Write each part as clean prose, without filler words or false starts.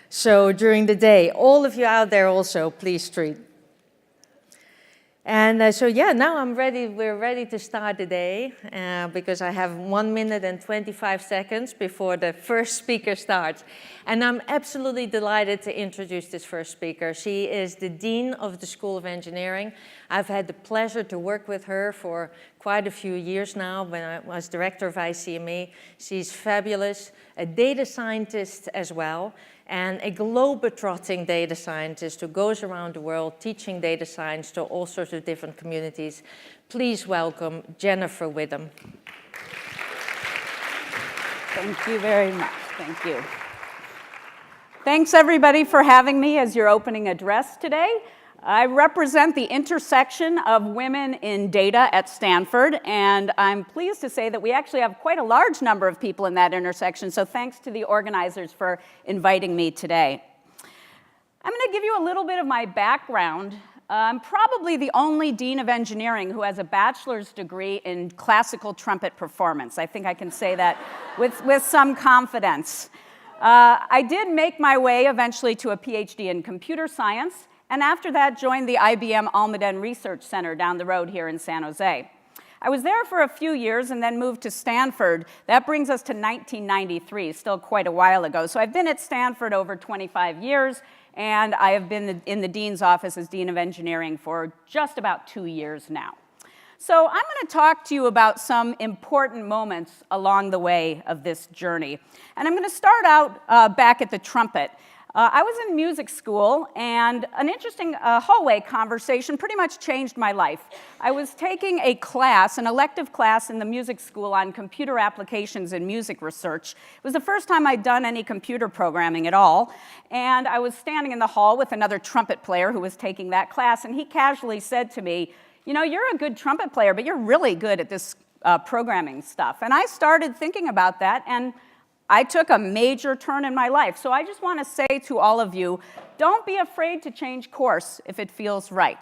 So during the day, all of you out there also, please tweet. And so yeah, now I'm ready. We're ready to start the day because I have 1 minute and 25 seconds before the first speaker starts. And I'm absolutely delighted to introduce this first speaker. She is the Dean of the School of Engineering. I've had the pleasure to work with her for quite a few years now when I was director of ICME. She's fabulous, a data scientist as well, and a globe-trotting data scientist who goes around the world teaching data science to all sorts of different communities. Please welcome Jennifer Witham. Thank you very much. Thank you. Thanks, everybody, for having me as your opening address today. I represent the intersection of women in data at Stanford, and I'm pleased to say that we actually have quite a large number of people in that intersection, so thanks to the organizers for inviting me today. I'm going to give you a little bit of my background. I'm probably the only dean of engineering who has a bachelor's degree in classical trumpet performance. I think I can say that with some confidence. I did make my way eventually to a PhD in computer science, and after that joined the IBM Almaden Research Center down the road here in San Jose. I was there for a few years and then moved to Stanford. That brings us to 1993, still quite a while ago. So I've been at Stanford over 25 years, and I have been in the dean's office as dean of engineering for just about 2 years now. So I'm going to talk to you about some important moments along the way of this journey. And I'm going to start out back at the trumpet. I was in music school, and an interesting hallway conversation pretty much changed my life. I was taking a class, an elective class in the music school on computer applications in music research. It was the first time I'd done any computer programming at all, and I was standing in the hall with another trumpet player who was taking that class, and he casually said to me, "You know, you're a good trumpet player, but you're really good at this programming stuff." And I started thinking about that, and I took a major turn in my life. So I just want to say to all of you, don't be afraid to change course if it feels right.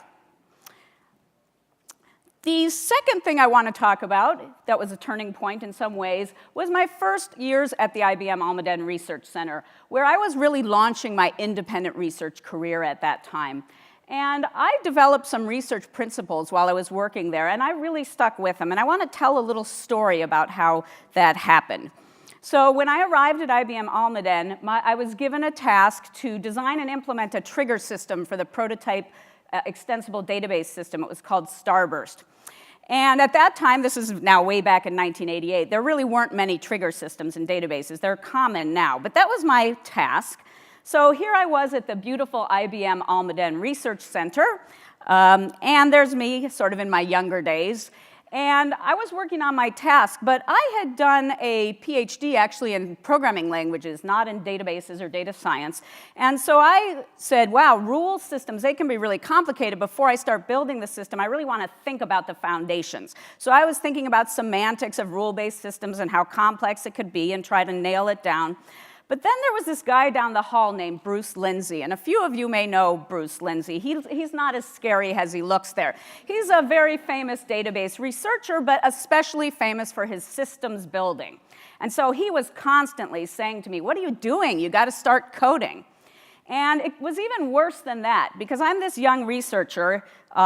The second thing I want to talk about, that was a turning point in some ways, was my first years at the IBM Almaden Research Center, where I was really launching my independent research career at that time. And I developed some research principles while I was working there, and I really stuck with them. And I want to tell a little story about how that happened. So when I arrived at IBM Almaden, I was given a task to design and implement a trigger system for the prototype extensible database system. It was called Starburst. And at that time, this is now way back in 1988, there really weren't many trigger systems in databases. They're common now, but that was my task. So here I was at the beautiful IBM Almaden Research Center, and there's me sort of in my younger days. And I was working on my task, but I had done a PhD actually in programming languages, not in databases or data science. And so I said, wow, rule systems, they can be really complicated. Before I start building the system, I really want to think about the foundations. So I was thinking about semantics of rule-based systems and how complex it could be and try to nail it down. But then there was this guy down the hall named Bruce Lindsay, and a few of you may know Bruce Lindsay. He's not as scary as he looks there. He's a very famous database researcher, but especially famous for his systems building. And so he was constantly saying to me, "What are you doing? You got to start coding." And it was even worse than that, because I'm this young researcher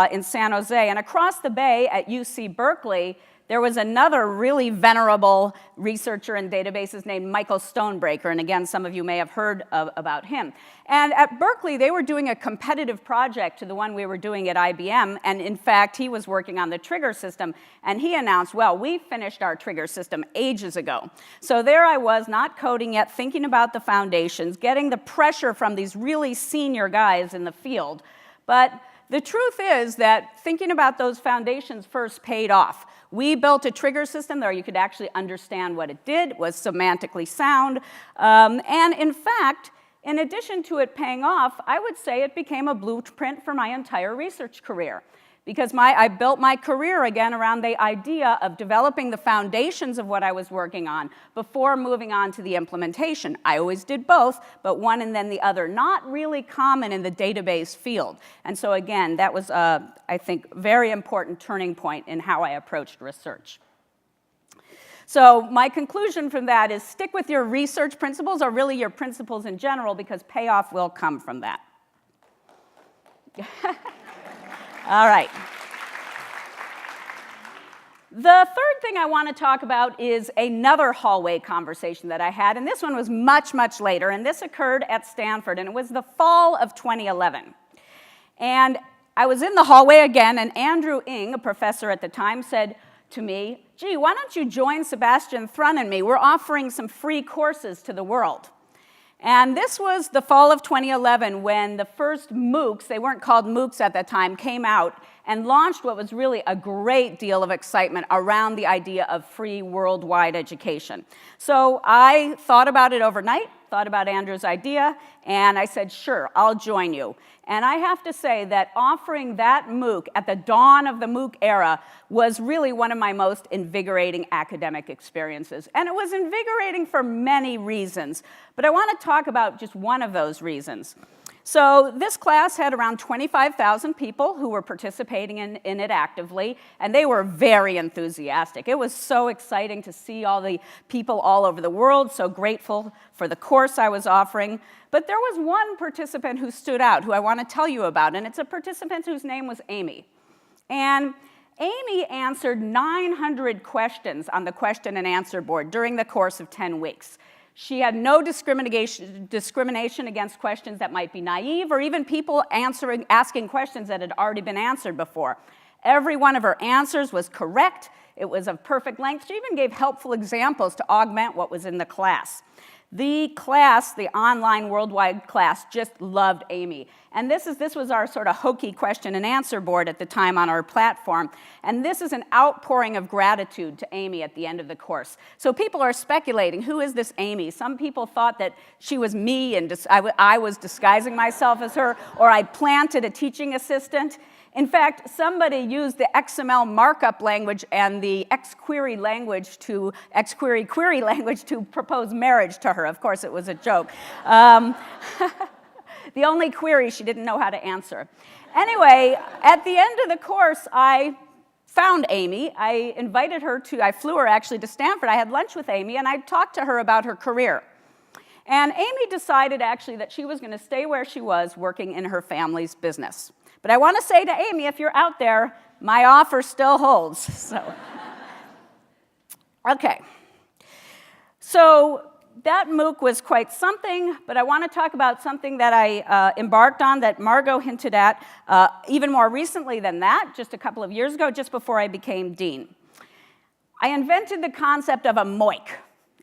in San Jose, and across the bay at UC Berkeley, there was another really venerable researcher in databases named Michael Stonebreaker, and again, some of you may have heard about him. And at Berkeley, they were doing a competitive project to the one we were doing at IBM, and in fact, he was working on the trigger system, and he announced, well, we finished our trigger system ages ago. So there I was, not coding yet, thinking about the foundations, getting the pressure from these really senior guys in the field. But the truth is that thinking about those foundations first paid off. We built a trigger system there you could actually understand what it did. It was semantically sound. And in fact, in addition to it paying off, I would say it became a blueprint for my entire research career. Because I built my career again around the idea of developing the foundations of what I was working on before moving on to the implementation. I always did both, but one and then the other. Not really common in the database field. And so again, that was, I think, a very important turning point in how I approached research. So my conclusion from that is stick with your research principles, or really your principles in general, because payoff will come from that. All right. The third thing I want to talk about is another hallway conversation that I had, and this one was much, much later, and this occurred at Stanford, and it was the fall of 2011. And I was in the hallway again, and Andrew Ng, a professor at the time, said to me, "Gee, why don't you join Sebastian Thrun and me? We're offering some free courses to the world." And this was the fall of 2011 when the first MOOCs, they weren't called MOOCs at that time, came out and launched what was really a great deal of excitement around the idea of free worldwide education. So I thought about it overnight, thought about Andrew's idea, and I said, sure, I'll join you. And I have to say that offering that MOOC at the dawn of the MOOC era was really one of my most invigorating academic experiences. And it was invigorating for many reasons, but I want to talk about just one of those reasons. So this class had around 25,000 people who were participating in it actively, and they were very enthusiastic. It was so exciting to see all the people all over the world, so grateful for the course I was offering. But there was one participant who stood out, who I want to tell you about, and it's a participant whose name was Amy. And Amy answered 900 questions on the question and answer board during the course of 10 weeks. She had no discrimination against questions that might be naive, or even people asking questions that had already been answered before. Every one of her answers was correct. It was of perfect length. She even gave helpful examples to augment what was in the class. The class, the online worldwide class, just loved Amy. And this was our sort of hokey question and answer board at the time on our platform. And this is an outpouring of gratitude to Amy at the end of the course. So people are speculating, who is this Amy? Some people thought that she was me and I was disguising myself as her, or I planted a teaching assistant. In fact, somebody used the XML markup language and the XQuery query language to propose marriage to her. Of course, it was a joke. The only query she didn't know how to answer. Anyway, at the end of the course, I found Amy. I flew her actually to Stanford. I had lunch with Amy, and I talked to her about her career. And Amy decided actually that she was going to stay where she was, working in her family's business. But I want to say to Amy, if you're out there, my offer still holds. So, okay. So that MOOC was quite something, but I want to talk about something that I embarked on that Margot hinted at even more recently than that, just a couple of years ago, just before I became dean. I invented the concept of a MOIC,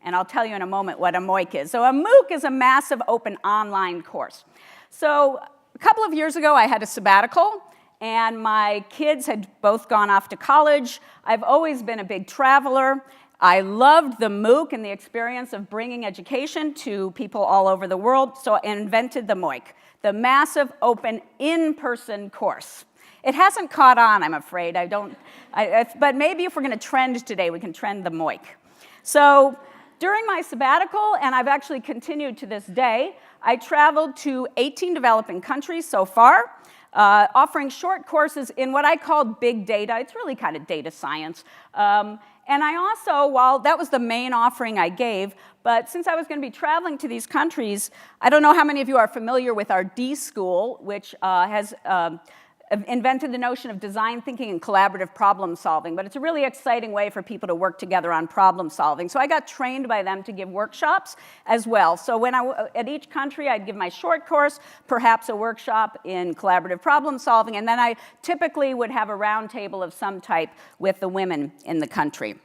and I'll tell you in a moment what a MOIC is. So a MOOC is a massive open online course. So a couple of years ago, I had a sabbatical, and my kids had both gone off to college. I've always been a big traveler. I loved the MOOC and the experience of bringing education to people all over the world, so I invented the MOIC, the massive open in-person course. It hasn't caught on, I'm afraid. But maybe if we're going to trend today, we can trend the MOIC. So during my sabbatical, and I've actually continued to this day, I traveled to 18 developing countries so far, offering short courses in what I called big data. It's really kind of data science. And I also, while that was the main offering I gave, but since I was going to be traveling to these countries, I don't know how many of you are familiar with our D School, which has invented the notion of design thinking and collaborative problem solving, but it's a really exciting way for people to work together on problem solving. So I got trained by them to give workshops as well. So at each country, I'd give my short course, perhaps a workshop in collaborative problem solving, and then I typically would have a round table of some type with the women in the country.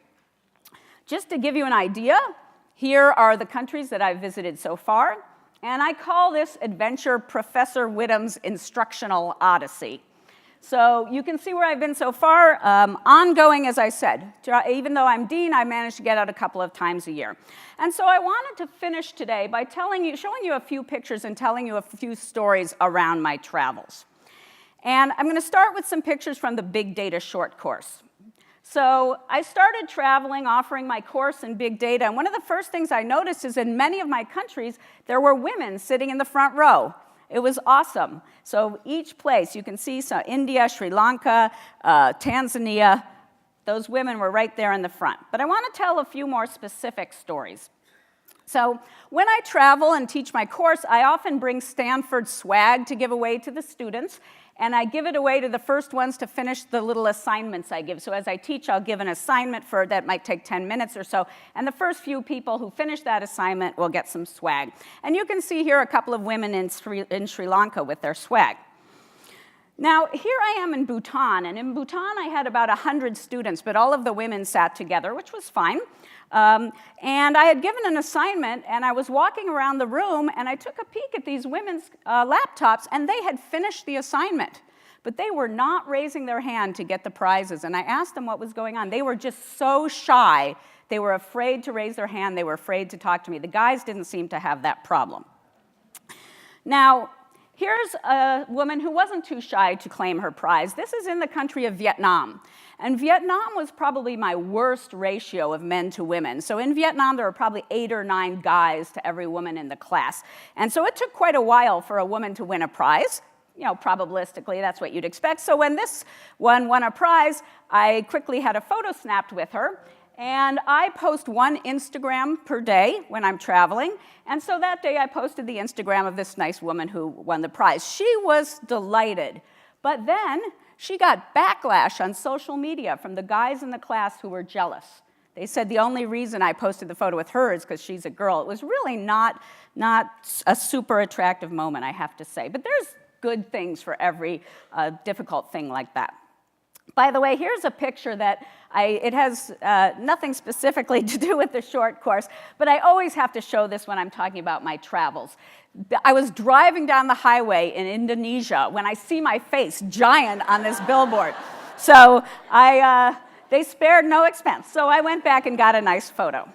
Just to give you an idea, here are the countries that I've visited so far, and I call this adventure Professor Whittam's instructional odyssey. So you can see where I've been so far. Ongoing, as I said. Even though I'm dean, I managed to get out a couple of times a year. And so I wanted to finish today by showing you a few pictures and telling you a few stories around my travels. And I'm going to start with some pictures from the Big Data short course. So I started traveling, offering my course in big data, and one of the first things I noticed is in many of my countries, there were women sitting in the front row. It was awesome. So each place, you can see India, Sri Lanka, Tanzania, Those women were right there in the front. But I want to tell a few more specific stories. So when I travel and teach my course, I often bring Stanford swag to give away to the students, and I give it away to the first ones to finish the little assignments I give. So as I teach, I'll give an assignment that might take 10 minutes or so, and the first few people who finish that assignment will get some swag. And you can see here a couple of women in Sri Lanka with their swag. Now, here I am in Bhutan, and in Bhutan I had about 100 students, but all of the women sat together, which was fine. And I had given an assignment, and I was walking around the room, and I took a peek at these women's laptops, and they had finished the assignment. But they were not raising their hand to get the prizes, and I asked them what was going on. They were just so shy. They were afraid to raise their hand. They were afraid to talk to me. The guys didn't seem to have that problem. Now, here's a woman who wasn't too shy to claim her prize. This is in the country of Vietnam. And Vietnam was probably my worst ratio of men to women. So in Vietnam, there were probably 8 or 9 guys to every woman in the class. And so it took quite a while for a woman to win a prize. You know, probabilistically, that's what you'd expect. So when this one won a prize, I quickly had a photo snapped with her. And I post 1 Instagram per day when I'm traveling. And so that day I posted the Instagram of this nice woman who won the prize. She was delighted. But then she got backlash on social media from the guys in the class who were jealous. They said the only reason I posted the photo with her is because she's a girl. It was really not a super attractive moment, I have to say. But there's good things for every difficult thing like that. By the way, here's a picture that it has nothing specifically to do with the short course, but I always have to show this when I'm talking about my travels. I was driving down the highway in Indonesia when I see my face giant on this billboard. So they spared no expense. So I went back and got a nice photo.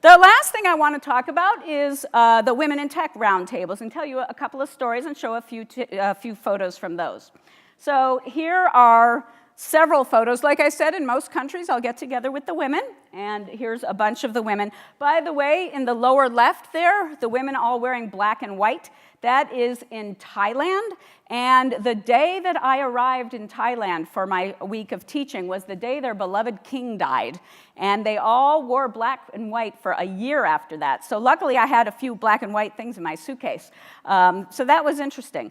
The last thing I want to talk about is the Women in Tech roundtables and tell you a couple of stories and show a few photos from those. So here are several photos. Like I said, in most countries, I'll get together with the women, and here's a bunch of the women. By the way, in the lower left there, the women all wearing black and white, that is in Thailand. And the day that I arrived in Thailand for my week of teaching was the day their beloved king died. And they all wore black and white for a year after that. So luckily, I had a few black and white things in my suitcase. So that was interesting.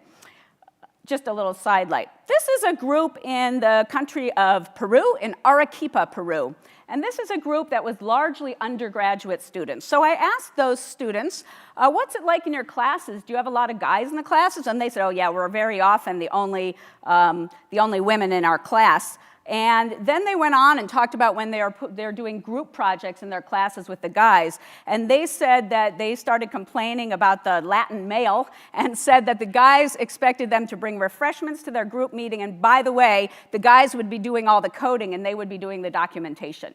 Just a little sidelight. This is a group in the country of Peru, in Arequipa, Peru. And this is a group that was largely undergraduate students. So I asked those students, what's it like in your classes? Do you have a lot of guys in the classes? And they said, oh yeah, we're very often the only women in our class. And then they went on and talked about when they're doing group projects in their classes with the guys. And they said that they started complaining about the Latin male and said that the guys expected them to bring refreshments to their group meeting. And by the way, the guys would be doing all the coding and they would be doing the documentation.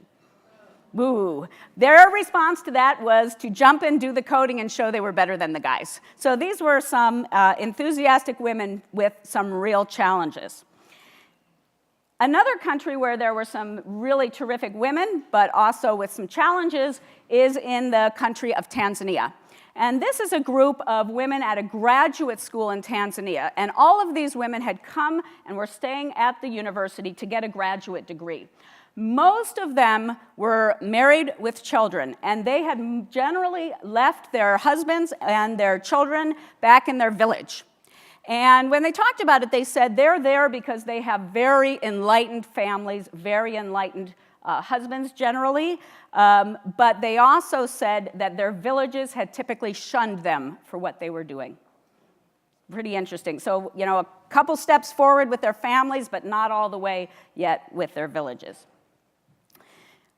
Boo. Their response to that was to jump in, do the coding, and show they were better than the guys. So these were some enthusiastic women with some real challenges. Another country where there were some really terrific women, but also with some challenges, is in the country of Tanzania. And this is a group of women at a graduate school in Tanzania. And all of these women had come and were staying at the university to get a graduate degree. Most of them were married with children, and they had generally left their husbands and their children back in their village. And when they talked about it, they said they're there because they have very enlightened families, very enlightened husbands generally, but they also said that their villages had typically shunned them for what they were doing. Pretty interesting. So, you know, a couple steps forward with their families, but not all the way yet with their villages.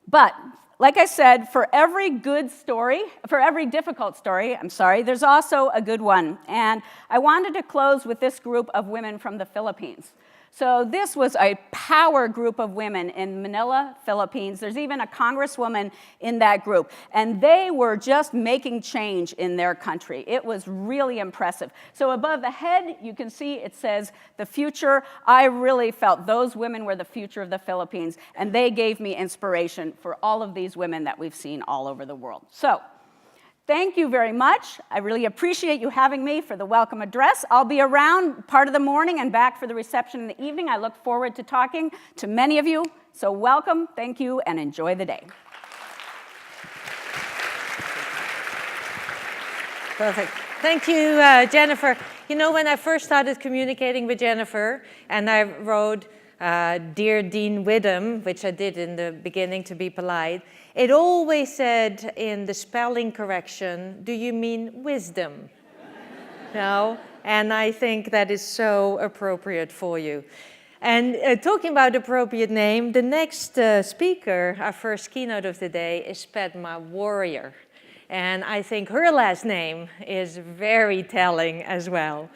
But like I said, for every good story, for every difficult story, there's also a good one. And I wanted to close with this group of women from the Philippines. So this was a power group of women in Manila, Philippines. There's even a congresswoman in that group. And they were just making change in their country. It was really impressive. So above the head, you can see it says, the future. I really felt those women were the future of the Philippines. And they gave me inspiration for all of these women that we've seen all over the world. So thank you very much. I really appreciate you having me for the welcome address. I'll be around part of the morning and back for the reception in the evening. I look forward to talking to many of you. So welcome, thank you, and enjoy the day. Perfect. Thank you, Jennifer. You know, when I first started communicating with Jennifer, and I wrote, Dear Dean Widom, which I did in the beginning to be polite, it always said in the spelling correction, do you mean wisdom? No? And I think that is so appropriate for you. And talking about appropriate name, the next speaker, our first keynote of the day, is Padmasree. And I think her last name is very telling as well.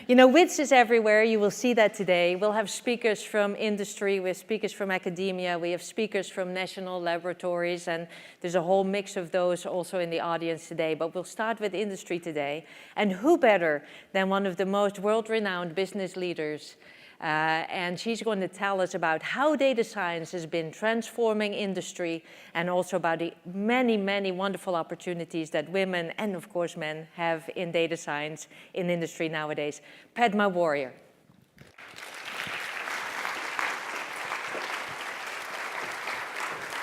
You know, WiDS is everywhere. You will see that today. We'll have speakers from industry, we have speakers from academia, we have speakers from national laboratories, and there's a whole mix of those also in the audience today. But we'll start with industry today. And who better than one of the most world-renowned business leaders, and she's going to tell us about how data science has been transforming industry and also about the many, many wonderful opportunities that women and, of course, men have in data science in industry nowadays. Padmasree.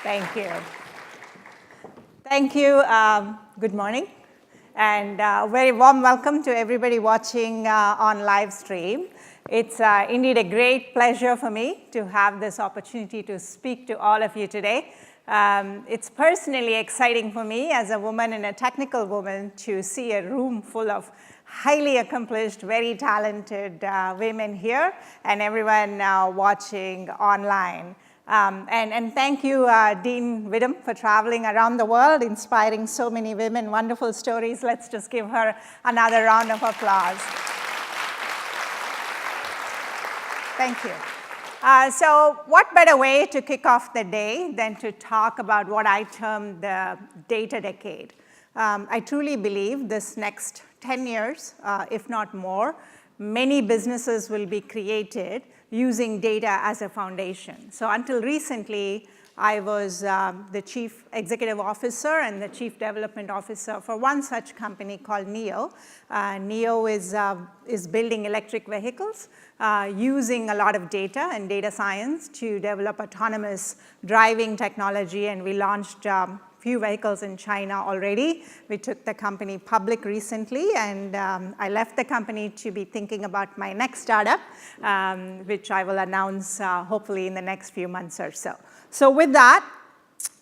Thank you. Thank you. Good morning. And very warm welcome to everybody watching on live stream. It's indeed a great pleasure for me to have this opportunity to speak to all of you today. It's personally exciting for me as a woman and a technical woman to see a room full of highly accomplished, very talented women here and everyone watching online. And thank you, Dean Widom, for traveling around the world, inspiring so many women, wonderful stories. Let's just give her another round of applause. Thank you. So what better way to kick off the day than to talk about what I term the data decade. I truly believe this next 10 years, if not more, many businesses will be created using data as a foundation. So until recently, I was the chief executive officer and the chief development officer for one such company called NIO. NIO is building electric vehicles using a lot of data and data science to develop autonomous driving technology, and we launched few vehicles in China already. We took the company public recently, and I left the company to be thinking about my next startup, which I will announce hopefully in the next few months or so. So with that,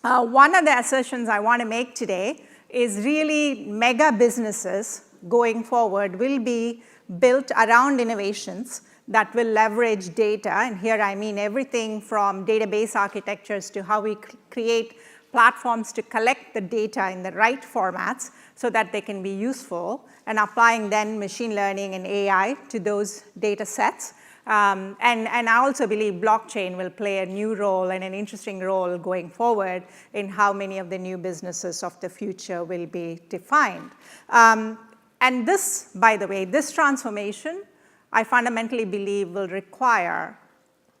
one of the assertions I want to make today is really mega businesses going forward will be built around innovations that will leverage data, and here I mean everything from database architectures to how we create platforms to collect the data in the right formats so that they can be useful, and applying then machine learning and AI to those data sets. And I also believe blockchain will play a new role and an interesting role going forward in how many of the new businesses of the future will be defined. And this, by the way, this transformation, I fundamentally believe will require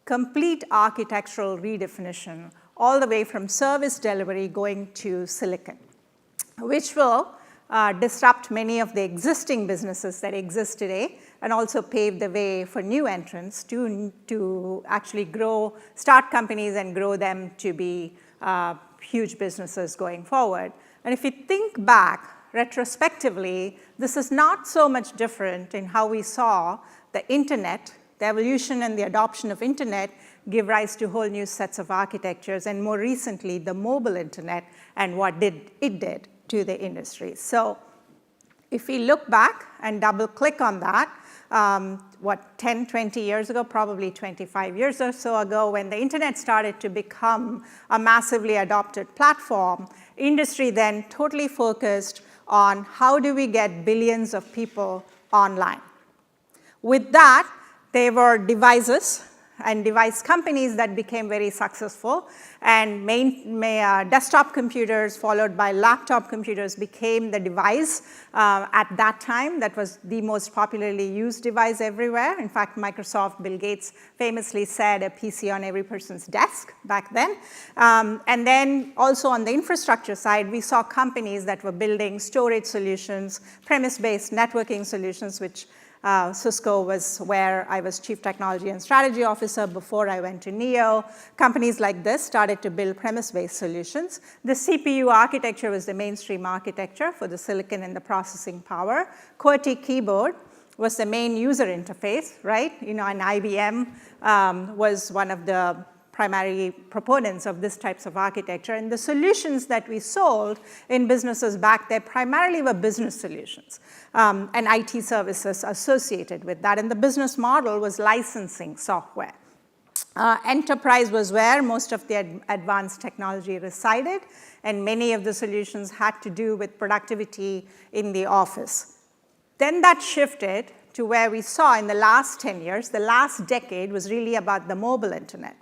complete architectural redefinition all the way from service delivery going to silicon, which will disrupt many of the existing businesses that exist today and also pave the way for new entrants to actually start companies and grow them to be huge businesses going forward. And if you think back retrospectively, this is not so much different in how we saw the internet, the evolution and the adoption of internet give rise to whole new sets of architectures, and more recently, the mobile internet and what it did to the industry. So if we look back and double click on that, 10, 20 years ago, probably 25 years or so ago, when the internet started to become a massively adopted platform, industry then totally focused on how do we get billions of people online. With that, there were devices and device companies that became very successful, and desktop computers followed by laptop computers became the device at that time that was the most popularly used device everywhere. In fact, Microsoft, Bill Gates famously said a PC on every person's desk back then. And then also on the infrastructure side, we saw companies that were building storage solutions, premise-based networking solutions, which Cisco was where I was Chief Technology and Strategy Officer before I went to NEO. Companies like this started to build premise-based solutions. The CPU architecture was the mainstream architecture for the silicon and the processing power. QWERTY keyboard was the main user interface, right? And IBM was one of the primary proponents of this types of architecture. And the solutions that we sold in businesses back there primarily were business solutions and IT services associated with that. And the business model was licensing software. Enterprise was where most of the advanced technology resided, and many of the solutions had to do with productivity in the office. Then that shifted to where we saw in the last 10 years, the last decade was really about the mobile internet.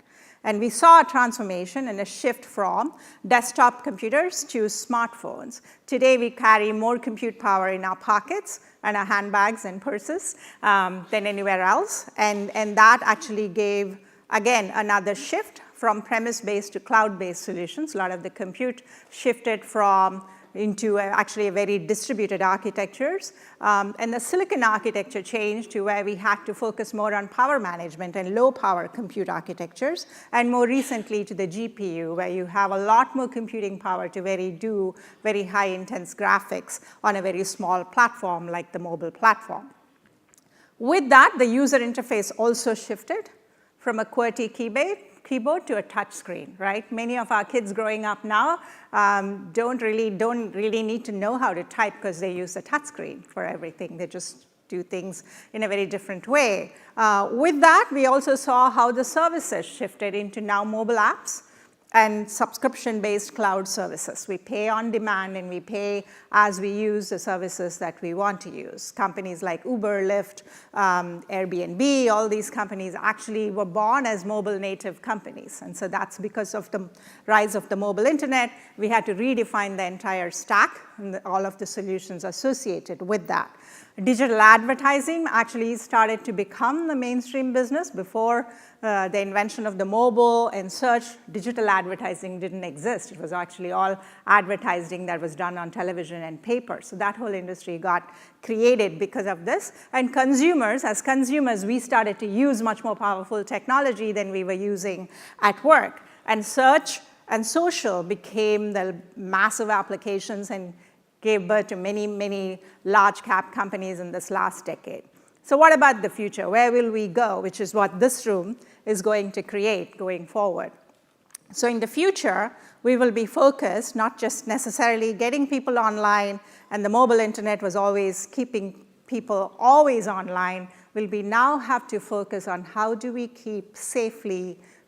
And we saw a transformation and a shift from desktop computers to smartphones. Today, we carry more compute power in our pockets and our handbags and purses than anywhere else. And that actually gave, again, another shift from premise-based to cloud-based solutions. A lot of the compute shifted into actually a very distributed architectures. And the silicon architecture changed to where we had to focus more on power management and low power compute architectures, and more recently to the GPU, where you have a lot more computing power to do very high intense graphics on a very small platform like the mobile platform. With that, the user interface also shifted from a QWERTY keyboard to a touch screen, right? Many of our kids growing up now don't really need to know how to type because they use a touch screen for everything. They just do things in a very different way. With that, we also saw how the services shifted into now mobile apps and subscription-based cloud services. We pay on demand and we pay as we use the services that we want to use. Companies like Uber, Lyft, Airbnb, all these companies actually were born as mobile native companies. And so that's because of the rise of the mobile internet. We had to redefine the entire stack and all of the solutions associated with that. Digital advertising actually started to become the mainstream business. Before the invention of the mobile and search, digital advertising didn't exist. It was actually all advertising that was done on television and paper. So that whole industry got created because of this. And consumers, as consumers, we started to use much more powerful technology than we were using at work. And search and social became the massive applications and gave birth to many, many large cap companies in this last decade. So what about the future? Where will we go? Which is what this room is going to create going forward. So in the future, we will be focused not just necessarily getting people online, and the mobile internet was always keeping people always online. We now have to focus on how do we keep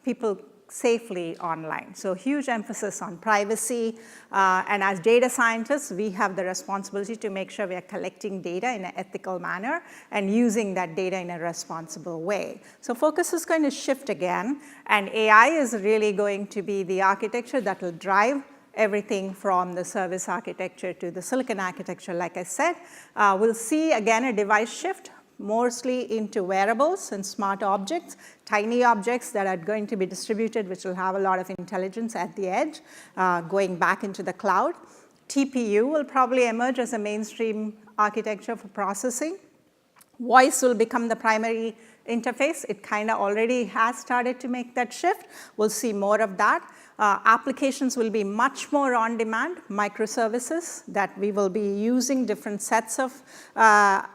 people safely online. So huge emphasis on privacy. And as data scientists, we have the responsibility to make sure we are collecting data in an ethical manner and using that data in a responsible way. So focus is going to shift again. And AI is really going to be the architecture that will drive everything from the service architecture to the silicon architecture, like I said. We'll see, again, a device shift, mostly into wearables and smart objects, tiny objects that are going to be distributed, which will have a lot of intelligence at the edge, going back into the cloud. TPU will probably emerge as a mainstream architecture for processing. Voice will become the primary interface. It kind of already has started to make that shift. We'll see more of that. Applications will be much more on demand, microservices that we will be using different sets of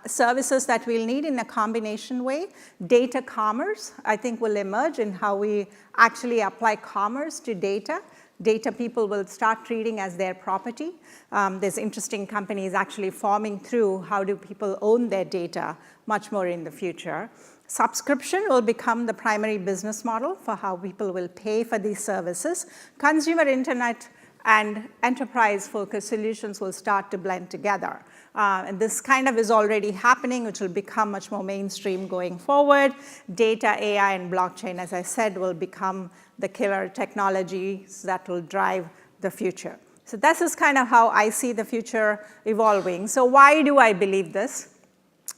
services that we'll need in a combination way. Data commerce, I think, will emerge in how we actually apply commerce to data. Data people will start treating as their property. There's interesting companies actually forming through how do people own their data much more in the future. Subscription will become the primary business model for how people will pay for these services. Consumer internet and enterprise-focused solutions will start to blend together. And this kind of is already happening, which will become much more mainstream going forward. Data, AI, and blockchain, as I said, will become the killer technologies that will drive the future. So this is kind of how I see the future evolving. So why do I believe this?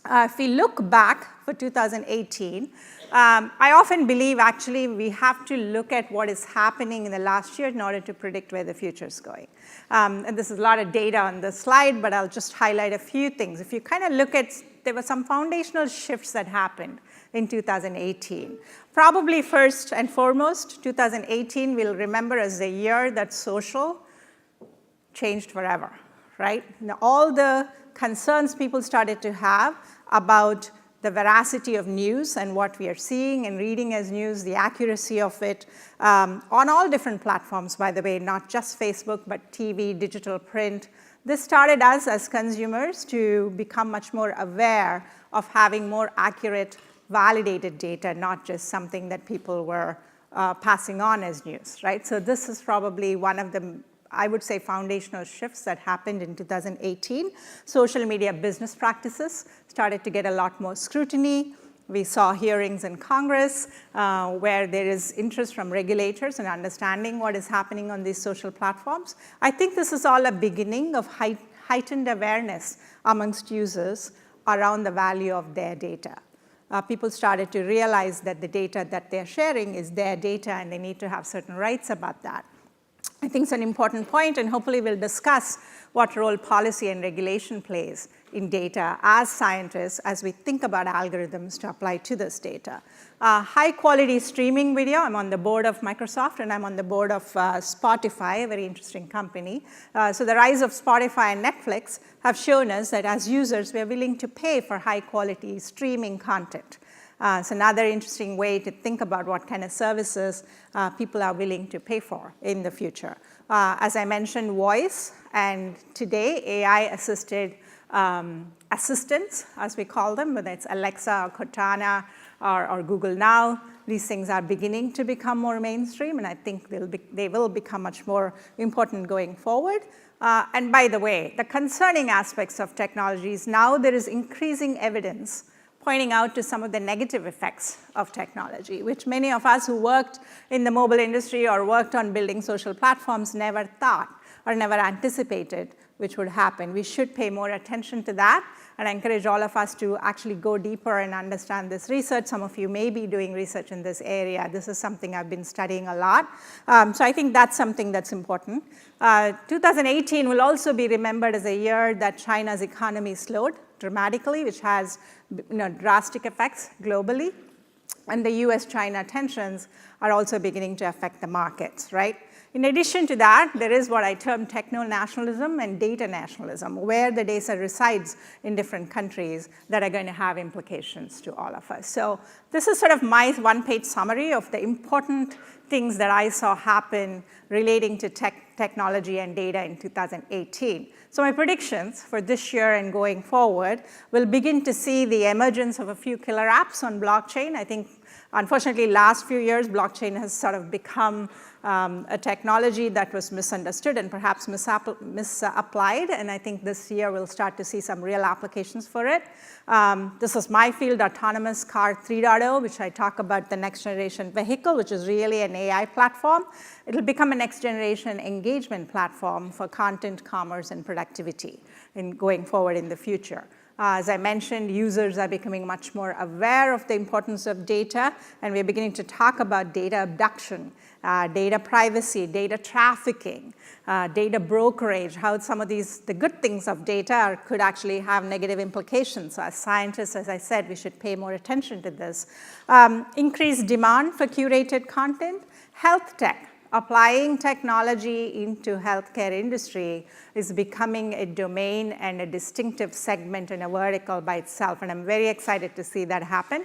If we look back for 2018, I often believe actually we have to look at what is happening in the last year in order to predict where the future is going. And this is a lot of data on this slide, but I'll just highlight a few things. If you kind of look at, there were some foundational shifts that happened in 2018. Probably first and foremost, 2018 we'll remember as the year that social changed forever, right? Now, all the concerns people started to have about the veracity of news and what we are seeing and reading as news, the accuracy of it, on all different platforms, by the way, not just Facebook, but TV, digital, print. This started us as consumers to become much more aware of having more accurate, validated data, not just something that people were passing on as news, right? So this is probably one of the, I would say, foundational shifts that happened in 2018. Social media business practices started to get a lot more scrutiny. We saw hearings in Congress where there is interest from regulators in understanding what is happening on these social platforms. I think this is all a beginning of heightened awareness amongst users around the value of their data. People started to realize that the data that they're sharing is their data and they need to have certain rights about that. I think it's an important point, and hopefully we'll discuss what role policy and regulation plays in data as scientists as we think about algorithms to apply to this data. High quality streaming video, I'm on the board of Microsoft and I'm on the board of Spotify, a very interesting company. So the rise of Spotify and Netflix have shown us that as users, we are willing to pay for high quality streaming content. It's another interesting way to think about what kind of services people are willing to pay for in the future. As I mentioned, voice, and today AI-assisted assistants, as we call them, whether it's Alexa or Cortana or Google Now, these things are beginning to become more mainstream, and I think they will become much more important going forward. And by the way, the concerning aspects of technology is now there is increasing evidence pointing out to some of the negative effects of technology, which many of us who worked in the mobile industry or worked on building social platforms never thought or never anticipated which would happen. We should pay more attention to that, and I encourage all of us to actually go deeper and understand this research. Some of you may be doing research in this area. This is something I've been studying a lot. So I think that's something that's important. 2018 will also be remembered as a year that China's economy slowed dramatically, which has drastic effects globally. And the US-China tensions are also beginning to affect the markets, right? In addition to that, there is what I term techno-nationalism and data nationalism, where the data resides in different countries that are going to have implications to all of us. So this is sort of my one-page summary of the important things that I saw happen relating to technology and data in 2018. So my predictions for this year and going forward, we'll begin to see the emergence of a few killer apps on blockchain. I think, unfortunately, last few years, blockchain has sort of become a technology that was misunderstood and perhaps misapplied, and I think this year we'll start to see some real applications for it. This is my field, autonomous car 3.0, which I talk about the next generation vehicle, which is really an AI platform. It'll become a next generation engagement platform for content, commerce, and productivity going forward in the future. As I mentioned, users are becoming much more aware of the importance of data, and we're beginning to talk about data abduction, data privacy, data trafficking, data brokerage, how some of the good things of data could actually have negative implications. So as scientists, as I said, we should pay more attention to this. Increased demand for curated content, health tech. Applying technology into healthcare industry is becoming a domain and a distinctive segment and a vertical by itself, and I'm very excited to see that happen.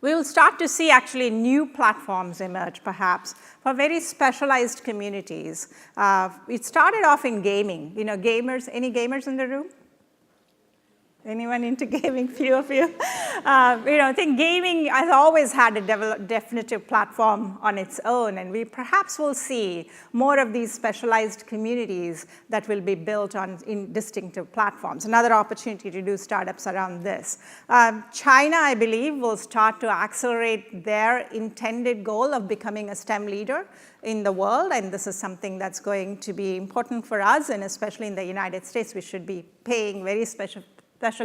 We will start to see actually new platforms emerge, perhaps, for very specialized communities. It started off in gaming. You know, gamers, any gamers in the room? Anyone into gaming? Few of you. I think gaming has always had a definitive platform on its own, and we perhaps will see more of these specialized communities that will be built in distinctive platforms. Another opportunity to do startups around this. China, I believe, will start to accelerate their intended goal of becoming a STEM leader in the world, and this is something that's going to be important for us, and especially in the United States, we should be paying very special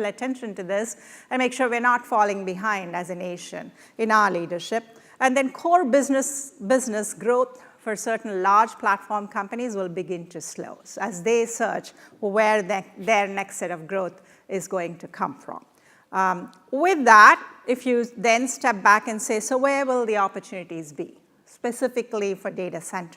attention to this and make sure we're not falling behind as a nation in our leadership. And then core business growth for certain large platform companies will begin to slow as they search where their next set of growth is going to come from. With that, if you then step back and say, so where will the opportunities be? Specifically for data science,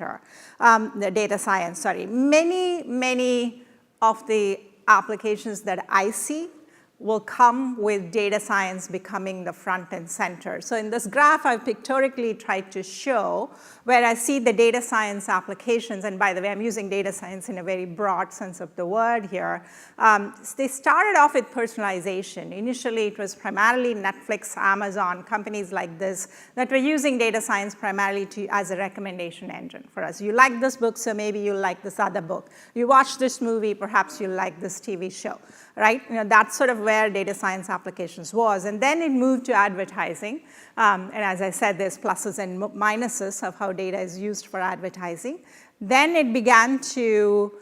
many of the applications that I see will come with data science becoming the front and center. So in this graph, I've pictorially tried to show where I see the data science applications, and by the way, I'm using data science in a very broad sense of the word here. They started off with personalization. Initially, it was primarily Netflix, Amazon, companies like this that were using data science primarily as a recommendation engine for us. You like this book, so maybe you'll like this other book. You watch this movie, perhaps you'll like this TV show, right? That's sort of where data science applications was. And then it moved to advertising. And as I said, there's pluses and minuses of how data is used for advertising. Then it began to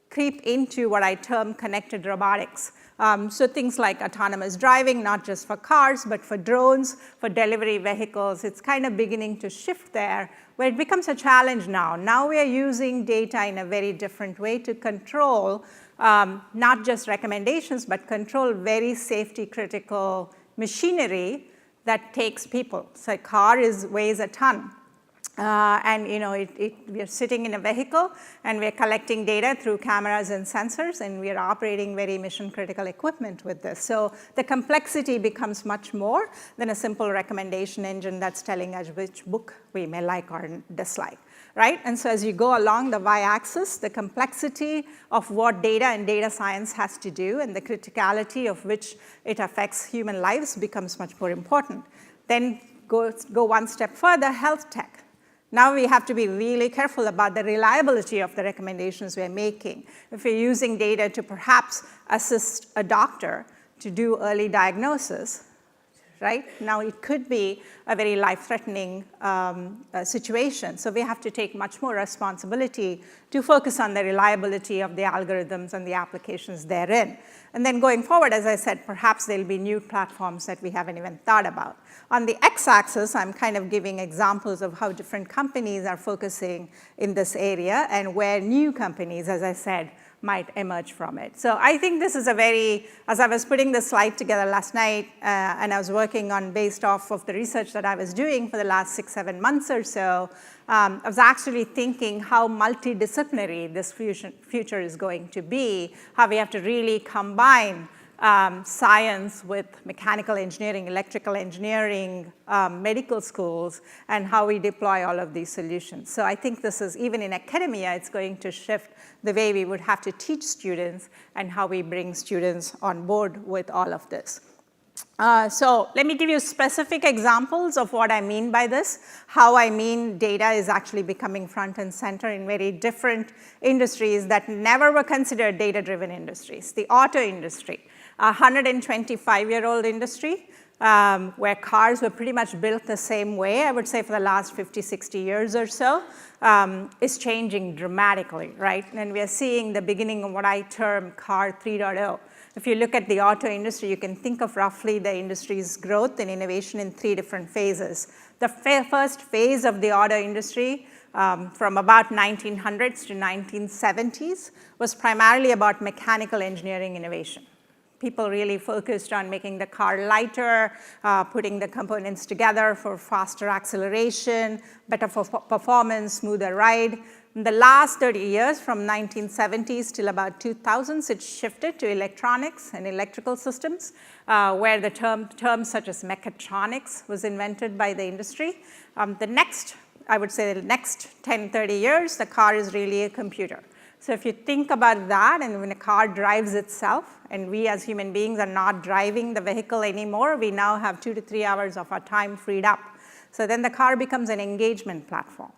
creep into what I term connected robotics. So things like autonomous driving, not just for cars, but for drones, for delivery vehicles. It's kind of beginning to shift there, where it becomes a challenge now. Now we are using data in a very different way to control not just recommendations, but control very safety-critical machinery that takes people. So a car weighs a ton. And we are sitting in a vehicle, and we are collecting data through cameras and sensors, and we are operating very mission-critical equipment with this. So the complexity becomes much more than a simple recommendation engine that's telling us which book we may like or dislike. Right? And so as you go along the y-axis, the complexity of what data and data science has to do and the criticality of which it affects human lives becomes much more important. Then go one step further, health tech. Now we have to be really careful about the reliability of the recommendations we're making. If we're using data to perhaps assist a doctor to do early diagnosis, right? Now it could be a very life-threatening situation. So we have to take much more responsibility to focus on the reliability of the algorithms and the applications therein. And then going forward, as I said, perhaps there'll be new platforms that we haven't even thought about. On the x-axis, I'm kind of giving examples of how different companies are focusing in this area and where new companies, as I said, might emerge from it. So I think this is as I was putting this slide together last night, and I was working on based off of the research that I was doing for the last 6-7 months or so, I was actually thinking how multidisciplinary this future is going to be, how we have to really combine science with mechanical engineering, electrical engineering, medical schools, and how we deploy all of these solutions. So I think this is, even in academia, it's going to shift the way we would have to teach students and how we bring students on board with all of this. So let me give you specific examples of what I mean by this, how I mean data is actually becoming front and center in very different industries that never were considered data-driven industries. The auto industry, a 125-year-old industry, where cars were pretty much built the same way, I would say for the last 50, 60 years or so, is changing dramatically, right? And we are seeing the beginning of what I term car 3.0. If you look at the auto industry, you can think of roughly the industry's growth and innovation in 3 different phases. The first phase of the auto industry, from about 1900s to 1970s, was primarily about mechanical engineering innovation. People really focused on making the car lighter, putting the components together for faster acceleration, better performance, smoother ride. In the last 30 years, from 1970s till about 2000s, it shifted to electronics and electrical systems, where the terms such as mechatronics was invented by the industry. I would say the next 10, 30 years, the car is really a computer. So if you think about that, and when a car drives itself, and we as human beings are not driving the vehicle anymore, we now have 2 to 3 hours of our time freed up. So then the car becomes an engagement platform.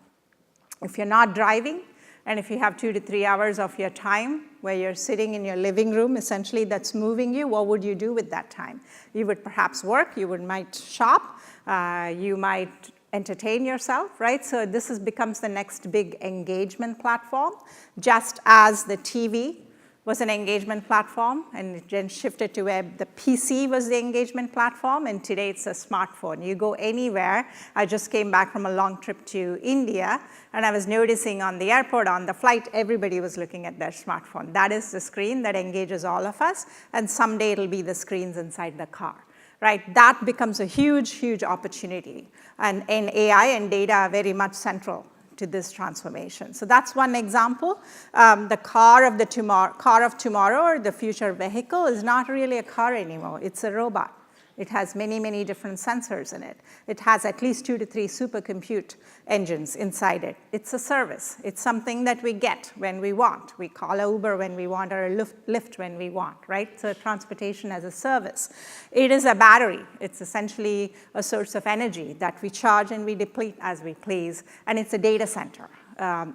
If you're not driving, and if you have 2 to 3 hours of your time where you're sitting in your living room, essentially that's moving you, what would you do with that time? You would perhaps work, might shop, you might entertain yourself, right? So this becomes the next big engagement platform, just as the TV was an engagement platform, and it then shifted to web. The PC was the engagement platform, and today it's a smartphone. You go anywhere. I just came back from a long trip to India, and I was noticing on the airport, on the flight, everybody was looking at their smartphone. That is the screen that engages all of us, and someday it'll be the screens inside the car, right? That becomes a huge, huge opportunity, and AI and data are very much central to this transformation. So that's one example. The car of tomorrow, or the future vehicle, is not really a car anymore. It's a robot. It has many, many different sensors in it. It has at least 2 to 3 supercompute engines inside it. It's a service. It's something that we get when we want. We call Uber when we want, or a Lyft when we want, right? So transportation as a service. It is a battery. It's essentially a source of energy that we charge and we deplete as we please, and it's a data center.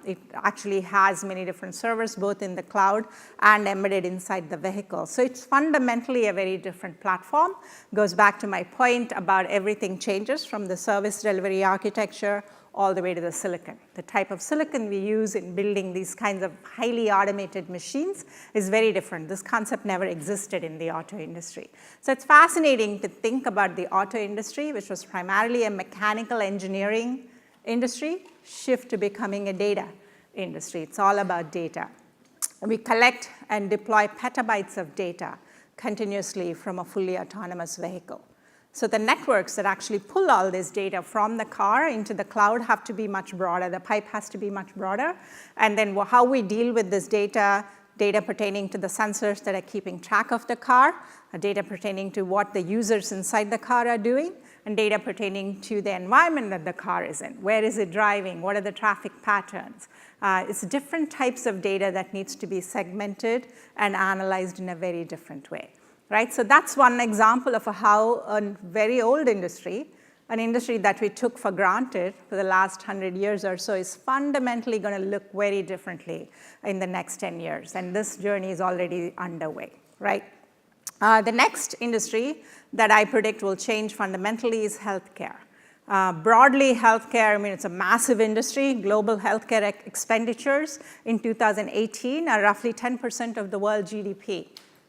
It actually has many different servers, both in the cloud and embedded inside the vehicle. So it's fundamentally a very different platform. Goes back to my point about everything changes from the service delivery architecture all the way to the silicon. The type of silicon we use in building these kinds of highly automated machines is very different. This concept never existed in the auto industry. So it's fascinating to think about the auto industry, which was primarily a mechanical engineering industry, shift to becoming a data industry. It's all about data. We collect and deploy petabytes of data continuously from a fully autonomous vehicle. So the networks that actually pull all this data from the car into the cloud have to be much broader. The pipe has to be much broader. And then how we deal with this data pertaining to the sensors that are keeping track of the car, data pertaining to what the users inside the car are doing, and data pertaining to the environment that the car is in. Where is it driving? What are the traffic patterns? It's different types of data that needs to be segmented and analyzed in a very different way, right? So that's one example of how a very old industry, an industry that we took for granted for the last 100 years or so, is fundamentally going to look very differently in the next 10 years. And this journey is already underway, right? The next industry that I predict will change fundamentally is healthcare. Broadly, healthcare, I mean, it's a massive industry. Global healthcare expenditures in 2018 are roughly 10% of the world GDP.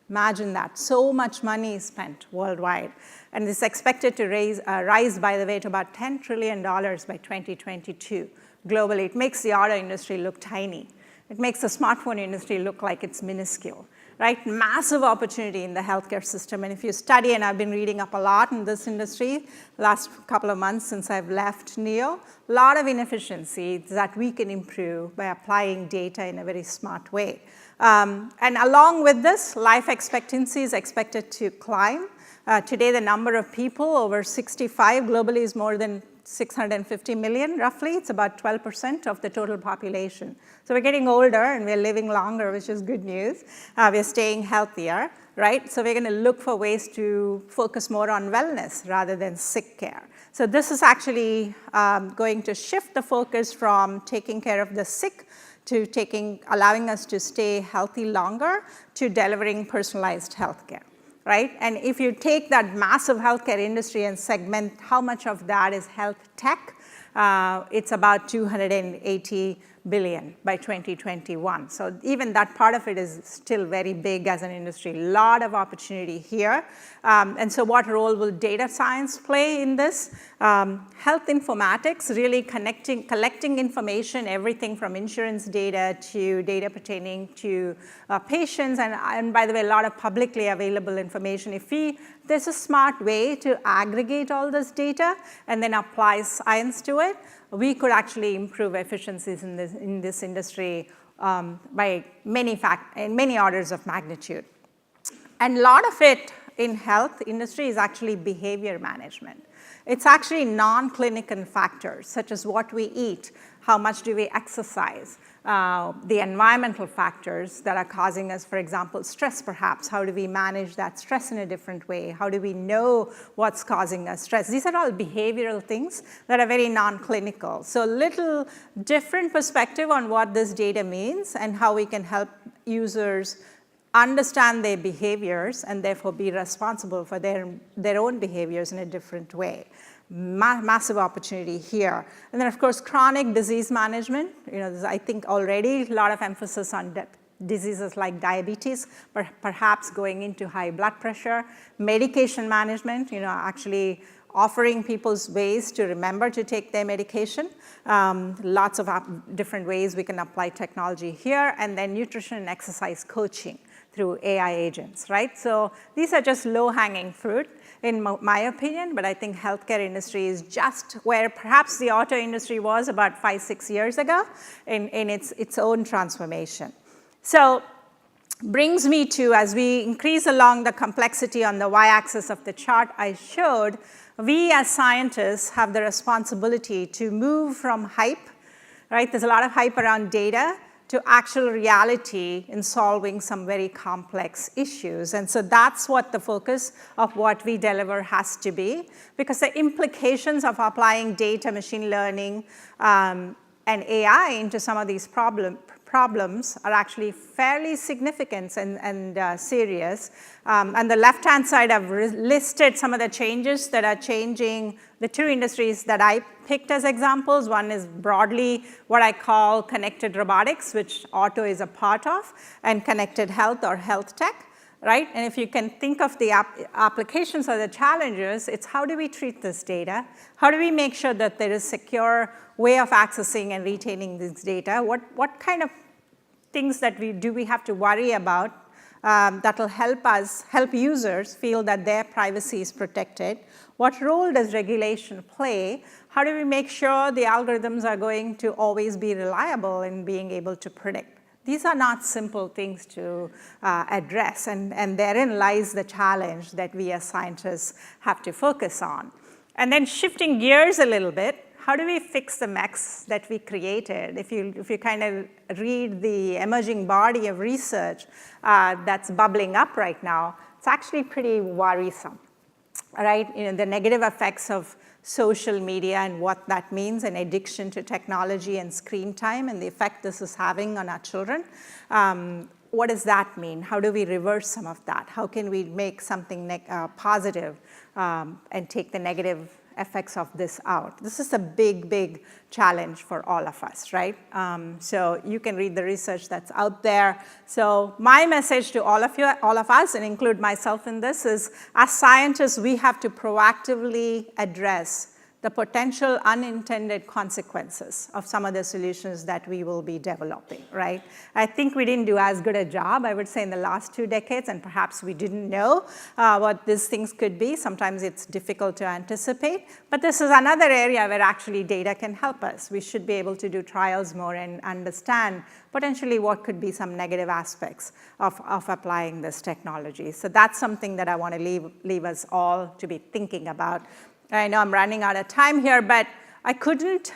Imagine that. So much money is spent worldwide. And it's expected to rise, by the way, to about $10 trillion by 2022 globally. It makes the auto industry look tiny. It makes the smartphone industry look like it's minuscule, right? Massive opportunity in the healthcare system. And if you study, and I've been reading up a lot in this industry last couple of months since I've left NEO, a lot of inefficiencies that we can improve by applying data in a very smart way. And along with this, life expectancy is expected to climb. Today, the number of people over 65 globally is more than 650 million, roughly. It's about 12% of the total population. So we're getting older and we're living longer, which is good news. We're staying healthier, right? So we're going to look for ways to focus more on wellness rather than sick care. So this is actually going to shift the focus from taking care of the sick to allowing us to stay healthy longer to delivering personalized healthcare. Right? And if you take that massive healthcare industry and segment how much of that is health tech, it's about 280 billion by 2021. So even that part of it is still very big as an industry. A lot of opportunity here. And so what role will data science play in this? Health informatics, really collecting information, everything from insurance data to data pertaining to patients, and by the way, a lot of publicly available information. There's a smart way to aggregate all this data and then apply science to it, we could actually improve efficiencies in this industry by many orders of magnitude. And a lot of it in health industry is actually behavior management. It's actually non-clinical factors, such as what we eat, how much do we exercise, the environmental factors that are causing us, for example, stress perhaps. How do we manage that stress in a different way? How do we know what's causing us stress? These are all behavioral things that are very non-clinical. So a little different perspective on what this data means and how we can help users understand their behaviors and therefore be responsible for their own behaviors in a different way. Massive opportunity here. And then, of course, chronic disease management. There's, I think, already a lot of emphasis on diseases like diabetes, perhaps going into high blood pressure. Medication management, actually offering people ways to remember to take their medication. Lots of different ways we can apply technology here. And then nutrition and exercise coaching through AI agents, right? So these are just low-hanging fruit, in my opinion, but I think healthcare industry is just where perhaps the auto industry was about 5-6 years ago in its own transformation. So brings me to, as we increase along the complexity on the y-axis of the chart I showed, we as scientists have the responsibility to move from hype, right? There's a lot of hype around data, to actual reality in solving some very complex issues. And so that's what the focus of what we deliver has to be, because the implications of applying data, machine learning, and AI into some of these problems are actually fairly significant and serious. On the left-hand side, I've listed some of the changes that are changing the two industries that I picked as examples. One is broadly what I call connected robotics, which auto is a part of, and connected health or health tech, right? And if you can think of the applications or the challenges, it's how do we treat this data? How do we make sure that there is a secure way of accessing and retaining this data? What kind of things that we have to worry about that will help users feel that their privacy is protected? What role does regulation play? How do we make sure the algorithms are going to always be reliable in being able to predict? These are not simple things to address, and therein lies the challenge that we as scientists have to focus on. And then shifting gears a little bit, how do we fix the mess that we created? If you kind of read the emerging body of research that's bubbling up right now, it's actually pretty worrisome, right? The negative effects of social media and what that means, and addiction to technology and screen time, and the effect this is having on our children. What does that mean? How do we reverse some of that? How can we make something positive and take the negative effects of this out? This is a big, big challenge for all of us, right? So you can read the research that's out there. So my message to all of us, and include myself in this, is as scientists, we have to proactively address the potential unintended consequences of some of the solutions that we will be developing, right? I think we didn't do as good a job, I would say, in the last 2 decades, and perhaps we didn't know what these things could be. Sometimes it's difficult to anticipate, but this is another area where actually data can help us. We should be able to do trials more and understand potentially what could be some negative aspects of applying this technology. So that's something that I want to leave us all to be thinking about. I know I'm running out of time here, but I couldn't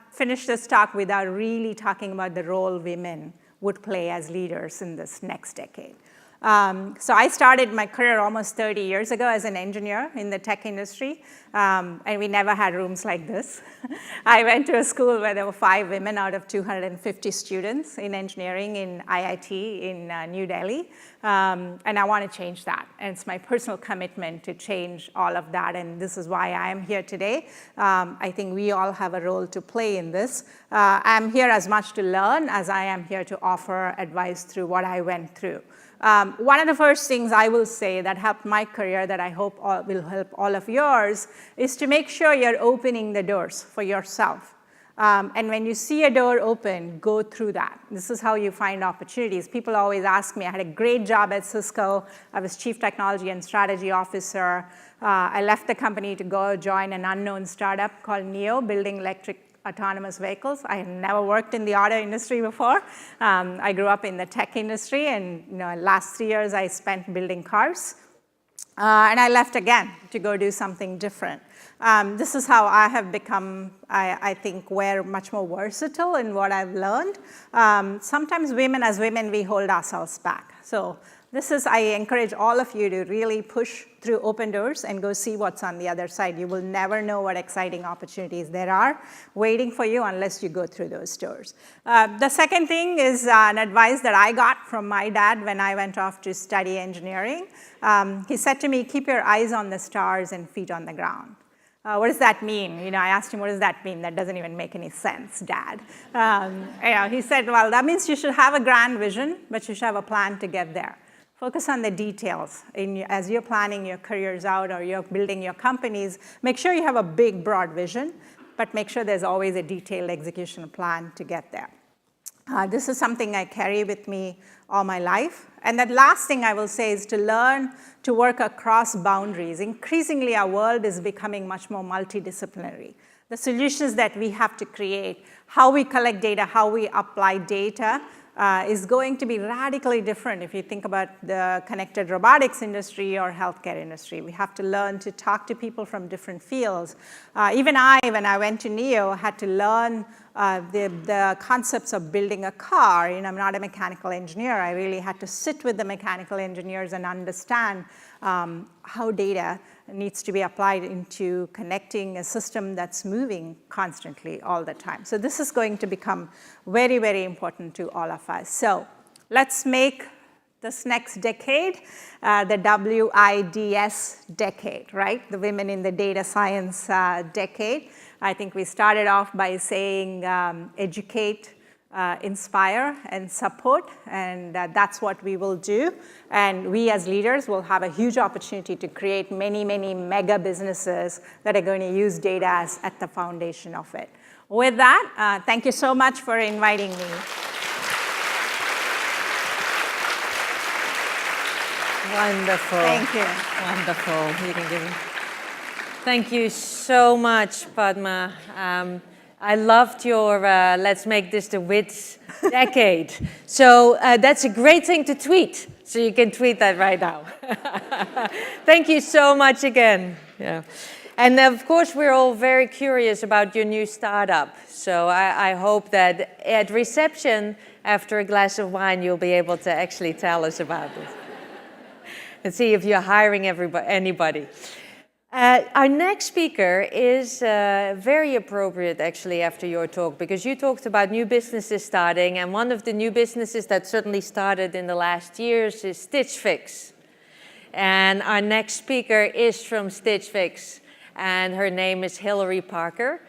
finish this talk without really talking about the role women would play as leaders in this next decade. So I started my career almost 30 years ago as an engineer in the tech industry, and we never had rooms like this. I went to a school where there were 5 women out of 250 students in engineering in IIT in New Delhi, and I want to change that. And it's my personal commitment to change all of that, and this is why I am here today. I think we all have a role to play in this. I'm here as much to learn as I am here to offer advice through what I went through. One of the first things I will say that helped my career, that I hope will help all of yours, is to make sure you're opening the doors for yourself. And when you see a door open, go through that. This is how you find opportunities. People always ask me, I had a great job at Cisco. I was Chief Technology and Strategy Officer. I left the company to go join an unknown startup called NEO, building electric autonomous vehicles. I had never worked in the auto industry before. I grew up in the tech industry, and last 3 years I spent building cars. And I left again to go do something different. This is how I have become, I think, we're much more versatile in what I've learned. Sometimes as women, we hold ourselves back. So I encourage all of you to really push through open doors and go see what's on the other side. You will never know what exciting opportunities there are waiting for you unless you go through those doors. The second thing is an advice that I got from my dad when I went off to study engineering. He said to me, keep your eyes on the stars and feet on the ground. What does that mean? I asked him, what does that mean? That doesn't even make any sense, Dad. He said, well, that means you should have a grand vision, but you should have a plan to get there. Focus on the details. As you're planning your careers out or you're building your companies, make sure you have a big, broad vision, but make sure there's always a detailed execution plan to get there. This is something I carry with me all my life. And that last thing I will say is to learn to work across boundaries. Increasingly, our world is becoming much more multidisciplinary. The solutions that we have to create, how we collect data, how we apply data, is going to be radically different if you think about the connected robotics industry or healthcare industry. We have to learn to talk to people from different fields. Even when I went to NEO, had to learn the concepts of building a car. I'm not a mechanical engineer. I really had to sit with the mechanical engineers and understand how data needs to be applied into connecting a system that's moving constantly all the time. So this is going to become very, very important to all of us. So let's make this next decade the WiDS decade, right? The Women in the Data Science decade. I think we started off by saying educate, inspire, and support, and that's what we will do. And we as leaders will have a huge opportunity to create many, many mega businesses that are going to use data as at the foundation of it. With that, thank you so much for inviting me. Wonderful. Thank you. Wonderful. You can give me. Thank you so much, Padma. I loved your let's make this the WiDS decade. So that's a great thing to tweet. So you can tweet that right now. Thank you so much again. Yeah. And of course, we're all very curious about your new startup. So I hope that at reception, after a glass of wine, you'll be able to actually tell us about it. And see if you're hiring anybody. Our next speaker is very appropriate, actually, after your talk, because you talked about new businesses starting, and one of the new businesses that certainly started in the last years is Stitch Fix. And our next speaker is from Stitch Fix, and her name is Hillary Parker.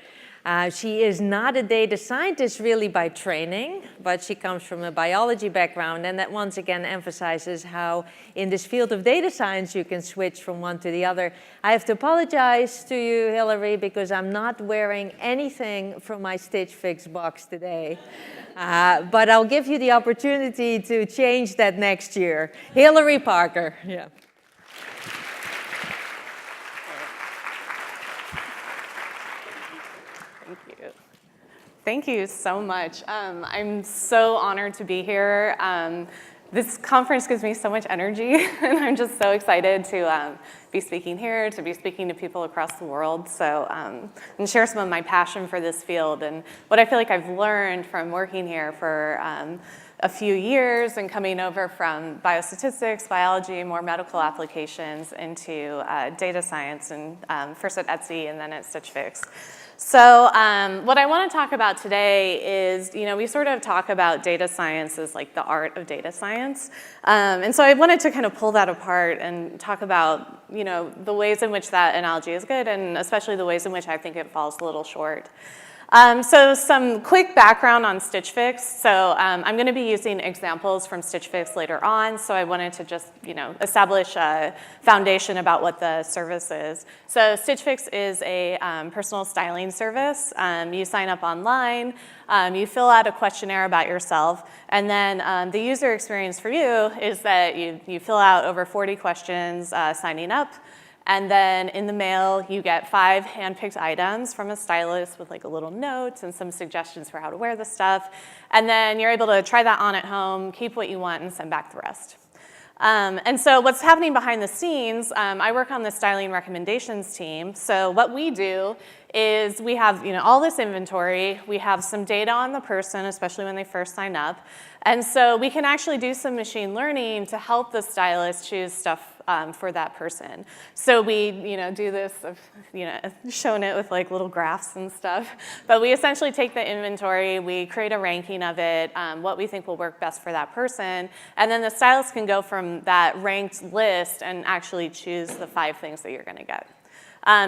She is not a data scientist really by training, but she comes from a biology background, and that once again emphasizes how in this field of data science you can switch from one to the other. I have to apologize to you, Hillary, because I'm not wearing anything from my Stitch Fix box today. But I'll give you the opportunity to change that next year. Hillary Parker. Yeah. Thank you so much. I'm so honored to be here. This conference gives me so much energy, and I'm just so excited to be speaking here, to be speaking to people across the world, and share some of my passion for this field and what I feel like I've learned from working here for a few years and coming over from biostatistics, biology, more medical applications into data science, and first at Etsy and then at Stitch Fix. So what I want to talk about today is, we sort of talk about data science as like the art of data science. And so I wanted to kind of pull that apart and talk about, the ways in which that analogy is good and especially the ways in which I think it falls a little short. So some quick background on Stitch Fix. So I'm going to be using examples from Stitch Fix later on. So I wanted to just, establish a foundation about what the service is. So Stitch Fix is a personal styling service. You sign up online. You fill out a questionnaire about yourself. And then the user experience for you is that you fill out over 40 questions signing up. And then in the mail, you get 5 hand-picked items from a stylist with like a little note and some suggestions for how to wear the stuff. And then you're able to try that on at home, keep what you want, and send back the rest. And so what's happening behind the scenes, I work on the styling recommendations team. So what we do is we have all this inventory. We have some data on the person, especially when they first sign up. And so we can actually do some machine learning to help the stylist choose stuff for that person. So we do this, I've shown it with like little graphs and stuff. But we essentially take the inventory, we create a ranking of it, what we think will work best for that person, and then the stylist can go from that ranked list and actually choose the 5 things that you're going to get.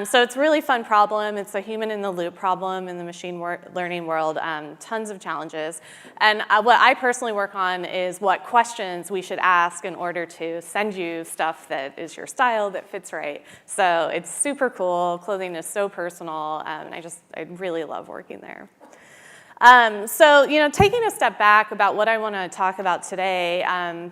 So it's a really fun problem. It's a human-in-the-loop problem in the machine learning world, tons of challenges. And what I personally work on is what questions we should ask in order to send you stuff that is your style, that fits right. So it's super cool. Clothing is so personal. I really love working there. So, taking a step back about what I want to talk about today,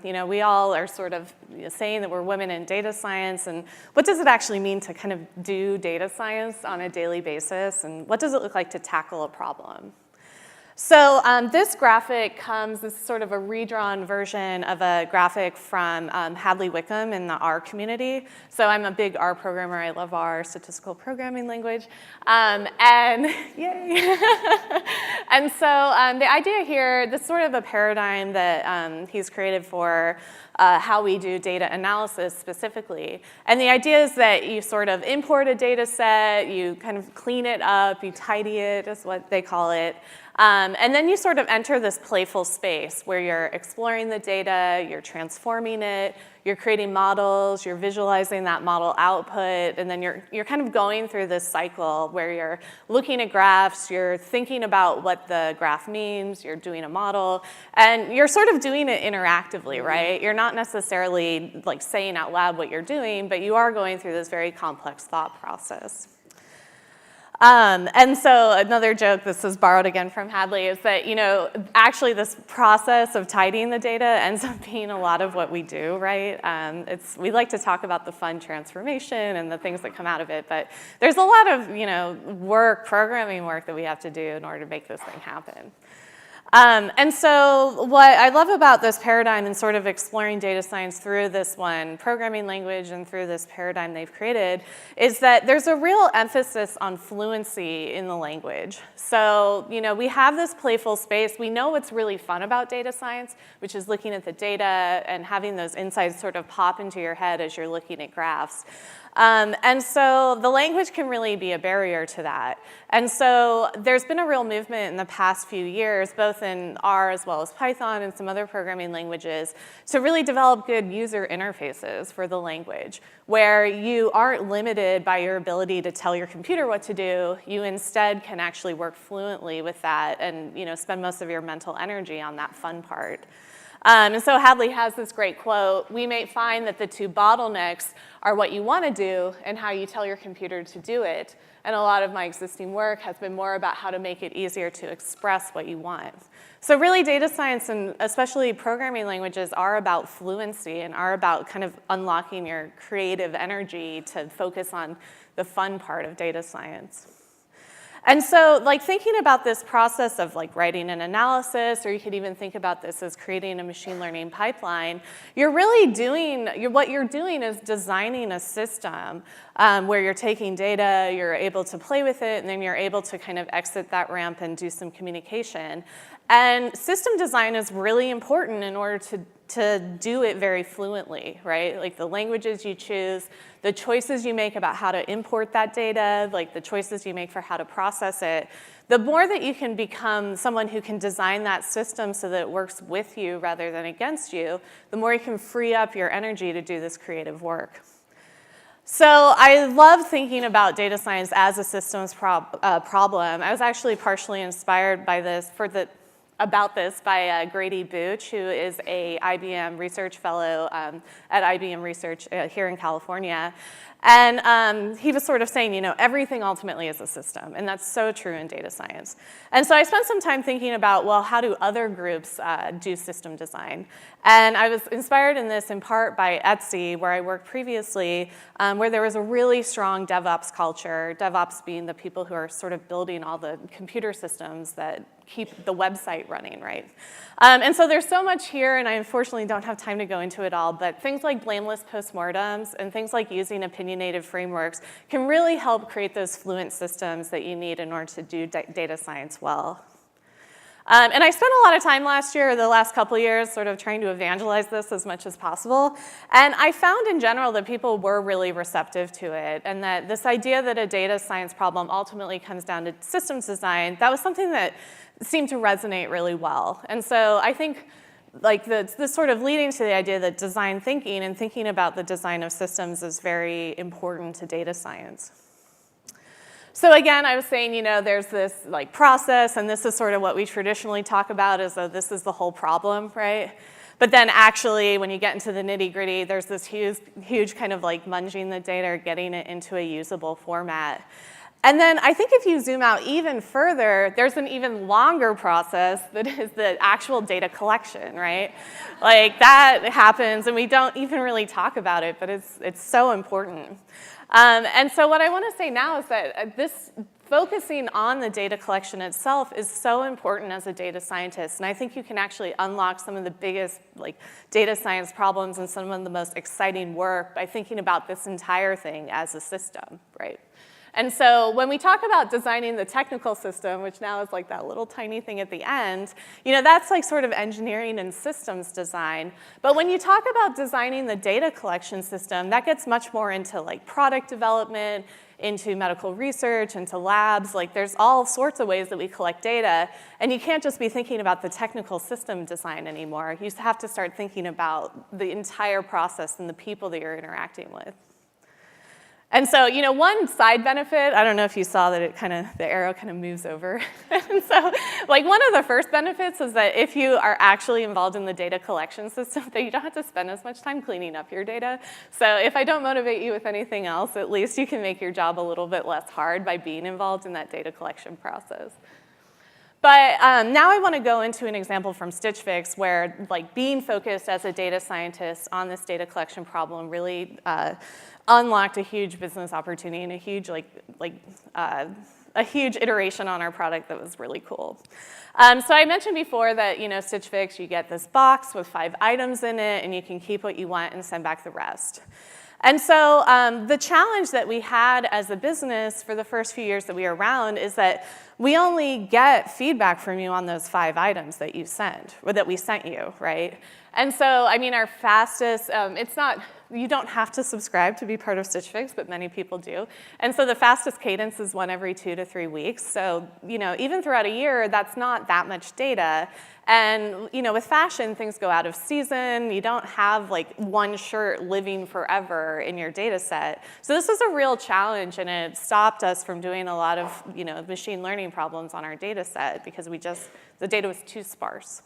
we all are sort of saying that we're women in data science, and what does it actually mean to kind of do data science on a daily basis, and what does it look like to tackle a problem? So this graphic this is sort of a redrawn version of a graphic from Hadley Wickham in the R community. So I'm a big R programmer. I love R, statistical programming language. And yay. And so the idea here, this sort of a paradigm that he's created for how we do data analysis specifically. And the idea is that you sort of import a data set, you kind of clean it up, you tidy it, is what they call it. And then you sort of enter this playful space where you're exploring the data, you're transforming it, you're creating models, you're visualizing that model output, and then you're kind of going through this cycle where you're looking at graphs, you're thinking about what the graph means, you're doing a model, and you're sort of doing it interactively, right? You're not necessarily like saying out loud what you're doing, but you are going through this very complex thought process. And so another joke, this is borrowed again from Hadley, is that, actually this process of tidying the data ends up being a lot of what we do, right? We like to talk about the fun transformation and the things that come out of it, but there's a lot of, programming work that we have to do in order to make this thing happen. And so what I love about this paradigm and sort of exploring data science through this one programming language and through this paradigm they've created is that there's a real emphasis on fluency in the language. So, we have this playful space. We know what's really fun about data science, which is looking at the data and having those insights sort of pop into your head as you're looking at graphs. And so the language can really be a barrier to that. And so there's been a real movement in the past few years, both in R as well as Python and some other programming languages, to really develop good user interfaces for the language, where you aren't limited by your ability to tell your computer what to do. You instead can actually work fluently with that and spend most of your mental energy on that fun part. And so Hadley has this great quote: "We may find that the 2 bottlenecks are what you want to do and how you tell your computer to do it. And a lot of my existing work has been more about how to make it easier to express what you want." So really, data science and especially programming languages are about fluency and are about kind of unlocking your creative energy to focus on the fun part of data science. And so, thinking about this process of writing an analysis, or you could even think about this as creating a machine learning pipeline, what you're doing is designing a system where you're taking data, you're able to play with it, and then you're able to kind of exit that ramp and do some communication. And system design is really important in order to do it very fluently, right? Like the languages you choose, the choices you make about how to import that data, the choices you make for how to process it. The more that you can become someone who can design that system so that it works with you rather than against you, the more you can free up your energy to do this creative work. So I love thinking about data science as a systems problem. I was actually partially inspired by this by Grady Booch, who is a IBM research fellow at IBM Research here in California. And he was sort of saying, everything ultimately is a system, and that's so true in data science. And so I spent some time thinking about, well, how do other groups do system design? And I was inspired in this in part by Etsy, where I worked previously, where there was a really strong DevOps culture, DevOps being the people who are sort of building all the computer systems that keep the website running, right? And so there's so much here, and I unfortunately don't have time to go into it all, but things like blameless postmortems and things like using opinionated frameworks can really help create those fluent systems that you need in order to do data science well. And I spent a lot of time last year, or the last couple of years, sort of trying to evangelize this as much as possible. And I found in general that people were really receptive to it, and that this idea that a data science problem ultimately comes down to systems design, that was something that seemed to resonate really well. And so I think like this sort of leading to the idea that design thinking and thinking about the design of systems is very important to data science. So again, I was saying, there's this like process, and this is sort of what we traditionally talk about as though this is the whole problem, right? But then actually, when you get into the nitty-gritty, there's this huge kind of like munging the data or getting it into a usable format. And then I think if you zoom out even further, there's an even longer process that is the actual data collection, right? Like that happens, and we don't even really talk about it, but it's so important. And so what I want to say now is that this focusing on the data collection itself is so important as a data scientist, and I think you can actually unlock some of the biggest like data science problems and some of the most exciting work by thinking about this entire thing as a system, right? And so when we talk about designing the technical system, which now is like that little tiny thing at the end, that's like sort of engineering and systems design. But when you talk about designing the data collection system, that gets much more into like product development, into medical research, into labs. Like there's all sorts of ways that we collect data, and you can't just be thinking about the technical system design anymore. You have to start thinking about the entire process and the people that you're interacting with. And so, one side benefit, I don't know if you saw that the arrow kind of moves over. And so, like one of the first benefits is that if you are actually involved in the data collection system, that you don't have to spend as much time cleaning up your data. So if I don't motivate you with anything else, at least you can make your job a little bit less hard by being involved in that data collection process. But now I want to go into an example from Stitch Fix where like being focused as a data scientist on this data collection problem really unlocked a huge business opportunity and a huge a huge iteration on our product that was really cool. So I mentioned before that Stitch Fix, you get this box with 5 items in it, and you can keep what you want and send back the rest. And so the challenge that we had as a business for the first few years that we were around is that we only get feedback from you on those 5 items that you sent, or that we sent you, right? And so, I mean, our fastest, it's not, you don't have to subscribe to be part of Stitch Fix, but many people do. And so the fastest cadence is 1 every 2 to 3 weeks. So, even throughout a year, that's not that much data. And, with fashion, things go out of season. You don't have like one shirt living forever in your data set. So this was a real challenge, and it stopped us from doing a lot of, machine learning problems on our data set because the data was too sparse.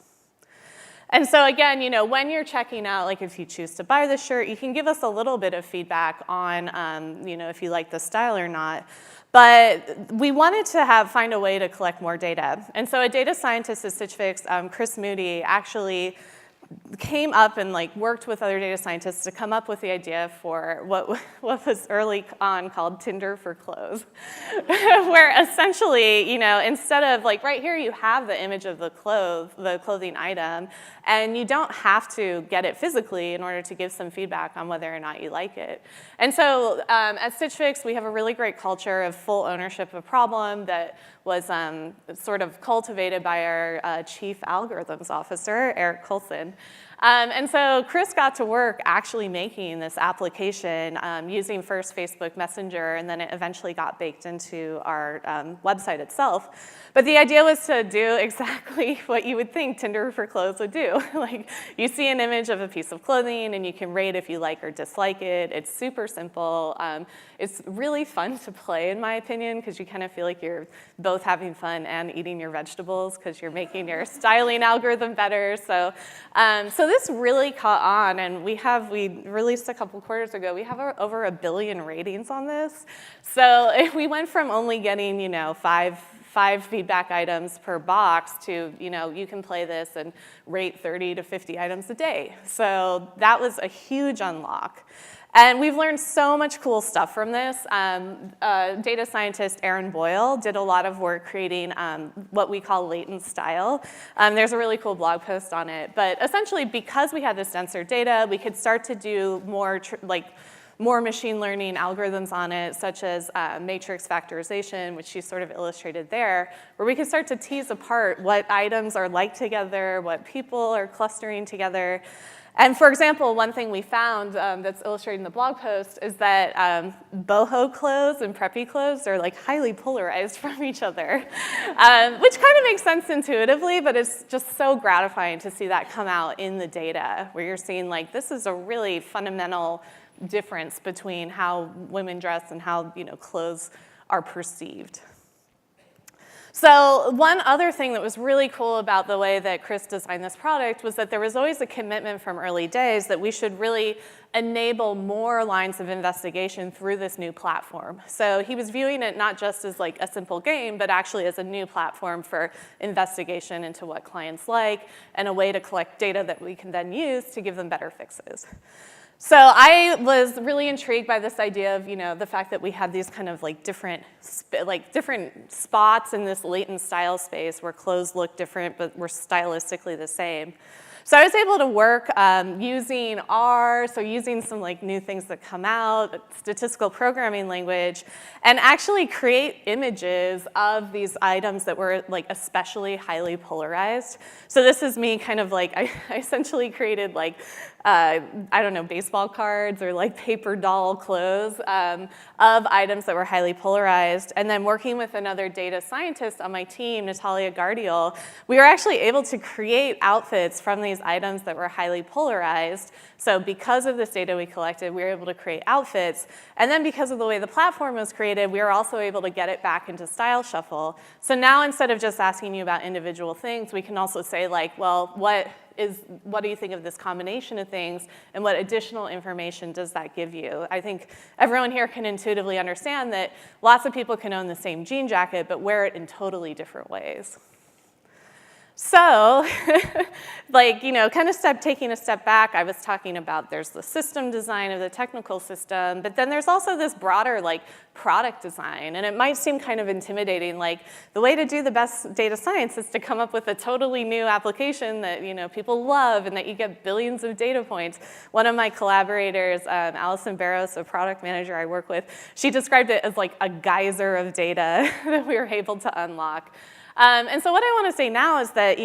And so again, when you're checking out, like if you choose to buy the shirt, you can give us a little bit of feedback on, if you like the style or not. But we wanted to find a way to collect more data. And so a data scientist at Stitch Fix, Chris Moody, actually came up and worked with other data scientists to come up with the idea for what was early on called Tinder for clothes, where essentially, instead of right here you have the image of the clothing item, and you don't have to get it physically in order to give some feedback on whether or not you like it. And so at Stitch Fix, we have a really great culture of full ownership of a problem that was sort of cultivated by our chief algorithms officer, Eric Coulson. And so Chris got to work actually making this application using first Facebook Messenger, and then it eventually got baked into our website itself. But the idea was to do exactly what you would think Tinder for clothes would do. You see an image of a piece of clothing, and you can rate if you like or dislike it. It's super simple. It's really fun to play, in my opinion, because you kind of feel like you're both having fun and eating your vegetables because you're making your styling algorithm better. So this really caught on, and we released a couple quarters ago. We have over 1 billion ratings on this. So if we went from only getting, five feedback items per box to, you can play this and rate 30 to 50 items a day. So that was a huge unlock. And we've learned so much cool stuff from this. Data scientist Aaron Boyle did a lot of work creating what we call latent style. There's a really cool blog post on it. But essentially, because we had this denser data, we could start to do more machine learning algorithms on it, such as matrix factorization, which she sort of illustrated there, where we could start to tease apart what items are like together, what people are clustering together. And for example, one thing we found that's illustrated in the blog post is that boho clothes and preppy clothes are like highly polarized from each other, which kind of makes sense intuitively, but it's just so gratifying to see that come out in the data, where you're seeing like this is a really fundamental difference between how women dress and how clothes are perceived. So one other thing that was really cool about the way that Chris designed this product was that there was always a commitment from early days that we should really enable more lines of investigation through this new platform. So he was viewing it not just as like a simple game, but actually as a new platform for investigation into what clients like and a way to collect data that we can then use to give them better fixes. So I was really intrigued by this idea of, the fact that we had these kind of like different spots in this latent style space where clothes look different but were stylistically the same. So I was able to work using R, so using some like new things that come out, statistical programming language, and actually create images of these items that were like especially highly polarized. So this is me kind of like, I essentially created like, I don't know, baseball cards or like paper doll clothes of items that were highly polarized. And then working with another data scientist on my team, Natalia Gardiel, we were actually able to create outfits from these items that were highly polarized. So because of this data we collected, we were able to create outfits. And then because of the way the platform was created, we were also able to get it back into Style Shuffle. So now instead of just asking you about individual things, we can also say like, well, what do you think of this combination of things, and what additional information does that give you? I think everyone here can intuitively understand that lots of people can own the same jean jacket, but wear it in totally different ways. So, kind of taking a step back, I was talking about there's the system design of the technical system, but then there's also this broader product design, and it might seem kind of intimidating. Like the way to do the best data science is to come up with a totally new application that people love and that you get billions of data points. One of my collaborators, Allison Barros, a product manager I work with, she described it as like a geyser of data that we were able to unlock. And so what I want to say now is that,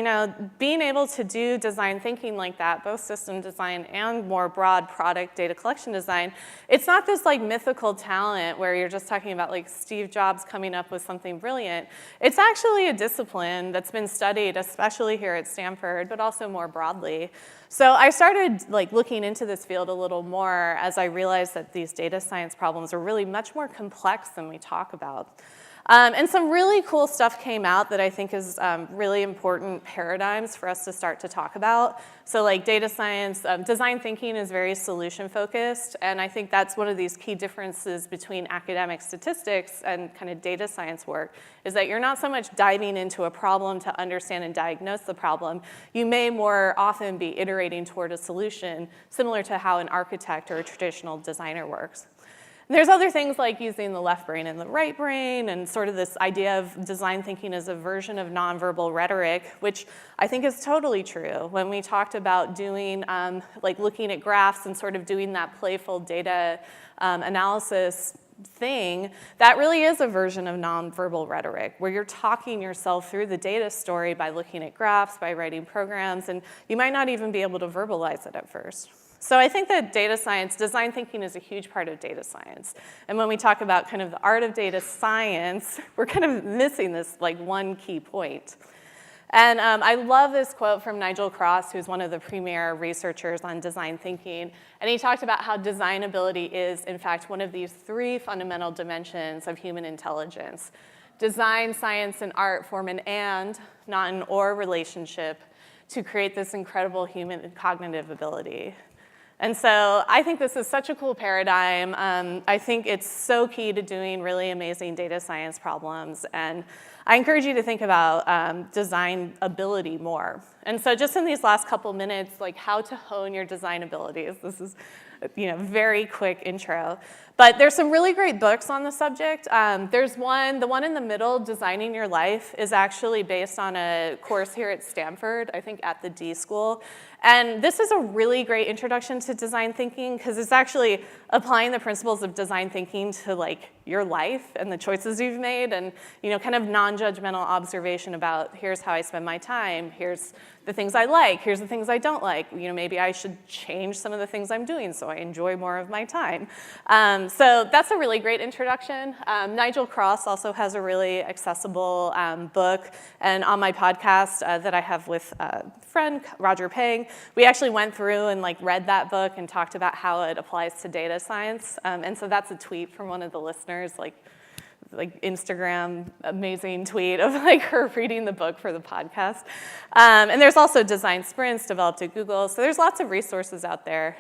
being able to do design thinking like that, both system design and more broad product data collection design, it's not this mythical talent where you're just talking about Steve Jobs coming up with something brilliant. It's actually a discipline that's been studied, especially here at Stanford, but also more broadly. So I started looking into this field a little more as I realized that these data science problems are really much more complex than we talk about. And some really cool stuff came out that I think is really important paradigms for us to start to talk about. So data science, design thinking is very solution focused, and I think that's one of these key differences between academic statistics and kind of data science work, is that you're not so much diving into a problem to understand and diagnose the problem. You may more often be iterating toward a solution, similar to how an architect or a traditional designer works. There's other things like using the left brain and the right brain, and sort of this idea of design thinking as a version of nonverbal rhetoric, which I think is totally true. When we talked about doing, looking at graphs and sort of doing that playful data analysis thing, that really is a version of nonverbal rhetoric, where you're talking yourself through the data story by looking at graphs, by writing programs, and you might not even be able to verbalize it at first. So I think that data science, design thinking is a huge part of data science. And when we talk about kind of the art of data science, we're kind of missing this one key point. And I love this quote from Nigel Cross, who's one of the premier researchers on design thinking. And he talked about how designability is, in fact, one of these three fundamental dimensions of human intelligence. Design, science, and art form an and, not an or relationship to create this incredible human cognitive ability. And so I think this is such a cool paradigm. I think it's so key to doing really amazing data science problems. And I encourage you to think about design ability more. And so just in these last couple minutes, how to hone your design abilities. This is very quick intro. But there's some really great books on the subject. There's the one in the middle, Designing Your Life, is actually based on a course here at Stanford, I think at the D School. And this is a really great introduction to design thinking because it's actually applying the principles of design thinking to like your life and the choices you've made and kind of non-judgmental observation about here's how I spend my time, here's the things I like, here's the things I don't like. Maybe I should change some of the things I'm doing so I enjoy more of my time. So that's a really great introduction. Nigel Cross also has a really accessible book. And on my podcast that I have with a friend, Roger Pang, we actually went through and read that book and talked about how it applies to data science. And so that's a tweet from one of the listeners, like Instagram amazing tweet of her reading the book for the podcast. And there's also design sprints developed at Google. So there's lots of resources out there.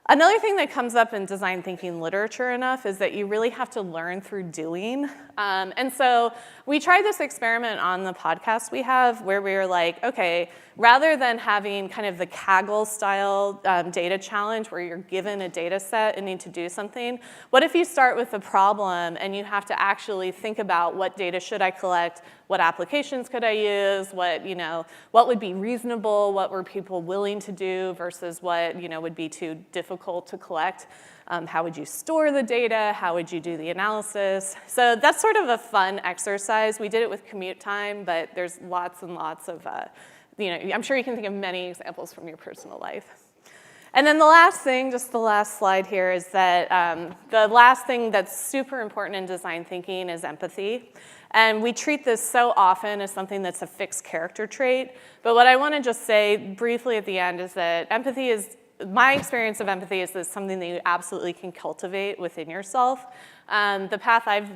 Another thing that comes up in design thinking literature enough is that you really have to learn through doing. And so we tried this experiment on the podcast we have where we were like, okay, rather than having kind of the Kaggle style data challenge where you're given a data set and need to do something, what if you start with a problem and you have to actually think about what data should I collect, what applications could I use, what would be reasonable, what were people willing to do versus what would be too difficult to collect. How would you store the data? How would you do the analysis? So that's sort of a fun exercise. We did it with commute time, but there's lots and lots of, I'm sure you can think of many examples from your personal life. And then the last thing, just the last slide here, is that the last thing that's super important in design thinking is empathy. And we treat this so often as something that's a fixed character trait. But what I want to just say briefly at the end is that my experience of empathy is that it's something that you absolutely can cultivate within yourself. The path I've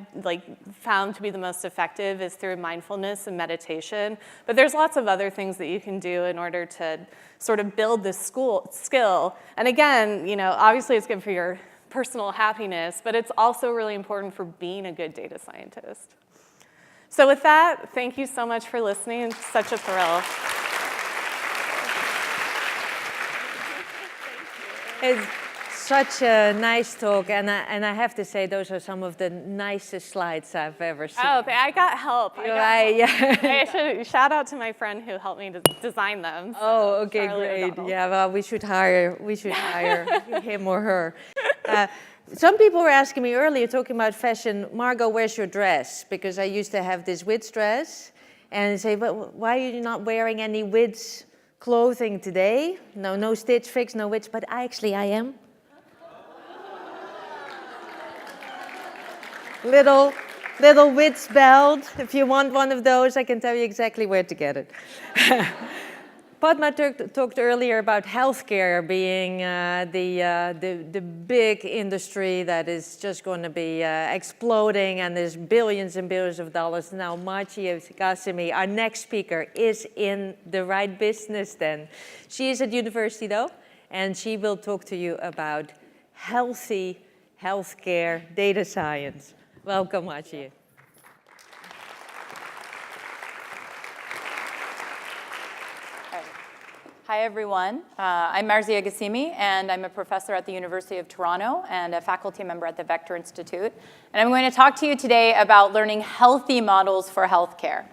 found to be the most effective is through mindfulness and meditation. But there's lots of other things that you can do in order to sort of build this skill. And again, obviously it's good for your personal happiness, but it's also really important for being a good data scientist. So with that, thank you so much for listening. It's such a thrill. It's such a nice talk, and I have to say those are some of the nicest slides I've ever seen. Oh, I got help. Yeah. Shout out to my friend who helped me to design them. Oh, okay, great. Yeah, well, we should hire him or her. Some people were asking me earlier, talking about fashion, Margot, where's your dress? Because I used to have this WiDS dress, and they say, but why are you not wearing any WiDS clothing today? No Stitch Fix, no WiDS, but I am. Little WiDS belt. If you want one of those, I can tell you exactly where to get it. Padma talked earlier about healthcare being the big industry that is just going to be exploding, and there's billions and billions of dollars. Now, Marcia Gassimi, our next speaker, is in the right business then. She is at university though, and she will talk to you about healthy healthcare data science. Welcome, Marcia. Hi, everyone. I'm Marcia Gassimi, and I'm a professor at the University of Toronto and a faculty member at the Vector Institute. And I'm going to talk to you today about learning healthy models for healthcare.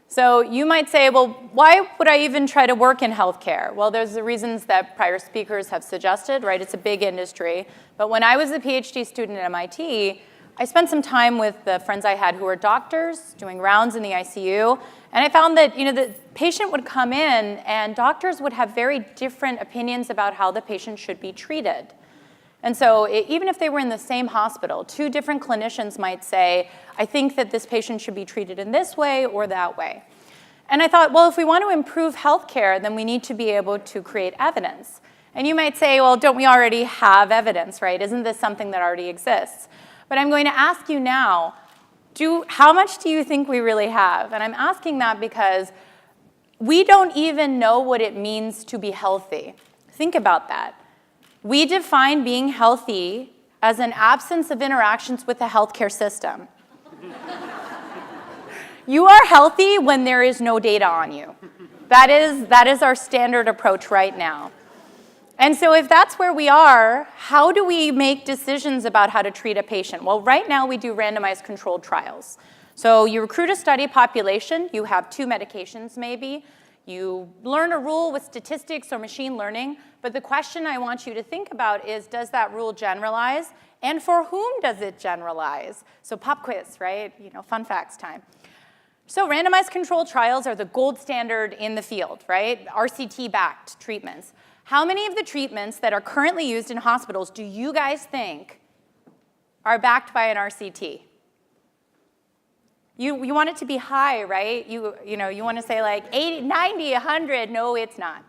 So you might say, well, why would I even try to work in healthcare? Well, there's the reasons that prior speakers have suggested, right? It's a big industry. But when I was a PhD student at MIT, I spent some time with the friends I had who were doctors, doing rounds in the ICU, and I found that the patient would come in and doctors would have very different opinions about how the patient should be treated. And so even if they were in the same hospital, two different clinicians might say, I think that this patient should be treated in this way or that way. And I thought, well, if we want to improve healthcare, then we need to be able to create evidence. And you might say, well, don't we already have evidence, right? Isn't this something that already exists? But I'm going to ask you now, how much do you think we really have? And I'm asking that because we don't even know what it means to be healthy. Think about that. We define being healthy as an absence of interactions with the healthcare system. You are healthy when there is no data on you. That is our standard approach right now. And so if that's where we are, how do we make decisions about how to treat a patient? Well, right now we do randomized controlled trials. So you recruit a study population, you have 2 medications maybe, you learn a rule with statistics or machine learning, but the question I want you to think about is, does that rule generalize? And for whom does it generalize? So pop quiz, right? Fun facts time. So randomized controlled trials are the gold standard in the field, right? RCT-backed treatments. How many of the treatments that are currently used in hospitals do you guys think are backed by an RCT? You want it to be high, right? You want to say like 80, 90, 100. No, it's not.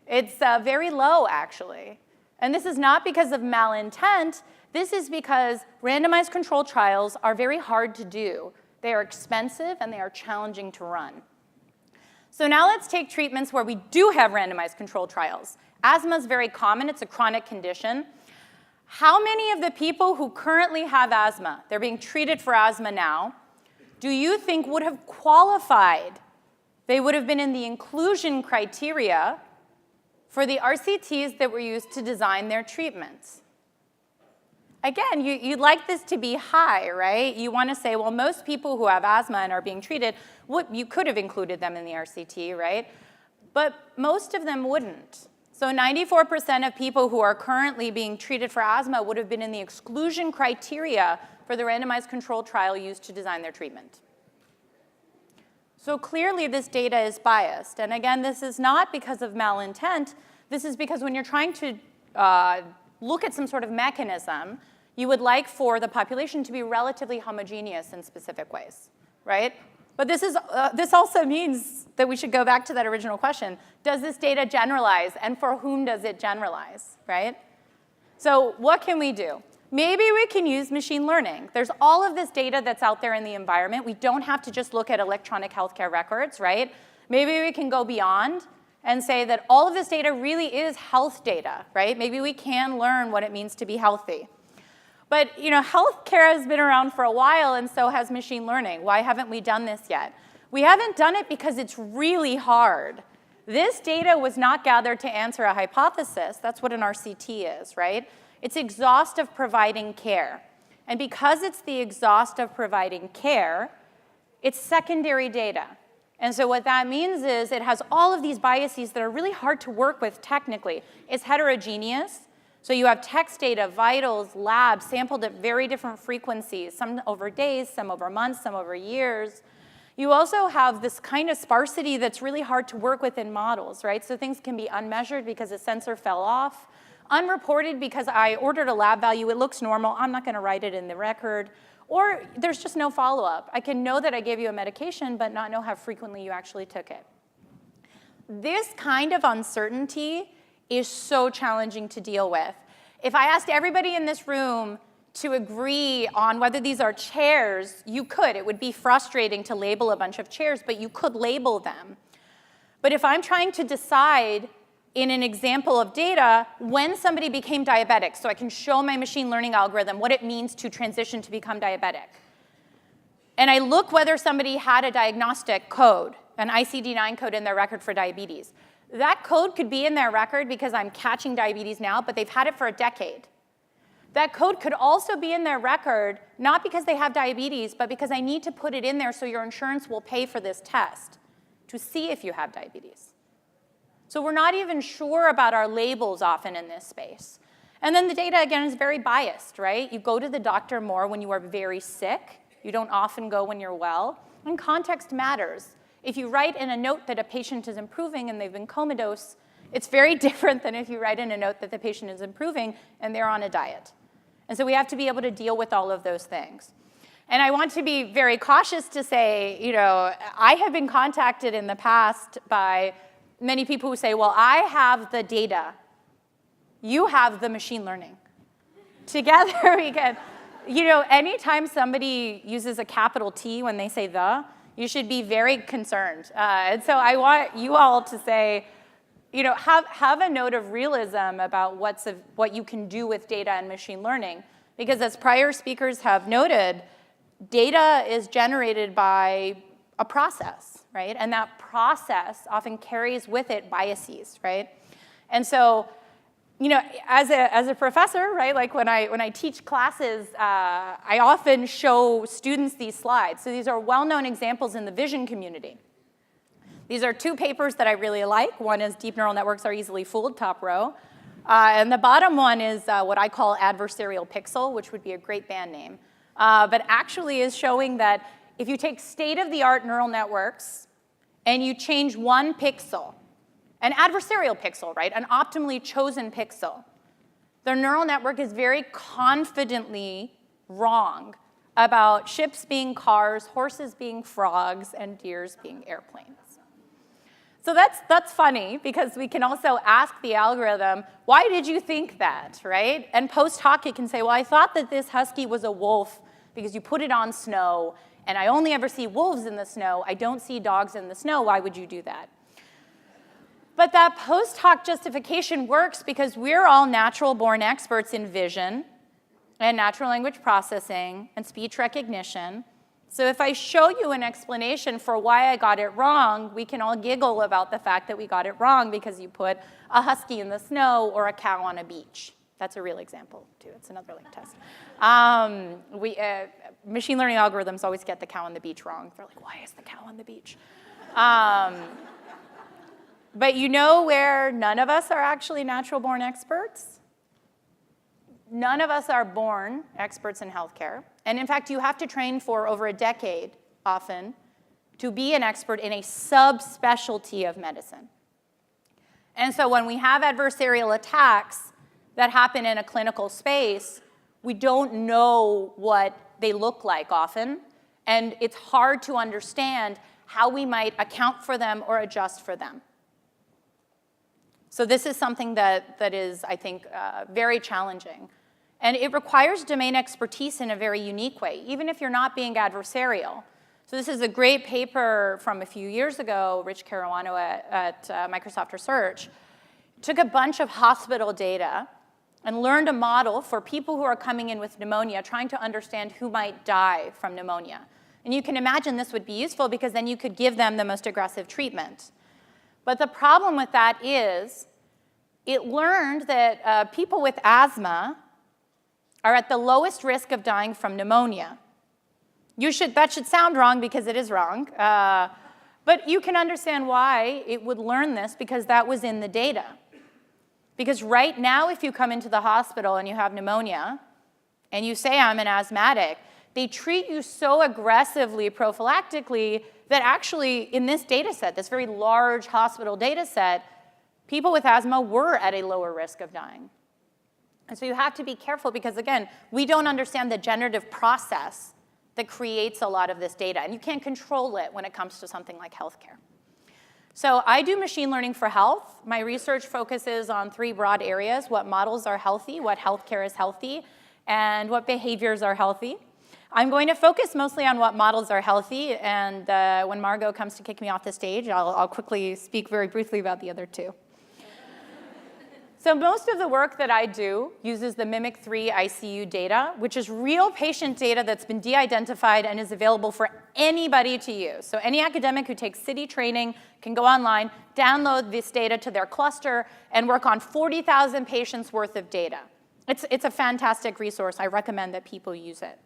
It's very low, actually. And this is not because of malintent. This is because randomized controlled trials are very hard to do. They are expensive, and they are challenging to run. So now let's take treatments where we do have randomized controlled trials. Asthma is very common. It's a chronic condition. How many of the people who currently have asthma, they're being treated for asthma now, do you think would have qualified? They would have been in the inclusion criteria for the RCTs that were used to design their treatments. Again, you'd like this to be high, right? You want to say, well, most people who have asthma and are being treated, you could have included them in the RCT, right? But most of them wouldn't. So 94% of people who are currently being treated for asthma would have been in the exclusion criteria for the randomized controlled trial used to design their treatment. So clearly this data is biased. And again, this is not because of malintent. This is because when you're trying to look at some sort of mechanism, you would like for the population to be relatively homogeneous in specific ways, right? But this also means that we should go back to that original question. Does this data generalize, and for whom does it generalize, right? So what can we do? Maybe we can use machine learning. There's all of this data that's out there in the environment. We don't have to just look at electronic healthcare records, right? Maybe we can go beyond and say that all of this data really is health data, right? Maybe we can learn what it means to be healthy. But healthcare has been around for a while, and so has machine learning. Why haven't we done this yet? We haven't done it because it's really hard. This data was not gathered to answer a hypothesis. That's what an RCT is, right? It's exhaust of providing care. And because it's the exhaust of providing care, it's secondary data. And so what that means is it has all of these biases that are really hard to work with technically. It's heterogeneous. So you have text data, vitals, labs, sampled at very different frequencies, some over days, some over months, some over years. You also have this kind of sparsity that's really hard to work with in models, right? So things can be unmeasured because a sensor fell off, unreported because I ordered a lab value, it looks normal, I'm not gonna write it in the record, or there's just no follow-up. I can know that I gave you a medication, but not know how frequently you actually took it. This kind of uncertainty is so challenging to deal with. If I asked everybody in this room to agree on whether these are chairs, you could. It would be frustrating to label a bunch of chairs, but you could label them. But if I'm trying to decide in an example of data when somebody became diabetic, so I can show my machine learning algorithm what it means to transition to become diabetic, and I look whether somebody had a diagnostic code, an ICD-9 code in their record for diabetes, that code could be in their record because I'm catching diabetes now, but they've had it for a decade. That code could also be in their record, not because they have diabetes, but because I need to put it in there so your insurance will pay for this test to see if you have diabetes. So we're not even sure about our labels often in this space. And then the data, again, is very biased, right? You go to the doctor more when you are very sick. You don't often go when you're well. And context matters. If you write in a note that a patient is improving and they've been comatose, it's very different than if you write in a note that the patient is improving and they're on a diet. And so we have to be able to deal with all of those things. And I want to be very cautious to say, I have been contacted in the past by many people who say, well, I have the data. You have the machine learning. Together we can, anytime somebody uses a capital T when they say the, you should be very concerned. And so I want you all to say, have a note of realism about what you can do with data and machine learning. Because as prior speakers have noted, data is generated by a process, right? And that process often carries with it biases, right? And so you know, as a professor, right, like when I teach classes, I often show students these slides. So these are well-known examples in the vision community. These are two papers that I really like. One is Deep Neural Networks Are Easily Fooled, top row. And the bottom one is what I call adversarial pixel, which would be a great band name. But actually is showing that if you take state-of-the-art neural networks and you change one pixel, an adversarial pixel, right, an optimally chosen pixel, the neural network is very confidently wrong about ships being cars, horses being frogs, and deers being airplanes. So that's funny, because we can also ask the algorithm, why did you think that, right? And post hoc, it can say, well, I thought that this husky was a wolf because you put it on snow, and I only ever see wolves in the snow. I don't see dogs in the snow. Why would you do that? But that post hoc justification works because we're all natural-born experts in vision and natural language processing and speech recognition. So if I show you an explanation for why I got it wrong, we can all giggle about the fact that we got it wrong because you put a husky in the snow or a cow on a beach. That's a real example, too. It's another like test. Machine learning algorithms always get the cow on the beach wrong. They're like, why is the cow on the beach? But you know where none of us are actually natural-born experts? None of us are born experts in healthcare. And in fact, you have to train for over a decade, often, to be an expert in a subspecialty of medicine. And so when we have adversarial attacks that happen in a clinical space, we don't know what they look like often, and it's hard to understand how we might account for them or adjust for them. So this is something that is, I think, very challenging. And it requires domain expertise in a very unique way, even if you're not being adversarial. So this is a great paper from a few years ago, Rich Caruano at Microsoft Research, took a bunch of hospital data and learned a model for people who are coming in with pneumonia, trying to understand who might die from pneumonia. And you can imagine this would be useful because then you could give them the most aggressive treatment. But the problem with that is it learned that people with asthma are at the lowest risk of dying from pneumonia. That should sound wrong because it is wrong. But you can understand why it would learn this, because that was in the data. Because right now, if you come into the hospital and you have pneumonia, and you say, I'm an asthmatic, they treat you so aggressively prophylactically that actually, in this data set, this very large hospital data set, people with asthma were at a lower risk of dying. And so you have to be careful because, again, we don't understand the generative process that creates a lot of this data. And you can't control it when it comes to something like healthcare. So I do machine learning for health. My research focuses on three broad areas: what models are healthy, what healthcare is healthy, and what behaviors are healthy. I'm going to focus mostly on what models are healthy, and when Margot comes to kick me off the stage, I'll quickly speak very briefly about the other two. So most of the work that I do uses the Mimic3 ICU data, which is real patient data that's been de-identified and is available for anybody to use. So any academic who takes city training can go online, download this data to their cluster, and work on 40,000 patients worth of data. It's a fantastic resource. I recommend that people use it.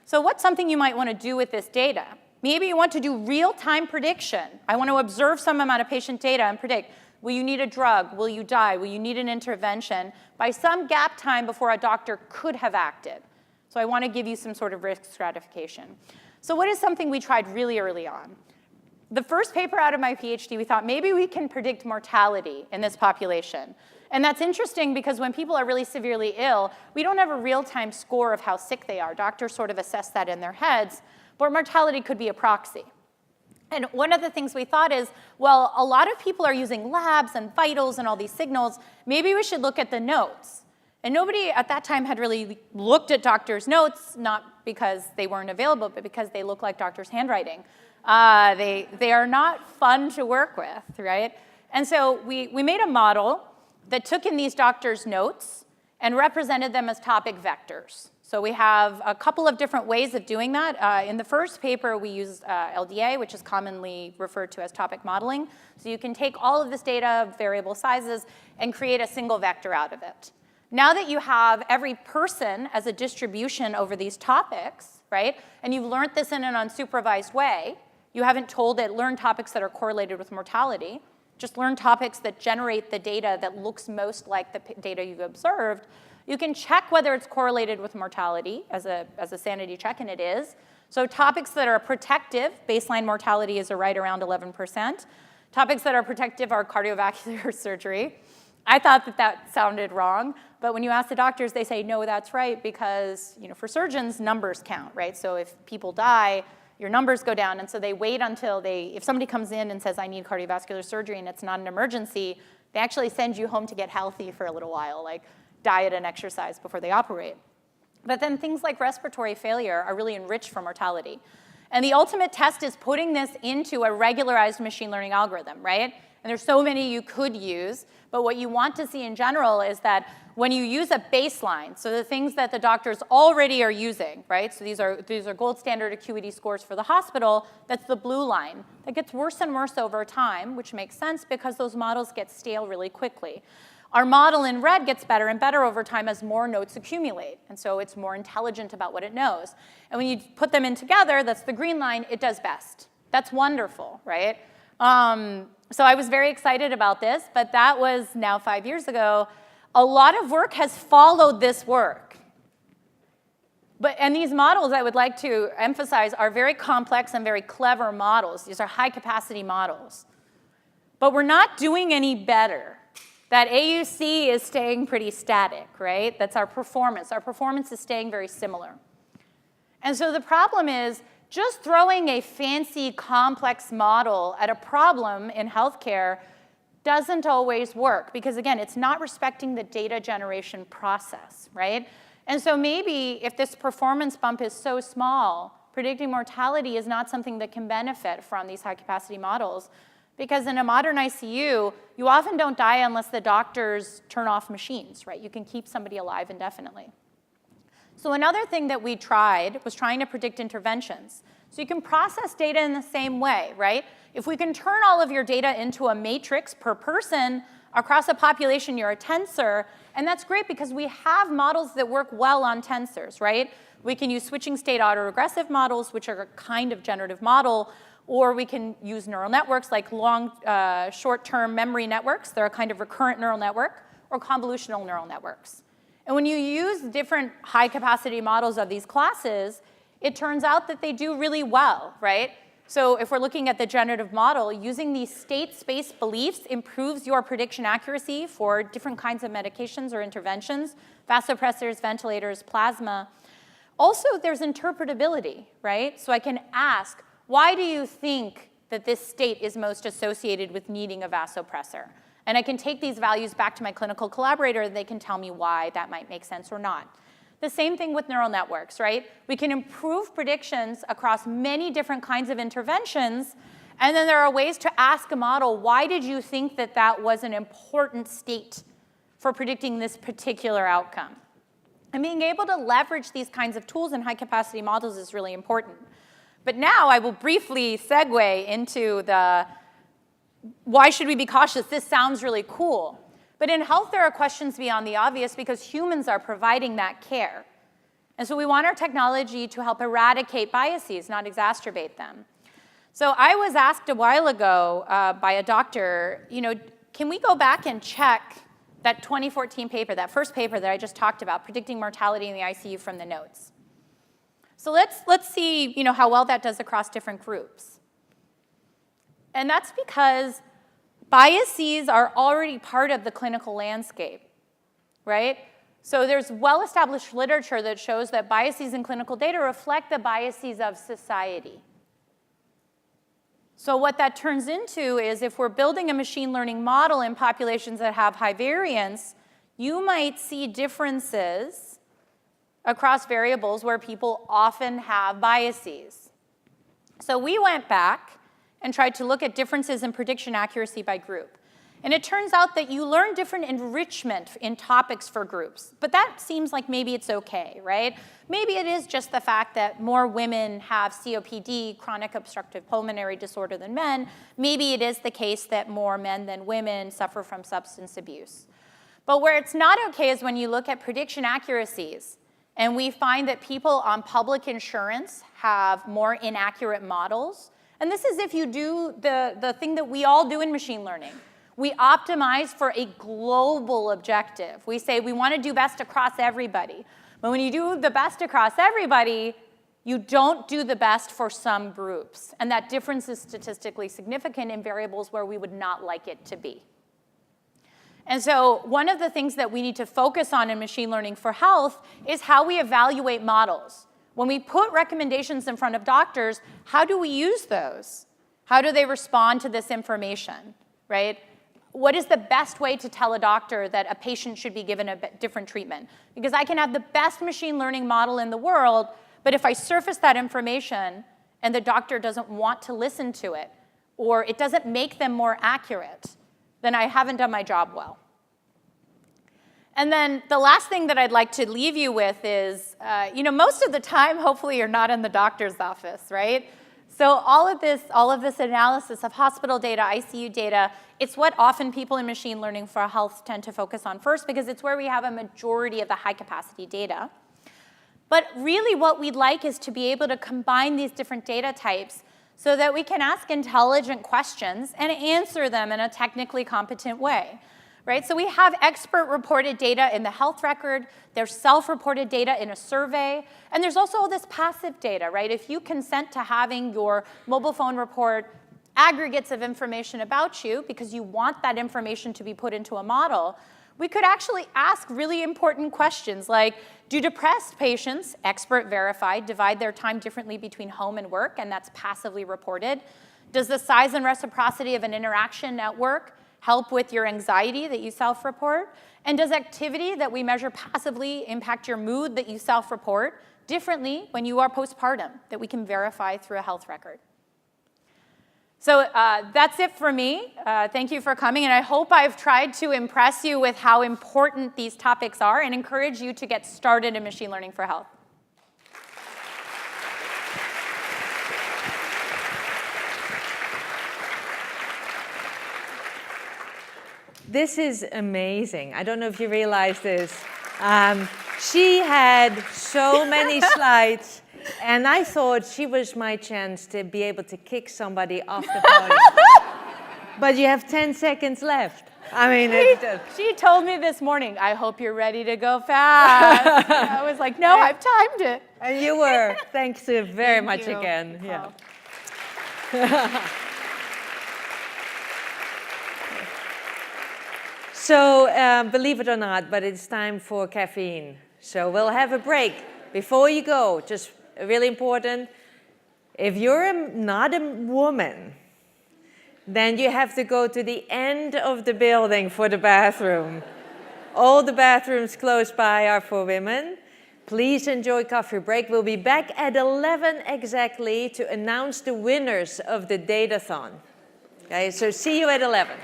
So what's something you might want to do with this data? Maybe you want to do real-time prediction. I want to observe some amount of patient data and predict. Will you need a drug? Will you die? Will you need an intervention by some gap time before a doctor could have acted? So I want to give you some sort of risk stratification. So what is something we tried really early on? The first paper out of my PhD, we thought maybe we can predict mortality in this population. And that's interesting because when people are really severely ill, we don't have a real-time score of how sick they are. Doctors sort of assess that in their heads, but mortality could be a proxy. And one of the things we thought is, well, a lot of people are using labs and vitals and all these signals. Maybe we should look at the notes. And nobody at that time had really looked at doctors' notes, not because they weren't available, but because they look like doctors' handwriting. They are not fun to work with, right? And so we made a model that took in these doctors' notes and represented them as topic vectors. So we have a couple of different ways of doing that. In the first paper, we use LDA, which is commonly referred to as topic modeling. So you can take all of this data, variable sizes, and create a single vector out of it. Now that you have every person as a distribution over these topics, right, and you've learned this in an unsupervised way, you haven't told it, learn topics that are correlated with mortality, just learn topics that generate the data that looks most like the data you've observed. You can check whether it's correlated with mortality as a sanity check, and it is. So topics that are protective, baseline mortality is right around 11%. Topics that are protective are cardiovascular surgery. I thought that sounded wrong, but when you ask the doctors, they say, no, that's right, because for surgeons, numbers count, right? So if people die, your numbers go down, and so they wait until if somebody comes in and says, I need cardiovascular surgery and it's not an emergency, they actually send you home to get healthy for a little while, like diet and exercise before they operate. But then things like respiratory failure are really enriched for mortality. And the ultimate test is putting this into a regularized machine learning algorithm, right? And there's so many you could use, but what you want to see in general is that when you use a baseline, so the things that the doctors already are using, right? So these are gold standard acuity scores for the hospital, that's the blue line. That gets worse and worse over time, which makes sense because those models get stale really quickly. Our model in red gets better and better over time as more notes accumulate, and so it's more intelligent about what it knows. And when you put them in together, that's the green line, it does best. That's wonderful, right? So I was very excited about this, but that was now 5 years ago. A lot of work has followed this work. And these models, I would like to emphasize, are very complex and very clever models. These are high-capacity models. But we're not doing any better. That AUC is staying pretty static, right? That's our performance. Our performance is staying very similar. And so the problem is, just throwing a fancy, complex model at a problem in healthcare doesn't always work because, again, it's not respecting the data generation process, right? And so maybe if this performance bump is so small, predicting mortality is not something that can benefit from these high-capacity models because in a modern ICU, you often don't die unless the doctors turn off machines, right? You can keep somebody alive indefinitely. So another thing that we tried was trying to predict interventions. So you can process data in the same way, right? If we can turn all of your data into a matrix per person across a population, you're a tensor, and that's great because we have models that work well on tensors, right? We can use switching state autoregressive models, which are a kind of generative model, or we can use neural networks like long, short-term memory networks. They're a kind of recurrent neural network, or convolutional neural networks. And when you use different high-capacity models of these classes, it turns out that they do really well, right? So if we're looking at the generative model, using these state space beliefs improves your prediction accuracy for different kinds of medications or interventions, vasopressors, ventilators, plasma. Also, there's interpretability, right? So I can ask, why do you think that this state is most associated with needing a vasopressor? And I can take these values back to my clinical collaborator, and they can tell me why that might make sense or not. The same thing with neural networks, right? We can improve predictions across many different kinds of interventions, and then there are ways to ask a model, why did you think that that was an important state for predicting this particular outcome? And being able to leverage these kinds of tools in high-capacity models is really important. But now I will briefly segue into the why should we be cautious? This sounds really cool. But in health, there are questions beyond the obvious because humans are providing that care. And so we want our technology to help eradicate biases, not exacerbate them. So I was asked a while ago by a doctor, can we go back and check that 2014 paper, that first paper that I just talked about, predicting mortality in the ICU from the notes? So let's see, how well that does across different groups. And that's because biases are already part of the clinical landscape, right? So there's well-established literature that shows that biases in clinical data reflect the biases of society. So what that turns into is if we're building a machine learning model in populations that have high variance, you might see differences across variables where people often have biases. So we went back and tried to look at differences in prediction accuracy by group. And it turns out that you learn different enrichment in topics for groups. But that seems like maybe it's okay, right? Maybe it is just the fact that more women have COPD, chronic obstructive pulmonary disorder, than men. Maybe it is the case that more men than women suffer from substance abuse. But where it's not okay is when you look at prediction accuracies, and we find that people on public insurance have more inaccurate models. And this is if you do the thing that we all do in machine learning. We optimize for a global objective. We say we want to do best across everybody. But when you do the best across everybody, you don't do the best for some groups. And that difference is statistically significant in variables where we would not like it to be. And so one of the things that we need to focus on in machine learning for health is how we evaluate models. When we put recommendations in front of doctors, how do we use those? How do they respond to this information, right? What is the best way to tell a doctor that a patient should be given a different treatment? Because I can have the best machine learning model in the world, but if I surface that information and the doctor doesn't want to listen to it, or it doesn't make them more accurate, then I haven't done my job well. And then the last thing that I'd like to leave you with is, most of the time, hopefully you're not in the doctor's office, right? So all of this analysis of hospital data, ICU data, it's what often people in machine learning for health tend to focus on first because it's where we have a majority of the high capacity data. But really what we'd like is to be able to combine these different data types so that we can ask intelligent questions and answer them in a technically competent way. Right? So we have expert-reported data in the health record, there's self-reported data in a survey, and there's also all this passive data, right? If you consent to having your mobile phone report aggregates of information about you because you want that information to be put into a model, we could actually ask really important questions like, do depressed patients, expert verified, divide their time differently between home and work, and that's passively reported? Does the size and reciprocity of an interaction at work help with your anxiety that you self-report? And does activity that we measure passively impact your mood that you self-report differently when you are postpartum that we can verify through a health record? So that's it for me. Thank you for coming, and I hope I've tried to impress you with how important these topics are and encourage you to get started in machine learning for health. This is amazing. I don't know if you realize this. She had so many slides, and I thought she was my chance to be able to kick somebody off the podium. But you have 10 seconds left. I mean, she told me this morning, I hope you're ready to go fast. And I was like, no, I've timed it. And you were. Thanks very much again. Yeah. So believe it or not, but it's time for caffeine. So we'll have a break. Before you go, just really important, if you're not a woman, then you have to go to the end of the building for the bathroom. All the bathrooms close by are for women. Please enjoy coffee break. We'll be back at 11 exactly to announce the winners of the datathon. Okay, so see you at 11.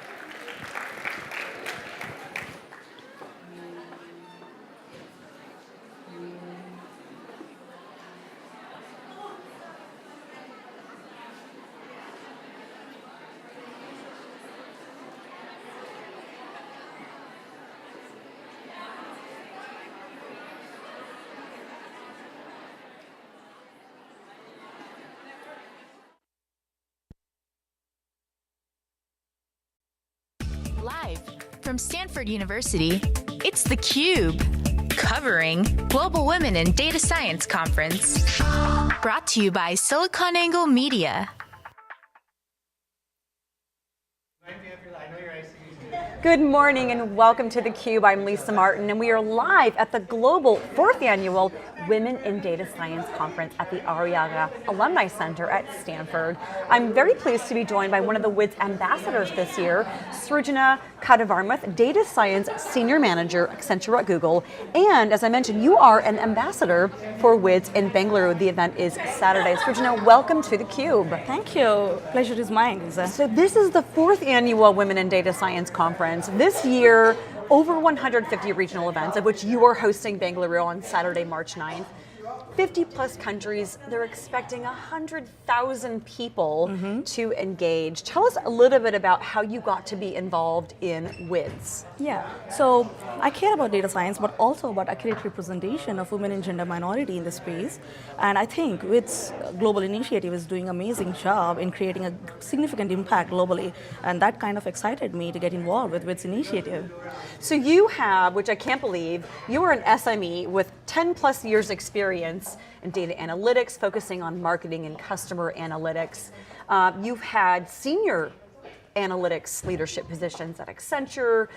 Live from Stanford University, it's theCUBE, covering Global Women in Data Science Conference. Brought to you by SiliconANGLE Media. Good morning and welcome to theCUBE. I'm Lisa Martin and we are live at the global 4th annual Women in Data Science Conference at the Arriaga Alumni Center at Stanford. I'm very pleased to be joined by one of the WiDS ambassadors this year, Srujana Kadavarmuth, Data Science Senior Manager, Accenture at Google. And as I mentioned, you are an ambassador for WiDS in Bangalore. The event is Saturday. Srujana, welcome to theCUBE. Thank you. Pleasure is mine, Lisa. So this is the 4th annual Women in Data Science Conference. This year, over 150 regional events, of which you are hosting Bangalore on Saturday, March 9th. 50 plus countries, they're expecting 100,000 people to engage. Tell us a little bit about how you got to be involved in WiDS. Yeah, so I care about data science, but also about accurate representation of women and gender minority in the space. And I think WiDS global initiative is doing an amazing job in creating a significant impact globally. And that kind of excited me to get involved with WiDS initiative. So you have, which I can't believe, you are an SME with 10 plus years experience in data analytics, focusing on marketing and customer analytics. You've had senior analytics leadership positions at Accenture,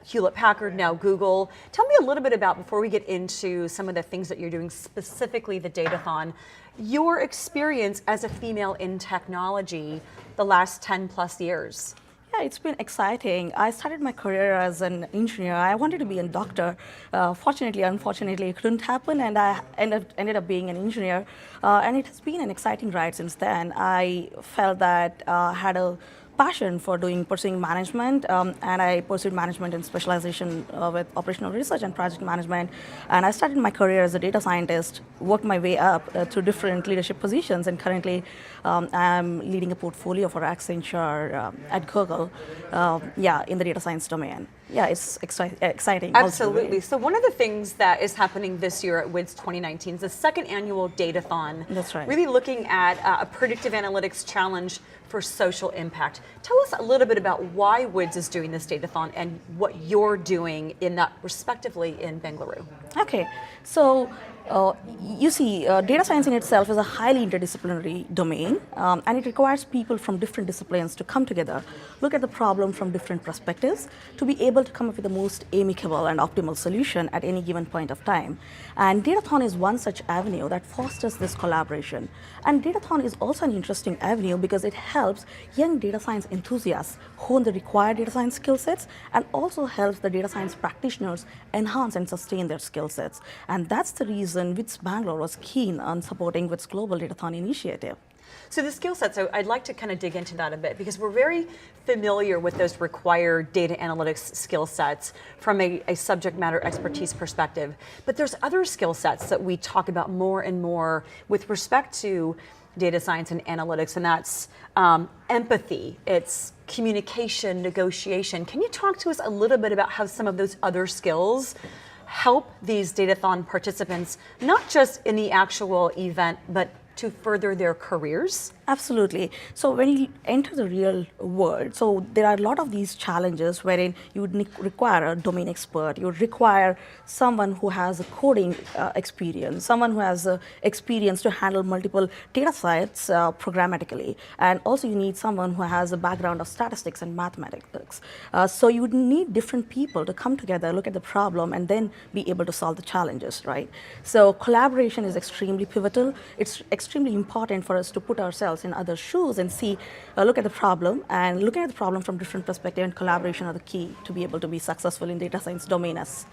Hewlett-Packard, now Google. Tell me a little bit about, before we get into some of the things that you're doing, specifically the datathon, your experience as a female in technology the last 10 plus years. Yeah, it's been exciting. I started my career as an engineer. I wanted to be a doctor. Unfortunately, it couldn't happen, and I ended up being an engineer. And it has been an exciting ride since then. I felt that I had a passion for pursuing management, and I pursued management and specialization with operational research and project management. And I started my career as a data scientist, worked my way up to different leadership positions, and currently I'm leading a portfolio for Accenture at Google, in the data science domain. Yeah, it's exciting. Absolutely. So one of the things that is happening this year at WiDS 2019 is the 2nd annual Datathon. That's right. Really looking at a predictive analytics challenge for social impact. Tell us a little bit about why WiDS is doing this Datathon and what you're doing in that, respectively, in Bangalore. Okay, so you see, data science in itself is a highly interdisciplinary domain, and it requires people from different disciplines to come together, look at the problem from different perspectives, to be able to come up with the most amicable and optimal solution at any given point of time. And Datathon is one such avenue that fosters this collaboration. And Datathon is also an interesting avenue because it helps young data science enthusiasts hone the required data science skill sets, and also helps the data science practitioners enhance and sustain their skill sets. And that's the reason WiDS Bangalore was keen on supporting WiDS Global Datathon initiative. So the skill sets, so I'd like to kind of dig into that a bit, because we're very familiar with those required data analytics skill sets from a subject matter expertise perspective. But there's other skill sets that we talk about more and more with respect to data science and analytics, and that's empathy, it's communication, negotiation. Can you talk to us a little bit about how some of those other skills help these Datathon participants, not just in the actual event, but to further their careers? Absolutely. So when you enter the real world, so there are a lot of these challenges wherein you would require a domain expert, you would require someone who has a coding experience, someone who has experience to handle multiple data sets programmatically, and also you need someone who has a background of statistics and mathematics. So you would need different people to come together, look at the problem, and then be able to solve the challenges, right? So collaboration is extremely pivotal. It's extremely important for us to put ourselves in other shoes and see, look at the problem, and looking at the problem from different perspectives, and collaboration are the key to be able to be successful in data science domain as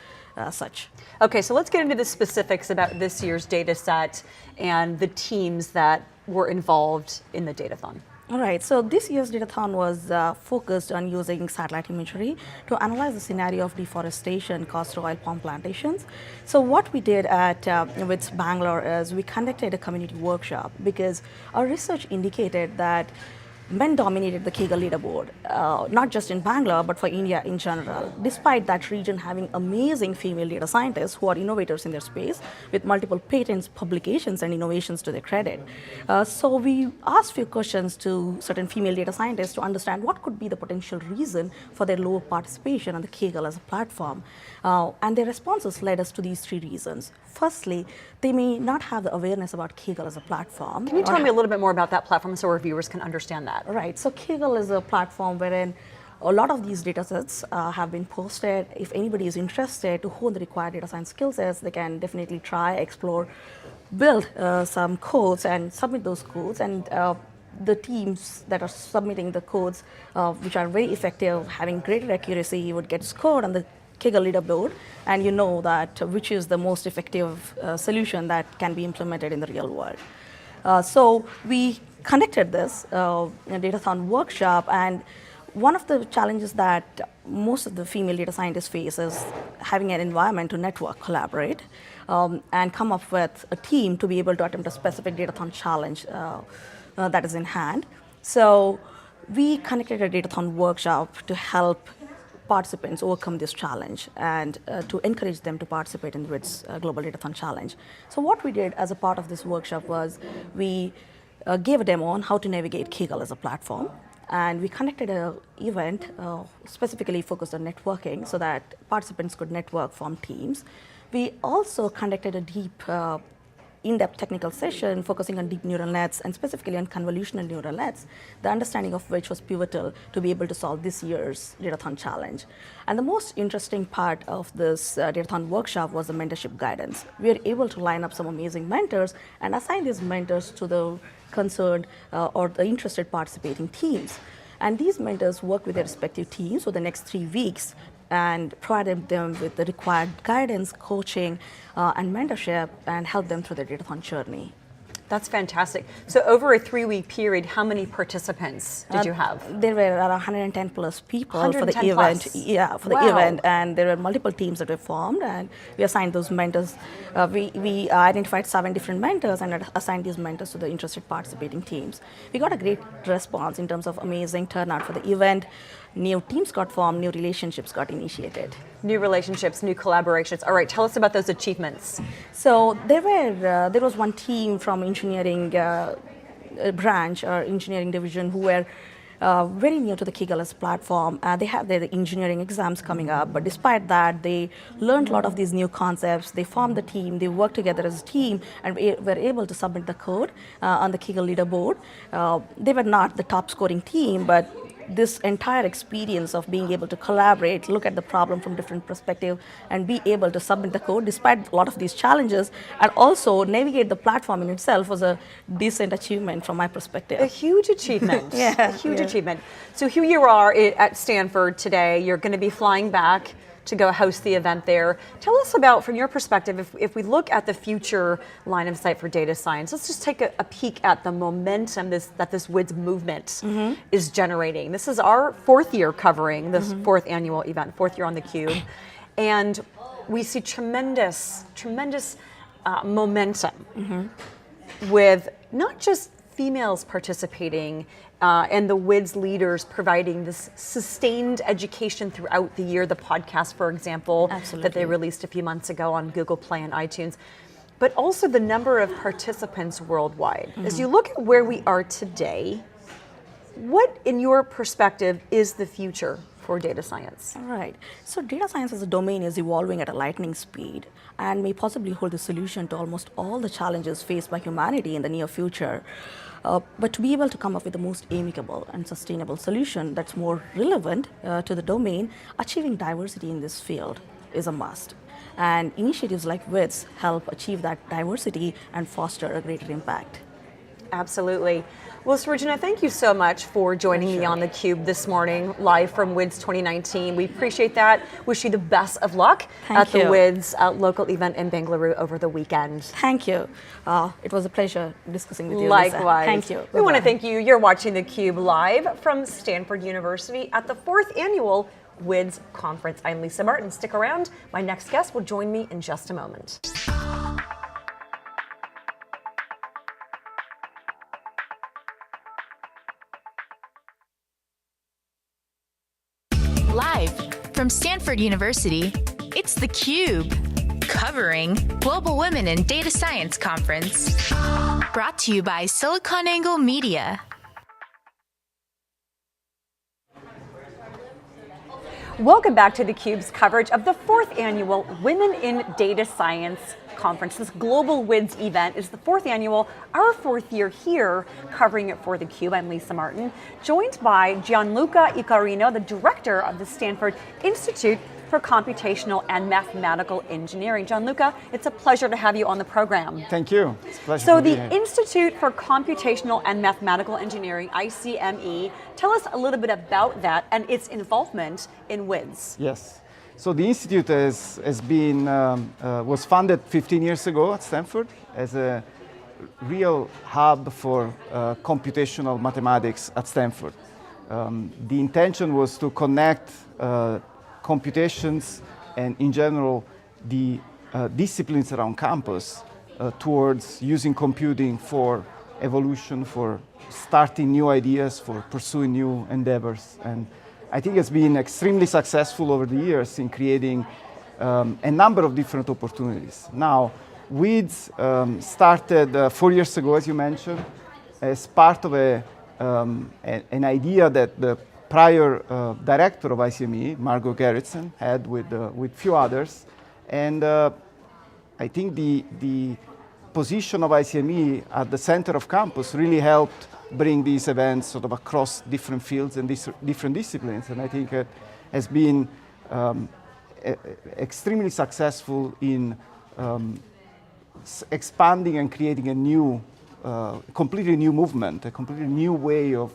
such. Okay, so let's get into the specifics about this year's data set and the teams that were involved in the Datathon. All right, so this year's Datathon was focused on using satellite imagery to analyze the scenario of deforestation caused to oil palm plantations. So what we did at WiDS Bangalore is we conducted a community workshop because our research indicated that men dominated the Kegel leaderboard, not just in Bangalore, but for India in general, despite that region having amazing female data scientists who are innovators in their space with multiple patents, publications, and innovations to their credit. So we asked a few questions to certain female data scientists to understand what could be the potential reason for their lower participation on the Kegel as a platform. And their responses led us to these 3 reasons. Firstly, they may not have the awareness about Kegel as a platform. Can you tell me a little bit more about that platform so our viewers can understand that? Right, so Kegel is a platform wherein A lot of these data sets have been posted. If anybody is interested to hone the required data science skill sets, they can definitely try, explore, build some codes and submit those codes. And the teams that are submitting the codes, which are very effective, having greater accuracy, would get scored on the Kaggle leaderboard, and you know that which is the most effective solution that can be implemented in the real world. So we conducted this in a datathon workshop, and one of the challenges that most of the female data scientists face is having an environment to network, collaborate, and come up with a team to be able to attempt a specific datathon challenge that is in hand. So we conducted a datathon workshop to help participants overcome this challenge and to encourage them to participate in the WiDS Global Datathon Challenge. So what we did as a part of this workshop was we gave a demo on how to navigate Kaggle as a platform. And we conducted an event specifically focused on networking so that participants could network, form teams. We also conducted a deep, in-depth technical session focusing on deep neural nets and specifically on convolutional neural nets, the understanding of which was pivotal to be able to solve this year's Datathon challenge. And the most interesting part of this Datathon workshop was the mentorship guidance. We were able to line up some amazing mentors and assign these mentors to the concerned or the interested participating teams. And these mentors worked with their respective teams for the next 3 weeks and provided them with the required guidance, coaching, and mentorship, and helped them through their datathon journey. That's fantastic. So over a 3-week period, how many participants did you have? There were around 110 plus people for the 110 event. plus. Yeah, for the Wow. event, and there were multiple teams that were formed, and we assigned those mentors. We identified 7 different mentors and assigned these mentors to the interested participating teams. We got a great response in terms of amazing turnout for the event. New teams got formed, new relationships got initiated. New relationships, new collaborations. All right, tell us about those achievements. So there was one team from engineering branch or engineering division who were very new to the Kaggle as platform. They have their engineering exams coming up, but despite that, they learned a lot of these new concepts. They formed the team, they worked together as a team, and were able to submit the code on the Kaggle leaderboard. They were not the top scoring team, but this entire experience of being able to collaborate, look at the problem from different perspectives, and be able to submit the code despite a lot of these challenges, and also navigate the platform in itself was a decent achievement from my perspective. A huge achievement. Yeah, A huge yeah. achievement. So here you are at Stanford today. You're going to be flying back to go host the event there. Tell us about, from your perspective, if we look at the future line of sight for data science, let's just take a peek at the momentum that this WiDS movement is generating. This is our 4th year covering this 4th annual event, 4th year on theCUBE. And we see tremendous momentum with not just females participating and the WiDS leaders providing this sustained education throughout the year, the podcast, for example, that they released a few months ago on Google Play and iTunes, but also the number of participants worldwide. As you look at where we are today, what, in your perspective, is the future for data science? All right. So data science as a domain is evolving at a lightning speed and may possibly hold the solution to almost all the challenges faced by humanity in the near future. But to be able to come up with the most amicable and sustainable solution that's more relevant to the domain, achieving diversity in this field is a must. And initiatives like WiDS help achieve that diversity and foster a greater impact. Absolutely. Well, Srijana, thank you so much for joining me on theCUBE this morning, live from WiDS 2019. We appreciate that. Wish you the best of luck at the WiDS local event in Bengaluru over the weekend. Thank you. It was a pleasure discussing with you. Likewise. Lisa. Thank you. We want to thank you. You're watching theCUBE live from Stanford University at the 4th annual WiDS conference. I'm Lisa Martin. Stick around. My next guest will join me in just a moment. Live from Stanford University, it's theCUBE, covering Global Women in Data Science Conference. Brought to you by SiliconANGLE Media. Welcome back to theCUBE's coverage of the 4th annual Women in Data Science Conference. This global WiDS event is the 4th annual, our 4th year here, covering it for theCUBE. I'm Lisa Martin, joined by Gianluca Icarino, the director of the Stanford Institute for Computational and Mathematical Engineering. Gianluca, it's a pleasure to have you on the program. Thank you. It's a pleasure So to be the here. Institute for Computational and Mathematical Engineering, ICME, tell us a little bit about that and its involvement in WiDS. Yes. So the Institute was founded 15 years ago at Stanford as a real hub for computational mathematics at Stanford. The intention was to connect computations and in general the disciplines around campus towards using computing for evolution, for starting new ideas, for pursuing new endeavors. And I think it's been extremely successful over the years in creating a number of different opportunities. Now, WiDS started 4 years ago, as you mentioned, as part of an idea that the prior director of ICME, Margot Gerritsen, had with few others. And I think the position of ICME at the center of campus really helped bring these events sort of across different fields and different disciplines. And I think it has been extremely successful in expanding and creating a new, completely new movement, a completely new way of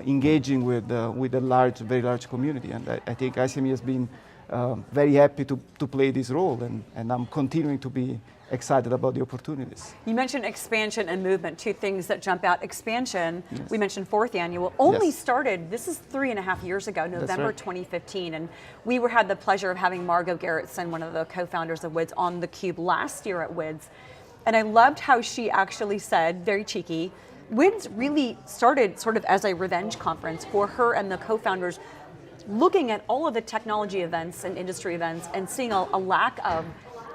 engaging with a very large community. And I think ICME has been very happy to play this role, and I'm continuing to be excited about the opportunities. You mentioned expansion and movement, two things that jump out. Expansion, yes. We mentioned 4th annual, only yes. started, this is 3.5 years ago, November right. 2015, and we had the pleasure of having Margot Gerritsen, one of the co-founders of WiDS, on theCUBE last year at WiDS. And I loved how she actually said, very cheeky, WiDS really started sort of as a revenge conference for her and the co-founders, looking at all of the technology events and industry events and seeing a lack of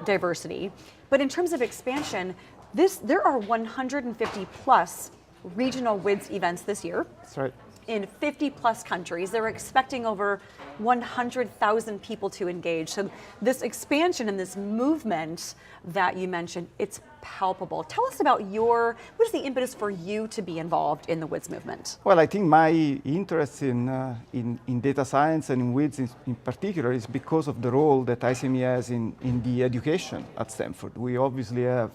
diversity. But in terms of expansion, there are 150 plus regional WiDS events this year. That's right. In 50 plus countries. They're expecting over 100,000 people to engage. So this expansion and this movement that you mentioned, it's palpable. Tell us about what is the impetus for you to be involved in the WiDS movement? Well, I think my interest in data science and in WiDS in particular is because of the role that ICME has in the education at Stanford. We obviously have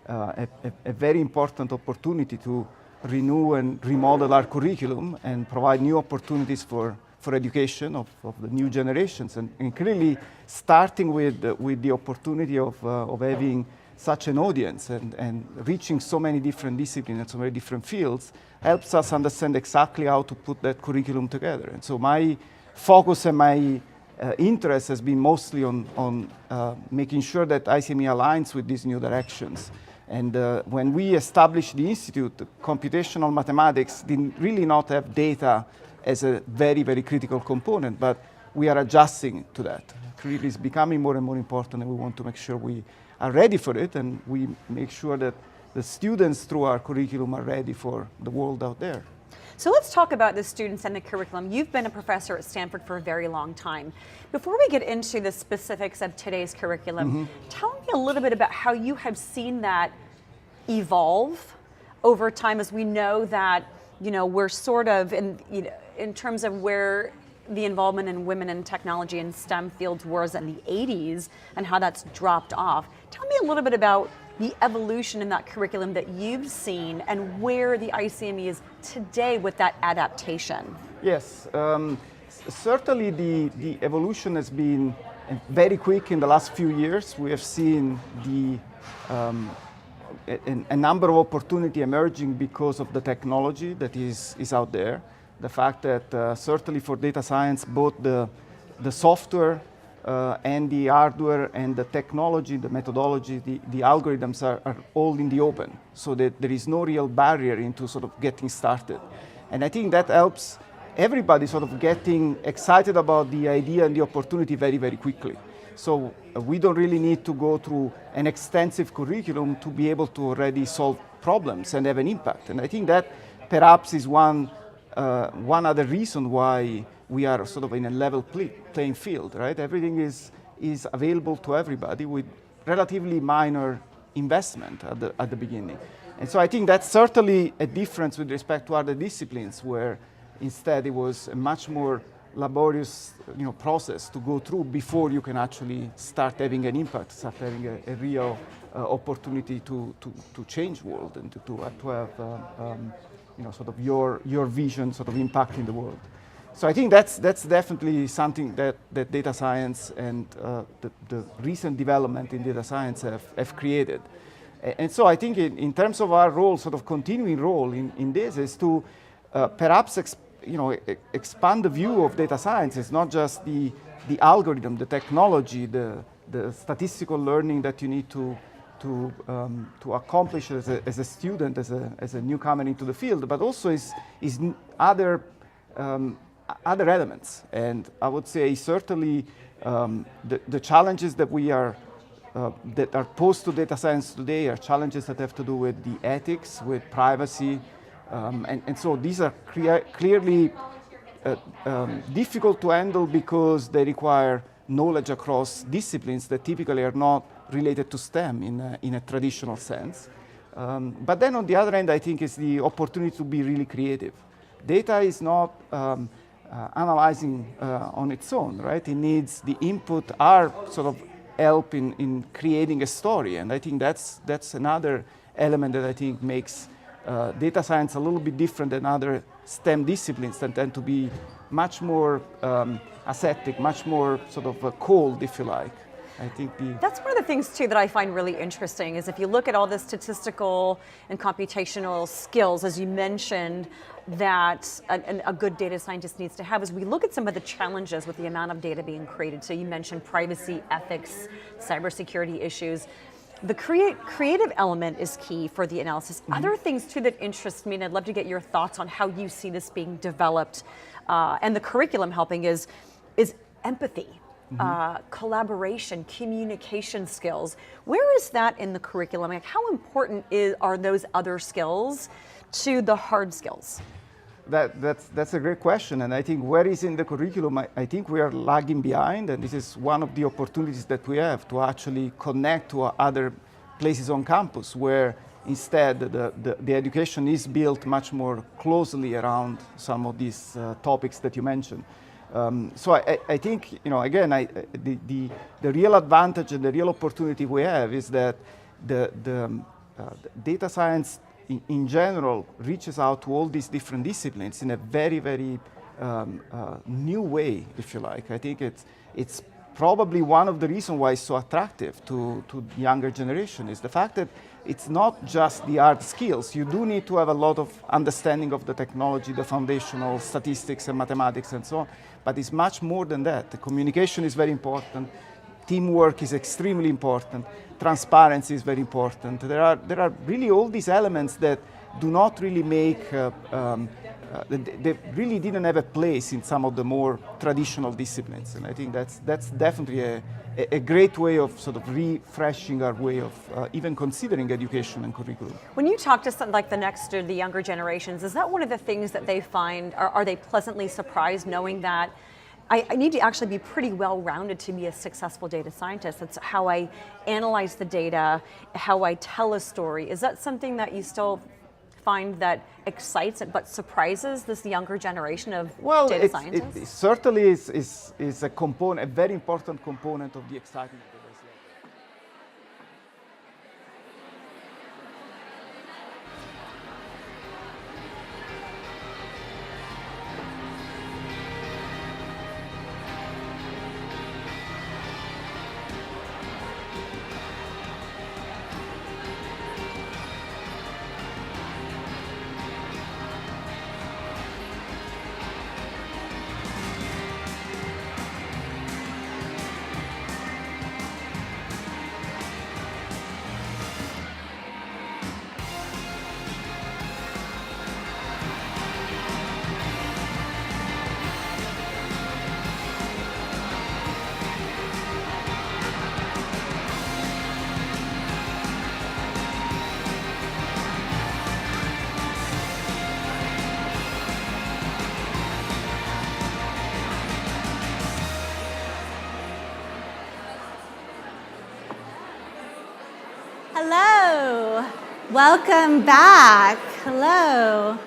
a very important opportunity to renew and remodel our curriculum and provide new opportunities for education of the new generations. And clearly, starting with the opportunity of having such an audience and reaching so many different disciplines and so many different fields helps us understand exactly how to put that curriculum together. And so my focus and my interest has been mostly on making sure that ICME aligns with these new directions. And when we established the Institute, computational mathematics did really not have data as a very, very critical component, but we are adjusting to that. Clearly it's becoming more and more important, and we want to make sure we are ready for it, and we make sure that the students through our curriculum are ready for the world out there. So let's talk about the students and the curriculum. You've been a professor at Stanford for a very long time. Before we get into the specifics of today's curriculum, tell me a little bit about how you have seen that evolve over time, as we know that we're sort of in terms of where the involvement in women in technology and STEM fields was in the 80s and how that's dropped off. Tell me a little bit about the evolution in that curriculum that you've seen and where the ICME is today with that adaptation. Yes, certainly the evolution has been very quick in the last few years. We have seen a number of opportunities emerging because of the technology that is out there. The fact that certainly for data science, both the software and the hardware and the technology, the methodology, the algorithms are all in the open, so that there is no real barrier into sort of getting started. And I think that helps everybody sort of getting excited about the idea and the opportunity very, very quickly. So we don't really need to go through an extensive curriculum to be able to already solve problems and have an impact. And I think that perhaps is one other reason why we are sort of in a level playing field, right? Everything is available to everybody with relatively minor investment at the beginning. And so I think that's certainly a difference with respect to other disciplines, where instead it was a much more laborious process to go through before you can actually start having an impact, start having a real opportunity to change the world and to have sort of your vision sort of impacting the world. So I think that's definitely something that data science and the recent development in data science have created. And so I think in terms of our role, sort of continuing role in this, is to perhaps expand the view of data science. It's not just the algorithm, the technology, the statistical learning that you need to accomplish as a student, as a newcomer into the field, but also is other elements. And I would say certainly the challenges that that are posed to data science today are challenges that have to do with the ethics, with privacy, and so these are clearly difficult to handle because they require knowledge across disciplines that typically are not related to STEM in a traditional sense. But then on the other hand, I think it's the opportunity to be really creative. Data is not analyzing on its own, right? It needs the input, our sort of help in creating a story. And I think that's another element that I think makes data science a little bit different than other STEM disciplines that tend to be much more ascetic, much more sort of cold, if you like. I think that's one of the things too that I find really interesting is if you look at all the statistical and computational skills, as you mentioned, that a good data scientist needs to have, is we look at some of the challenges with the amount of data being created. So you mentioned privacy, ethics, cybersecurity issues. The creative element is key for the analysis. Mm-hmm. Other things too that interest me, and I'd love to get your thoughts on how you see this being developed, and the curriculum helping is empathy. Mm-hmm. Collaboration, communication skills. Where is that in the curriculum? Like, how important are those other skills to the hard skills? That's a great question, and I think where is in the curriculum, I think we are lagging behind, and this is one of the opportunities that we have to actually connect to other places on campus where instead the education is built much more closely around some of these topics that you mentioned. So I think, again, the real advantage and the real opportunity we have is that the data science in general reaches out to all these different disciplines in a very, very new way, if you like. I think it's probably one of the reasons why it's so attractive to the younger generation is the fact that it's not just the hard skills. You do need to have a lot of understanding of the technology, the foundational statistics and mathematics and so on, but it's much more than that. The communication is very important. Teamwork is extremely important. Transparency is very important. There are really all these elements that do not really make, they really didn't have a place in some of the more traditional disciplines. And I think that's definitely a great way of sort of refreshing our way of even considering education and curriculum. When you talk to some, like the younger generations, is that one of the things that they find, are they pleasantly surprised knowing that I need to actually be pretty well-rounded to be a successful data scientist? That's how I analyze the data, how I tell a story. Is that something that you still find that excites but surprises this younger generation of data scientists? It certainly is a component, a very important component of the excitement. Welcome back. Hello.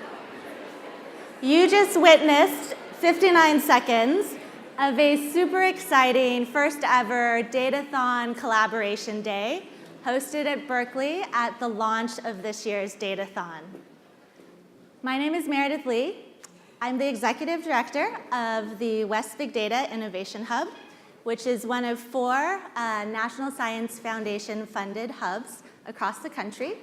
You just witnessed 59 seconds of a super exciting first ever Datathon Collaboration Day hosted at Berkeley at the launch of this year's Datathon. My name is Meredith Lee. I'm the Executive Director of the West Big Data Innovation Hub, which is one of 4 National Science Foundation funded hubs across the country,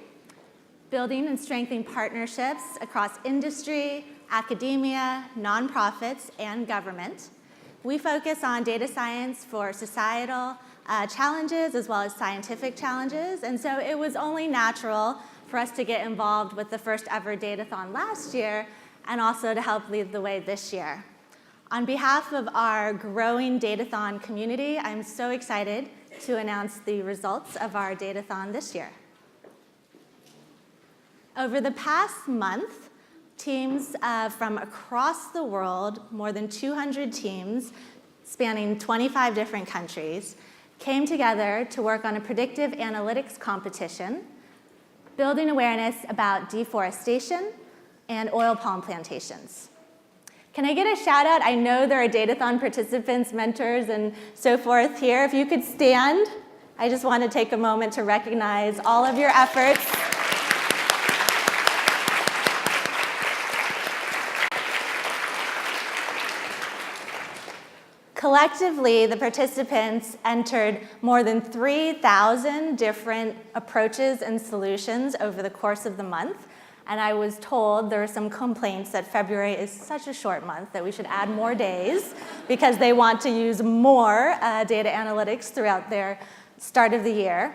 building and strengthening partnerships across industry, academia, nonprofits, and government. We focus on data science for societal challenges as well as scientific challenges, and so it was only natural for us to get involved with the first ever Datathon last year and also to help lead the way this year. On behalf of our growing Datathon community, I'm so excited to announce the results of our Datathon this year. Over the past month, teams from across the world, more than 200 teams spanning 25 different countries, came together to work on a predictive analytics competition, building awareness about deforestation and oil palm plantations. Can I get a shout out? I know there are Datathon participants, mentors, and so forth here. If you could stand, I just want to take a moment to recognize all of your efforts. Collectively, the participants entered more than 3,000 different approaches and solutions over the course of the month. And I was told there were some complaints that February is such a short month that we should add more days because they want to use more data analytics throughout their start of the year.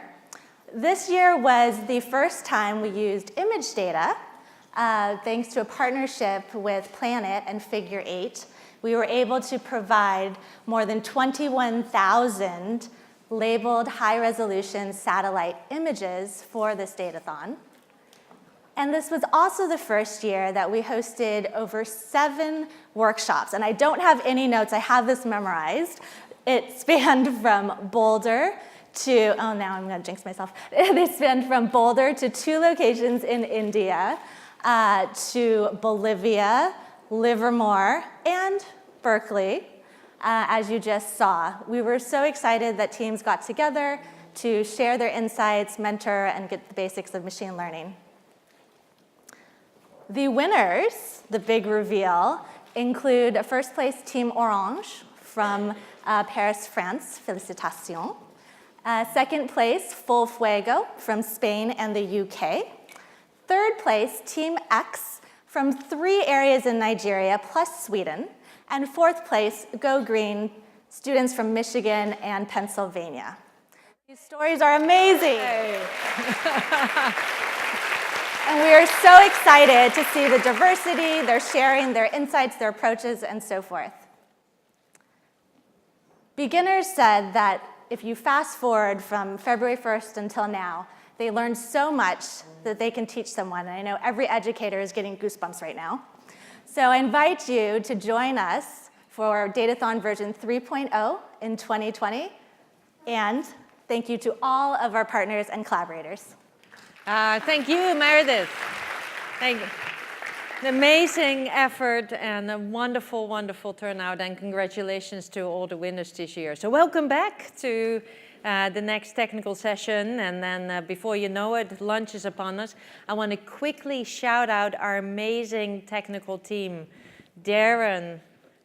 This year was the first time we used image data, thanks to a partnership with Planet and Figure 8. We were able to provide more than 21,000 labeled high-resolution satellite images for this Datathon. And this was also the first year that we hosted over 7 workshops. And I don't have any notes, I have this memorized. It spanned from Boulder to, oh, now I'm gonna jinx myself. They spanned from Boulder to 2 locations in India, to Bolivia, Livermore, and Berkeley, as you just saw. We were so excited that teams got together to share their insights, mentor, and get the basics of machine learning. The winners, the big reveal, include a first place Team Orange from Paris, France, félicitations. Second place, Full Fuego from Spain and the UK. Third place, Team X from 3 areas in Nigeria plus Sweden. And fourth place, Go Green, students from Michigan and Pennsylvania. These stories are amazing. And we are so excited to see the diversity, their sharing, their insights, their approaches, and so forth. Beginners said that if you fast forward from February 1st until now, they learned so much that they can teach someone. And I know every educator is getting goosebumps right now. So I invite you to join us for Datathon version 3.0 in 2020. And thank you to all of our partners and collaborators. Thank you, Meredith. Thank you. An amazing effort and a wonderful, wonderful turnout, and congratulations to all the winners this year. So welcome back to the next technical session, and then before you know it, lunch is upon us. I want to quickly shout out our amazing technical team. Darren,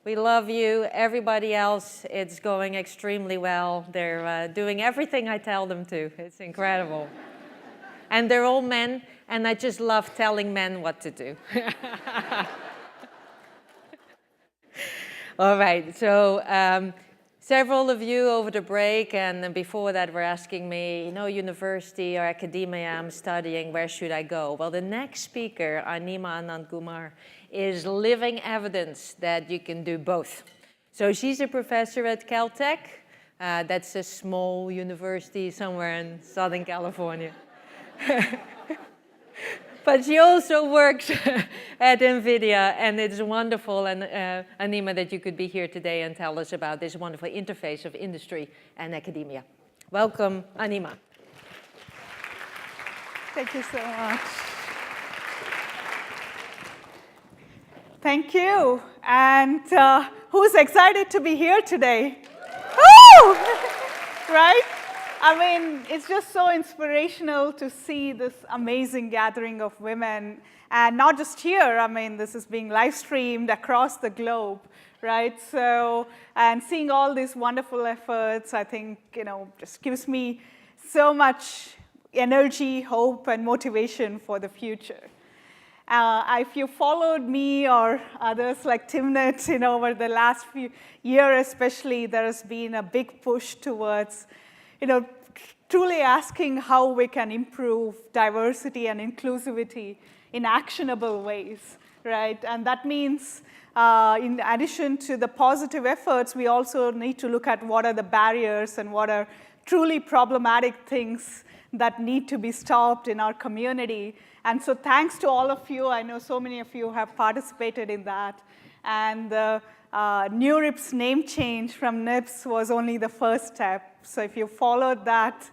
we love you. Everybody else, it's going extremely well. They're doing everything I tell them to. It's incredible. And they're all men, and I just love telling men what to do. All right, so several of you over the break and before that were asking me, you know, university or academia I'm studying, where should I go? Well, the next speaker, Anima Anandkumar, is living evidence that you can do both. So she's a professor at Caltech. That's a small university somewhere in Southern California. But she also works at NVIDIA, and it's wonderful, and Anima, that you could be here today and tell us about this wonderful interface of industry and academia. Welcome, Anima. Thank you so much. Thank you. And who's excited to be here today? Woo! Right? I mean, it's just so inspirational to see this amazing gathering of women. And not just here, I mean, this is being live streamed across the globe, right? So, and seeing all these wonderful efforts, I think, just gives me so much energy, hope, and motivation for the future. If you followed me or others like Timnit, over the last few years especially, there has been a big push towards, truly asking how we can improve diversity and inclusivity in actionable ways, right? And that means, in addition to the positive efforts, we also need to look at what are the barriers and what are truly problematic things that need to be stopped in our community. And so thanks to all of you. I know so many of you have participated in that. And the NeurIPS name change from NIPS was only the first step. So if you followed that,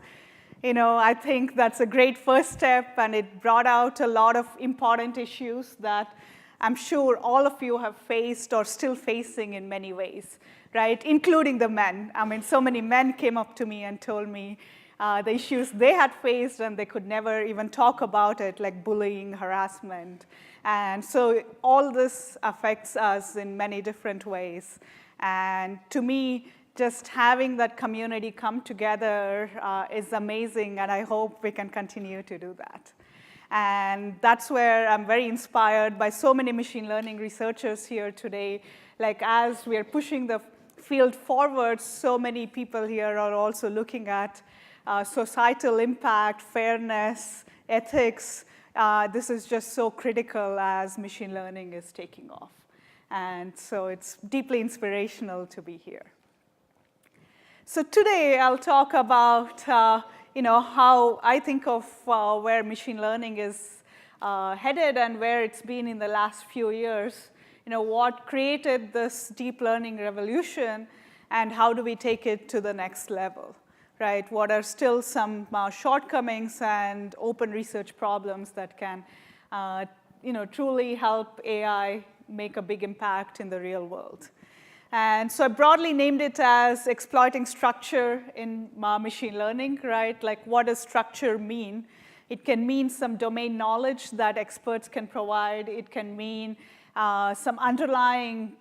I think that's a great first step, and it brought out a lot of important issues that I'm sure all of you have faced or still facing in many ways, right? Including the men. I mean, so many men came up to me and told me the issues they had faced, and they could never even talk about it, like bullying, harassment. And so all this affects us in many different ways. And to me, just having that community come together is amazing, and I hope we can continue to do that. And that's where I'm very inspired by so many machine learning researchers here today. Like, as we are pushing the field forward, so many people here are also looking at societal impact, fairness, ethics. This is just so critical as machine learning is taking off. And so it's deeply inspirational to be here. So today I'll talk about how I think of where machine learning is headed and where it's been in the last few years. What created this deep learning revolution, and how do we take it to the next level, right? What are still some shortcomings and open research problems that can truly help AI make a big impact in the real world. And so I broadly named it as exploiting structure in machine learning, right? Like, what does structure mean? It can mean some domain knowledge that experts can provide. It can mean some underlying,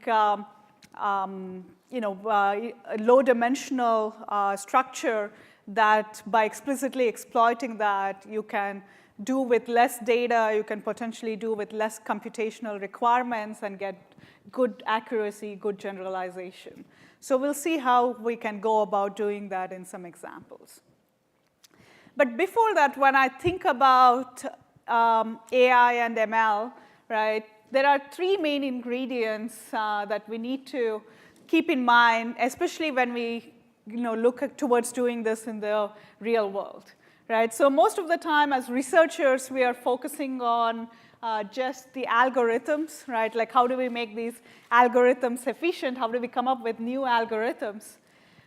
low-dimensional structure that, by explicitly exploiting that, you can do with less data. You can potentially do with less computational requirements and get good accuracy, good generalization. So we'll see how we can go about doing that in some examples. But before that, when I think about AI and ML, right, there are three main ingredients that we need to keep in mind, especially when we look towards doing this in the real world, right? So most of the time as researchers, we are focusing on just the algorithms, right? Like, how do we make these algorithms efficient? How do we come up with new algorithms?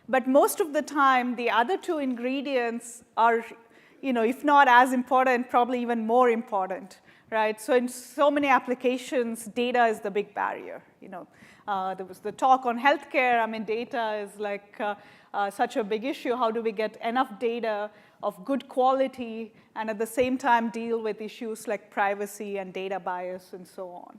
But most of the time, the other two ingredients are, if not as important, probably even more important, right? So in so many applications, data is the big barrier. There was the talk on healthcare. I mean, data is like such a big issue. How do we get enough data of good quality and at the same time deal with issues like privacy and data bias and so on?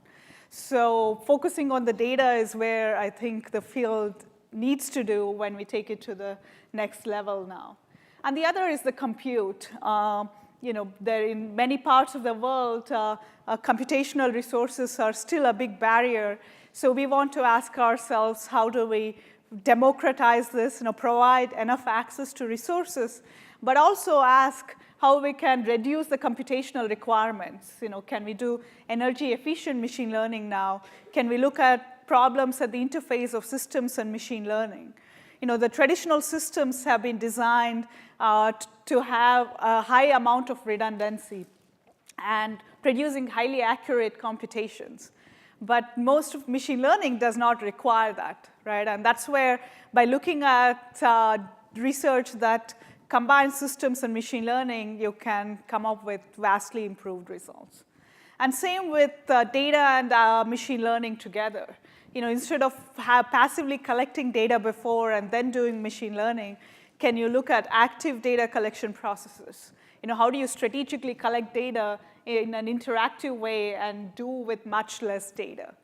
So focusing on the data is where I think the field needs to do when we take it to the next level now. And the other is the compute. There in many parts of the world, computational resources are still a big barrier. So we want to ask ourselves, how do we democratize this, provide enough access to resources, but also ask how we can reduce the computational requirements. Can we do energy efficient machine learning now? Can we look at problems at the interface of systems and machine learning? The traditional systems have been designed to have a high amount of redundancy and producing highly accurate computations. But most of machine learning does not require that, right? And that's where, by looking at research that combine systems and machine learning, you can come up with vastly improved results. And same with data and machine learning together. Instead of passively collecting data before and then doing machine learning, can you look at active data collection processes? How do you strategically collect data in an interactive way and do with much less data,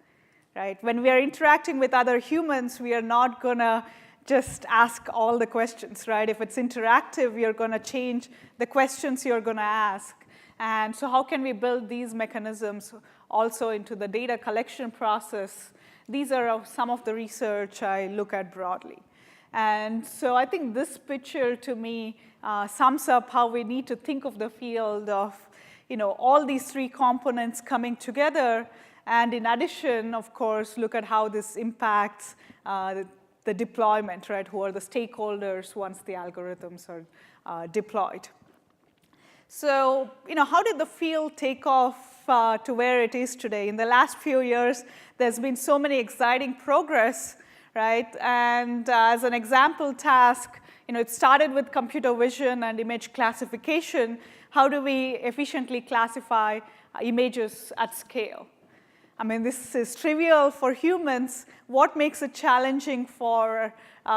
right? When we are interacting with other humans, we are not going to just ask all the questions, right? If it's interactive, you're going to change the questions you're going to ask. And so how can we build these mechanisms also into the data collection process? These are some of the research I look at broadly. And so I think this picture, to me, sums up how we need to think of the field of all these three components coming together. And in addition, of course, look at how this impacts the deployment, right? Who are the stakeholders once the algorithms are deployed. So, how did the field take off to where it is today? In the last few years, there's been so many exciting progress, right? And as an example task, it started with computer vision and image classification. How do we efficiently classify images at scale? I mean, this is trivial for humans. What makes it challenging for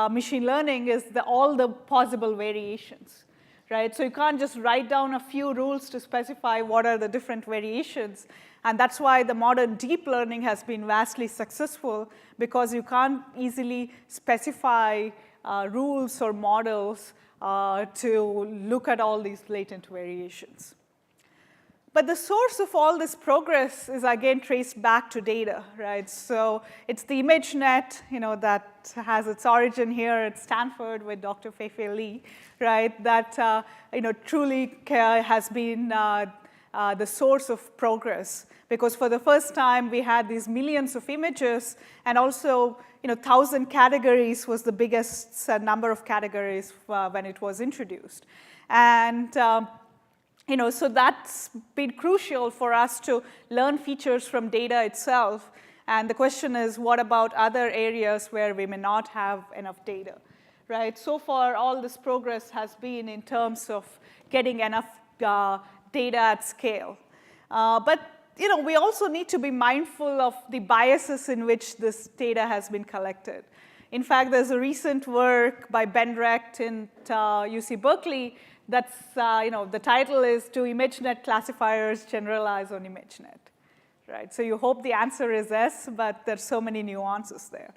machine learning is all the possible variations, right? So you can't just write down a few rules to specify what are the different variations. And that's why the modern deep learning has been vastly successful, because you can't easily specify rules or models to look at all these latent variations. But the source of all this progress is, again, traced back to data, right? So it's the ImageNet, that has its origin here at Stanford with Dr. Fei-Fei Li, right? That, truly has been the source of progress. Because for the first time, we had these millions of images, and also, 1,000 categories was the biggest number of categories when it was introduced. And so that's been crucial for us to learn features from data itself. And the question is, what about other areas where we may not have enough data, right? So far, all this progress has been in terms of getting enough data at scale. But we also need to be mindful of the biases in which this data has been collected. In fact, there's a recent work by Ben Recht in UC Berkeley that's, the title is, Do ImageNet Classifiers Generalize on ImageNet? Right? So you hope the answer is yes, but there's so many nuances there.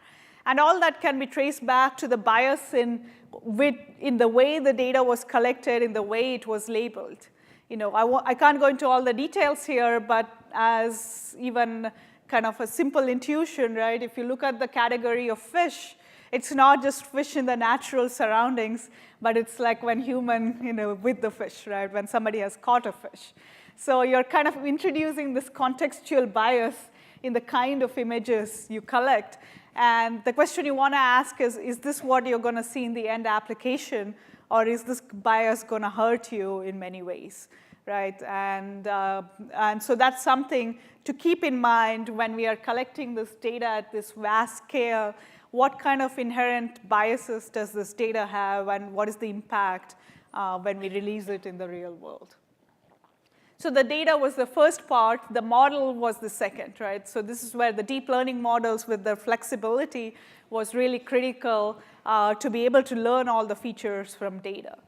And all that can be traced back to the bias in the way the data was collected, in the way it was labeled. I can't go into all the details here, but as even kind of a simple intuition, right? If you look at the category of fish, it's not just fish in the natural surroundings, but it's like when human, with the fish, right? When somebody has caught a fish. So you're kind of introducing this contextual bias in the kind of images you collect. And the question you want to ask is this what you're going to see in the end application, or is this bias going to hurt you in many ways, right? And so that's something to keep in mind when we are collecting this data at this vast scale. What kind of inherent biases does this data have, and what is the impact when we release it in the real world? So the data was the first part. The model was the second, right? So this is where the deep learning models with their flexibility was really critical to be able to learn all the features from data.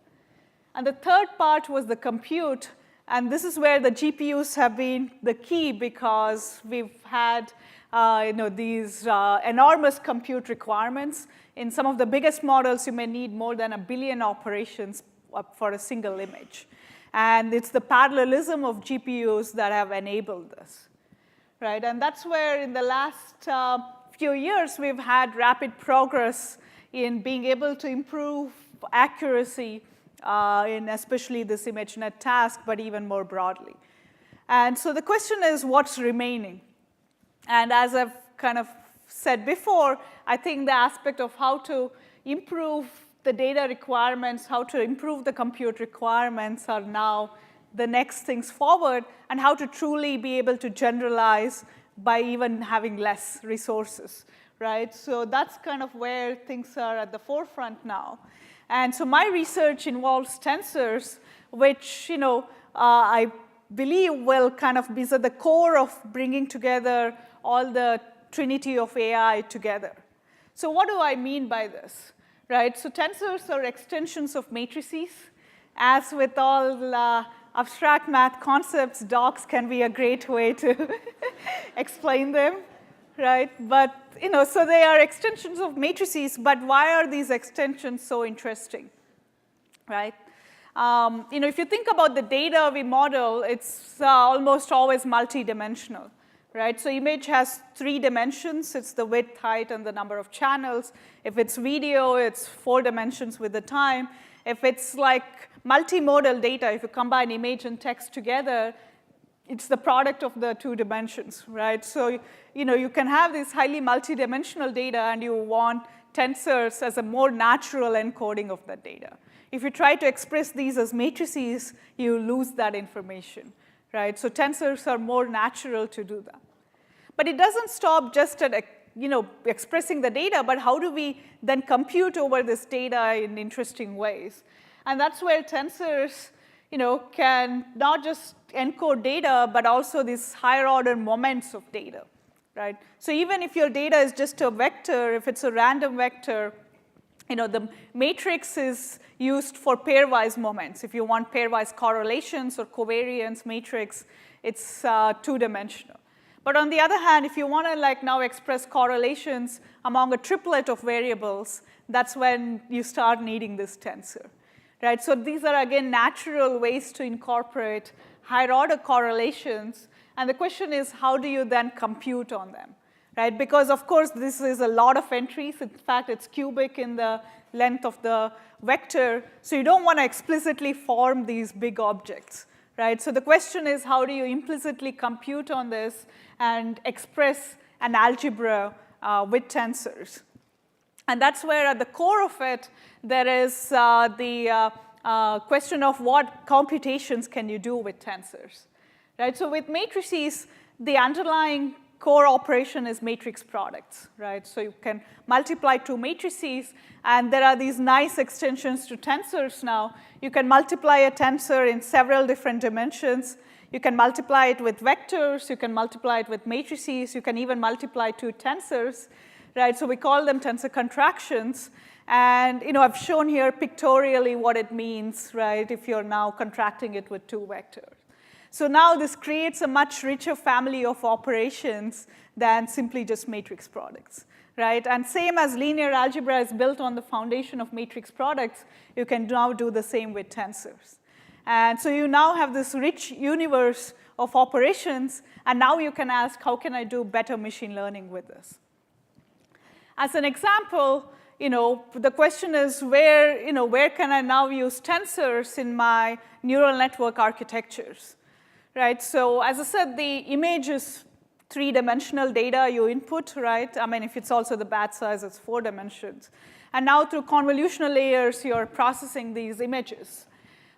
And the third part was the compute. And this is where the GPUs have been the key, because we've had these enormous compute requirements. In some of the biggest models, you may need more than 1 billion operations for a single image. And it's the parallelism of GPUs that have enabled this, right? And that's where in the last few years, we've had rapid progress in being able to improve accuracy in especially this ImageNet task, but even more broadly. And so the question is, what's remaining? And as I've kind of said before, I think the aspect of how to improve the data requirements, how to improve the compute requirements are now the next things forward, and how to truly be able to generalize by even having less resources, right? So that's kind of where things are at the forefront now. And so my research involves tensors, which I believe will kind of be at the core of bringing together all the trinity of AI together. So what do I mean by this? Right? So tensors are extensions of matrices. As with all abstract math concepts, docs can be a great way to explain them, right? But so they are extensions of matrices. But why are these extensions so interesting, right? If you think about the data we model, it's almost always multidimensional, right? So image has 3 dimensions. It's the width, height, and the number of channels. If it's video, it's 4 dimensions with the time. If it's like multimodal data, if you combine image and text together, it's the product of the 2 dimensions, right? So you can have this highly multidimensional data, and you want tensors as a more natural encoding of that data. If you try to express these as matrices, you lose that information, right? So tensors are more natural to do that. But it doesn't stop just at expressing the data, but how do we then compute over this data in interesting ways? And that's where tensors can not just encode data, but also these higher order moments of data, right? So even if your data is just a vector, if it's a random vector, the matrix is used for pairwise moments. If you want pairwise correlations or covariance matrix, it's 2-dimensional. But on the other hand, if you want to now express correlations among a triplet of variables, that's when you start needing this tensor, right? So these are, again, natural ways to incorporate higher order correlations. And the question is, how do you then compute on them, right? Because, of course, this is a lot of entries. In fact, it's cubic in the length of the vector. So you don't want to explicitly form these big objects, right? So the question is, how do you implicitly compute on this and express an algebra with tensors? And that's where, at the core of it, there is the question of what computations can you do with tensors, right? So with matrices, the underlying core operation is matrix products, right? So you can multiply 2 matrices, and there are these nice extensions to tensors now. You can multiply a tensor in several different dimensions. You can multiply it with vectors. You can multiply it with matrices. You can even multiply 2 tensors, right? So we call them tensor contractions. And I've shown here pictorially what it means, right, if you're now contracting it with 2 vectors. So now this creates a much richer family of operations than simply just matrix products, right? And same as linear algebra is built on the foundation of matrix products, you can now do the same with tensors. And so you now have this rich universe of operations, and now you can ask, how can I do better machine learning with this? As an example, the question is where can I now use tensors in my neural network architectures? Right, so as I said, the image is 3-dimensional data you input, right? I mean, if it's also the batch size, it's 4 dimensions. And now through convolutional layers, you're processing these images.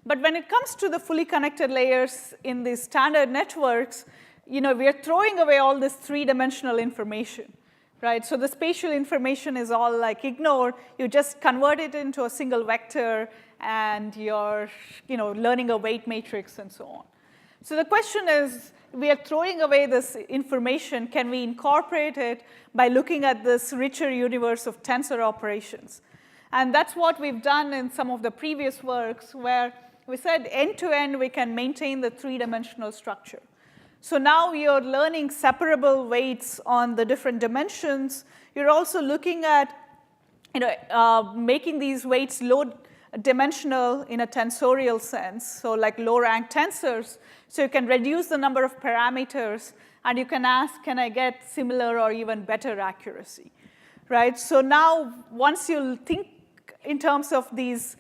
But when it comes to the fully connected layers in these standard networks, we're throwing away all this 3-dimensional information, right? So the spatial information is all ignored. You just convert it into a single vector, and you're learning a weight matrix and so on. So the question is, we are throwing away this information. Can we incorporate it by looking at this richer universe of tensor operations? And that's what we've done in some of the previous works, where we said end-to-end we can maintain the 3-dimensional structure. So now you're learning separable weights on the different dimensions. You're also looking at making these weights low-dimensional in a tensorial sense, so like low-rank tensors. So you can reduce the number of parameters, and you can ask, can I get similar or even better accuracy, right? So now, once you think in terms of these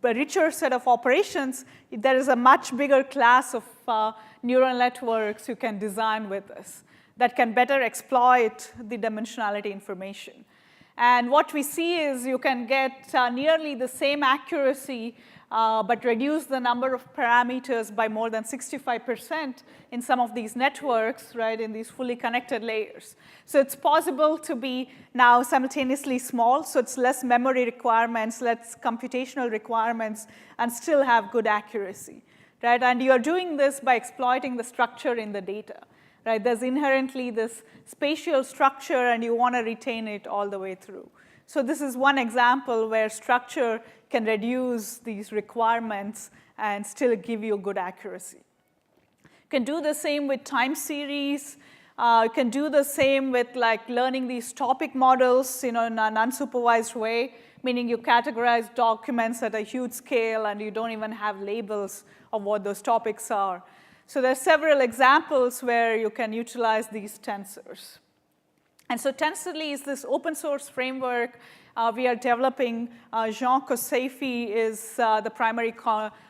richer set of operations, there is a much bigger class of neural networks you can design with this that can better exploit the dimensionality information. And what we see is you can get nearly the same accuracy but reduce the number of parameters by more than 65% in some of these networks, right, in these fully connected layers. So it's possible to be now simultaneously small, so it's less memory requirements, less computational requirements, and still have good accuracy, right? And you're doing this by exploiting the structure in the data, right? There's inherently this spatial structure, and you want to retain it all the way through. So this is one example where structure can reduce these requirements and still give you good accuracy. You can do the same with time series. You can do the same with like learning these topic models, in an unsupervised way, meaning you categorize documents at a huge scale and you don't even have labels of what those topics are. So there are several examples where you can utilize these tensors. And so Tensorly is this open source framework we are developing. Jean Koseifi is the primary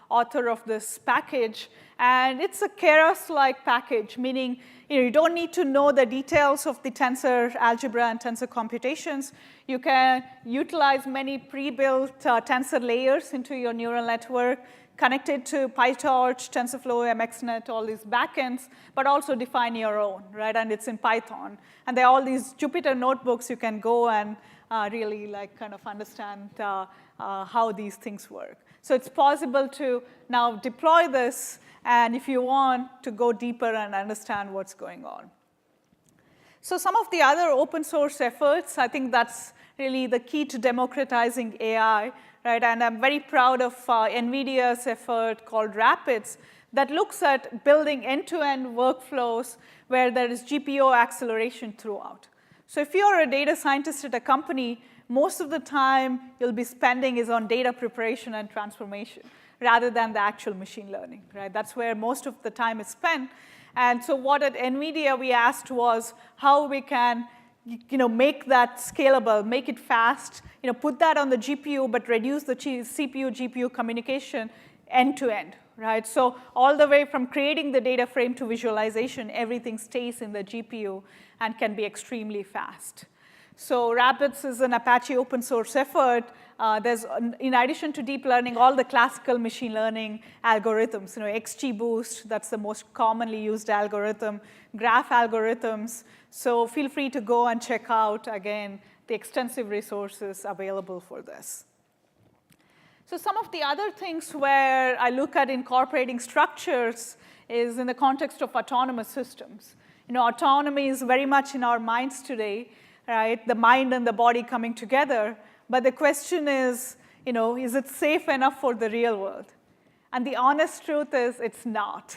author of this package. And it's a Keras-like package, meaning you don't need to know the details of the tensor algebra and tensor computations. You can utilize many pre-built tensor layers into your neural network, connected to PyTorch, TensorFlow, MXNet, all these backends, but also define your own, right? And it's in Python. And there are all these Jupyter notebooks you can go and really like kind of understand how these things work. So it's possible to now deploy this, and if you want to go deeper and understand what's going on. So some of the other open source efforts, I think that's really the key to democratizing AI, right? And I'm very proud of NVIDIA's effort called RAPIDS that looks at building end-to-end workflows where there is GPU acceleration throughout. So if you're a data scientist at a company, most of the time you'll be spending is on data preparation and transformation rather than the actual machine learning, right? That's where most of the time is spent. And so what at NVIDIA we asked was how we can make that scalable, make it fast, put that on the GPU, but reduce the CPU-GPU communication end-to-end, right? So all the way from creating the data frame to visualization, everything stays in the GPU and can be extremely fast. So RAPIDS is an Apache open source effort. There's, in addition to deep learning, all the classical machine learning algorithms, XGBoost, that's the most commonly used algorithm, graph algorithms. So feel free to go and check out, again, the extensive resources available for this. So some of the other things where I look at incorporating structures is in the context of autonomous systems. Autonomy is very much in our minds today, right? The mind and the body coming together. But the question is it safe enough for the real world? And the honest truth is it's not,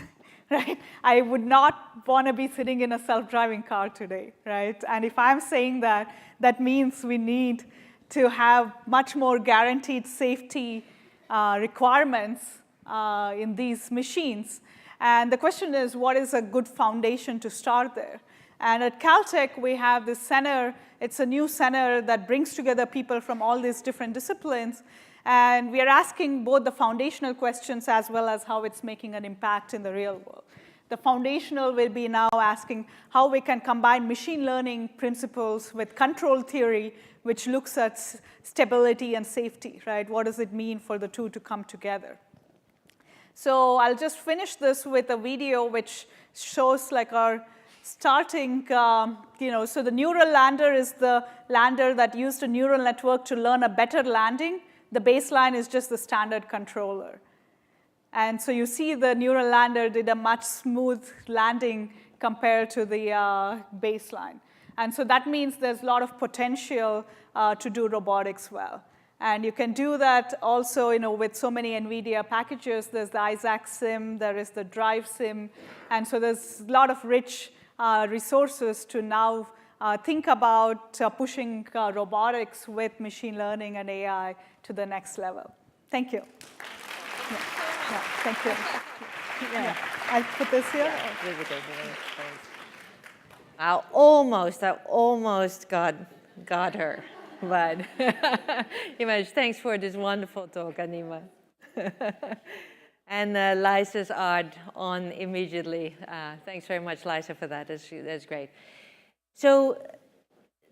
right? I would not want to be sitting in a self-driving car today, right? And if I'm saying that, that means we need to have much more guaranteed safety requirements in these machines. And the question is, what is a good foundation to start there? And at Caltech, we have this center. It's a new center that brings together people from all these different disciplines. And we are asking both the foundational questions as well as how it's making an impact in the real world. The foundational will be now asking how we can combine machine learning principles with control theory, which looks at stability and safety, right? What does it mean for the two to come together? So I'll just finish this with a video which shows like our starting, so the neural lander is the lander that used a neural network to learn a better landing. The baseline is just the standard controller. And so you see the neural lander did a much smooth landing compared to the baseline. And so that means there's a lot of potential to do robotics well. And you can do that also with so many NVIDIA packages. There's the Isaac Sim, there is the Drive Sim. And so there's a lot of rich resources to now think about pushing robotics with machine learning and AI to the next level. Thank you. Yeah, thank you. Yeah. I'll put this here. I almost got her, but Image, thanks for this wonderful talk, Anima. And Liza's art on immediately. Thanks very much, Liza, for that. That's great. So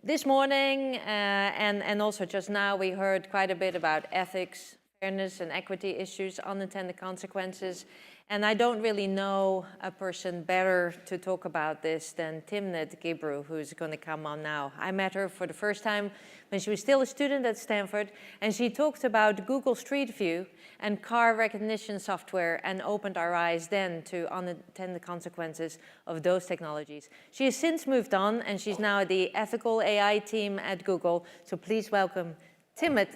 this morning and also just now, we heard quite a bit about ethics, fairness and equity issues, unintended consequences. And I don't really know a person better to talk about this than Timnit Gebru, who's going to come on now. I met her for the first time when she was still a student at Stanford, and she talked about Google Street View and car recognition software and opened our eyes then to unintended consequences of those technologies. She has since moved on, and she's now at the ethical AI team at Google. So please welcome Timnit,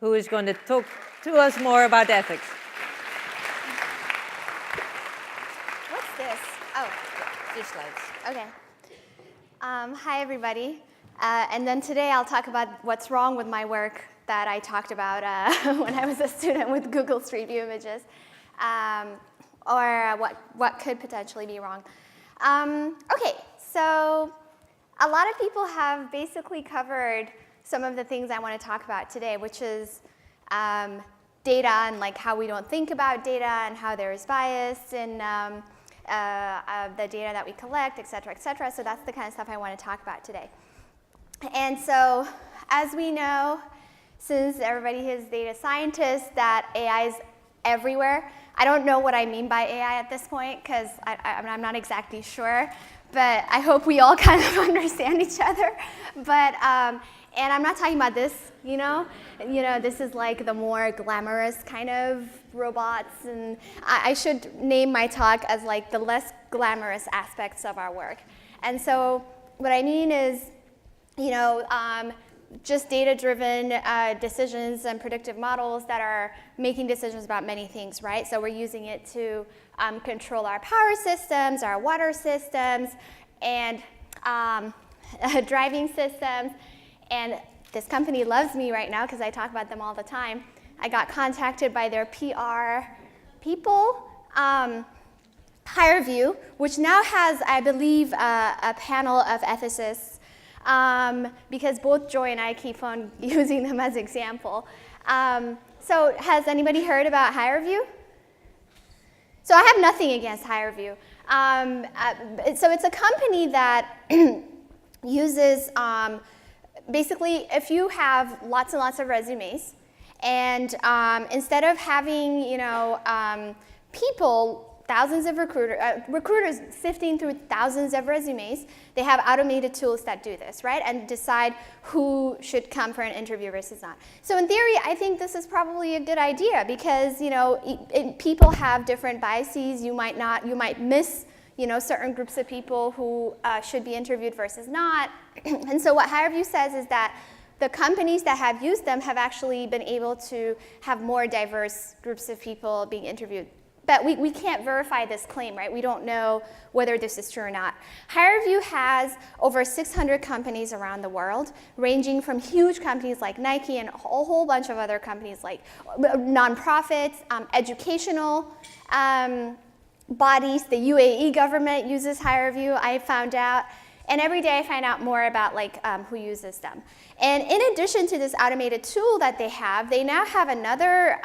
who is going to talk to us more about ethics. Slides. Okay. Hi, everybody. And then today I'll talk about what's wrong with my work that I talked about when I was a student with Google Street View images, or what could potentially be wrong. Okay, so a lot of people have basically covered some of the things I want to talk about today, which is data and like how we don't think about data and how there is bias in the data that we collect, et cetera, et cetera. So that's the kind of stuff I want to talk about today. And so, as we know, since everybody is data scientists, that AI is everywhere. I don't know what I mean by AI at this point, because I'm not exactly sure. But I hope we all kind of understand each other. But and I'm not talking about this, you know, this is like the more glamorous kind of robots, and I should name my talk as like the less glamorous aspects of our work. And so what I mean is, just data-driven decisions and predictive models that are making decisions about many things, right? So we're using it to control our power systems, our water systems, and driving systems. And this company loves me right now because I talk about them all the time. I got contacted by their PR people, HireVue, which now has, I believe, a panel of ethicists, because both Joy and I keep on using them as example. So has anybody heard about HireVue? So I have nothing against HireVue. So it's a company that uses, basically, if you have lots and lots of resumes, and instead of having, people, thousands of recruiters sifting through thousands of resumes, they have automated tools that do this, right? And decide who should come for an interview versus not. So in theory, I think this is probably a good idea because, people have different biases. You might miss, certain groups of people who should be interviewed versus not. And so what HireVue says is that the companies that have used them have actually been able to have more diverse groups of people being interviewed. But we can't verify this claim, right? We don't know whether this is true or not. HireVue has over 600 companies around the world, ranging from huge companies like Nike and a whole bunch of other companies like nonprofits, educational bodies. The UAE government uses HireVue, I found out. And every day I find out more about who uses them. And in addition to this automated tool that they now have another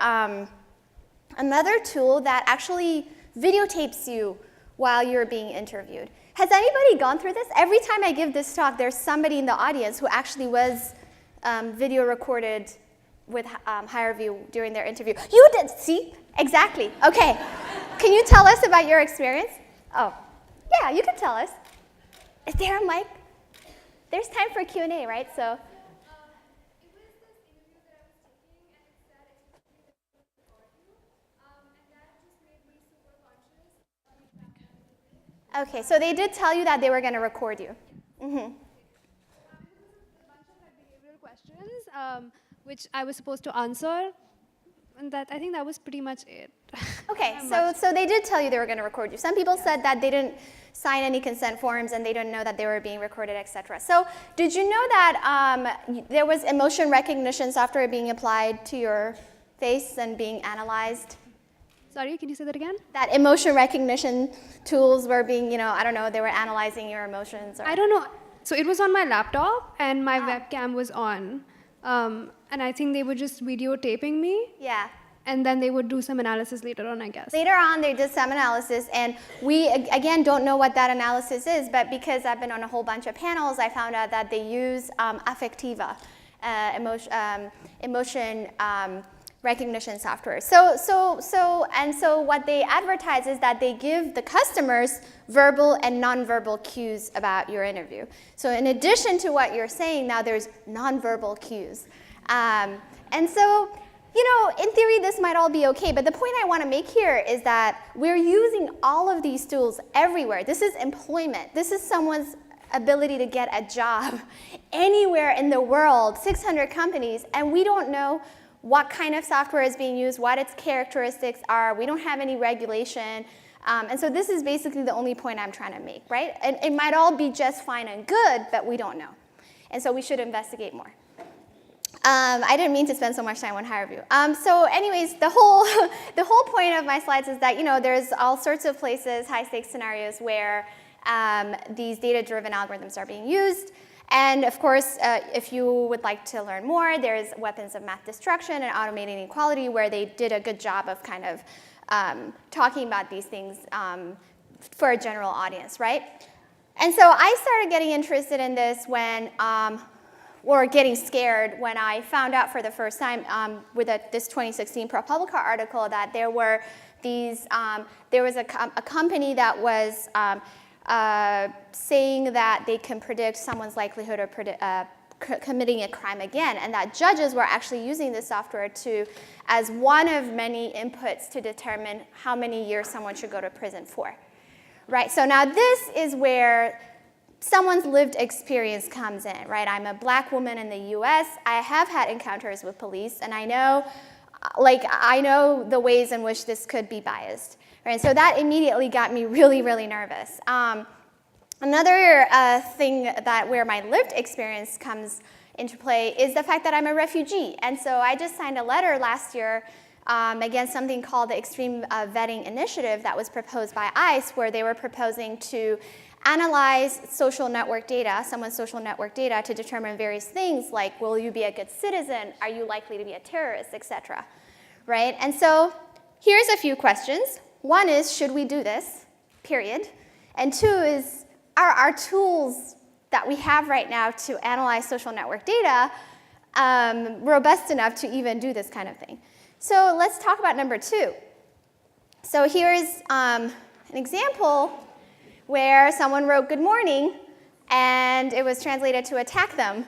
tool that actually videotapes you while you're being interviewed. Has anybody gone through this? Every time I give this talk, there's somebody in the audience who actually was video recorded with HireVue during their interview. You did, see? Exactly, okay. Can you tell us about your experience? Oh, yeah, you can tell us. Is there a mic? There's time for Q&A, right? So. Okay, so they did tell you that they were going to record you. Mm-hmm. A bunch of behavioral questions, which I was supposed to answer, and I think that was pretty much it. Okay, so they did tell you they were going to record you. Some people said that they didn't sign any consent forms and they didn't know that they were being recorded, etc. So did you know that there was emotion recognition software being applied to your face and being analyzed? Sorry, can you say that again? That emotion recognition tools were being, I don't know, they were analyzing your emotions. Or... I don't know. So it was on my laptop and my webcam was on. And I think they were just videotaping me. Yeah. And then they would do some analysis later on, I guess. Later on, they did some analysis. And we, again, don't know what that analysis is. But because I've been on a whole bunch of panels, I found out that they use affectiva, emotion recognition software. So what they advertise is that they give the customers verbal and nonverbal cues about your interview. So in addition to what you're saying, now there's nonverbal cues. And so, you know, in theory, this might all be okay, but the point I want to make here is that we're using all of these tools everywhere. This is employment. This is someone's ability to get a job anywhere in the world, 600 companies, and we don't know what kind of software is being used, what its characteristics are. We don't have any regulation. And so this is basically the only point I'm trying to make, right? And it might all be just fine and good, but we don't know. And so we should investigate more. I didn't mean to spend so much time on higher view. So anyways, the whole point of my slides is that, you know, there's all sorts of places, high-stakes scenarios where these data-driven algorithms are being used. And of course, if you would like to learn more, there's weapons of math destruction and automating inequality, where they did a good job of kind of talking about these things for a general audience, right? And so I started getting interested in this when, or getting scared when I found out for the first time with this 2016 ProPublica article that there were these, there was a company that was saying that they can predict someone's likelihood of committing a crime again, and that judges were actually using this software as one of many inputs to determine how many years someone should go to prison for. Right? So now this is where someone's lived experience comes in, right? I'm a black woman in the US. I have had encounters with police, and I know the ways in which this could be biased. Right? So that immediately got me really, really nervous. Another thing where my lived experience comes into play is the fact that I'm a refugee. And so I just signed a letter last year against something called the Extreme Vetting Initiative that was proposed by ICE, where they were proposing to analyze social network data, someone's social network data, to determine various things like, will you be a good citizen? Are you likely to be a terrorist, et cetera, right? And so here's a few questions. One is, should we do this, period? And two is, are our tools that we have right now to analyze social network data robust enough to even do this kind of thing? So let's talk about number two. So here's an example where someone wrote good morning, and it was translated to attack them.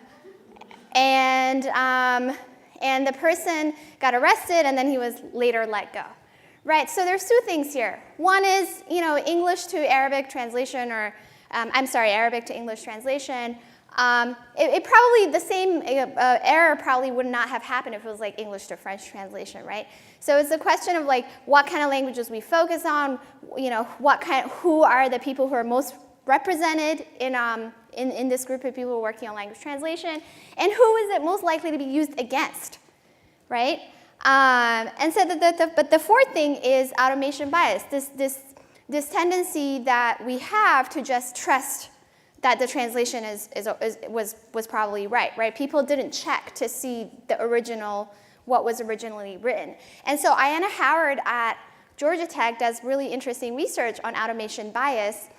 And the person got arrested, and then he was later let go. Right, so there's two things here. One is, you know, English to Arabic translation, or Arabic to English translation. It probably, the same error probably would not have happened if it was like English to French translation, right? So it's a question of like what kind of languages we focus on, you know, who are the people who are most represented in this group of people working on language translation, and who is it most likely to be used against, right? And so but the fourth thing is automation bias, this tendency that we have to just trust that the translation was probably right? People didn't check to see what was originally written. And so Ayanna Howard at Georgia Tech does really interesting research on automation bias.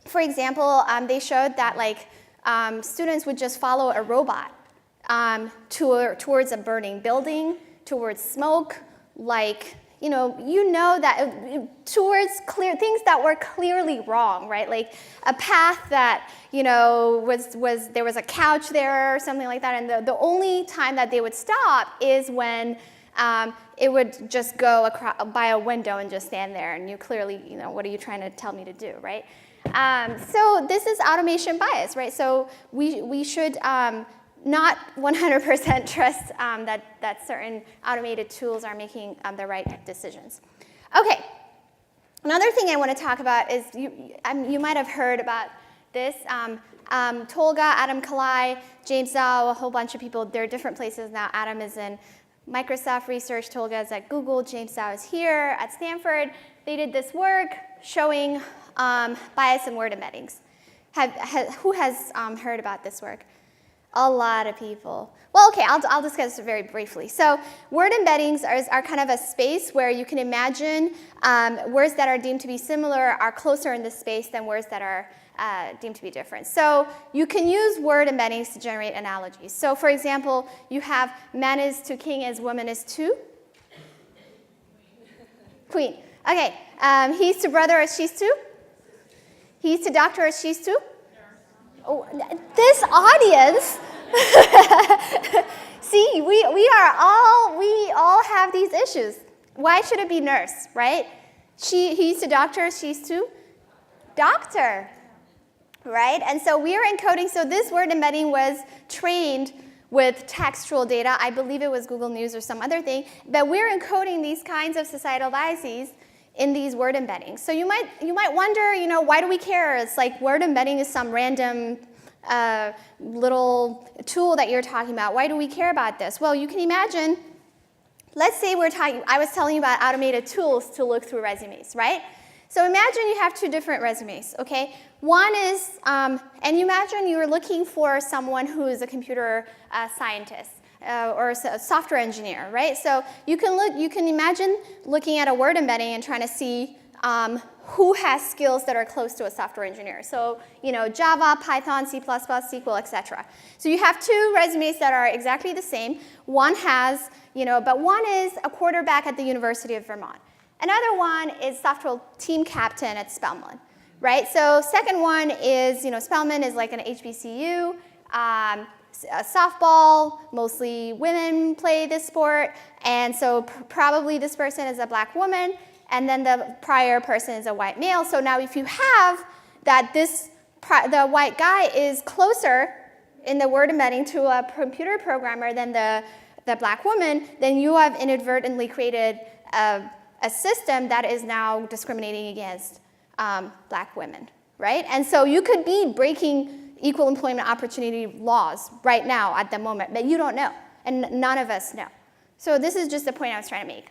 For example, they showed that students would just follow a robot towards a burning building, towards smoke, that towards things that were clearly wrong, right? Like a path that, there was a couch there or something like that, and the only time that they would stop is when it would just go by a window and just stand there, and you clearly, what are you trying to tell me to do, right? So this is automation bias, right? So we should not 100% trust that certain automated tools are making the right decisions. Okay, another thing I want to talk about is, you might have heard about this. Tolga, Adam Kalai, James Zhao, a whole bunch of people. They're different places now. Adam is in Microsoft Research, Tolga is at Google, James Zhao is here at Stanford. They did this work showing bias in word embeddings. Who has heard about this work? A lot of people. Well, okay, I'll discuss it very briefly. So word embeddings are kind of a space where you can imagine words that are deemed to be similar are closer in this space than words that are deemed to be different. So you can use word embeddings to generate analogies. So for example, you have man is to king as woman is to, Queen. Okay, he's to brother as she's to? He's to doctor as she's to? Oh, this audience, see, we all have these issues. Why should it be nurse, right? He's to doctor, she's to doctor, right? And so we are encoding, so this word embedding was trained with textual data. I believe it was Google News or some other thing, but we're encoding these kinds of societal biases in these word embeddings. So you might wonder, why do we care? It's like word embedding is some random little tool that you're talking about. Why do we care about this? Well, you can imagine, let's say I was telling you about automated tools to look through resumes, right? So imagine you have two different resumes, okay? One is, and you imagine you're looking for someone who is a computer scientist or a software engineer, right? So you can imagine looking at a word embedding and trying to see who has skills that are close to a software engineer. So, Java, Python, C++, SQL, etc. So you have two resumes that are exactly the same. One has, but one is a quarterback at the University of Vermont. Another one is software team captain at Spelman, right? So second one is, Spelman is like an HBCU, softball, mostly women play this sport, and so probably this person is a black woman, and then the prior person is a white male. So now if you have that the white guy is closer in the word embedding to a computer programmer than the black woman, then you have inadvertently created a system that is now discriminating against black women, right? And so you could be breaking equal employment opportunity laws right now at the moment, but you don't know, and none of us know. So this is just the point I was trying to make.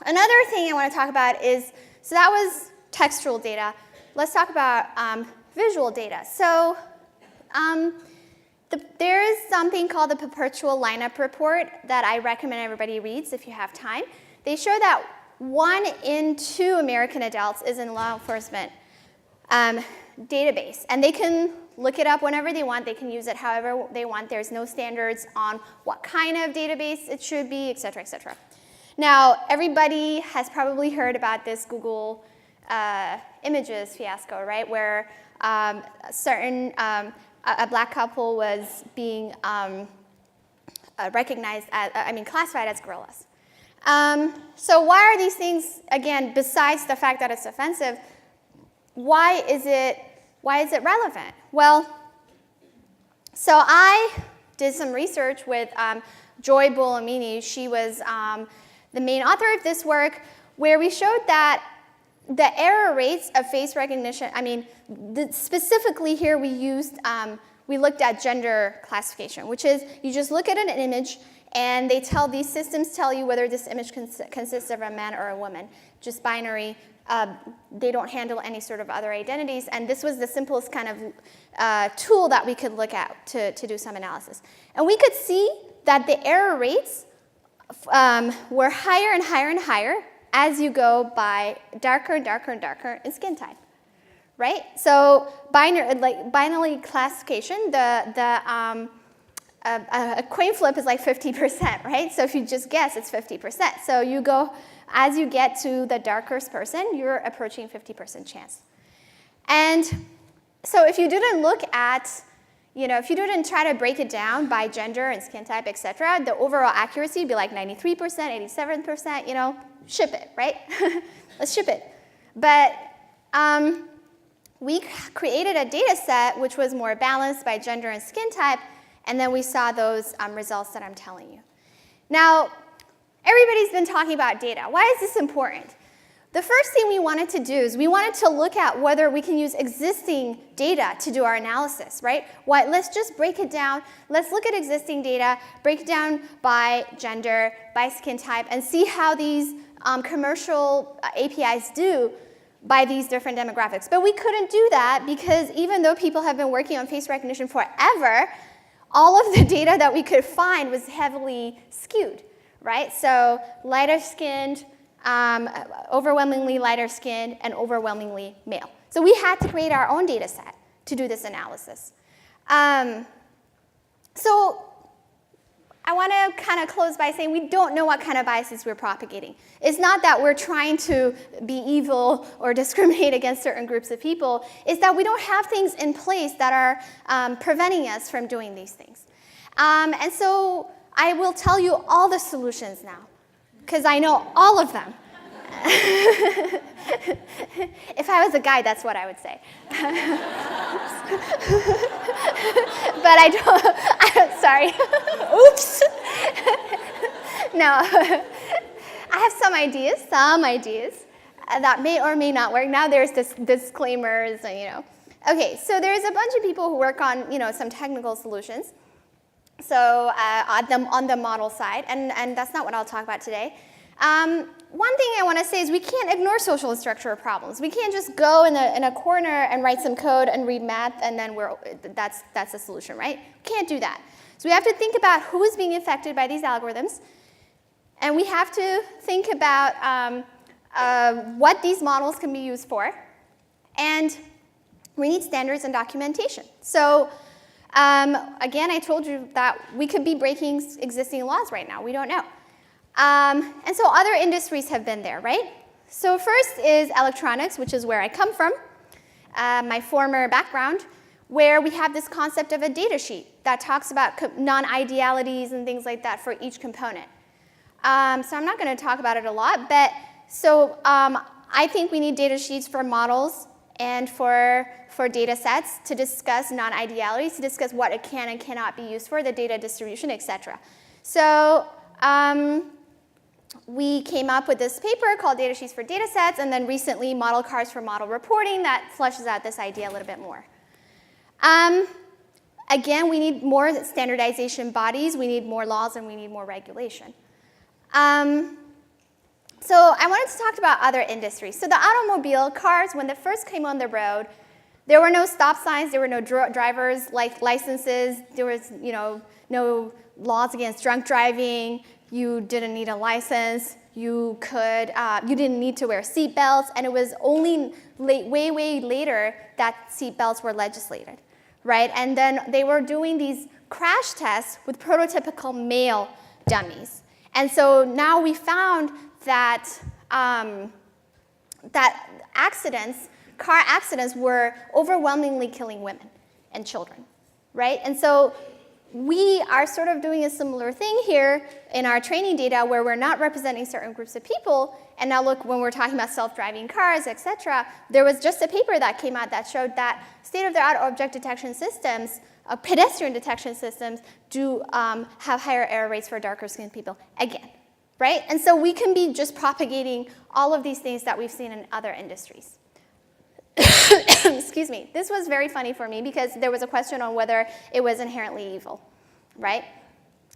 Another thing I want to talk about is, so that was textual data. Let's talk about visual data. So there is something called the Perpetual Lineup Report that I recommend everybody reads if you have time. They show that 1 in 2 American adults is in law enforcement database, and they can look it up whenever they want. They can use it however they want. There's no standards on what kind of database it should be, et cetera, et cetera. Now, everybody has probably heard about this Google Images fiasco, right? Where a black couple was being classified as gorillas. So why are these things, again, besides the fact that it's offensive, why is it relevant? Well, so I did some research with Joy Buolamwini. She was the main author of this work, where we showed that the error rates of face recognition, specifically here we looked at gender classification, which is you just look at an image and these systems tell you whether this image consists of a man or a woman, just binary. They don't handle any sort of other identities, and this was the simplest kind of tool that we could look at to do some analysis. And we could see that the error rates were higher and higher and higher as you go by darker and darker and darker in skin type, right? So binary classification, a coin flip is like 50%, right? So if you just guess, it's 50%. So you go, as you get to the darkest person, you're approaching 50% chance. And so if you didn't look at, if you didn't try to break it down by gender and skin type, et cetera, the overall accuracy would be like 93%, 87%, ship it, right? Let's ship it. But we created a data set which was more balanced by gender and skin type, and then we saw those results that I'm telling you. Now, everybody's been talking about data. Why is this important? The first thing we wanted to do is we wanted to look at whether we can use existing data to do our analysis, right? Let's just break it down. Let's look at existing data, break it down by gender, by skin type, and see how these commercial APIs do by these different demographics. But we couldn't do that because even though people have been working on face recognition forever, all of the data that we could find was heavily skewed, right? So lighter skinned, overwhelmingly lighter skinned, and overwhelmingly male. So we had to create our own data set to do this analysis. So I want to kind of close by saying we don't know what kind of biases we're propagating. It's not that we're trying to be evil or discriminate against certain groups of people. It's that we don't have things in place that are preventing us from doing these things. And so I will tell you all the solutions now, because I know all of them. If I was a guy, that's what I would say. But I don't, sorry. Oops. No, I have some ideas that may or may not work. Now there's this disclaimers, and, Okay, so there's a bunch of people who work on, some technical solutions. So on the model side, and that's not what I'll talk about today. One thing I want to say is we can't ignore social and structural problems. We can't just go in a corner and write some code and read math and then that's the solution, right? We can't do that. So we have to think about who is being affected by these algorithms, and we have to think about what these models can be used for, and we need standards and documentation. So again, I told you that we could be breaking existing laws right now. We don't know. And so other industries have been there, right? So first is electronics, which is where I come from, my former background, where we have this concept of a data sheet that talks about non-idealities and things like that for each component. So I'm not going to talk about it a lot, but so I think we need data sheets for models and for data sets to discuss non-idealities, to discuss what it can and cannot be used for, the data distribution, etc. So we came up with this paper called Data Sheets for Data Sets, and then recently Model Cards for Model Reporting that fleshes out this idea a little bit more. Again, we need more standardization bodies, we need more laws, and we need more regulation. So I wanted to talk about other industries. So the automobile, cars, when they first came on the road, there were no stop signs, there were no driver's licenses, there was no laws against drunk driving, you didn't need a license, you didn't need to wear seat belts, and it was only way later that seat belts were legislated, right? And then they were doing these crash tests with prototypical male dummies. And so now we found that car accidents were overwhelmingly killing women and children, right? And so we are sort of doing a similar thing here in our training data where we're not representing certain groups of people. And now look, when we're talking about self-driving cars, et cetera, there was just a paper that came out that showed that state-of-the-art object detection systems, pedestrian detection systems, do have higher error rates for darker-skinned people, again, right? And so we can be just propagating all of these things that we've seen in other industries. Excuse me. This was very funny for me because there was a question on whether it was inherently evil, right?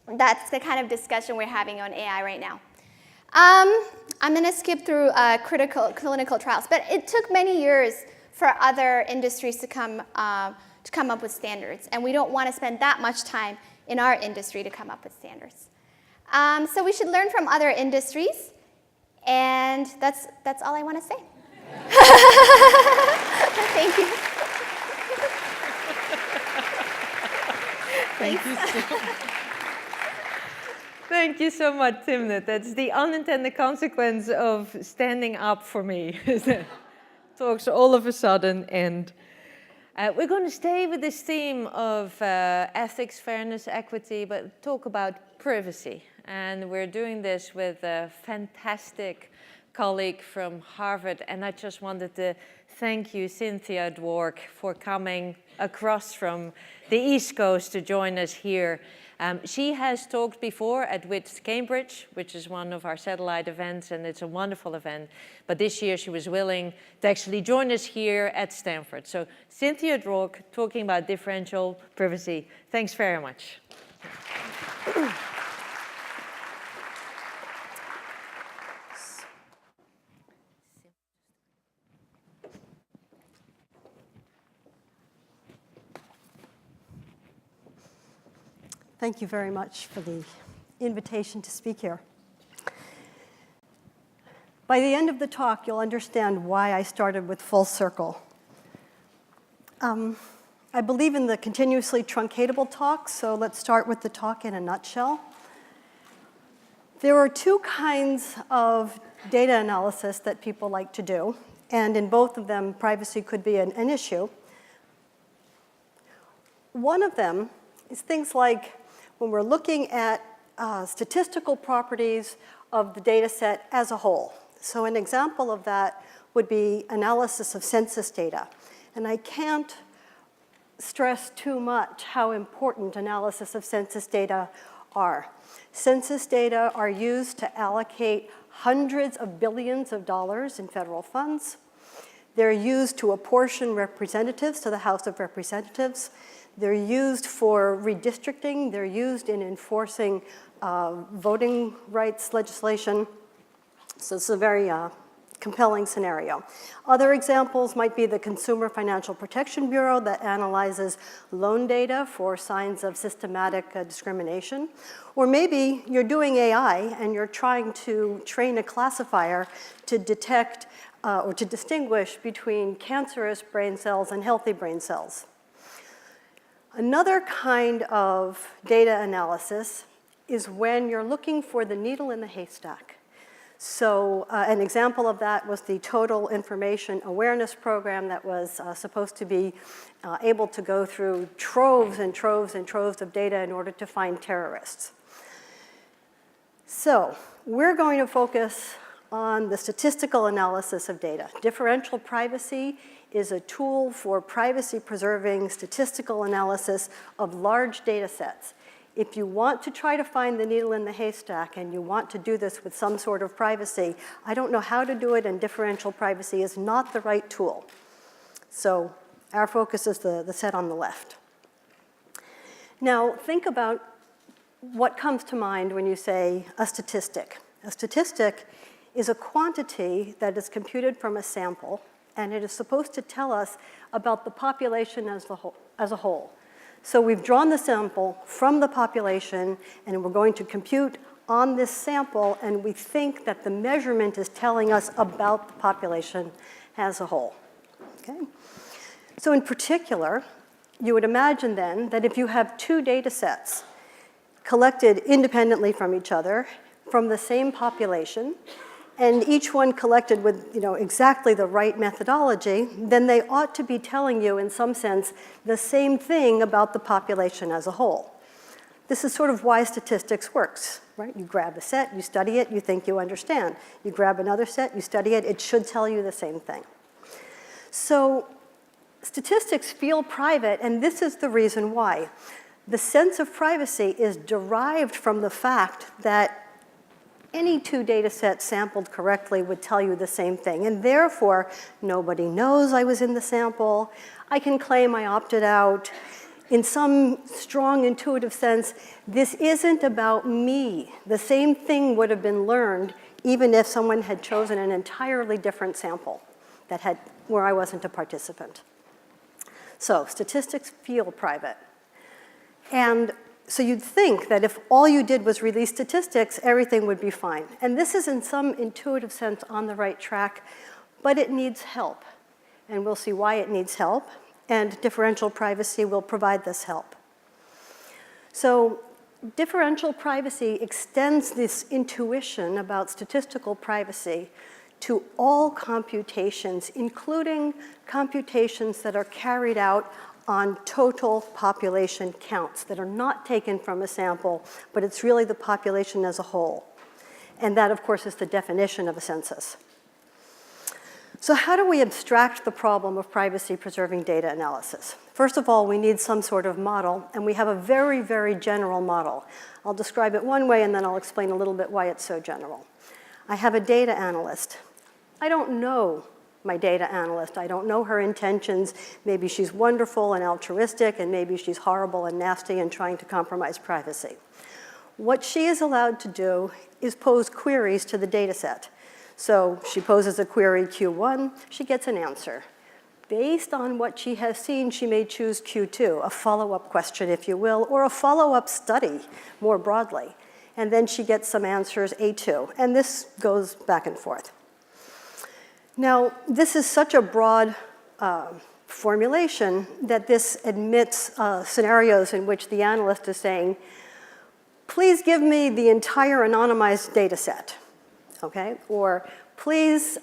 That's the kind of discussion we're having on AI right now. I'm going to skip through clinical trials, but it took many years for other industries to come up with standards, and we don't want to spend that much time in our industry to come up with standards. So we should learn from other industries, and that's all I want to say. Thank you. Thank you so much, Timnit. That's the unintended consequence of standing up for me. Talks all of a sudden end. We're going to stay with this theme of ethics, fairness, equity, but talk about privacy. And we're doing this with a fantastic colleague from Harvard, and I just wanted to thank you, Cynthia Dwork, for coming across from the East Coast to join us here. She has talked before at WiDS Cambridge, which is one of our satellite events, and it's a wonderful event. But this year she was willing to actually join us here at Stanford. So Cynthia Dwork, talking about differential privacy. Thanks very much. Thank you very much for the invitation to speak here. By the end of the talk, you'll understand why I started with full circle. I believe in the continuously truncatable talk, so let's start with the talk in a nutshell. There are two kinds of data analysis that people like to do, and in both of them, privacy could be an issue. One of them is things like when we're looking at statistical properties of the data set as a whole. So an example of that would be analysis of census data. And I can't stress too much how important analysis of census data are. Census data are used to allocate hundreds of billions of dollars in federal funds. They're used to apportion representatives to the House of Representatives. They're used for redistricting. They're used in enforcing voting rights legislation. So it's a very compelling scenario. Other examples might be the Consumer Financial Protection Bureau that analyzes loan data for signs of systematic discrimination. Or maybe you're doing AI and you're trying to train a classifier to detect or to distinguish between cancerous brain cells and healthy brain cells. Another kind of data analysis is when you're looking for the needle in the haystack. So an example of that was the Total Information Awareness Program that was supposed to be able to go through troves and troves and troves of data in order to find terrorists. So we're going to focus on the statistical analysis of data. Differential privacy is a tool for privacy-preserving statistical analysis of large data sets. If you want to try to find the needle in the haystack and you want to do this with some sort of privacy, I don't know how to do it, and differential privacy is not the right tool. So our focus is the set on the left. Now, think about what comes to mind when you say a statistic. A statistic is a quantity that is computed from a sample, and it is supposed to tell us about the population as a whole. So we've drawn the sample from the population, and we're going to compute on this sample, and we think that the measurement is telling us about the population as a whole. Okay? So in particular, you would imagine then that if you have two data sets collected independently from each other, from the same population, and each one collected with exactly the right methodology, then they ought to be telling you, in some sense, the same thing about the population as a whole. This is sort of why statistics works, right? You grab a set, you study it, you think you understand. You grab another set, you study it, it should tell you the same thing. So statistics feel private, and this is the reason why. The sense of privacy is derived from the fact that any two data sets sampled correctly would tell you the same thing. And therefore, nobody knows I was in the sample. I can claim I opted out. In some strong intuitive sense, this isn't about me. The same thing would have been learned even if someone had chosen an entirely different sample where I wasn't a participant. So statistics feel private. And so you'd think that if all you did was release statistics, everything would be fine. And this is in some intuitive sense on the right track, but it needs help. And we'll see why it needs help, and differential privacy will provide this help. So differential privacy extends this intuition about statistical privacy to all computations, including computations that are carried out on total population counts that are not taken from a sample, but it's really the population as a whole. And that, of course, is the definition of a census. So how do we abstract the problem of privacy-preserving data analysis? First of all, we need some sort of model, and we have a very, very general model. I'll describe it one way, and then I'll explain a little bit why it's so general. I have a data analyst. I don't know my data analyst. I don't know her intentions. Maybe she's wonderful and altruistic, and maybe she's horrible and nasty and trying to compromise privacy. What she is allowed to do is pose queries to the data set. So she poses a query Q1, she gets an answer. Based on what she has seen, she may choose Q2, a follow-up question, if you will, or a follow-up study more broadly. And then she gets some answers A2, and this goes back and forth. Now, this is such a broad formulation that this admits scenarios in which the analyst is saying, please give me the entire anonymized data set, okay? Or please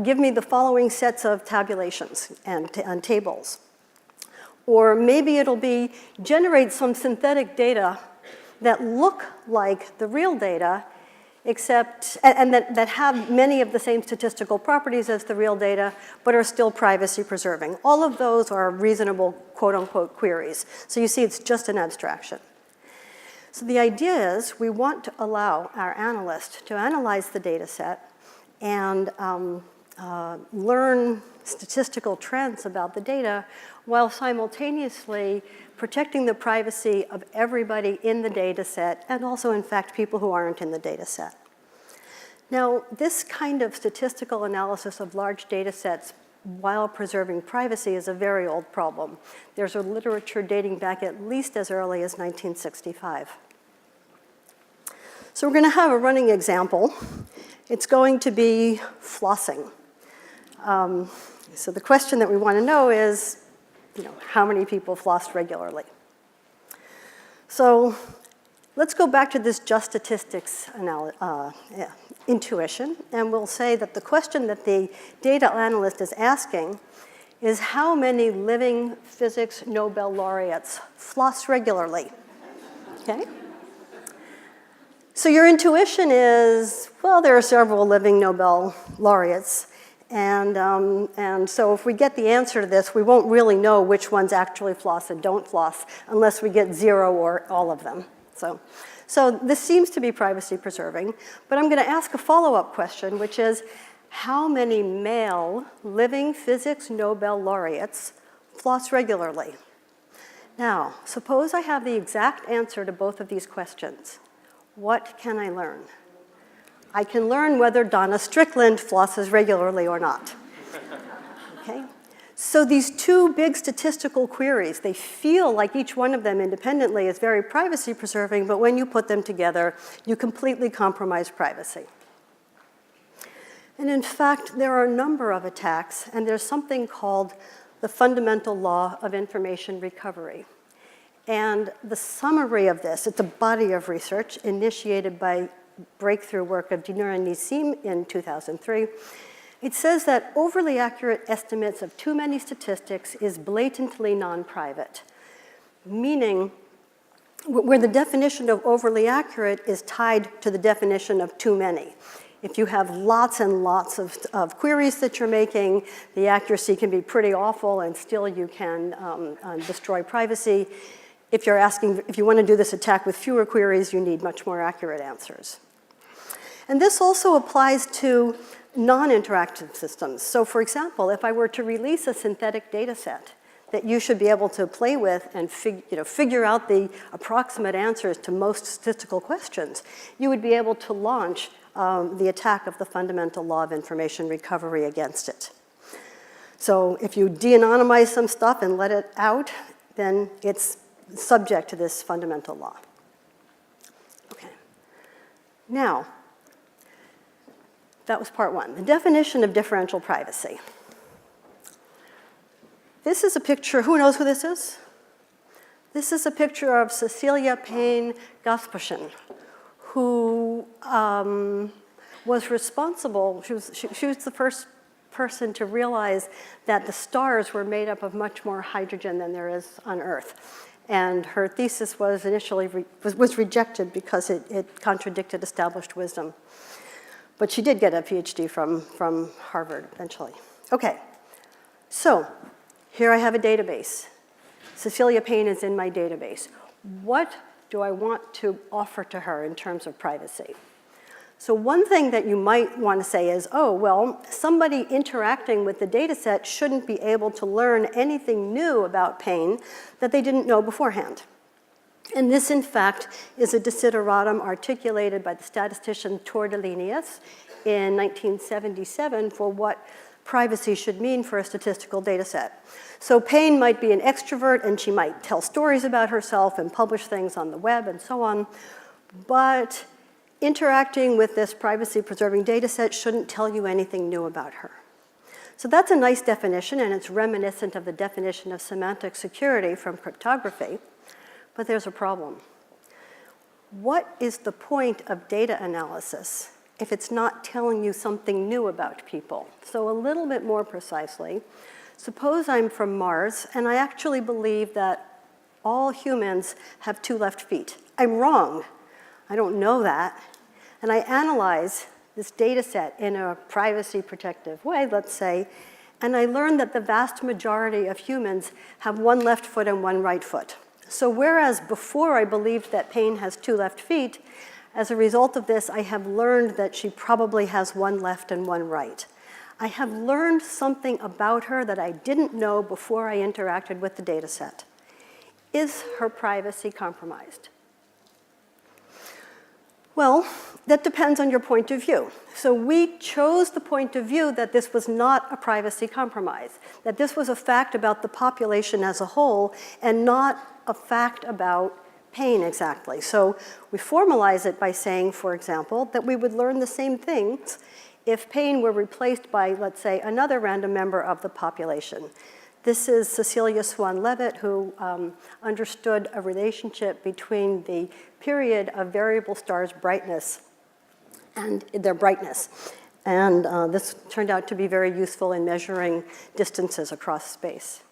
give me the following sets of tabulations and tables. Or maybe it'll be generate some synthetic data that look like the real data, except, and that have many of the same statistical properties as the real data, but are still privacy preserving. All of those are reasonable, quote unquote, queries. So you see it's just an abstraction. So the idea is we want to allow our analyst to analyze the data set and learn statistical trends about the data while simultaneously protecting the privacy of everybody in the data set and also, in fact, people who aren't in the data set. Now, this kind of statistical analysis of large data sets while preserving privacy is a very old problem. There's a literature dating back at least as early as 1965. So we're going to have a running example. It's going to be flossing. So the question that we want to know is, how many people floss regularly? So let's go back to this just statistics intuition, and we'll say that the question that the data analyst is asking is how many living physics Nobel laureates floss regularly, okay? So your intuition is, well, there are several living Nobel laureates, and so if we get the answer to this, we won't really know which ones actually floss and don't floss unless we get 0 or all of them. So this seems to be privacy preserving, but I'm going to ask a follow-up question, which is, how many male living physics Nobel laureates floss regularly? Now, suppose I have the exact answer to both of these questions. What can I learn? I can learn whether Donna Strickland flosses regularly or not. Okay? So these two big statistical queries, they feel like each one of them independently is very privacy preserving, but when you put them together, you completely compromise privacy. And in fact, there are a number of attacks, and there's something called the fundamental law of information recovery. And the summary of this, it's a body of research initiated by breakthrough work of Dinur and Nissim in 2003. It says that overly accurate estimates of too many statistics is blatantly non-private, meaning where the definition of overly accurate is tied to the definition of too many. If you have lots and lots of queries that you're making, the accuracy can be pretty awful and still you can destroy privacy. If you want to do this attack with fewer queries, you need much more accurate answers. And this also applies to non-interactive systems. So for example, if I were to release a synthetic data set that you should be able to play with and figure out the approximate answers to most statistical questions, you would be able to launch the attack of the fundamental law of information recovery against it. So if you de-anonymize some stuff and let it out, then it's subject to this fundamental law. Okay. Now, that was part one, the definition of differential privacy. This is a picture, who knows who this is? This is a picture of Cecilia Payne-Gaspardin, who was responsible, she was the first person to realize that the stars were made up of much more hydrogen than there is on Earth. And her thesis was initially was rejected because it contradicted established wisdom. But she did get a PhD from Harvard eventually. Okay, so here I have a database. Cecilia Payne is in my database. What do I want to offer to her in terms of privacy? So one thing that you might want to say is, oh, well, somebody interacting with the data set shouldn't be able to learn anything new about Payne that they didn't know beforehand. And this, in fact, is a desideratum articulated by the statistician Tordelinius in 1977 for what privacy should mean for a statistical data set. So Payne might be an extrovert, and she might tell stories about herself and publish things on the web and so on, but interacting with this privacy-preserving data set shouldn't tell you anything new about her. So that's a nice definition, and it's reminiscent of the definition of semantic security from cryptography. But there's a problem. what is the point of data analysis if it's not telling you something new about people? So a little bit more precisely, suppose I'm from Mars, and I actually believe that all humans have 2 left feet. I'm wrong. I don't know that. And I analyze this data set in a privacy protective way, let's say, and I learn that the vast majority of humans have 1 left foot and 1 right foot. So whereas before I believed that Payne has 2 left feet, as a result of this, I have learned that she probably has 1 left and 1 right. I have learned something about her that I didn't know before I interacted with the data set. Is her privacy compromised? Well, that depends on your point of view. So we chose the point of view that this was not a privacy compromise, that this was a fact about the population as a whole and not a fact about Payne exactly. So we formalize it by saying, for example, that we would learn the same things if Payne were replaced by, let's say, another random member of the population. This is Cecilia Swan-Leavitt, who understood a relationship between the period of variable stars' brightness and their brightness. And this turned out to be very useful in measuring distances across space.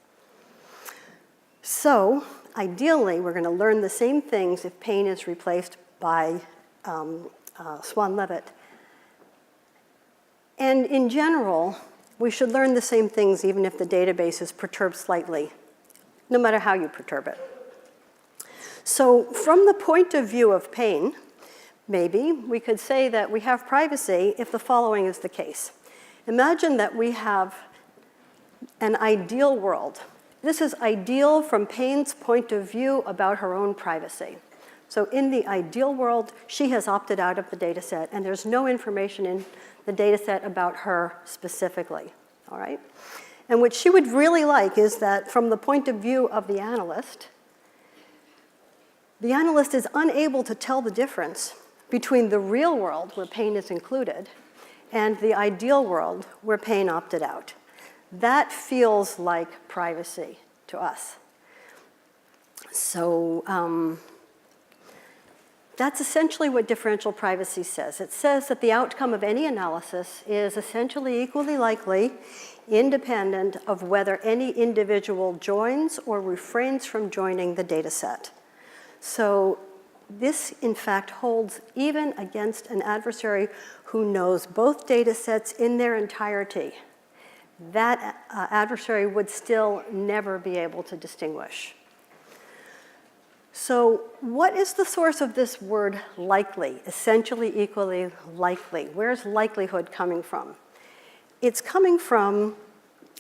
So ideally, we're going to learn the same things if Payne is replaced by Swan-Leavitt. And in general, we should learn the same things even if the database is perturbed slightly, no matter how you perturb it. So from the point of view of Payne, maybe we could say that we have privacy if the following is the case. Imagine that we have an ideal world. This is ideal from Payne's point of view about her own privacy. So in the ideal world, she has opted out of the data set, and there's no information in the data set about her specifically, all right? And what she would really like is that from the point of view of the analyst is unable to tell the difference between the real world, where Payne is included, and the ideal world, where Payne opted out. That feels like privacy to us. So that's essentially what differential privacy says. It says that the outcome of any analysis is essentially equally likely, independent of whether any individual joins or refrains from joining the data set. So this, in fact, holds even against an adversary who knows both data sets in their entirety. That adversary would still never be able to distinguish. So what is the source of this word likely, essentially equally likely? Where's likelihood coming from? It's coming from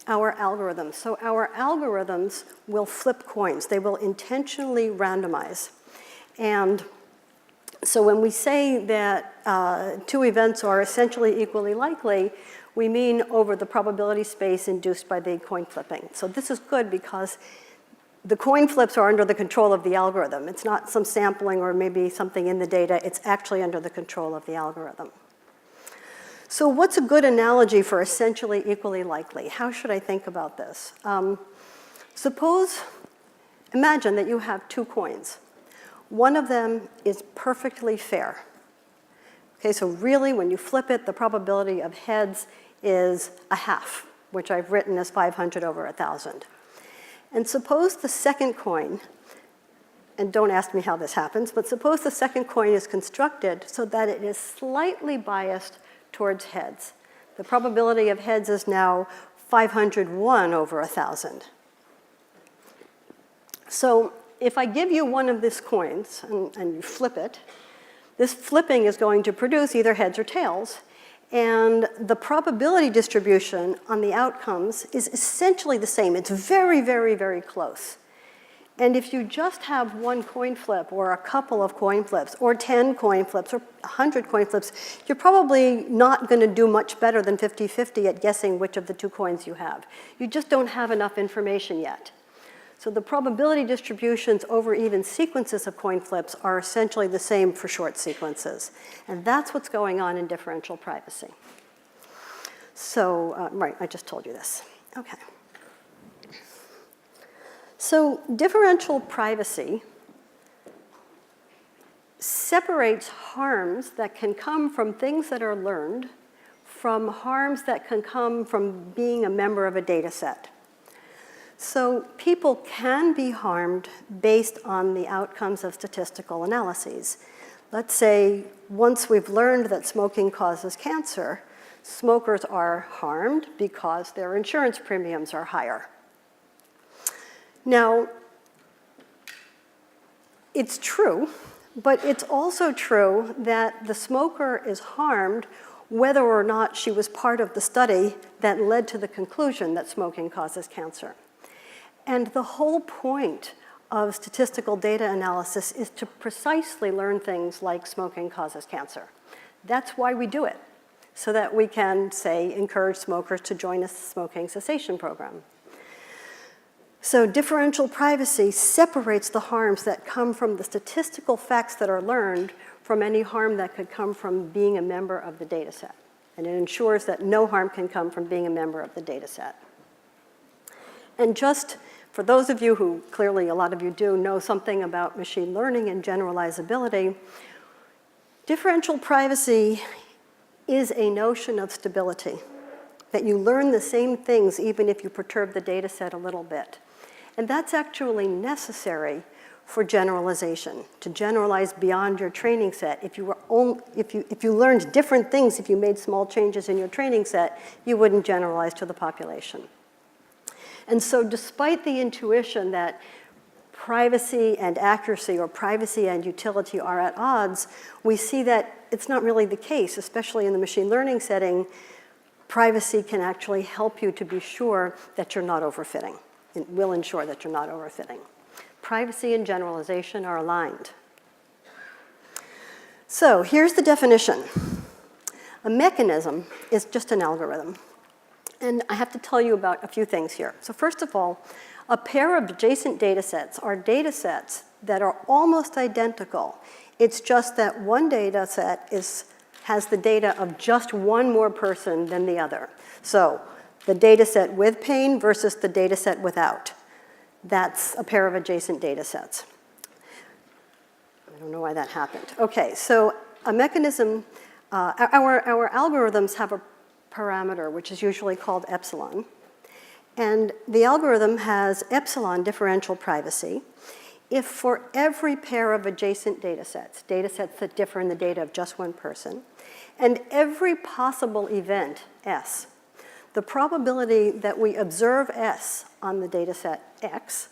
our algorithms. So our algorithms will flip coins. They will intentionally randomize. And so when we say that 2 events are essentially equally likely, we mean over the probability space induced by the coin flipping. So this is good because the coin flips are under the control of the algorithm. It's not some sampling or maybe something in the data. It's actually under the control of the algorithm. So what's a good analogy for essentially equally likely? How should I think about this? Imagine that you have 2 coins. One of them is perfectly fair. Okay, so really when you flip it, the probability of heads is a half, which I've written as 500 over 1,000. And suppose the second coin, and don't ask me how this happens, but suppose the second coin is constructed so that it is slightly biased towards heads. The probability of heads is now 501 over 1,000. So if I give you one of these coins and you flip it, this flipping is going to produce either heads or tails. And the probability distribution on the outcomes is essentially the same. It's very, very, very close. And if you just have 1 coin flip or a couple of coin flips or 10 coin flips or 100 coin flips, you're probably not going to do much better than 50-50 at guessing which of the 2 coins you have. You just don't have enough information yet. So the probability distributions over even sequences of coin flips are essentially the same for short sequences. And that's what's going on in differential privacy. So, right, I just told you this. Okay. So differential privacy separates harms that can come from things that are learned from harms that can come from being a member of a data set. So people can be harmed based on the outcomes of statistical analyses. Let's say once we've learned that smoking causes cancer, smokers are harmed because their insurance premiums are higher. Now, it's true, but it's also true that the smoker is harmed whether or not she was part of the study that led to the conclusion that smoking causes cancer. And the whole point of statistical data analysis is to precisely learn things like smoking causes cancer. That's why we do it, so that we can, say, encourage smokers to join a smoking cessation program. So differential privacy separates the harms that come from the statistical facts that are learned from any harm that could come from being a member of the data set. And it ensures that no harm can come from being a member of the data set. And just for those of you who, clearly a lot of you do, know something about machine learning and generalizability, differential privacy is a notion of stability, that you learn the same things even if you perturb the data set a little bit. And that's actually necessary for generalization, to generalize beyond your training set. If you learned different things, if you made small changes in your training set, you wouldn't generalize to the population. And so despite the intuition that privacy and accuracy or privacy and utility are at odds, we see that it's not really the case, especially in the machine learning setting. Privacy can actually help you to be sure that you're not overfitting. It will ensure that you're not overfitting. Privacy and generalization are aligned. So here's the definition. A mechanism is just an algorithm. And I have to tell you about a few things here. So first of all, a pair of adjacent data sets are data sets that are almost identical. It's just that one data set has the data of just one more person than the other. So the data set with pain versus the data set without. That's a pair of adjacent data sets. I don't know why that happened. Okay, so a mechanism, our algorithms have a parameter, which is usually called epsilon. And the algorithm has epsilon differential privacy if for every pair of adjacent data sets that differ in the data of just one person, and every possible event, S, the probability that we observe S on the data set X,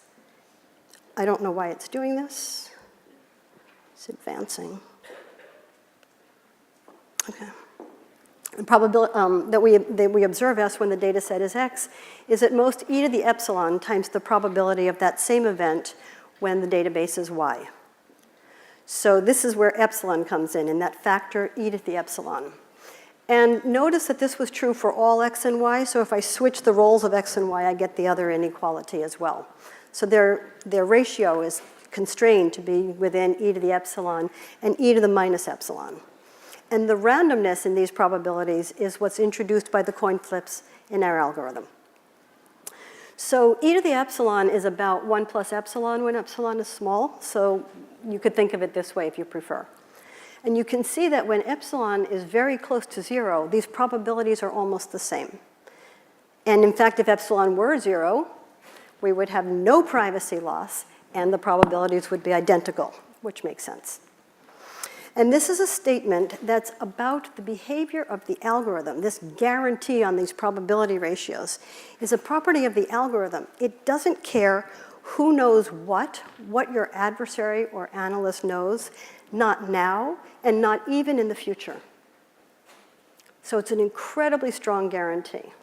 I don't know why it's doing this. It's advancing. Okay. The probability that we observe S when the data set is X is at most e to the epsilon times the probability of that same event when the database is Y. So this is where epsilon comes in that factor e to the epsilon. And notice that this was true for all x and y, so if I switch the roles of x and y, I get the other inequality as well. So their ratio is constrained to be within e to the epsilon and e to the minus epsilon. And the randomness in these probabilities is what's introduced by the coin flips in our algorithm. So e to the epsilon is about 1 plus epsilon when epsilon is small, so you could think of it this way if you prefer. And you can see that when epsilon is very close to 0, these probabilities are almost the same. And in fact, if epsilon were 0, we would have no privacy loss, and the probabilities would be identical, which makes sense. And this is a statement that's about the behavior of the algorithm. This guarantee on these probability ratios is a property of the algorithm. It doesn't care who knows what your adversary or analyst knows, not now, and not even in the future. So it's an incredibly strong guarantee.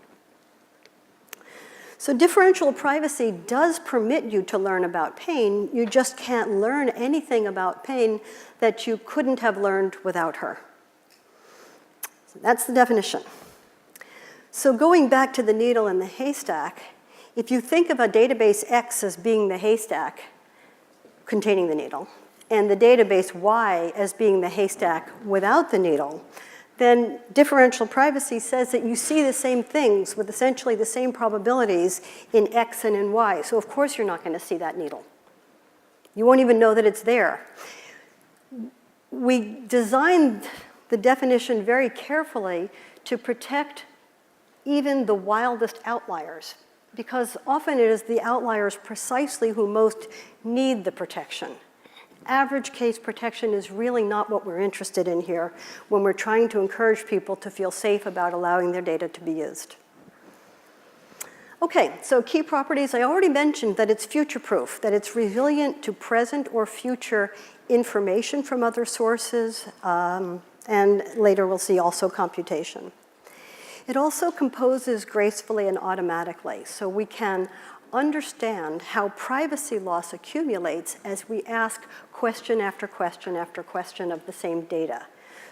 So differential privacy does permit you to learn about pain. You just can't learn anything about pain that you couldn't have learned without her. So that's the definition. So going back to the needle in the haystack, if you think of a database X as being the haystack containing the needle, and the database Y as being the haystack without the needle, then differential privacy says that you see the same things with essentially the same probabilities in X and in Y. So of course you're not going to see that needle. You won't even know that it's there. we designed the definition very carefully to protect even the wildest outliers, because often it is the outliers precisely who most need the protection. Average case protection is really not what we're interested in here when we're trying to encourage people to feel safe about allowing their data to be used. Okay, so key properties, I already mentioned that it's future-proof, that it's resilient to present or future information from other sources, and later we'll see also computation. It also composes gracefully and automatically, so we can understand how privacy loss accumulates as we ask question after question after question of the same data.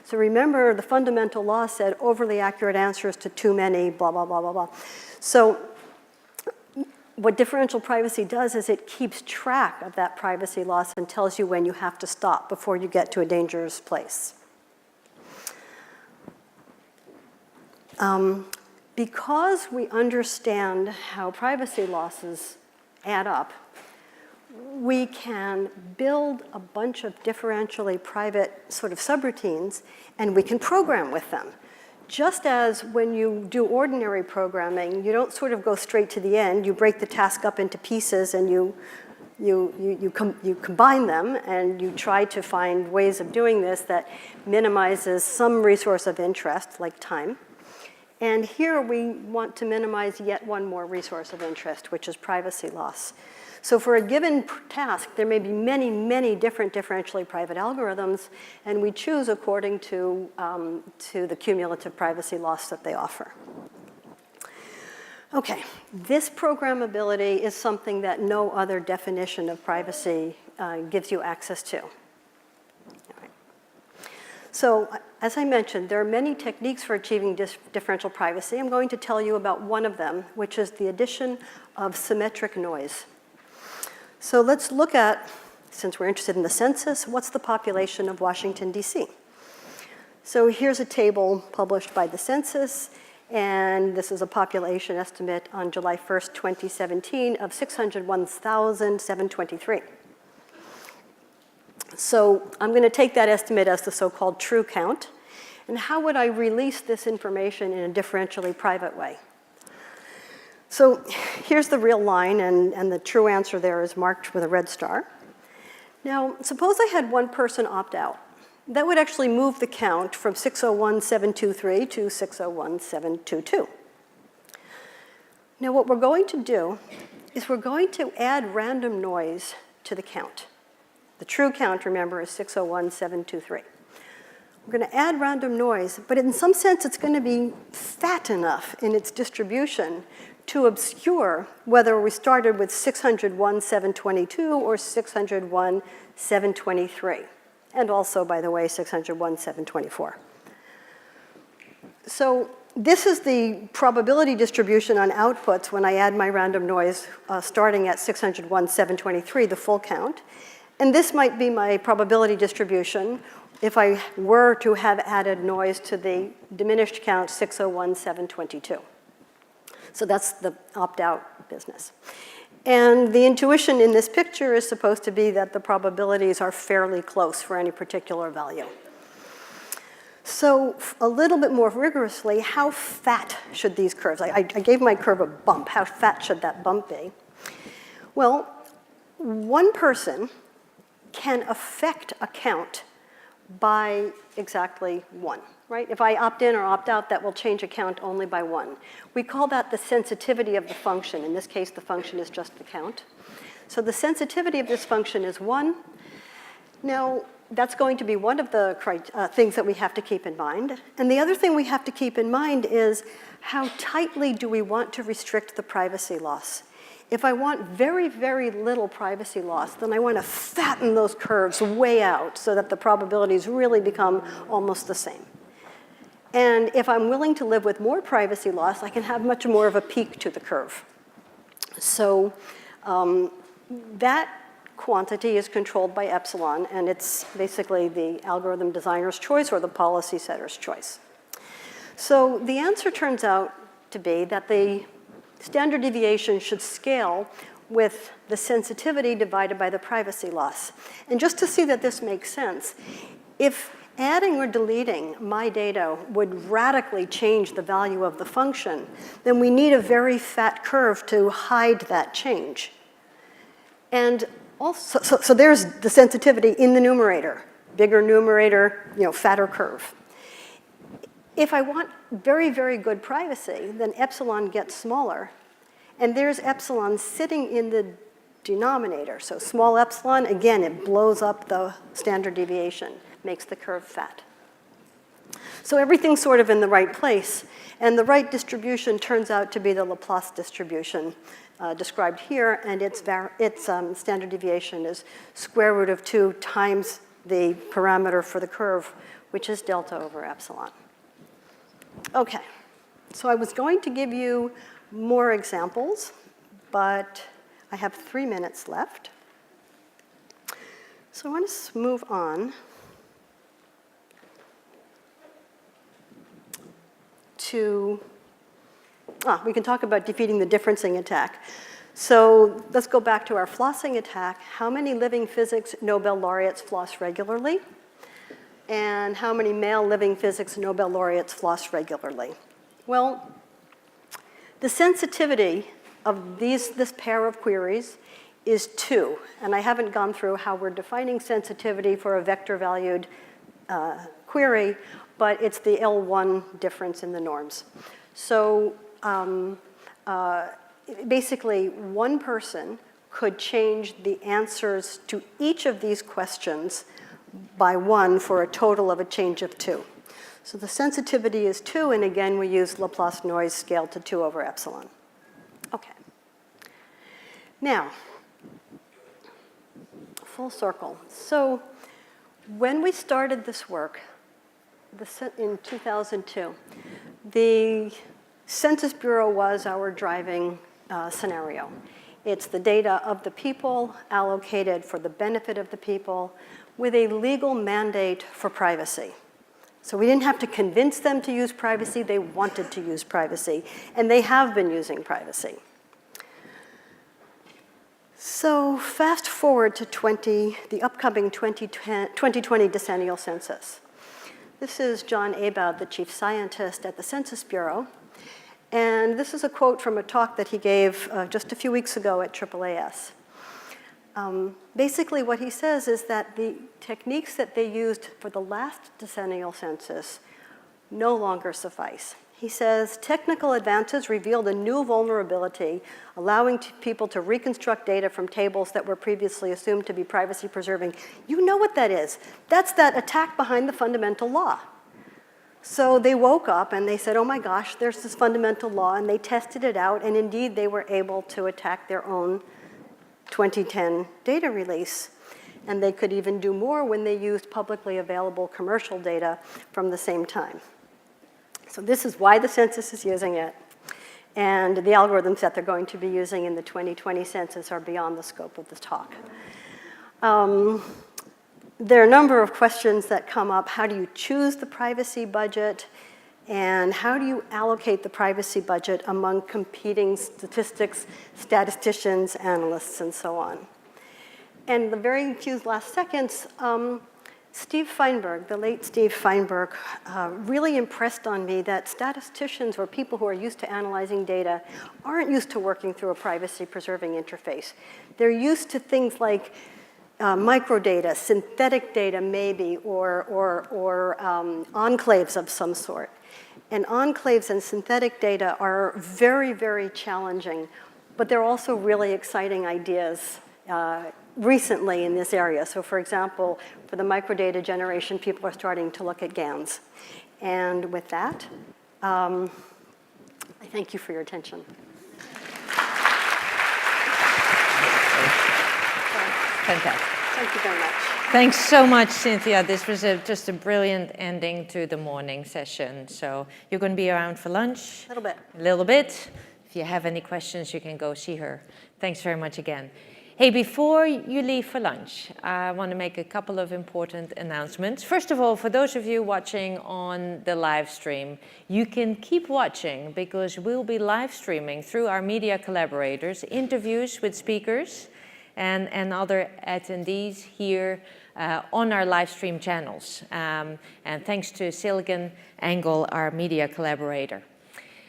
So remember, the fundamental law said overly accurate answers to too many, blah, blah, blah, blah, blah. So what differential privacy does is it keeps track of that privacy loss and tells you when you have to stop before you get to a dangerous place. Because we understand how privacy losses add up, we can build a bunch of differentially private sort of subroutines, and we can program with them. Just as when you do ordinary programming, you don't sort of go straight to the end. You break the task up into pieces, and you combine them, and you try to find ways of doing this that minimizes some resource of interest, like time. And here we want to minimize yet one more resource of interest, which is privacy loss. So for a given task, there may be many, many different differentially private algorithms, and we choose according to the cumulative privacy loss that they offer. Okay, this programmability is something that no other definition of privacy gives you access to. So, as I mentioned, there are many techniques for achieving differential privacy. I'm going to tell you about one of them, which is the addition of symmetric noise. So let's look at, since we're interested in the census, what's the population of Washington, D.C.? So here's a table published by the census, and this is a population estimate on July 1st, 2017 of 601,723. So I'm going to take that estimate as the so-called true count. And how would I release this information in a differentially private way? So here's the real line, and the true answer there is marked with a red star. Now, suppose I had one person opt out. That would actually move the count from 601,723 to 601,722. Now, what we're going to do is we're going to add random noise to the count. The true count, remember, is 601,723. We're going to add random noise, but in some sense, it's going to be fat enough in its distribution to obscure whether we started with 601,722 or 601,723. And also, by the way, 601,724. So this is the probability distribution on outputs when I add my random noise starting at 601,723, the full count. And this might be my probability distribution if I were to have added noise to the diminished count 601,722. So that's the opt-out business. And the intuition in this picture is supposed to be that the probabilities are fairly close for any particular value. So a little bit more rigorously, how fat should these curves? I gave my curve a bump. How fat should that bump be? Well, one person can affect a count by exactly one, right? If I opt in or opt out, that will change a count only by one. We call that the sensitivity of the function. In this case, the function is just the count. So the sensitivity of this function is 1. Now, that's going to be one of the things that we have to keep in mind. And the other thing we have to keep in mind is how tightly do we want to restrict the privacy loss? If I want very, very little privacy loss, then I want to fatten those curves way out so that the probabilities really become almost the same. And if I'm willing to live with more privacy loss, I can have much more of a peak to the curve. So that quantity is controlled by epsilon, and it's basically the algorithm designer's choice or the policy setter's choice. So the answer turns out to be that the standard deviation should scale with the sensitivity divided by the privacy loss. And just to see that this makes sense, if adding or deleting my data would radically change the value of the function, then we need a very fat curve to hide that change. And also, so there's the sensitivity in the numerator. Bigger numerator, fatter curve. If I want very, very good privacy, then epsilon gets smaller. And there's epsilon sitting in the denominator. So small epsilon, again, it blows up the standard deviation, makes the curve fat. So everything's sort of in the right place. And the right distribution turns out to be the Laplace distribution described here. And its standard deviation is square root of 2 times the parameter for the curve, which is delta over epsilon. OK, so I was going to give you more examples, but I have 3 minutes left. So I want to move on to, we can talk about defeating the differencing attack. So let's go back to our flossing attack. How many living physics Nobel laureates floss regularly? And how many male living physics Nobel laureates floss regularly? Well, the sensitivity of this pair of queries is 2. And I haven't gone through how we're defining sensitivity for a vector-valued query, but it's the L1 difference in the norms. So basically, one person could change the answers to each of these questions by 1 for a total of a change of 2. So the sensitivity is 2, and again, we use Laplace noise scaled to 2 over epsilon. OK. Now, full circle. So when we started this work in 2002, the Census Bureau was our driving scenario. It's the data of the people allocated for the benefit of the people with a legal mandate for privacy. So we didn't have to convince them to use privacy. They wanted to use privacy. And they have been using privacy. So fast forward to the upcoming 2020 decennial census. This is John Abad, the chief scientist at the Census Bureau. And this is a quote from a talk that he gave just a few weeks ago at AAAS. Basically, what he says is that the techniques that they used for the last decennial census no longer suffice. He says, technical advances revealed a new vulnerability, allowing people to reconstruct data from tables that were previously assumed to be privacy preserving. You know what that is. That's that attack behind the fundamental law. So they woke up and they said, oh my gosh, there's this fundamental law, and they tested it out, and indeed they were able to attack their own 2010 data release. And they could even do more when they used publicly available commercial data from the same time. So this is why the census is using it. And the algorithms that they're going to be using in the 2020 census are beyond the scope of the talk. There are a number of questions that come up. How do you choose the privacy budget? And how do you allocate the privacy budget among competing statistics, statisticians, analysts, and so on? And the very few last seconds, Steve Feinberg, the late Steve Feinberg, really impressed on me that statisticians or people who are used to analyzing data aren't used to working through a privacy-preserving interface. They're used to things like microdata, synthetic data maybe, or enclaves of some sort. And enclaves and synthetic data are very, very challenging, but they're also really exciting ideas recently in this area. So for example, for the microdata generation, people are starting to look at GANs. And with that, I thank you for your attention. Fantastic. Thank you very much. Thanks so much, Cynthia. This was just a brilliant ending to the morning session. So you're going to be around for lunch? A little bit. A little bit. If you have any questions, you can go see her. Thanks very much again. Hey, before you leave for lunch, I want to make a couple of important announcements. First of all, for those of you watching on the live stream, you can keep watching because we'll be live streaming through our media collaborators interviews with speakers and other attendees here on our live stream channels. And thanks to SiliconANGLE, our media collaborator.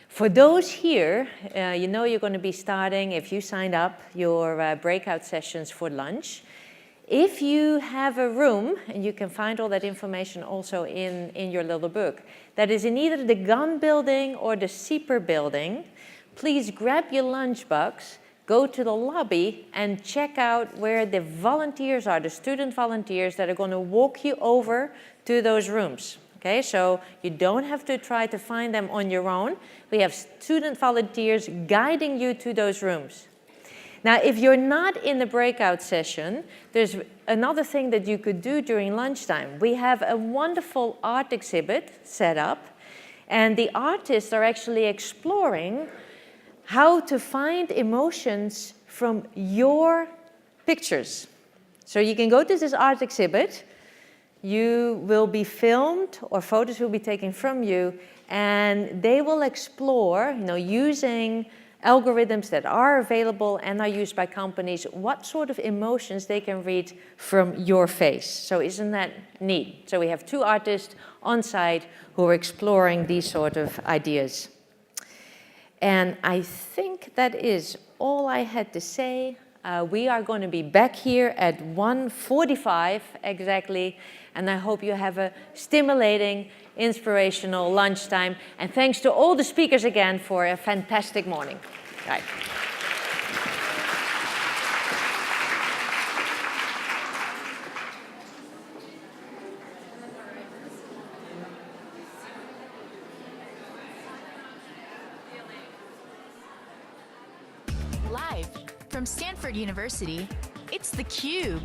For those here, you know you're going to be starting, if you signed up, your breakout sessions for lunch. If you have a room, and you can find all that information also in your little book, that is in either the GUN building or the CEPR building, please grab your lunchbox, go to the lobby and check out where the volunteers are, the student volunteers that are going to walk you over to those rooms. Okay, so you don't have to try to find them on your own. We have student volunteers guiding you to those rooms. Now, if you're not in the breakout session, there's another thing that you could do during lunchtime. We have a wonderful art exhibit set up, and the artists are actually exploring how to find emotions from your pictures. So you can go to this art exhibit, you will be filmed or photos will be taken from you, and they will explore, using algorithms that are available and are used by companies, what sort of emotions they can read from your face. So isn't that neat? So we have 2 artists on site who are exploring these sort of ideas. And I think that is all I had to say. We are going to be back here at 1:45 exactly, and I hope you have a stimulating, inspirational lunchtime. And thanks to all the speakers again for a fantastic morning. Bye. Live from Stanford University, it's theCUBE,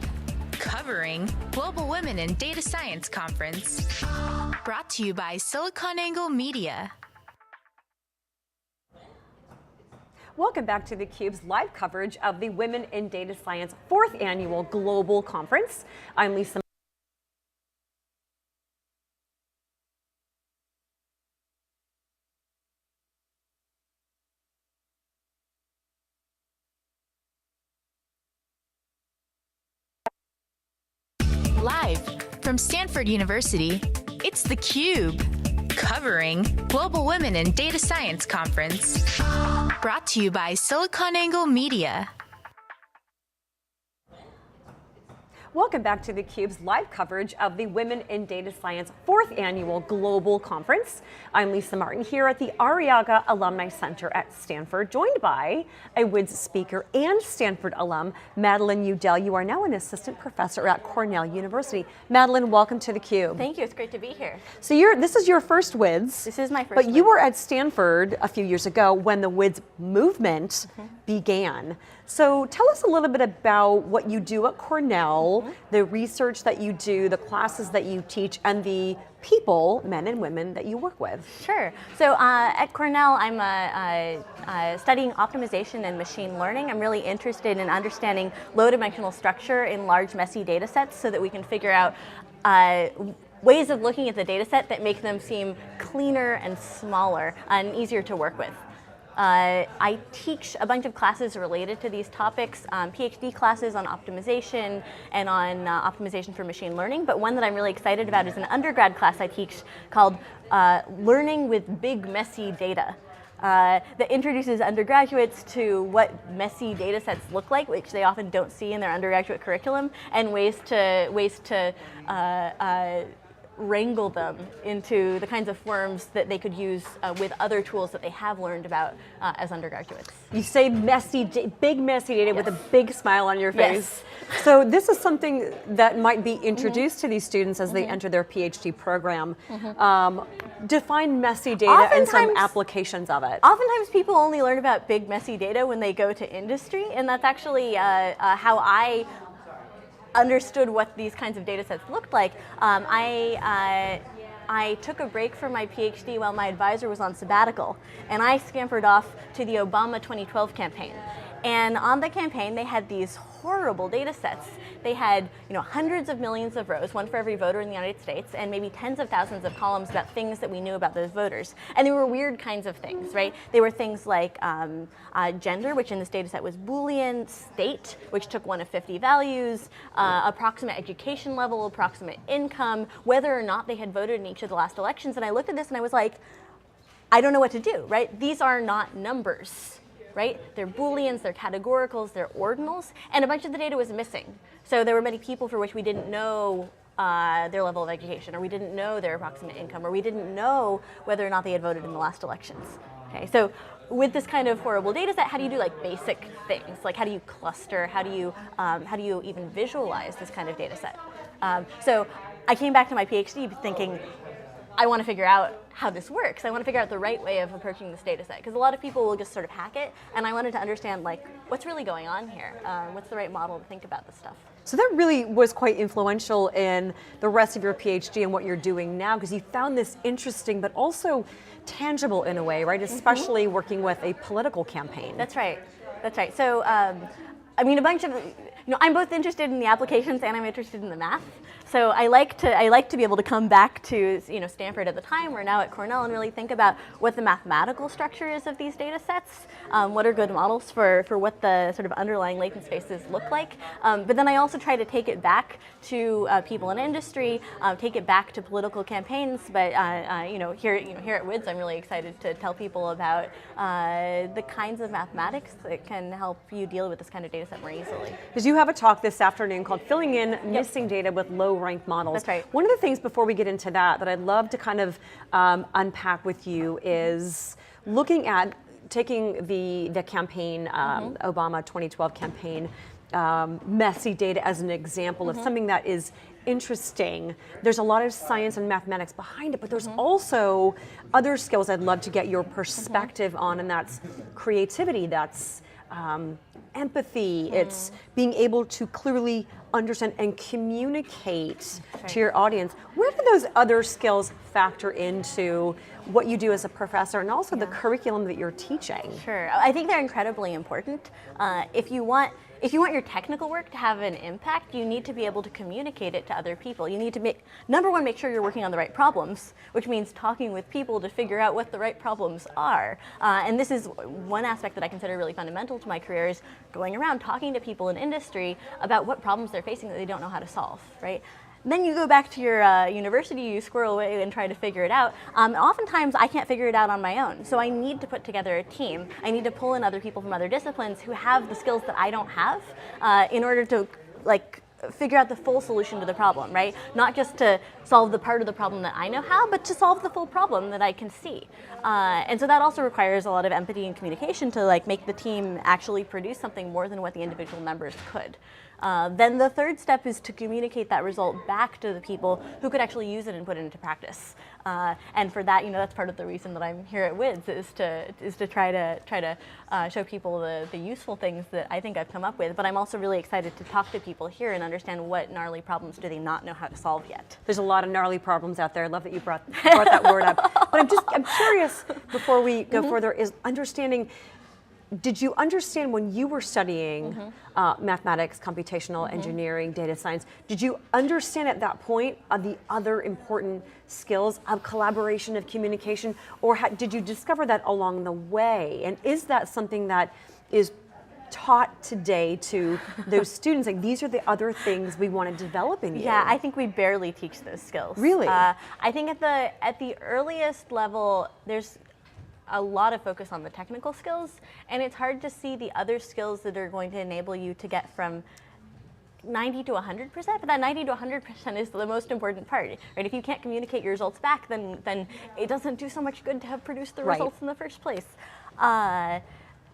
covering Global Women in Data Science Conference. Brought to you by SiliconANGLE Media. Welcome back to theCUBE's live coverage of the Women in Data Science 4th Annual Global Conference. I'm Lisa. Live from Stanford University, it's theCUBE, covering Global Women in Data Science Conference. Brought to you by SiliconANGLE Media. Welcome back to theCUBE's live coverage of the Women in Data Science 4th Annual Global Conference. I'm Lisa Martin here at the Arriaga Alumni Center at Stanford, joined by a WiDS speaker and Stanford alum, Madeline Udell. You are now an assistant professor at Cornell University. Madeline, welcome to theCUBE. Thank you, it's great to be here. So this is your first WiDS. This is my first But you WiDS. were at Stanford a few years ago when the WiDS movement began. So tell us a little bit about what you do at Cornell, the research that you do, the classes that you teach, and the people, men and women, that you work with. Sure. So at Cornell, I'm studying optimization and machine learning. I'm really interested in understanding low-dimensional structure in large, messy data sets so that we can figure out ways of looking at the data set that make them seem cleaner and smaller and easier to work with. I teach a bunch of classes related to these topics, PhD classes on optimization and on optimization for machine learning, but one that I'm really excited about is an undergrad class I teach called Learning with Big Messy Data. That introduces undergraduates to what messy data sets look like, which they often don't see in their undergraduate curriculum, and ways to wrangle them into the kinds of forms that they could use with other tools that they have learned about as undergraduates. You say big messy data with a big smile on your face. Yes. So this is something that might be introduced to these students as they enter their PhD program. Define messy data and some applications of it. Oftentimes people only learn about big messy data when they go to industry, and that's actually how I understood what these kinds of data sets looked like. I took a break from my PhD while my advisor was on sabbatical, and I scampered off to the Obama 2012 campaign. And on the campaign, they had these horrible data sets. They had hundreds of millions of rows, one for every voter in the United States, and maybe tens of thousands of columns about things that we knew about those voters. And they were weird kinds of things, right? They were things like gender, which in this data set was Boolean, state, which took one of 50 values, approximate education level, approximate income, whether or not they had voted in each of the last elections. And I looked at this and I was like, I don't know what to do, right? These are not numbers, right? They're Booleans, they're categoricals, they're ordinals, and a bunch of the data was missing. So there were many people for which we didn't know their level of education, or we didn't know their approximate income, or we didn't know whether or not they had voted in the last elections. Okay, so with this kind of horrible data set, how do you do like basic things? Like how do you cluster? How do you even visualize this kind of data set? So I came back to my PhD thinking, I want to figure out how this works. I want to figure out the right way of approaching this data set, because a lot of people will just sort of hack it, and I wanted to understand like what's really going on here. What's the right model to think about this stuff? So that really was quite influential in the rest of your PhD and what you're doing now, because you found this interesting but also tangible in a way, right? Especially working with a political campaign. That's right. That's right. So, I mean, a bunch of, I'm both interested in the applications and I'm interested in the math. So I like to be able to come back to Stanford at the time. We're now at Cornell, and really think about what the mathematical structure is of these data sets. What are good models for what the sort of underlying latent spaces look like. But then I also try to take it back to people in industry, take it back to political campaigns. But here at WiDS, I'm really excited to tell people about the kinds of mathematics that can help you deal with this kind of data set more easily. Because you have a talk this afternoon called Filling in Missing Data with Low-Ranked Models. That's right. One of the things before we get into that I'd love to kind of unpack with you is looking at taking the campaign, Obama 2012 campaign, messy data as an example of something that is interesting. There's a lot of science and mathematics behind it, but there's also other skills I'd love to get your perspective on, and that's creativity, that's empathy, it's being able to clearly understand and communicate to your audience. Where do those other skills factor into what you do as a professor and also the curriculum that you're teaching? Sure, I think they're incredibly important. If you want your technical work to have an impact, you need to be able to communicate it to other people. You need to number one, make sure you're working on the right problems, which means talking with people to figure out what the right problems are. And this is one aspect that I consider really fundamental to my career, is going around talking to people in industry about what problems they're facing that they don't know how to solve, right? Then you go back to your university, you squirrel away and try to figure it out. Oftentimes I can't figure it out on my own, so I need to put together a team. I need to pull in other people from other disciplines who have the skills that I don't have in order to figure out the full solution to the problem, right? Not just to solve the part of the problem that I know how, but to solve the full problem that I can see. And so that also requires a lot of empathy and communication to make the team actually produce something more than what the individual members could. Then the third step is to communicate that result back to the people who could actually use it and put it into practice. And for that, that's part of the reason that I'm here at WiDS, is to try to show people the useful things that I think I've come up with. But I'm also really excited to talk to people here and understand what gnarly problems do they not know how to solve yet. There's a lot of gnarly problems out there. I love that you brought that word up. But I'm curious, before we go further, is understanding, did you understand when you were studying mathematics, computational engineering, data science, did you understand at that point the other important skills of collaboration, of communication, or did you discover that along the way? And is that something that is taught today to those students? These are the other things we want to develop in you. Yeah, I think we barely teach those skills. Really? I think at the earliest level, there's a lot of focus on the technical skills, and it's hard to see the other skills that are going to enable you to get from 90 to 100%, but that 90 to 100% is the most important part, right? If you can't communicate your results back, then it doesn't do so much good to have produced the results in the first place.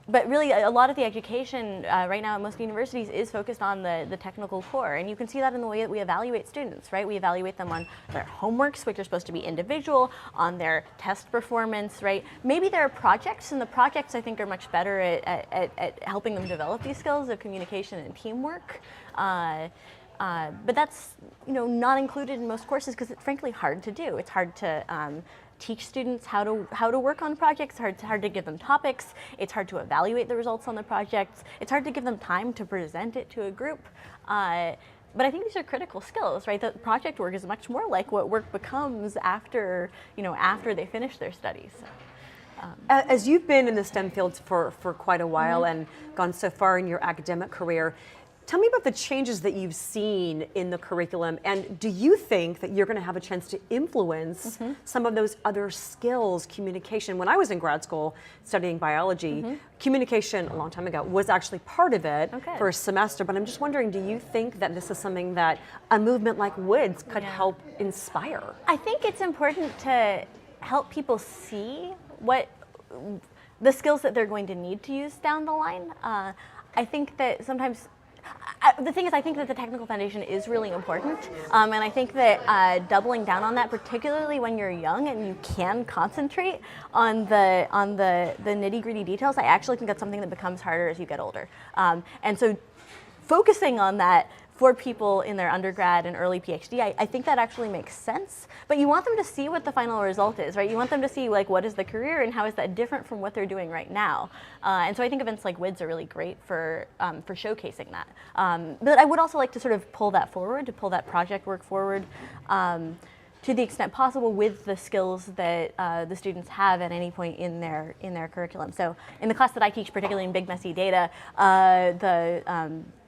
But really, a lot of the education right now at most universities is focused on the technical core, and you can see that in the way that we evaluate students, right? We evaluate them on their homeworks, which are supposed to be individual, on their test performance, right? Maybe there are projects, and the projects I think are much better at helping them develop these skills of communication and teamwork. But that's not included in most courses because it's frankly hard to do. It's hard to teach students how to work on projects. It's hard to give them topics. It's hard to evaluate the results on the projects. It's hard to give them time to present it to a group. But I think these are critical skills, right? The project work is much more like what work becomes after, after they finish their studies. As you've been in the STEM fields for quite a while and gone so far in your academic career, tell me about the changes that you've seen in the curriculum, and do you think that you're going to have a chance to influence some of those other skills, communication? When I was in grad school studying biology, communication a long time ago was actually part of it for a semester, but I'm just wondering, do you think that this is something that a movement like WiDS could help inspire? I think it's important to help people see what the skills that they're going to need to use down the line. I think that sometimes the thing is, I think that the technical foundation is really important, and I think that doubling down on that, particularly when you're young and you can concentrate on the nitty-gritty details, I actually think that's something that becomes harder as you get older. And so focusing on that for people in their undergrad and early PhD, I think that actually makes sense. But you want them to see what the final result is, right? You want them to see, like, what is the career and how is that different from what they're doing right now. And so I think events like WiDS are really great for showcasing that. But I would also like to sort of pull that forward, to pull that project work forward, to the extent possible with the skills that the students have at any point in their curriculum. So in the class that I teach, particularly in big messy data,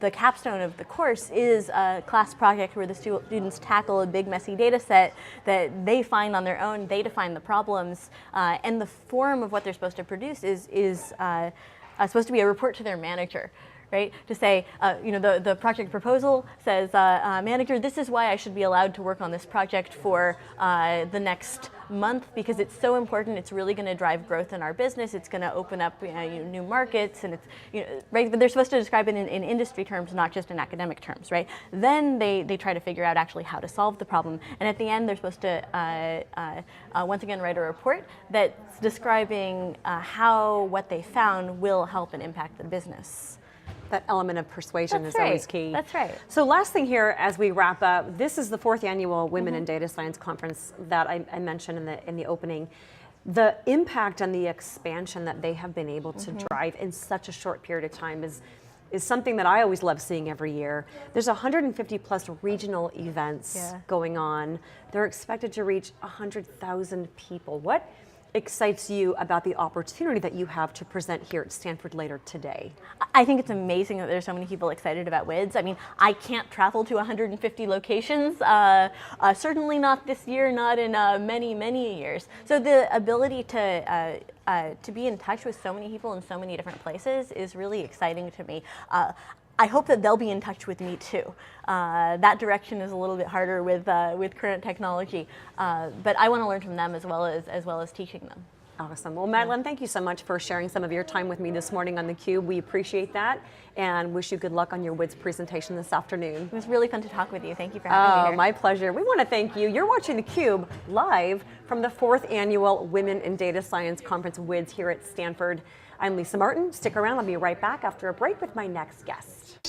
the capstone of the course is a class project where the students tackle a big messy data set that they find on their own. They define the problems, and the form of what they're supposed to produce is supposed to be a report to their manager. Right? To say, the project proposal says, manager, this is why I should be allowed to work on this project for the next month, because it's so important. It's really going to drive growth in our business. It's going to open up new markets, and it's right. But they're supposed to describe it in industry terms, not just in academic terms, right? Then they try to figure out actually how to solve the problem, and at the end they're supposed to once again write a report that's describing how what they found will help and impact the business. That element of persuasion is always key. That's right. So last thing here as we wrap up, this is the 4th annual Women in Data Science Conference that I mentioned in the opening. The impact and the expansion that they have been able to drive in such a short period of time is something that I always love seeing every year. There's 150 plus regional events going on. They're expected to reach 100,000 people. What excites you about the opportunity that you have to present here at Stanford later today? I think it's amazing that there's so many people excited about WiDS. I mean, I can't travel to 150 locations, certainly not this year, not in many, many years. So the ability to be in touch with so many people in so many different places is really exciting to me. I hope that they'll be in touch with me too. That direction is a little bit harder with current technology, but I want to learn from them as well as teaching them. Awesome. Well, Madeline, thank you so much for sharing some of your time with me this morning on theCUBE. We appreciate that and wish you good luck on your WiDS presentation this afternoon. It was really fun to talk with you. Thank you for having me here. My pleasure. We want to thank you. You're watching theCUBE live from the 4th annual Women in Data Science Conference WiDS here at Stanford. I'm Lisa Martin. Stick around. I'll be right back after a break with my next guest.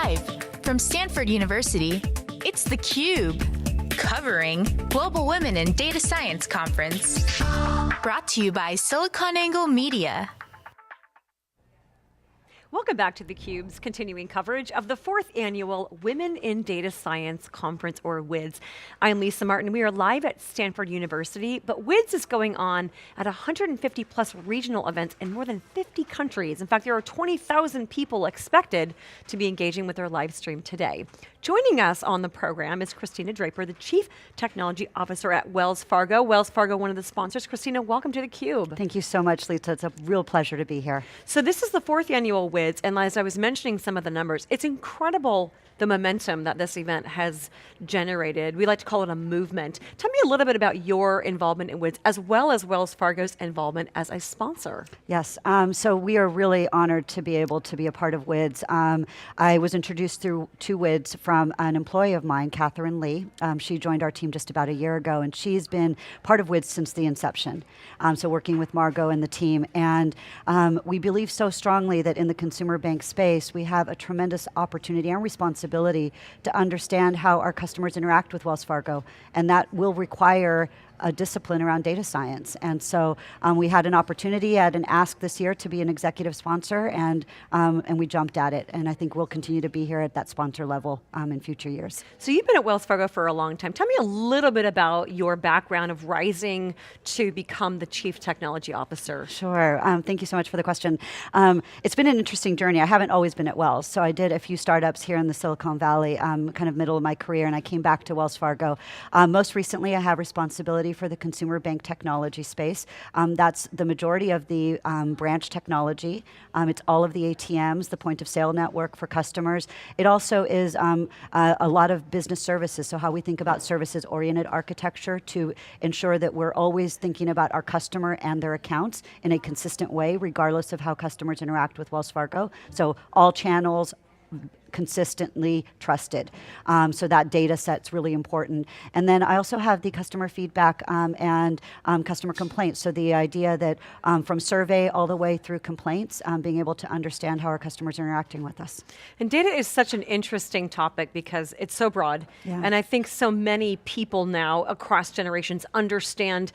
Live from Stanford University, it's theCUBE, covering Global Women in Data Science Conference. Brought to you by SiliconANGLE Media. Welcome back to theCUBE's continuing coverage of the 4th annual Women in Data Science Conference, or WiDS. I'm Lisa Martin. We are live at Stanford University, but WiDS is going on at 150 plus regional events in more than 50 countries. In fact, there are 20,000 people expected to be engaging with our live stream today. Joining us on the program is Christina Draper, the Chief Technology Officer at Wells Fargo. Wells Fargo, one of the sponsors. Christina, welcome to theCUBE. Thank you so much, Lisa. It's a real pleasure to be here. So this is the 4th annual WiDS, and as I was mentioning some of the numbers, it's incredible the momentum that this event has generated. We like to call it a movement. Tell me a little bit about your involvement in WiDS, as well as Wells Fargo's involvement as a sponsor. Yes, so we are really honored to be able to be a part of WiDS. I was introduced to WiDS from an employee of mine, Catherine Lee. She joined our team just about a year ago, and she's been part of WiDS since the inception. So working with Margot and the team, and we believe so strongly that in the consumer bank space, we have a tremendous opportunity and responsibility to understand how our customers interact with Wells Fargo, and that will require a discipline around data science. And so we had an opportunity at an ask this year to be an executive sponsor, and we jumped at it. And I think we'll continue to be here at that sponsor level in future years. So you've been at Wells Fargo for a long time. Tell me a little bit about your background of rising to become the Chief Technology Officer. Sure, thank you so much for the question. It's been an interesting journey. I haven't always been at Wells. So I did a few startups here in the Silicon Valley, kind of middle of my career, and I came back to Wells Fargo. Most recently, I have responsibility for the consumer bank technology space. That's the majority of the branch technology. It's all of the ATMs, the point of sale network for customers. It also is a lot of business services, so how we think about services-oriented architecture to ensure that we're always thinking about our customer and their accounts in a consistent way, regardless of how customers interact with Wells Fargo. So all channels, consistently trusted. So that data set's really important. And then I also have the customer feedback and customer complaints. So the idea that from survey all the way through complaints, being able to understand how our customers are interacting with us. And data is such an interesting topic because it's so broad. Yeah. And I think so many people now across generations understand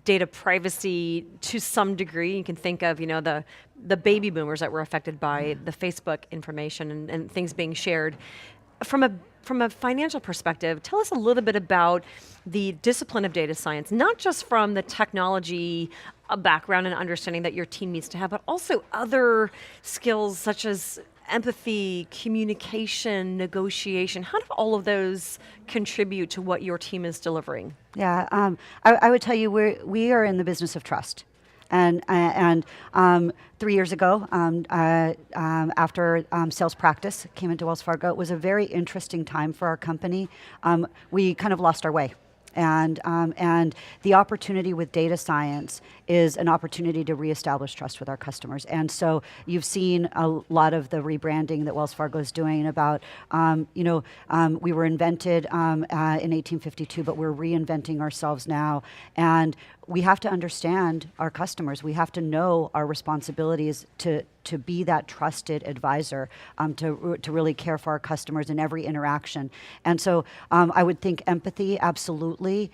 data privacy to some degree. You can think of, you know, the baby boomers that were affected by the Facebook information and things being shared. From a financial perspective, tell us a little bit about the discipline of data science, not just from the technology background and understanding that your team needs to have, but also other skills such as empathy, communication, negotiation. How do all of those contribute to what your team is delivering? Yeah, I would tell you we are in the business of trust. And 3 years ago, after sales practice came into Wells Fargo, it was a very interesting time for our company. We kind of lost our way. And the opportunity with data science is an opportunity to reestablish trust with our customers. And so you've seen a lot of the rebranding that Wells Fargo is doing about, we were invented in 1852, but we're reinventing ourselves now. And we have to understand our customers. We have to know our responsibilities to be that trusted advisor, to really care for our customers in every interaction. And so I would think empathy, absolutely.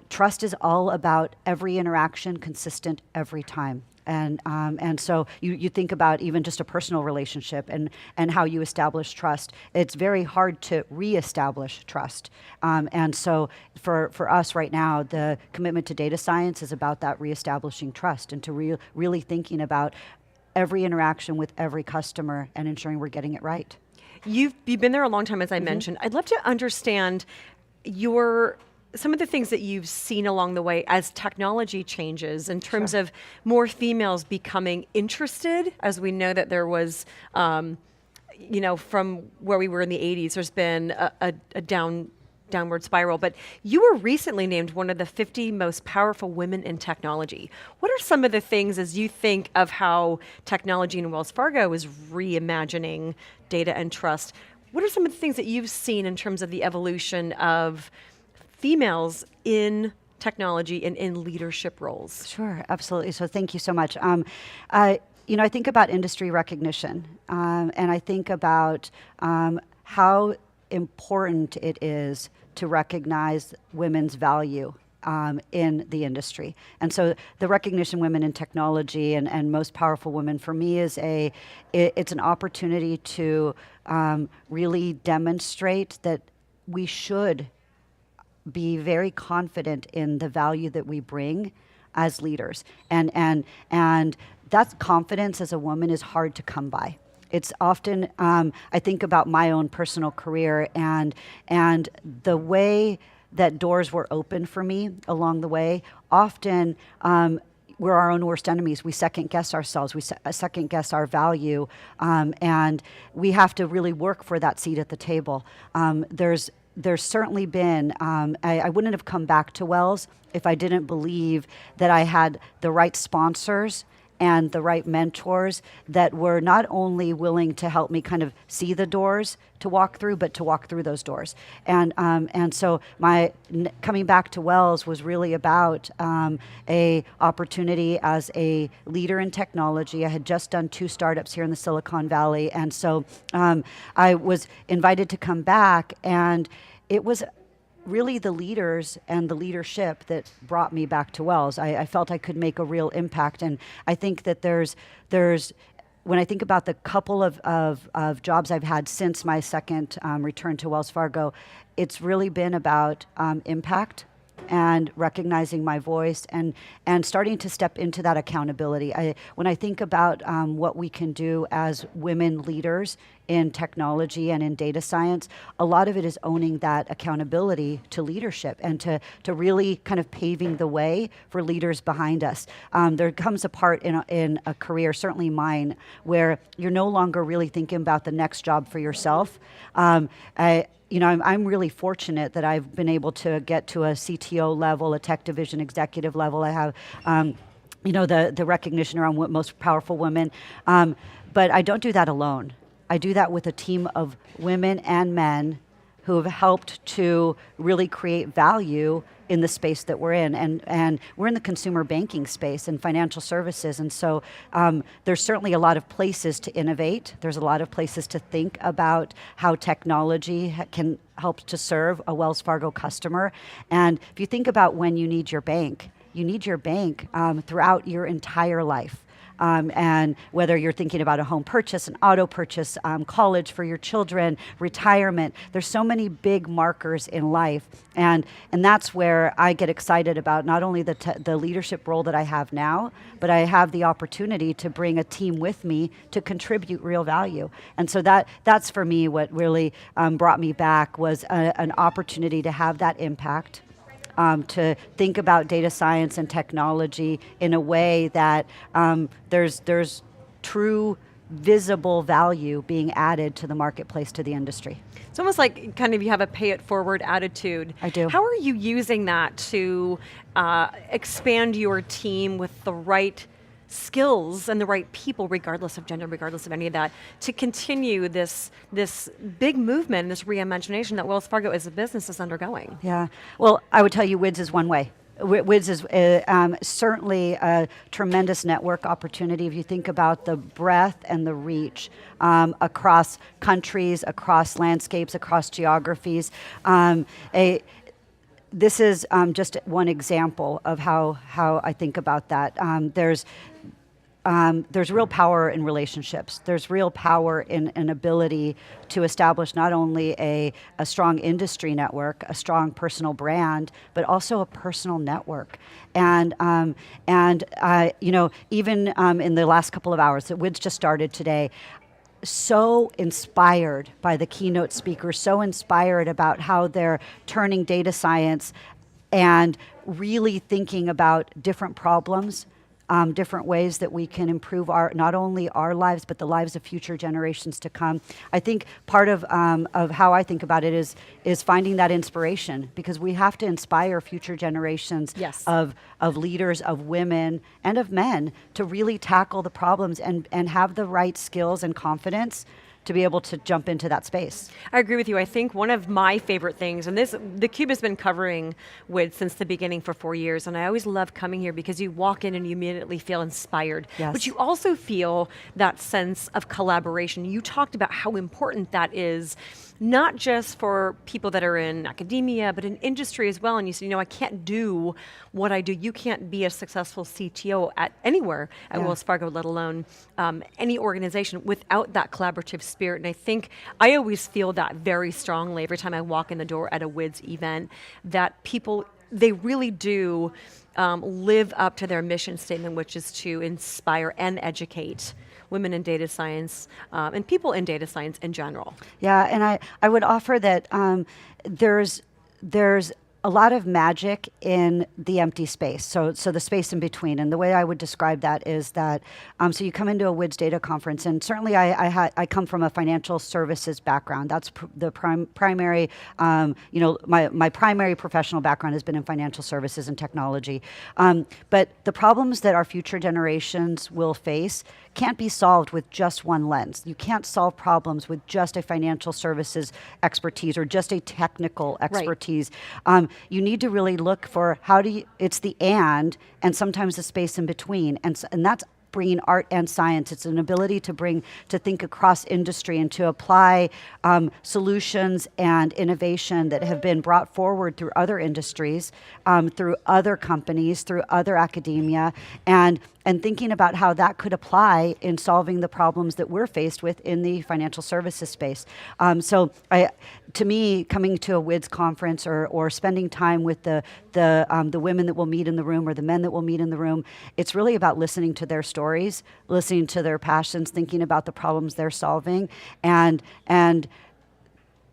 Trust is all about every interaction consistent every time. And so you think about even just a personal relationship and how you establish trust. It's very hard to reestablish trust. And so for us right now, the commitment to data science is about that reestablishing trust and to really thinking about every interaction with every customer and ensuring we're getting it right. You've been there a long time, as I mentioned. I'd love to understand some of the things that you've seen along the way as technology changes in terms of more females becoming interested, as we know that there was, from where we were in the 80s, there's been a downward spiral, but you were recently named one of the 50 most powerful women in technology. What are some of the things as you think of how technology in Wells Fargo is reimagining data and trust? What are some of the things that you've seen in terms of the evolution of females in technology and in leadership roles? Sure, absolutely. So thank you so much. I think about industry recognition, and I think about how important it is to recognize women's value in the industry. And so the recognition women in technology and most powerful women for me is it's an opportunity to really demonstrate that we should be very confident in the value that we bring as leaders. And that confidence as a woman is hard to come by. It's often, I think about my own personal career and the way that doors were open for me along the way. Often we're our own worst enemies. We second guess ourselves. We second guess our value. And we have to really work for that seat at the table. There's certainly been, I wouldn't have come back to Wells if I didn't believe that I had the right sponsors and the right mentors that were not only willing to help me kind of see the doors to walk through, but to walk through those doors. And so my coming back to Wells was really about a opportunity as a leader in technology. I had just done 2 startups here in the Silicon Valley, and so I was invited to come back, and it was really the leaders and the leadership that brought me back to Wells. I felt I could make a real impact, and I think that there's when I think about the couple of jobs I've had since my second return to Wells Fargo, it's really been about impact and recognizing my voice and starting to step into that accountability. When I think about what we can do as women leaders in technology and in data science, a lot of it is owning that accountability to leadership and to really kind of paving the way for leaders behind us. There comes a part in a career, certainly mine, where you're no longer really thinking about the next job for yourself. I'm really fortunate that I've been able to get to a CTO level, a tech division executive level. I have, the recognition around most powerful women. But I don't do that alone. I do that with a team of women and men who have helped to really create value in the space that we're in. And we're in the consumer banking space and financial services. And so there's certainly a lot of places to innovate. There's a lot of places to think about how technology can help to serve a Wells Fargo customer. And if you think about when you need your bank throughout your entire life. And whether you're thinking about a home purchase, an auto purchase, college for your children, retirement, there's so many big markers in life. And that's where I get excited about not only the leadership role that I have now, but I have the opportunity to bring a team with me to contribute real value. And so that's for me what really brought me back was an opportunity to have that impact. To think about data science and technology in a way that there's true visible value being added to the marketplace, to the industry. It's almost like kind of you have a pay it forward attitude. I do. How are you using that to expand your team with the right skills and the right people, regardless of gender, regardless of any of that, to continue this big movement, this reimagination that Wells Fargo as a business is undergoing? Yeah, well, I would tell you WiDS is one way. WiDS is certainly a tremendous network opportunity if you think about the breadth and the reach across countries, across landscapes, across geographies. This is just one example of how I think about that. There's real power in relationships. There's real power in an ability to establish not only a strong industry network, a strong personal brand, but also a personal network. And even in the last couple of hours, that WiDS just started today, so inspired by the keynote speakers, so inspired about how they're turning data science and really thinking about different problems, different ways that we can improve not only our lives, but the lives of future generations to come. I think part of how I think about it is finding that inspiration, because we have to inspire future generations of leaders, of women, and of men to really tackle the problems and have the right skills and confidence to be able to jump into that space. I agree with you. I think one of my favorite things, and theCUBE has been covering WiDS since the beginning for 4 years, and I always love coming here because you walk in and you immediately feel inspired. Yes. But you also feel that sense of collaboration. You talked about how important that is, not just for people that are in academia, but in industry as well. And you say, I can't do what I do. You can't be a successful CTO at anywhere at Wells Fargo, let alone any organization, without that collaborative spirit. And I think I always feel that very strongly every time I walk in the door at a WiDS event, that people, they really do live up to their mission statement, which is to inspire and educate women in data science and people in data science in general. Yeah, and I would offer that there's a lot of magic in the empty space, so the space in between. And the way I would describe that is that, so you come into a WiDS data conference, and certainly I come from a financial services background. That's the primary, my primary professional background has been in financial services and technology. But the problems that our future generations will face can't be solved with just one lens. You can't solve problems with just a financial services expertise or just a technical expertise. Right. You need to really look for it's the and sometimes the space in between. And that's bringing art and science. It's an ability to think across industry and to apply solutions and innovation that have been brought forward through other industries, through other companies, through other academia, and thinking about how that could apply in solving the problems that we're faced with in the financial services space. To me, coming to a WiDS conference or spending time with the women that will meet in the room or the men that will meet in the room, it's really about listening to their stories, listening to their passions, thinking about the problems they're solving, and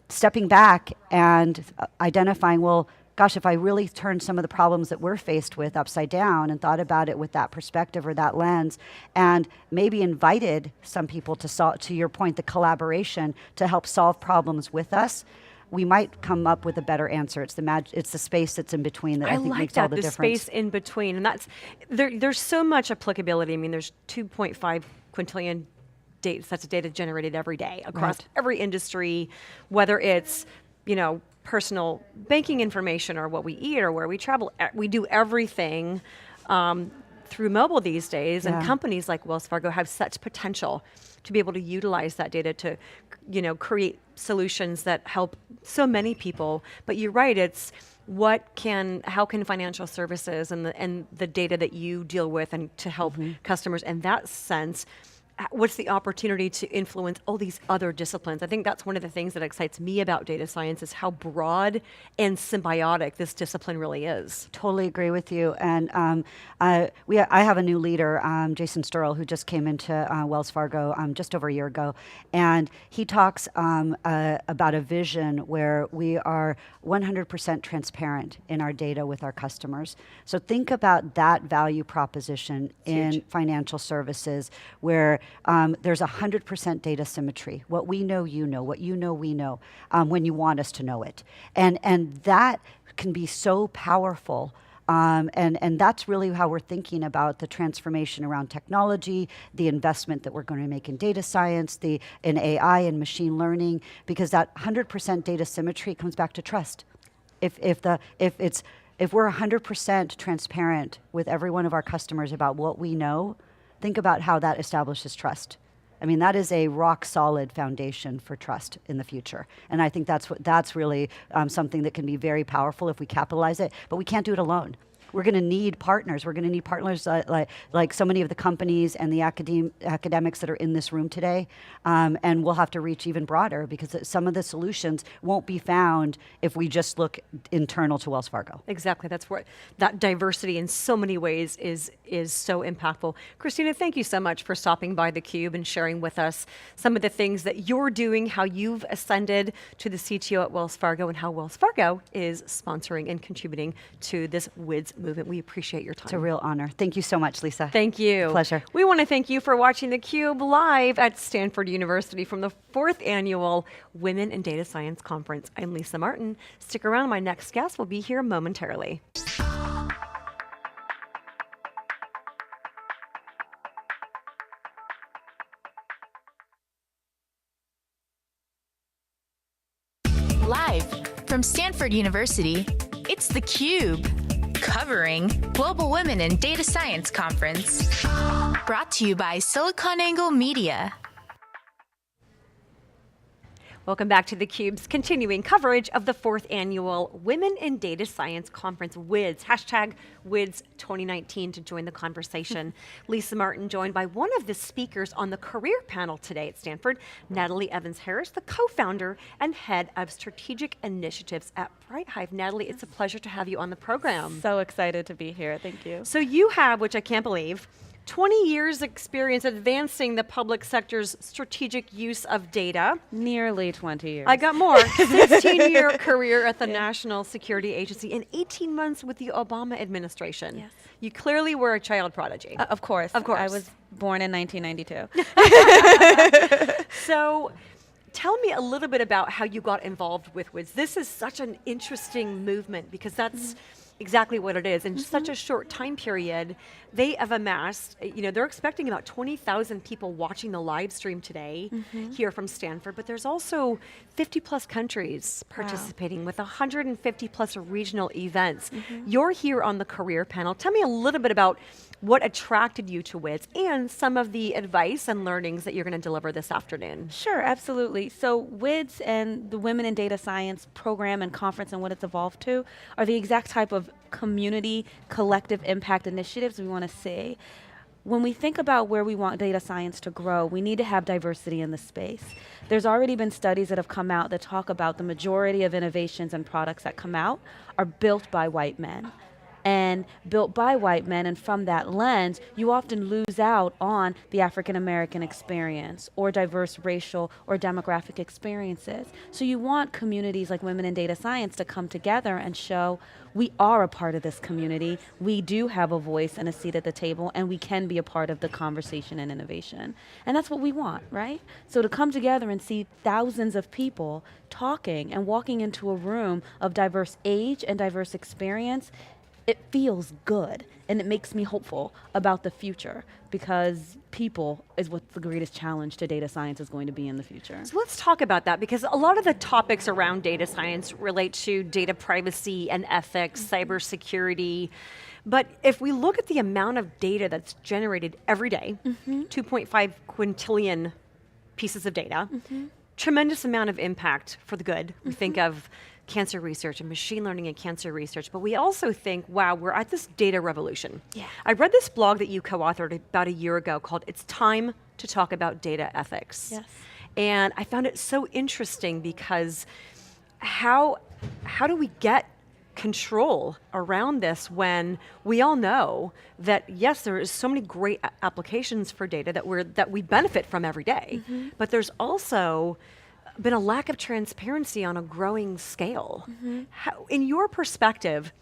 stepping back and identifying, well, gosh, if I really turned some of the problems that we're faced with upside down and thought about it with that perspective or that lens, and maybe invited some people to your point, the collaboration to help solve problems with us, we might come up with a better answer. It's the space that's in between that I think makes all the difference. The space in between, and that's there's so much applicability. I mean, there's 2.5 quintillion sets of data generated every day across every industry, whether it's personal banking information or what we eat or where we travel. We do everything through mobile these days, and companies like Wells Fargo have such potential to be able to utilize that data to, create solutions that help so many people. But you're right, it's how can financial services and the data that you deal with and to help customers in that sense, what's the opportunity to influence all these other disciplines? I think that's one of the things that excites me about data science is how broad and symbiotic this discipline really is. Totally agree with you. And I have a new leader, Jason Sturl, who just came into Wells Fargo just over a year ago. And he talks about a vision where we are 100% transparent in our data with our customers. So think about that value proposition in financial services where there's 100% data symmetry. What we know, you know. What you know, we know, when you want us to know it. And that can be so powerful. And that's really how we're thinking about the transformation around technology, the investment that we're going to make in data science, in AI and machine learning, because that 100% data symmetry comes back to trust. If we're 100% transparent with every one of our customers about what we know, think about how that establishes trust. I mean, that is a rock solid foundation for trust in the future. And I think that's really something that can be very powerful if we capitalize it, but we can't do it alone. We're going to need partners. We're going to need partners like so many of the companies and the academics that are in this room today. And we'll have to reach even broader because some of the solutions won't be found if we just look internal to Wells Fargo. Exactly. That's where that diversity in so many ways is so impactful. Christina, thank you so much for stopping by theCUBE and sharing with us some of the things that you're doing, how you've ascended to the CTO at Wells Fargo, and how Wells Fargo is sponsoring and contributing to this WiDS movement. We appreciate your time. It's a real honor. Thank you so much, Lisa. Thank you. Pleasure. We want to thank you for watching theCUBE live at Stanford University from the 4th Annual Women in Data Science Conference. I'm Lisa Martin. Stick around, my next guest will be here momentarily. from Stanford University, it's theCUBE, covering Global Women in Data Science Conference. Brought to you by SiliconANGLE Media. Welcome back to theCUBE's continuing coverage of the 4th Annual Women in Data Science Conference, WiDS, hashtag WiDS 2019 to join the conversation. Lisa Martin joined by one of the speakers on the career panel today at Stanford, Natalie Evans-Harris, the co-founder and head of strategic initiatives at Bright Hive. Natalie, it's a pleasure to have you on the program. So excited to be here, thank you. So you have, which I can't believe, 20 years experience advancing the public sector's strategic use of data. Nearly 20 years. I got more. 16-year career at the National Security Agency and 18 months with the Obama administration. Yes. You clearly were a child prodigy. Of course. Of course. I was born in 1992. So tell me a little bit about how you got involved with WiDS. This is such an interesting movement because that's exactly what it is. In such a short time period, they have amassed, they're expecting about 20,000 people watching the live stream today here from Stanford, but there's also 50 plus countries participating with 150 plus regional events. You're here on the career panel. Tell me a little bit about what attracted you to WiDS and some of the advice and learnings that you're going to deliver this afternoon. Sure, absolutely. So WiDS and the Women in Data Science program and conference and what it's evolved to are the exact type of community collective impact initiatives we want to see. When we think about where we want data science to grow, we need to have diversity in the space. There's already been studies that have come out that talk about the majority of innovations and products that come out are built by white men. And built by white men, and from that lens, you often lose out on the African American experience or diverse racial or demographic experiences. So you want communities like Women in Data Science to come together and show we are a part of this community, we do have a voice and a seat at the table, and we can be a part of the conversation and innovation. And that's what we want, right? So to come together and see thousands of people talking and walking into a room of diverse age and diverse experience, it feels good, and it makes me hopeful about the future because people is what the greatest challenge to data science is going to be in the future. So let's talk about that because a lot of the topics around data science relate to data privacy and ethics, cybersecurity. But if we look at the amount of data that's generated every day, 2.5 quintillion pieces of data, tremendous amount of impact for the good. We think of cancer research and machine learning and cancer research, but we also think, wow, we're at this data revolution. I read this blog that you co-authored about a year ago called It's Time to Talk About Data Ethics. And I found it so interesting because how do we get control around this when we all know that yes, there is so many great applications for data that we benefit from every day, but there's also been a lack of transparency on a growing scale. How, in your perspective,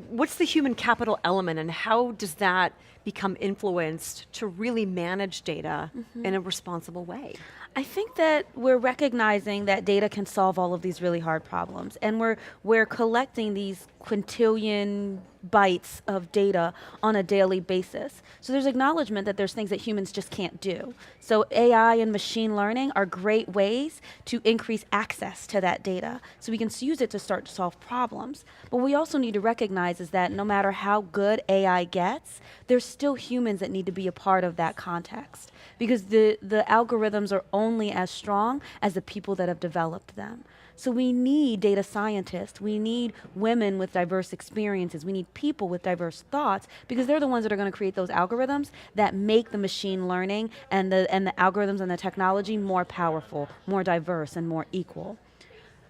what's the human capital element and how does that become influenced to really manage data in a responsible way? I think that we're recognizing that data can solve all of these really hard problems, and we're collecting these quintillion bytes of data on a daily basis. So there's acknowledgement that there's things that humans just can't do. So AI and machine learning are great ways to increase access to that data so we can use it to start to solve problems. But what we also need to recognize is that no matter how good AI gets, there's still humans that need to be a part of that context because the algorithms are only as strong as the people that have developed them. So we need data scientists, we need women with diverse experiences, we need people with diverse thoughts because they're the ones that are going to create those algorithms that make the machine learning and the algorithms and the technology more powerful, more diverse, and more equal.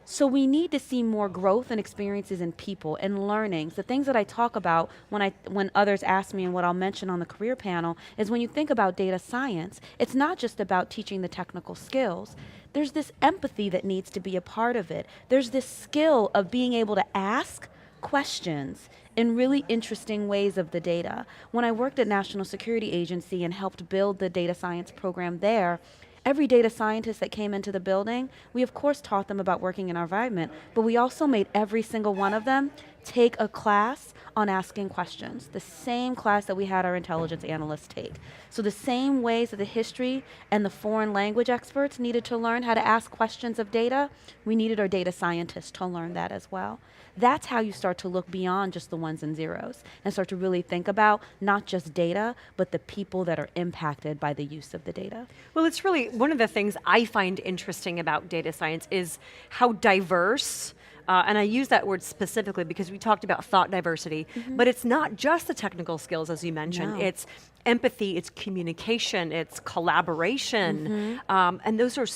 So we need to see more growth and experiences in people and learnings. The things that I talk about when others ask me and what I'll mention on the career panel is when you think about data science, it's not just about teaching the technical skills. There's this empathy that needs to be a part of it. There's this skill of being able to ask questions in really interesting ways of the data. When I worked at National Security Agency and helped build the data science program there, every data scientist that came into the building, we of course taught them about working in our environment, but we also made every single one of them take a class on asking questions, the same class that we had our intelligence analysts take. So the same ways that the history and the foreign language experts needed to learn how to ask questions of data, we needed our data scientists to learn that as well. That's how you start to look beyond just the ones and zeros and start to really think about not just data, but the people that are impacted by the use of the data. Well, it's really one of the things I find interesting about data science is how diverse, and I use that word specifically because we talked about thought diversity, but it's not just the technical skills, as you mentioned. No. It's empathy, it's communication, it's collaboration, and those are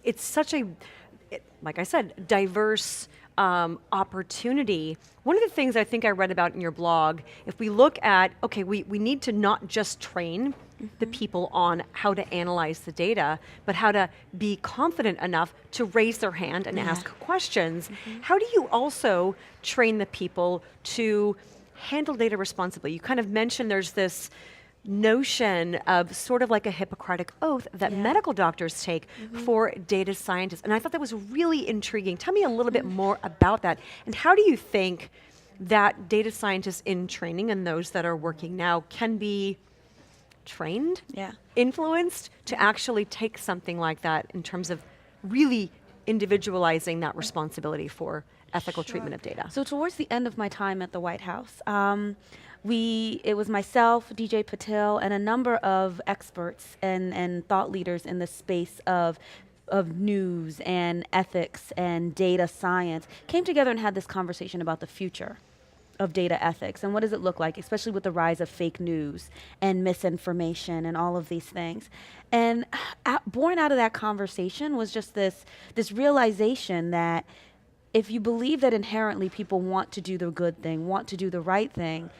it's such a, like I said, diverse opportunity. One of the things I think I read about in your blog, if we look at, okay, we need to not just train the people on how to analyze the data, but how to be confident enough to raise their hand and ask questions. How do you also train the people to handle data responsibly? You kind of mentioned there's this notion of sort of like a Hippocratic oath that medical doctors take for data scientists. And I thought that was really intriguing. Tell me a little bit more about that. And how do you think that data scientists in training and those that are working now can be trained, influenced to actually take something like that in terms of really individualizing that responsibility for ethical treatment of data? So towards the end of my time at the White House, it was myself, DJ Patel, and a number of experts and thought leaders in the space of news and ethics and data science came together and had this conversation about the future of data ethics and what does it look like, especially with the rise of fake news and misinformation and all of these things. And born out of that conversation was just this realization that if you believe that inherently people want to do the good thing, want to do the right thing,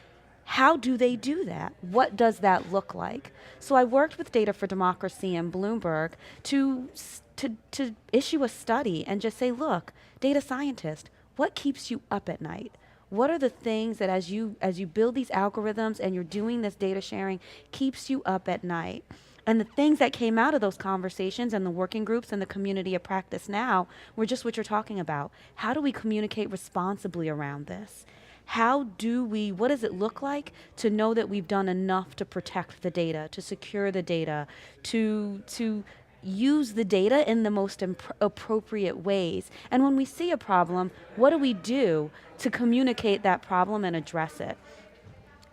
how do they do that? What does that look like? So I worked with Data for Democracy and Bloomberg to issue a study and just say, look, data scientist, what keeps you up at night? What are the things that as you build these algorithms and you're doing this data sharing keeps you up at night? And the things that came out of those conversations and the working groups and the community of practice now were just what you're talking about. How do we communicate responsibly around this? What does it look like to know that we've done enough to protect the data, to secure the data, to use the data in the most appropriate ways? And when we see a problem, what do we do to communicate that problem and address it?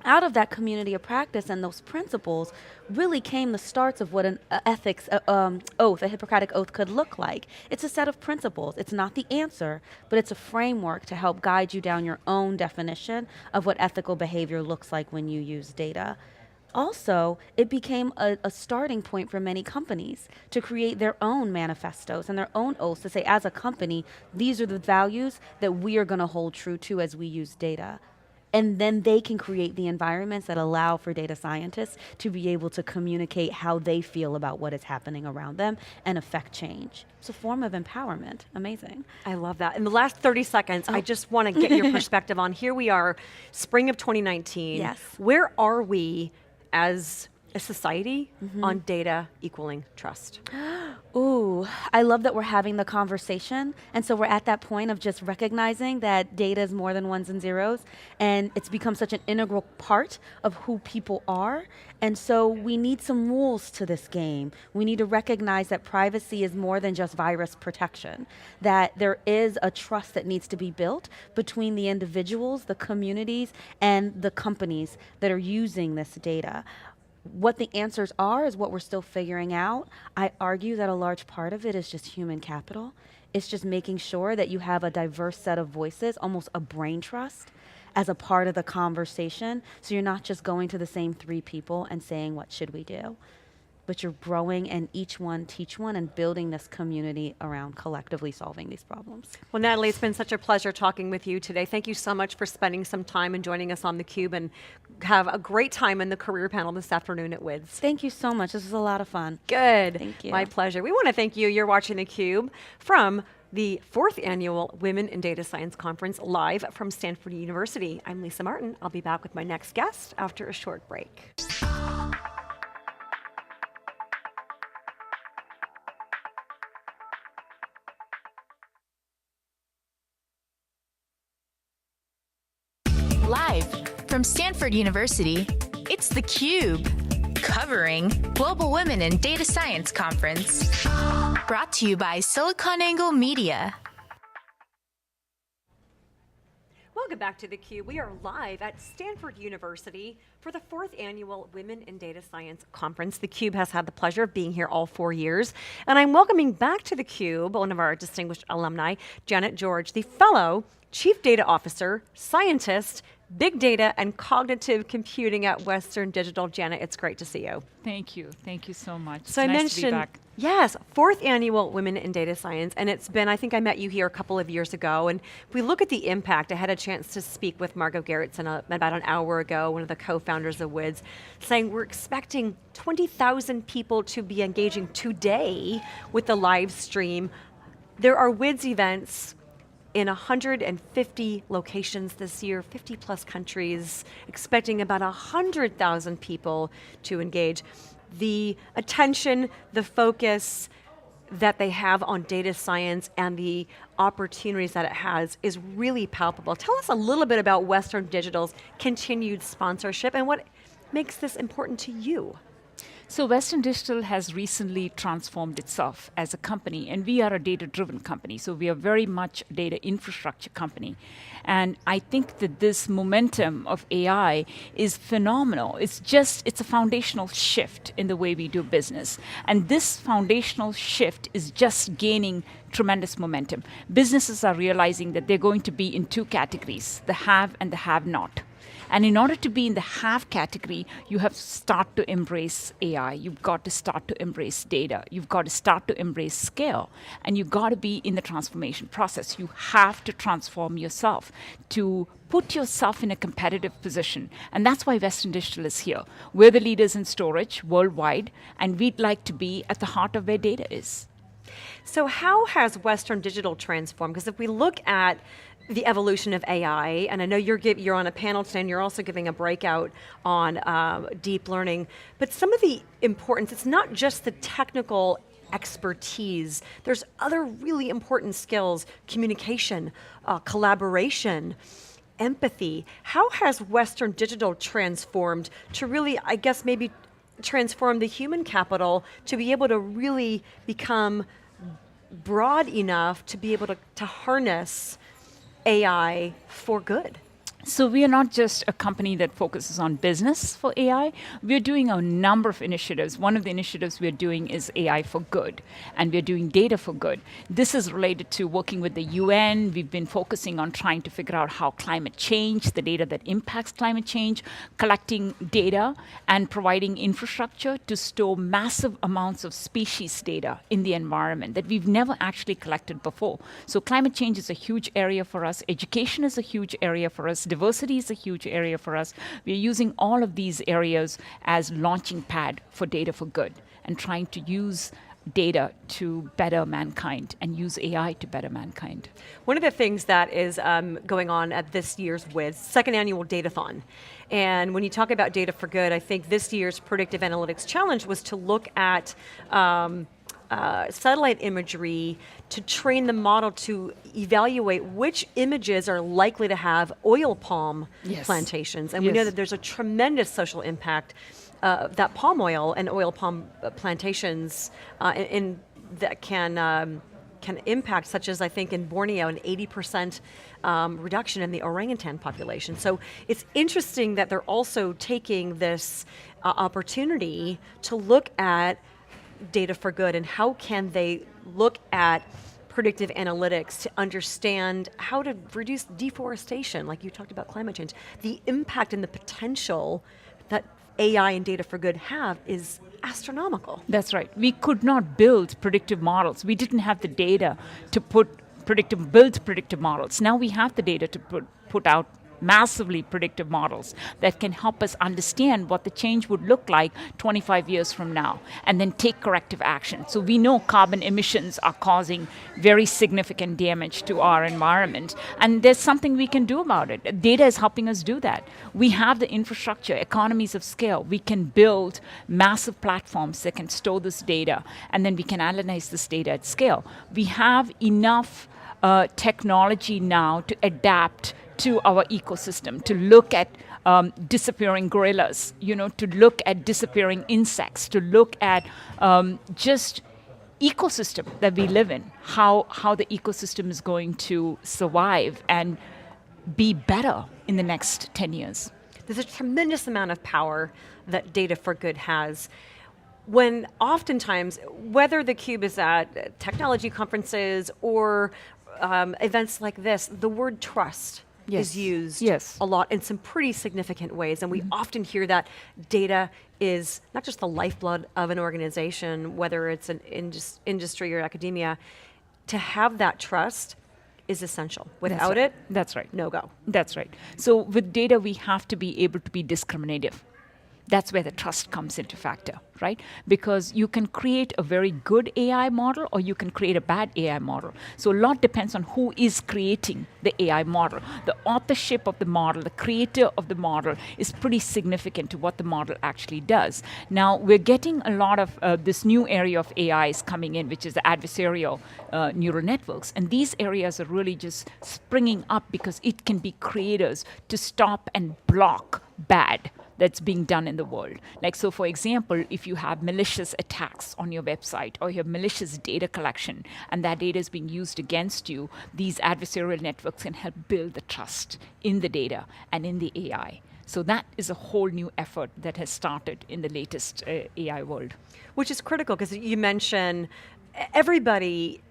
Out of that community of practice and those principles really came the starts of what an ethics oath, a Hippocratic oath could look like. It's a set of principles. It's not the answer, but it's a framework to help guide you down your own definition of what ethical behavior looks like when you use data. Also, it became a starting point for many companies to create their own manifestos and their own oaths to say, as a company, these are the values that we are going to hold true to as we use data. And then they can create the environments that allow for data scientists to be able to communicate how they feel about what is happening around them and affect change. It's a form of empowerment. Amazing. I love that. In the last 30 seconds, I just want to get your perspective on, here we are, spring of 2019. Yes. Where are we as a society on data equaling trust? Ooh, I love that we're having the conversation. And so we're at that point of just recognizing that data is more than ones and zeros. And it's become such an integral part of who people are. And so we need some rules to this game. We need to recognize that privacy is more than just virus protection, that there is a trust that needs to be built between the individuals, the communities, and the companies that are using this data. What the answers are is what we're still figuring out. I argue that a large part of it is just human capital. It's just making sure that you have a diverse set of voices, almost a brain trust, as a part of the conversation. So you're not just going to the same 3 people and saying, what should we do? But you're growing and each one teach one and building this community around collectively solving these problems. Well, Natalie, it's been such a pleasure talking with you today. Thank you so much for spending some time and joining us on theCUBE, and have a great time in the career panel this afternoon at WiDS. Thank you so much. This was a lot of fun. Good. Thank you. My pleasure. We want to thank you. You're watching theCUBE from the 4th Annual Women in Data Science Conference, live from Stanford University. I'm Lisa Martin. I'll be back with my next guest after a short break. Live From Stanford University, it's theCUBE, covering Global Women in Data Science Conference. Brought to you by SiliconANGLE Media. Welcome back to theCUBE. We are live at Stanford University for the 4th annual Women in Data Science Conference. theCUBE has had the pleasure of being here all 4 years. And I'm welcoming back to theCUBE one of our distinguished alumni, Janet George, the fellow Chief Data Officer, Scientist, Big Data and Cognitive Computing at Western Digital. Janet, it's great to see you. Thank you so much. So it's I nice mentioned, to be back. yes, 4th annual Women in Data Science, and it's been, I think I met you here a couple of years ago, and if we look at the impact, I had a chance to speak with Margot Gerritsen about an hour ago, one of the co-founders of WiDS, saying we're expecting 20,000 people to be engaging today with the live stream. There are WiDS events in 150 locations this year, 50 plus countries, expecting about 100,000 people to engage. The attention, the focus that they have on data science and the opportunities that it has is really palpable. Tell us a little bit about Western Digital's continued sponsorship and what makes this important to you. So Western Digital has recently transformed itself as a company, and we are a data-driven company, so we are very much a data infrastructure company. And I think that this momentum of AI is phenomenal. It's a foundational shift in the way we do business. And this foundational shift is just gaining tremendous momentum. Businesses are realizing that they're going to be in 2 categories, the have and the have not. And in order to be in the have category, you have to start to embrace AI. You've got to start to embrace data. You've got to start to embrace scale. And you've got to be in the transformation process. You have to transform yourself to put yourself in a competitive position. And that's why Western Digital is here. We're the leaders in storage worldwide, and we'd like to be at the heart of where data is. So how has Western Digital transformed? Because if we look at the evolution of AI, and I know you're on a panel today and you're also giving a breakout on deep learning, but some of the importance, it's not just the technical expertise, there's other really important skills, communication, collaboration, empathy. How has Western Digital transformed to really, I guess maybe transform the human capital to be able to really become broad enough to be able to harness AI for good? So we are not just a company that focuses on business for AI. We're doing a number of initiatives. One of the initiatives we're doing is AI for good, and we're doing data for good. This is related to working with the UN. We've been focusing on trying to figure out how climate change, the data that impacts climate change, collecting data and providing infrastructure to store massive amounts of species data in the environment that we've never actually collected before. So climate change is a huge area for us. Education is a huge area for us. Diversity is a huge area for us. We're using all of these areas as launching pad for data for good and trying to use data to better mankind and use AI to better mankind. One of the things that is going on at this year's WiDS, 2nd annual datathon. And when you talk about data for good, I think this year's predictive analytics challenge was to look at satellite imagery to train the model to evaluate which images are likely to have oil palm plantations. And we know that there's a tremendous social impact that palm oil and oil palm plantations that can impact, such as I think in Borneo, an 80% reduction in the orangutan population. So it's interesting that they're also taking this opportunity to look at data for good, and how can they look at predictive analytics to understand how to reduce deforestation, like you talked about climate change. The impact and the potential that AI and data for good have is astronomical. That's right. We could not build predictive models. We didn't have the data to build predictive models. Now we have the data to put out massively predictive models that can help us understand what the change would look like 25 years from now, and then take corrective action. So we know carbon emissions are causing very significant damage to our environment, and there's something we can do about it. Data is helping us do that. We have the infrastructure, economies of scale. We can build massive platforms that can store this data, and then we can analyze this data at scale. We have enough technology now to adapt to our ecosystem, to look at disappearing gorillas, to look at disappearing insects, to look at just ecosystem that we live in, how the ecosystem is going to survive and be better in the next 10 years. There's a tremendous amount of power that Data for Good has. When oftentimes, whether theCUBE is at technology conferences or events like this, the word trust is used a lot in some pretty significant ways. And we often hear that data is not just the lifeblood of an organization, whether it's an industry or academia. To have that trust is essential. Without it, that's right. No go. That's right. So with data, we have to be able to be discriminative. That's where the trust comes into factor, right? Because you can create a very good AI model or you can create a bad AI model. So a lot depends on who is creating the AI model. The authorship of the model, the creator of the model is pretty significant to what the model actually does. Now, we're getting a lot of this new area of AI is coming in, which is the adversarial neural networks. And these areas are really just springing up because it can be creators to stop and block bad that's being done in the world. Like, so for example, if you have malicious attacks on your website or you have malicious data collection and that data is being used against you, these adversarial networks can help build the trust in the data and in the AI. So that is a whole new effort that has started in the latest AI world. Which is critical because you mentioned everybody,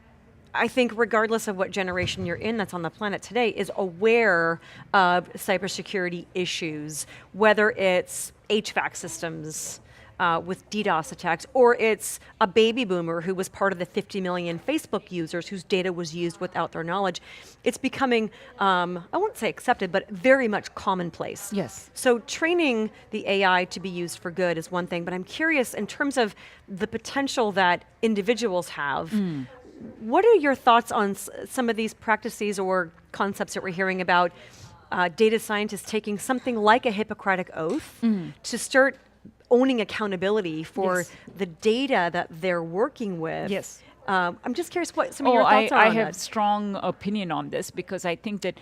I think regardless of what generation you're in that's on the planet today, is aware of cybersecurity issues, whether it's HVAC systems with DDoS attacks, or it's a baby boomer who was part of the 50 million Facebook users whose data was used without their knowledge. It's becoming, I won't say accepted, but very much commonplace. Yes. So training the AI to be used for good is one thing, but I'm curious in terms of the potential that individuals have, what are your thoughts on some of these practices or concepts that we're hearing about data scientists taking something like a Hippocratic Oath to start owning accountability for the data that they're working with? Yes. I'm just curious what some of your thoughts are I on have that. strong opinion on this because I think that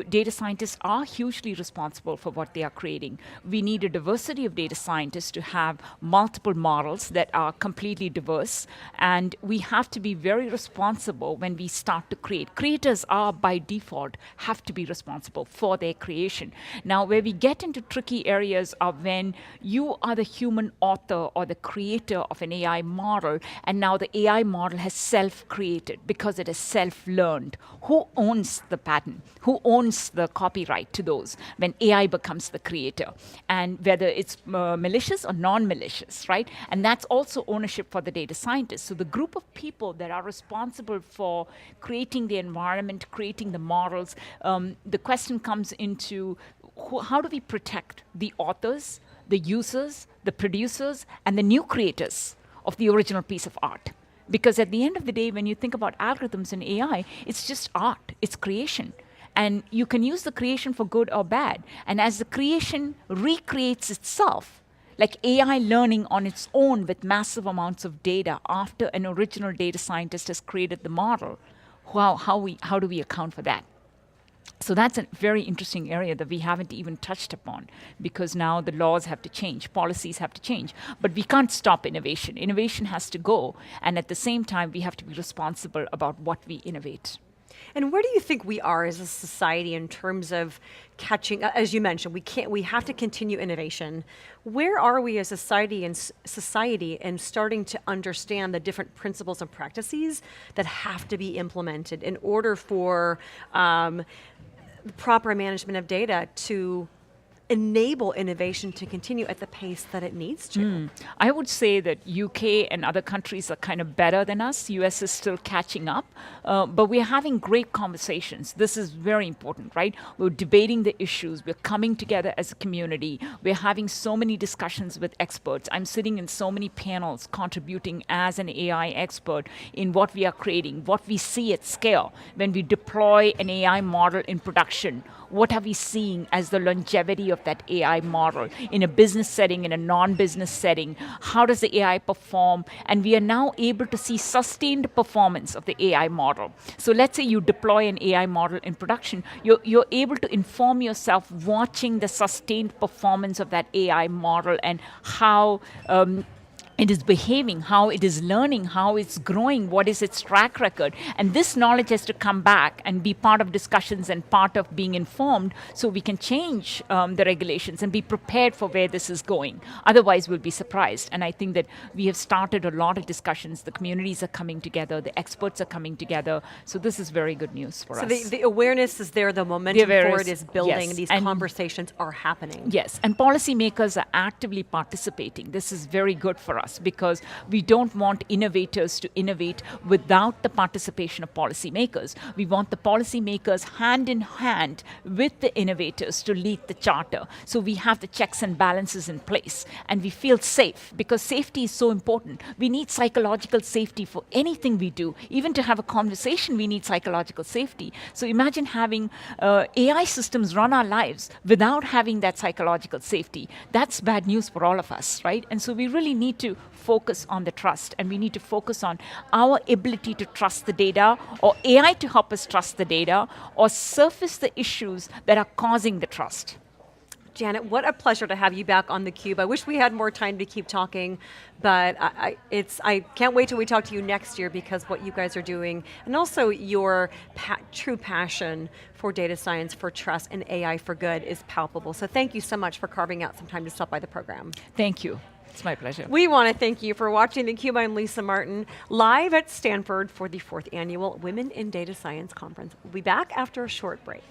data scientists are hugely responsible for what they are creating. We need a diversity of data scientists to have multiple models that are completely diverse, and we have to be very responsible when we start to create. Creators are by default have to be responsible for their creation. Now, where we get into tricky areas are when you are the human author or the creator of an AI model, and now the AI model has self-created because it is self-learned. Who owns the patent? Who owns the copyright to those when AI becomes the creator? And whether it's malicious or non-malicious, right? And that's also ownership for the data scientists. So the group of people that are responsible for creating the environment, creating the models, the question comes into how do we protect the authors, the users, the producers, and the new creators of the original piece of art? Because at the end of the day, when you think about algorithms and AI, it's just art, it's creation. And you can use the creation for good or bad. And as the creation recreates itself, like AI learning on its own with massive amounts of data after an original data scientist has created the model, how do we account for that? So that's a very interesting area that we haven't even touched upon because now the laws have to change, policies have to change. But we can't stop innovation. Innovation has to go. And at the same time, we have to be responsible about what we innovate. And where do you think we are as a society in terms of catching, as you mentioned, we have to continue innovation. Where are we as a society in starting to understand the different principles and practices that have to be implemented in order for the proper management of data to enable innovation to continue at the pace that it needs to? I would say that UK and other countries are kind of better than us. US is still catching up, but we're having great conversations. This is very important, right? We're debating the issues. We're coming together as a community. We're having so many discussions with experts. I'm sitting in so many panels contributing as an AI expert in what we are creating, what we see at scale. When we deploy an AI model in production, what are we seeing as the longevity of of that AI model in a business setting, in a non-business setting. How does the AI perform? And we are now able to see sustained performance of the AI model. So let's say you deploy an AI model in production, you're able to inform yourself watching the sustained performance of that AI model and how it is behaving, how it is learning, how it's growing, what is its track record. And this knowledge has to come back and be part of discussions and part of being informed so we can change the regulations and be prepared for where this is going. Otherwise, we'll be surprised. And I think that we have started a lot of discussions. The communities are coming together. The experts are coming together. So this is very good news for us. So the awareness is there. The momentum for it is building. Yes. These And conversations are happening. Yes, and policymakers are actively participating. This is very good for us because we don't want innovators to innovate without the participation of policymakers. We want the policymakers hand in hand with the innovators to lead the charter. So we have the checks and balances in place and we feel safe because safety is so important. We need psychological safety for anything we do. Even to have a conversation, we need psychological safety. So imagine having AI systems run our lives without having that psychological safety. That's bad news for all of us, right? And so we really need to focus on the trust and we need to focus on our ability to trust the data or AI to help us trust the data or surface the issues that are causing the trust. Janet, what a pleasure to have you back on theCUBE. I wish we had more time to keep talking, but I can't wait till we talk to you next year because what you guys are doing and also your true passion for data science, for trust, and AI for good is palpable. So thank you so much for carving out some time to stop by the program. Thank you. It's my pleasure. We want to thank you for watching theCUBE. I'm Lisa Martin, live at Stanford for the 4th Annual Women in Data Science Conference. We'll be back after a short break.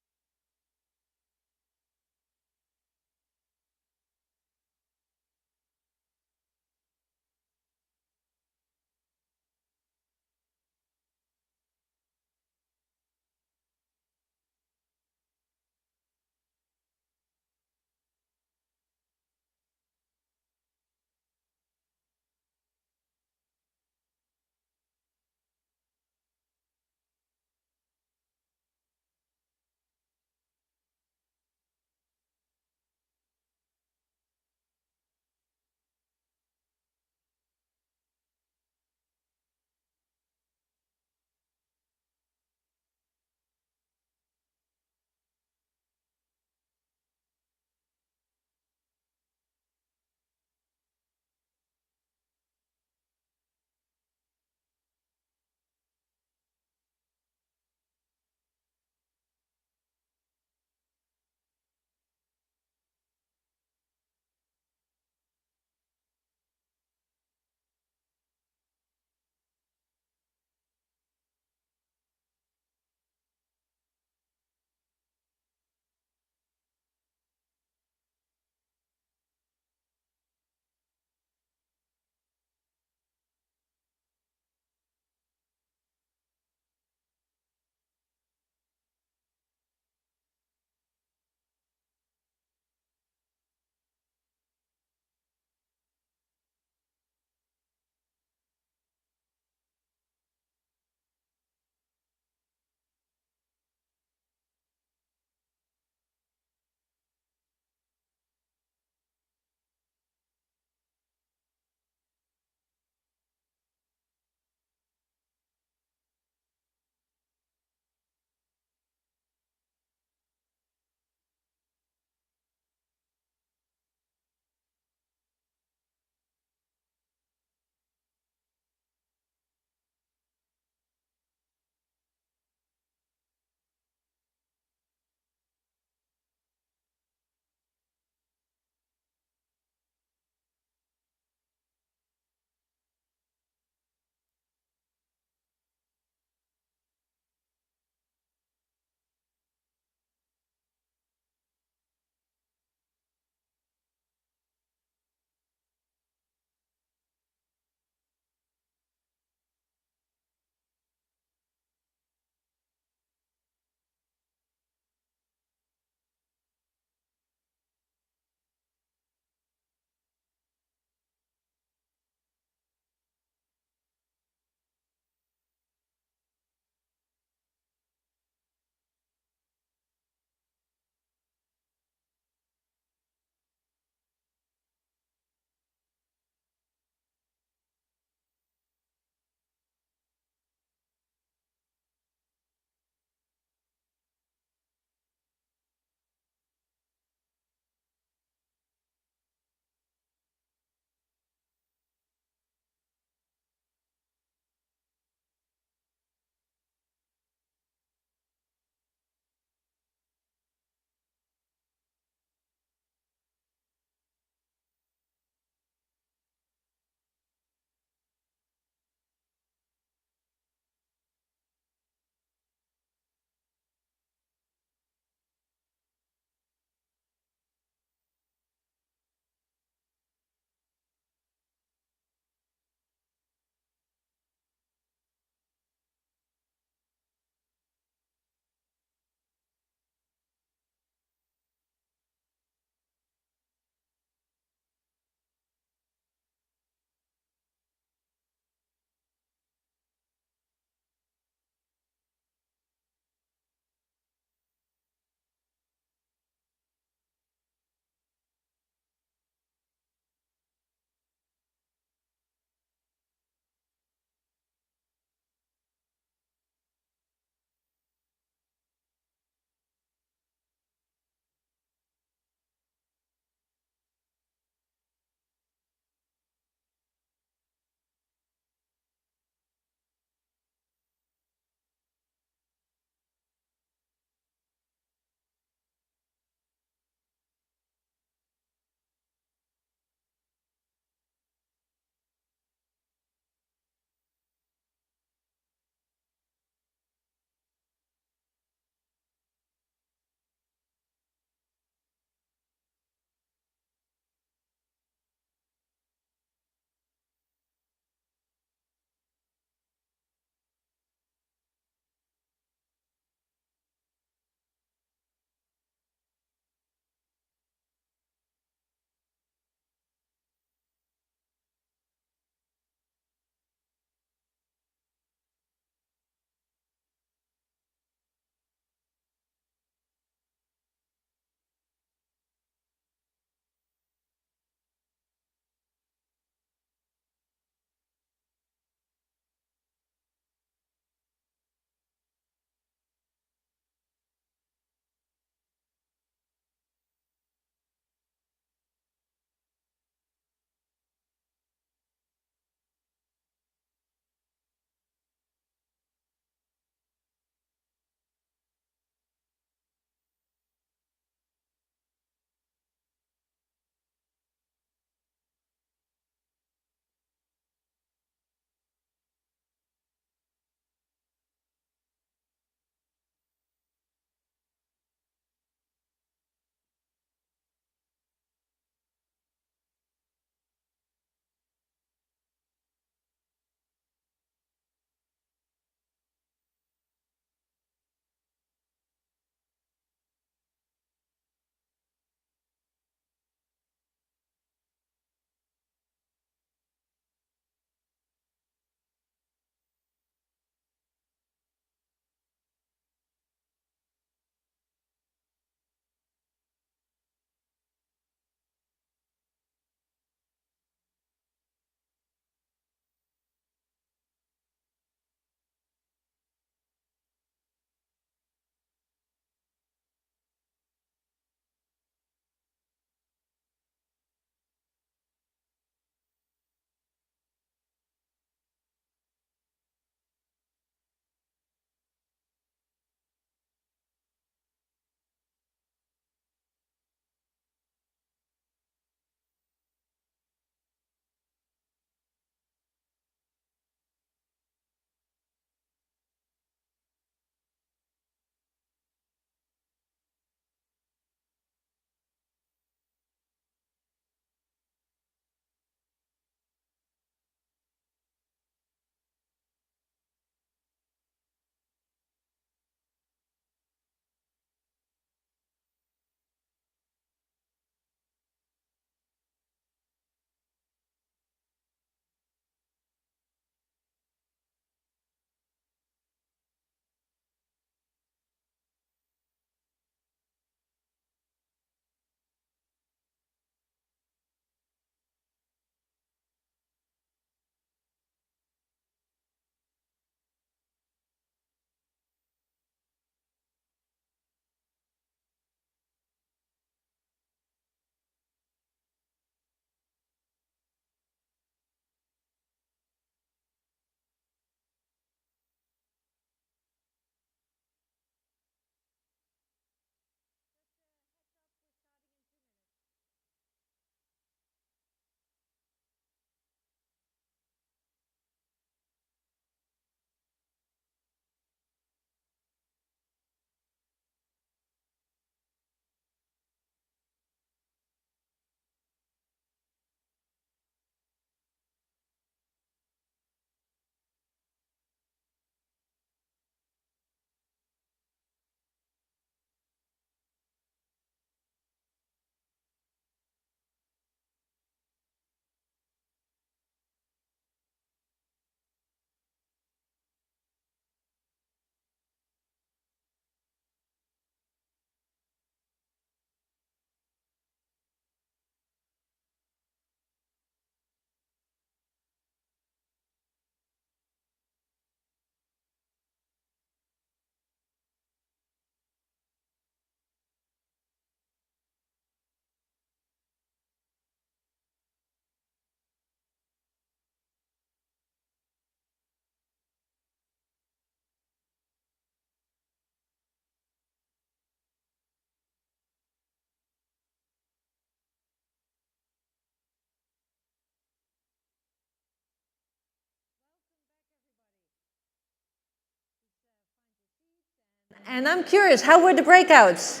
And I'm curious, how were the breakouts?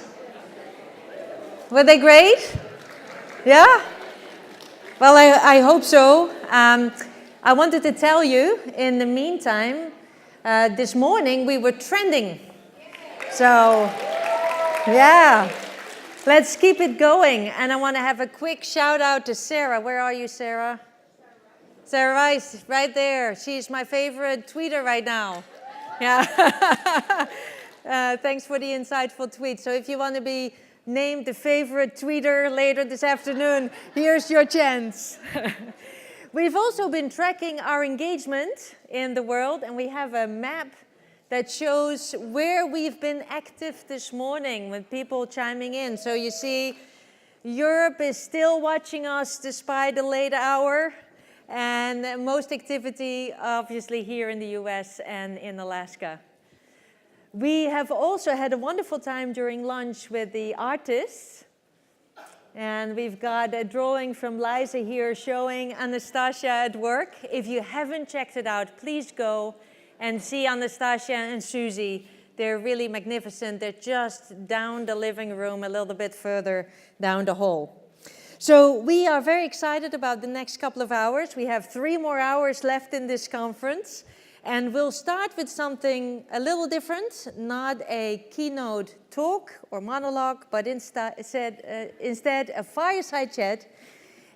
Were they great? Yeah? Well, I hope so. I wanted to tell you, in the meantime, this morning we were trending. So, yeah, let's keep it going. And I want to have a quick shout out to Sarah. Where are you, Sarah? Sarah Rice, right there. She's my favorite tweeter right now. Yeah. Thanks for the insightful tweet. So if you want to be named the favorite tweeter later this afternoon, here's your chance. We've also been tracking our engagement in the world, and we have a map that shows where we've been active this morning with people chiming in. So you see, Europe is still watching us despite the late hour, and most activity obviously here in the US and in Alaska. We have also had a wonderful time during lunch with the artists. And we've got a drawing from Liza here showing Anastasia at work. If you haven't checked it out, please go and see Anastasia and Susie. They're really magnificent. They're just down the living room, a little bit further down the hall. So we are very excited about the next couple of hours. We have 3 more hours left in this conference. And we'll start with something a little different, not a keynote talk or monologue, but instead a fireside chat.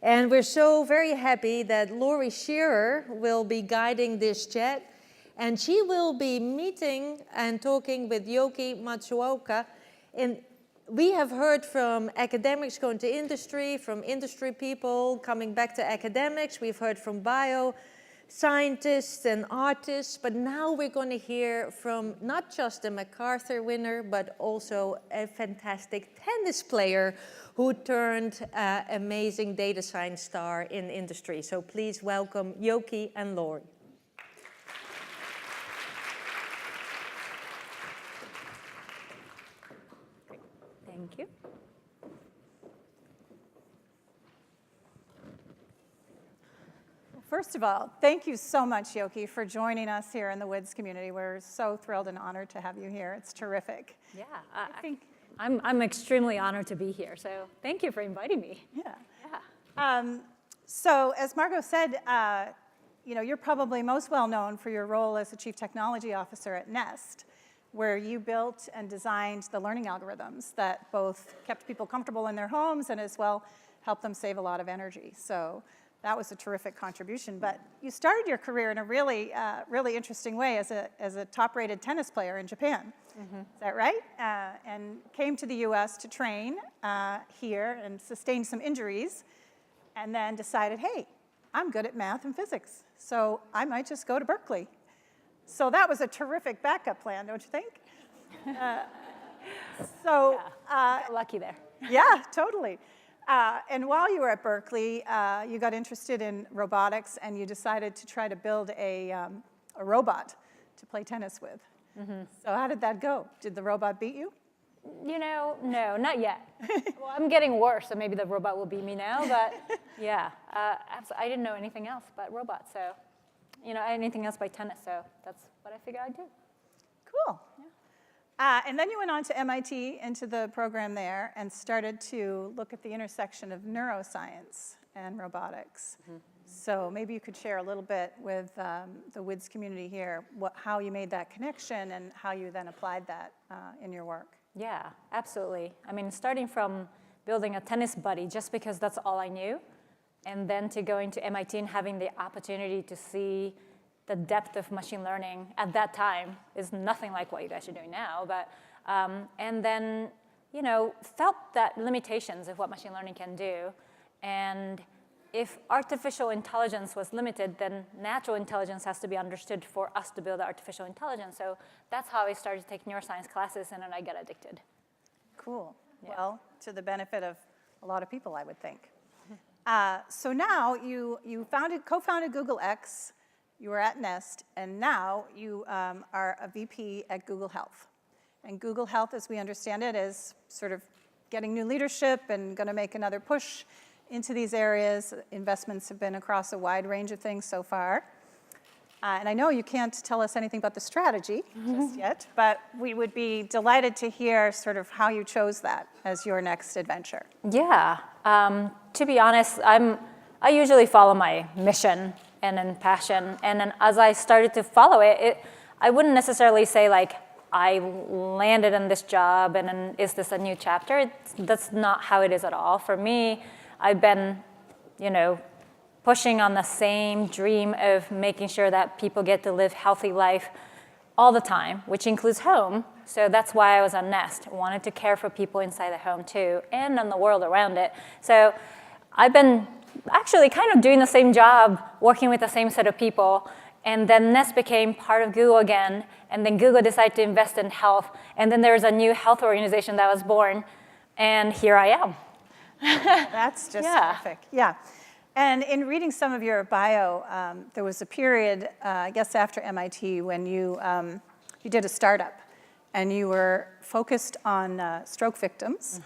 And we're so very happy that Lori Shearer will be guiding this chat. And she will be meeting and talking with Yoki Matsuoka. And we have heard from academics going to industry, from industry people coming back to academics. We've heard from scientists and artists, but now we're going to hear from not just a MacArthur winner, but also a fantastic tennis player who turned amazing data science star in industry. So please welcome Yoki and Lori. Thank you. First of all, thank you so much, Yoki, for joining us here in the WiDS community. We're so thrilled and honored to have you here. It's terrific. Yeah, I'm extremely honored to be here, so thank you for inviting me. Yeah. So as Margot said, you're probably most well known for your role as the Chief Technology Officer at Nest, where you built and designed the learning algorithms that both kept people comfortable in their homes and as well helped them save a lot of energy. So that was a terrific contribution. But you started your career in a really, really interesting way as a top-rated tennis player in Japan. Mm-hmm. Is that right? And came to the US to train here and sustained some injuries, and then decided, hey, I'm good at math and physics, so I might just go to Berkeley. So that was a terrific backup plan, don't you think? Got lucky there. Yeah, totally. And while you were at Berkeley, you got interested in robotics, and you decided to try to build a robot to play tennis with. Mm-hmm. So how did that go? Did the robot beat you? No, not yet. Well, I'm getting worse, so maybe the robot will beat me now, but yeah. I didn't know anything else but robots, so, anything else by tennis, so that's what I figured I'd do. Cool. Yeah. And then you went on to MIT into the program there and started to look at the intersection of neuroscience and robotics. Mm-hmm. So maybe you could share a little bit with the WiDS community here, how you made that connection and how you then applied that in your work. Yeah, absolutely. I mean, starting from building a tennis buddy just because that's all I knew, and then to going to MIT and having the opportunity to see the depth of machine learning at that time is nothing like what you guys are doing now. But and then felt that limitations of what machine learning can do, and if artificial intelligence was limited, then natural intelligence has to be understood for us to build artificial intelligence. So that's how I started to take neuroscience classes, and then I got addicted. Cool. Yeah. Well, to the benefit of a lot of people, I would think. So now you co-founded Google X. You were at Nest, and now you are a VP at Google Health. And Google Health, as we understand it, is sort of getting new leadership and going to make another push into these areas. Investments have been across a wide range of things so far. And I know you can't tell us anything about the strategy just yet, but we would be delighted to hear sort of how you chose that as your next adventure. Yeah, to be honest, I usually follow my mission and then passion, and then as I started to follow it, I wouldn't necessarily say like, I landed in this job and then is this a new chapter? That's not how it is at all. For me, I've been, pushing on the same dream of making sure that people get to live healthy life all the time, which includes home. So that's why I was on Nest. Wanted to care for people inside the home too, and in the world around it. So I've been actually kind of doing the same job, working with the same set of people, and then Nest became part of Google again, and then Google decided to invest in health, and then there was a new health organization that was born, and here I am. That's just terrific. Yeah. And in reading some of your bio, there was a period, I guess after MIT, when you did a startup, and you were focused on stroke victims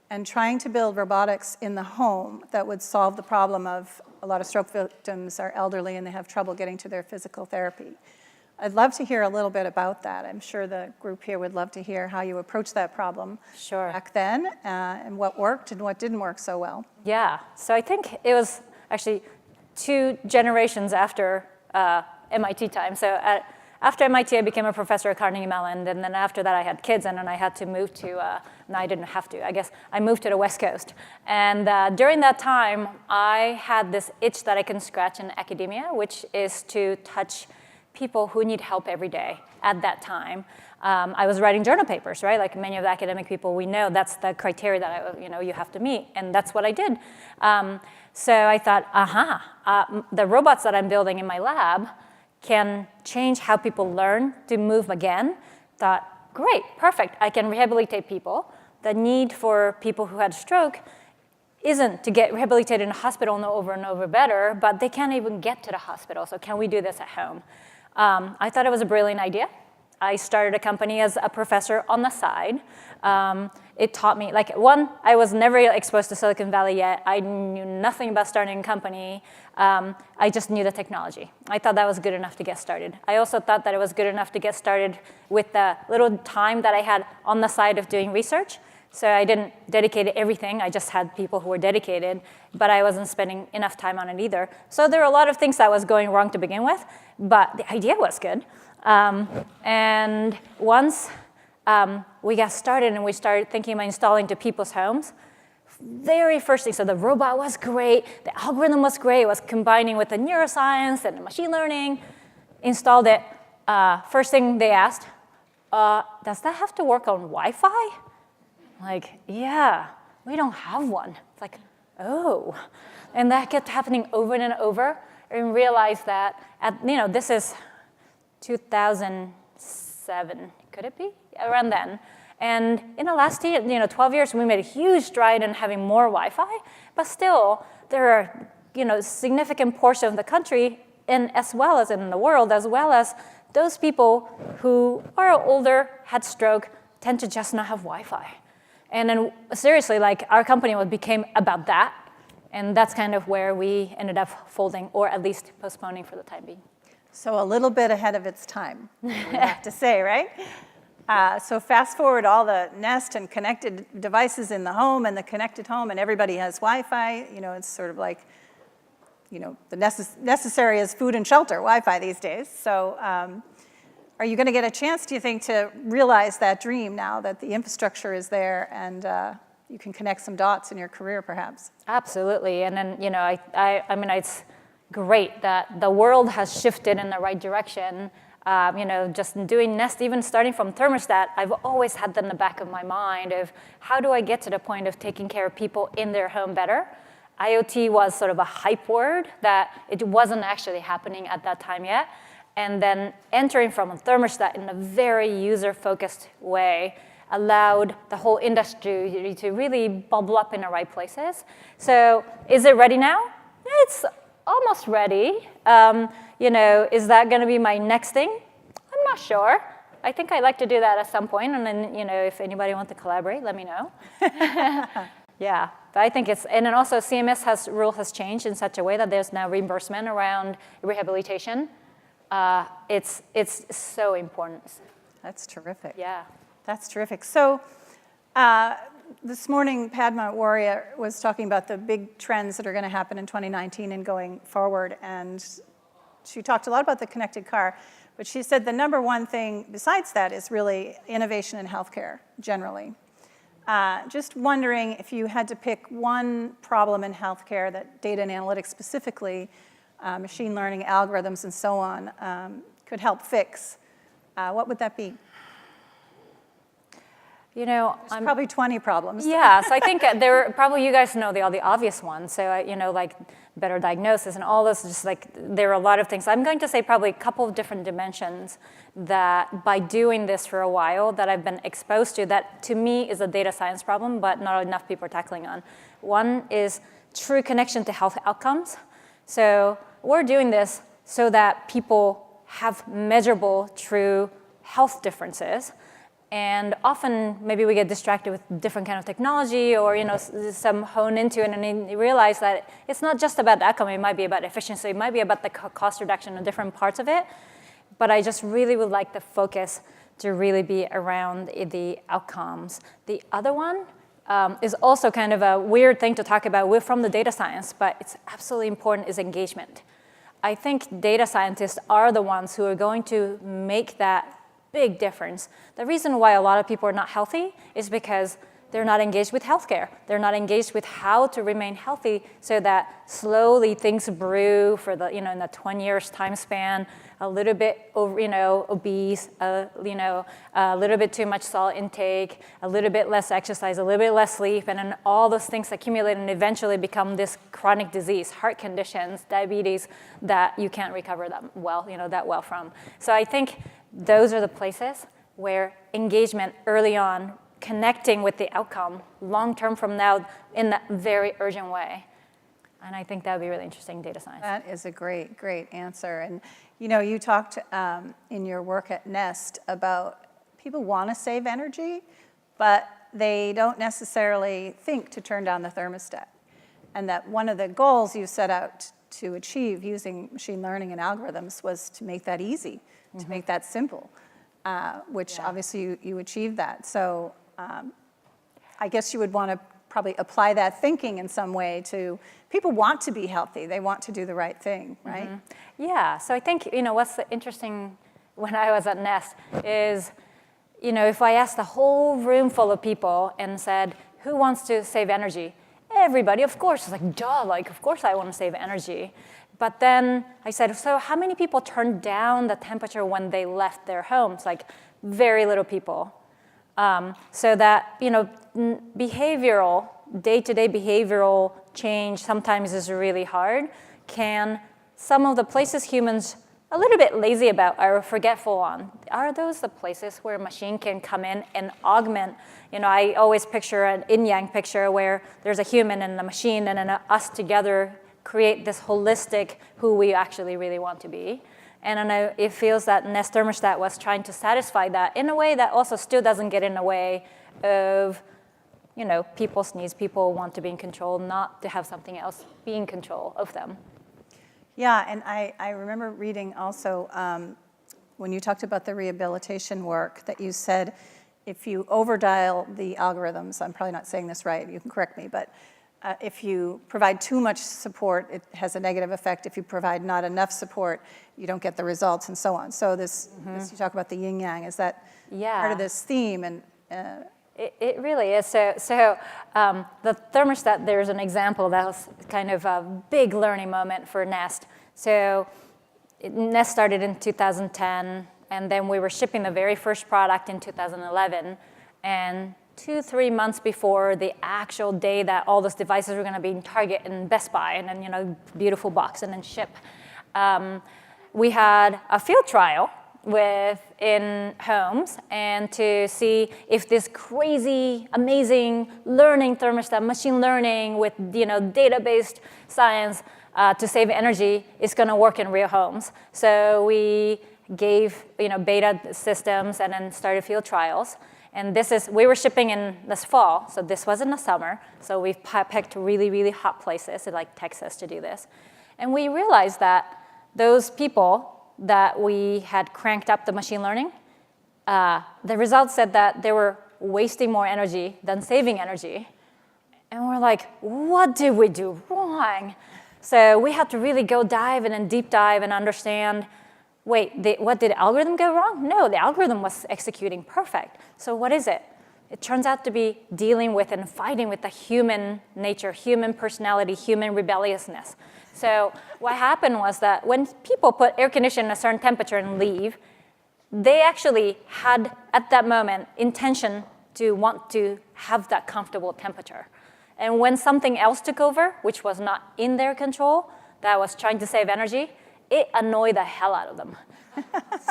and trying to build robotics in the home that would solve the problem of a lot of stroke victims are elderly and they have trouble getting to their physical therapy. I'd love to hear a little bit about that. I'm sure the group here would love to hear how you approached that problem back then and what worked and what didn't work so well. Yeah, so I think it was actually 2 generations after MIT time. So after MIT, I became a professor at Carnegie Mellon, and then after that I had kids, and then I had to move to, no, I didn't have to, I guess I moved to the West Coast. And during that time, I had this itch that I can scratch in academia, which is to touch people who need help every day at that time. I was writing journal papers, right? Like many of the academic people we know, that's the criteria that you have to meet, and that's what I did. So I thought, the robots that I'm building in my lab can change how people learn to move again. Thought, great, perfect, I can rehabilitate people. The need for people who had stroke isn't to get rehabilitated in a hospital and over better, but they can't even get to the hospital, so can we do this at home? I thought it was a brilliant idea. I started a company as a professor on the side. It taught me, I was never exposed to Silicon Valley yet. I knew nothing about starting a company. I just knew the technology. I thought that was good enough to get started. I also thought that it was good enough to get started with the little time that I had on the side of doing research. So I didn't dedicate everything. I just had people who were dedicated, but I wasn't spending enough time on it either. So there were a lot of things that was going wrong to begin with, but the idea was good. And once we got started and we started thinking about installing to people's homes, very first thing, so the robot was great, the algorithm was great, it was combining with the neuroscience and the machine learning, installed it. First thing they asked, does that have to work on Wi-Fi? Like, yeah, we don't have one. It's like, oh. And that kept happening over and over, and realized that, this is 2007, could it be? Around then. And in the last 12 years, we made a huge stride in having more Wi-Fi, but still, there are significant portion of the country, and as well as in the world, as well as those people who are older, had stroke, tend to just not have Wi-Fi. And then seriously, our company became about that, and that's kind of where we ended up folding, or at least postponing for the time being. So a little bit ahead of its time, you have to say, right? So fast forward all the Nest and connected devices in the home and the connected home, and everybody has Wi-Fi. It's sort of like, the necessary as food and shelter, Wi-Fi these days. So are you going to get a chance, do you think, to realize that dream now that the infrastructure is there and you can connect some dots in your career, perhaps? Absolutely. And then, it's great that the world has shifted in the right direction. Just doing Nest, even starting from thermostat, I've always had that in the back of my mind of how do I get to the point of taking care of people in their home better? IoT was sort of a hype word that it wasn't actually happening at that time yet. And then entering from a thermostat in a very user-focused way allowed the whole industry to really bubble up in the right places. So is it ready now? It's almost ready. Is that going to be my next thing? I'm not sure. I think I'd like to do that at some point, and then, if anybody wants to collaborate, let me know. Yeah, but I think and then also CMS rule has changed in such a way that there's now reimbursement around rehabilitation. it's so important. That's terrific. Yeah. That's terrific. So this morning, Padma Warrior was talking about the big trends that are going to happen in 2019 and going forward. And she talked a lot about the connected car. But she said the number one thing besides that is really innovation in healthcare generally. Just wondering if you had to pick one problem in healthcare that data and analytics specifically, machine learning algorithms and so on, could help fix, what would that be? You know, there's probably 20 problems. Yeah, so I think probably you guys know all the obvious ones. So, you know, like better diagnosis and all this, just like there are a lot of things. I'm going to say probably a couple of different dimensions that by doing this for a while that I've been exposed to that to me is a data science problem, but not enough people are tackling on. One is true connection to health outcomes. So we're doing this so that people have measurable, true health differences. And often, maybe we get distracted with different kind of technology or, you know, some hone into it and then you realize that it's not just about the outcome. It might be about efficiency. It might be about the cost reduction of different parts of it. But I just really would like the focus to really be around the outcomes. The other one is also kind of a weird thing to talk about from the data science, but it's absolutely important, is engagement. I think data scientists are the ones who are going to make that big difference. The reason why a lot of people are not healthy is because they're not engaged with healthcare. They're not engaged with how to remain healthy so that slowly things brew for the, you know, in the 20 years time span, a little bit, you know, obese, you know, a little bit too much salt intake, a little bit less exercise, a little bit less sleep, and then all those things accumulate and eventually become this chronic disease, heart conditions, diabetes that you can't recover that well from. So I think those are the places where engagement early on, connecting with the outcome long-term from now in that very urgent way. And I think that would be really interesting data science. That is a great, great answer. And you know, you talked in your work at Nest about people want to save energy, but they don't necessarily think to turn down the thermostat. And that one of the goals you set out to achieve using machine learning and algorithms was to make that easy, to make that simple, which obviously you achieved that. So I guess you would want to probably apply that thinking in some way to people want to be healthy. They want to do the right thing, right? Yeah, so I think, you know, what's interesting when I was at Nest is, you know, if I asked a whole room full of people and said, who wants to save energy? Everybody, of course. It's like, duh, like, of course I want to save energy. But then I said, so how many people turned down the temperature when they left their homes? Like, very little people. So that, you know, behavioral, day-to-day behavioral change sometimes is really hard. Can some of the places humans a little bit lazy about or forgetful on, are those the places where a machine can come in and augment? You know, I always picture an yin-yang picture where there's a human and a machine and then us together create this holistic who we actually really want to be. And I know it feels that Nest Thermostat was trying to satisfy that in a way that also still doesn't get in the way of, you know, people's needs. People want to be in control, not to have something else be in control of them. Yeah, and I remember reading also when you talked about the rehabilitation work that you said if you overdial the algorithms, I'm probably not saying this right, you can correct me, but if you provide too much support, it has a negative effect. If you provide not enough support, you don't get the results and so on. So this you talk about the yin-yang, is that part of this theme? And It really is. So the thermostat, there's an example that was kind of a big learning moment for Nest. So Nest started in 2010, and then we were shipping the very first product in 2011. And 2-3 months before the actual day that all those devices were going to be in Target and Best Buy, and then, you know, beautiful box and then ship, we had a field trial in homes and to see if this crazy, amazing learning thermostat, machine learning with, you know, data-based science to save energy is going to work in real homes. So we gave, you know, beta systems and then started field trials. And we were shipping in this fall, so this was in the summer. So we've picked really, really hot places like Texas to do this. And we realized that those people that we had cranked up the machine learning, the results said that they were wasting more energy than saving energy. And we're like, what did we do wrong? So we had to really go dive and then deep dive and understand, wait, what did the algorithm go wrong? No, the algorithm was executing perfect. So what is it? It turns out to be dealing with and fighting with the human nature, human personality, human rebelliousness. So what happened was that when people put air conditioning at a certain temperature and leave, they actually had, at that moment, intention to want to have that comfortable temperature. And when something else took over, which was not in their control, that was trying to save energy, it annoyed the hell out of them.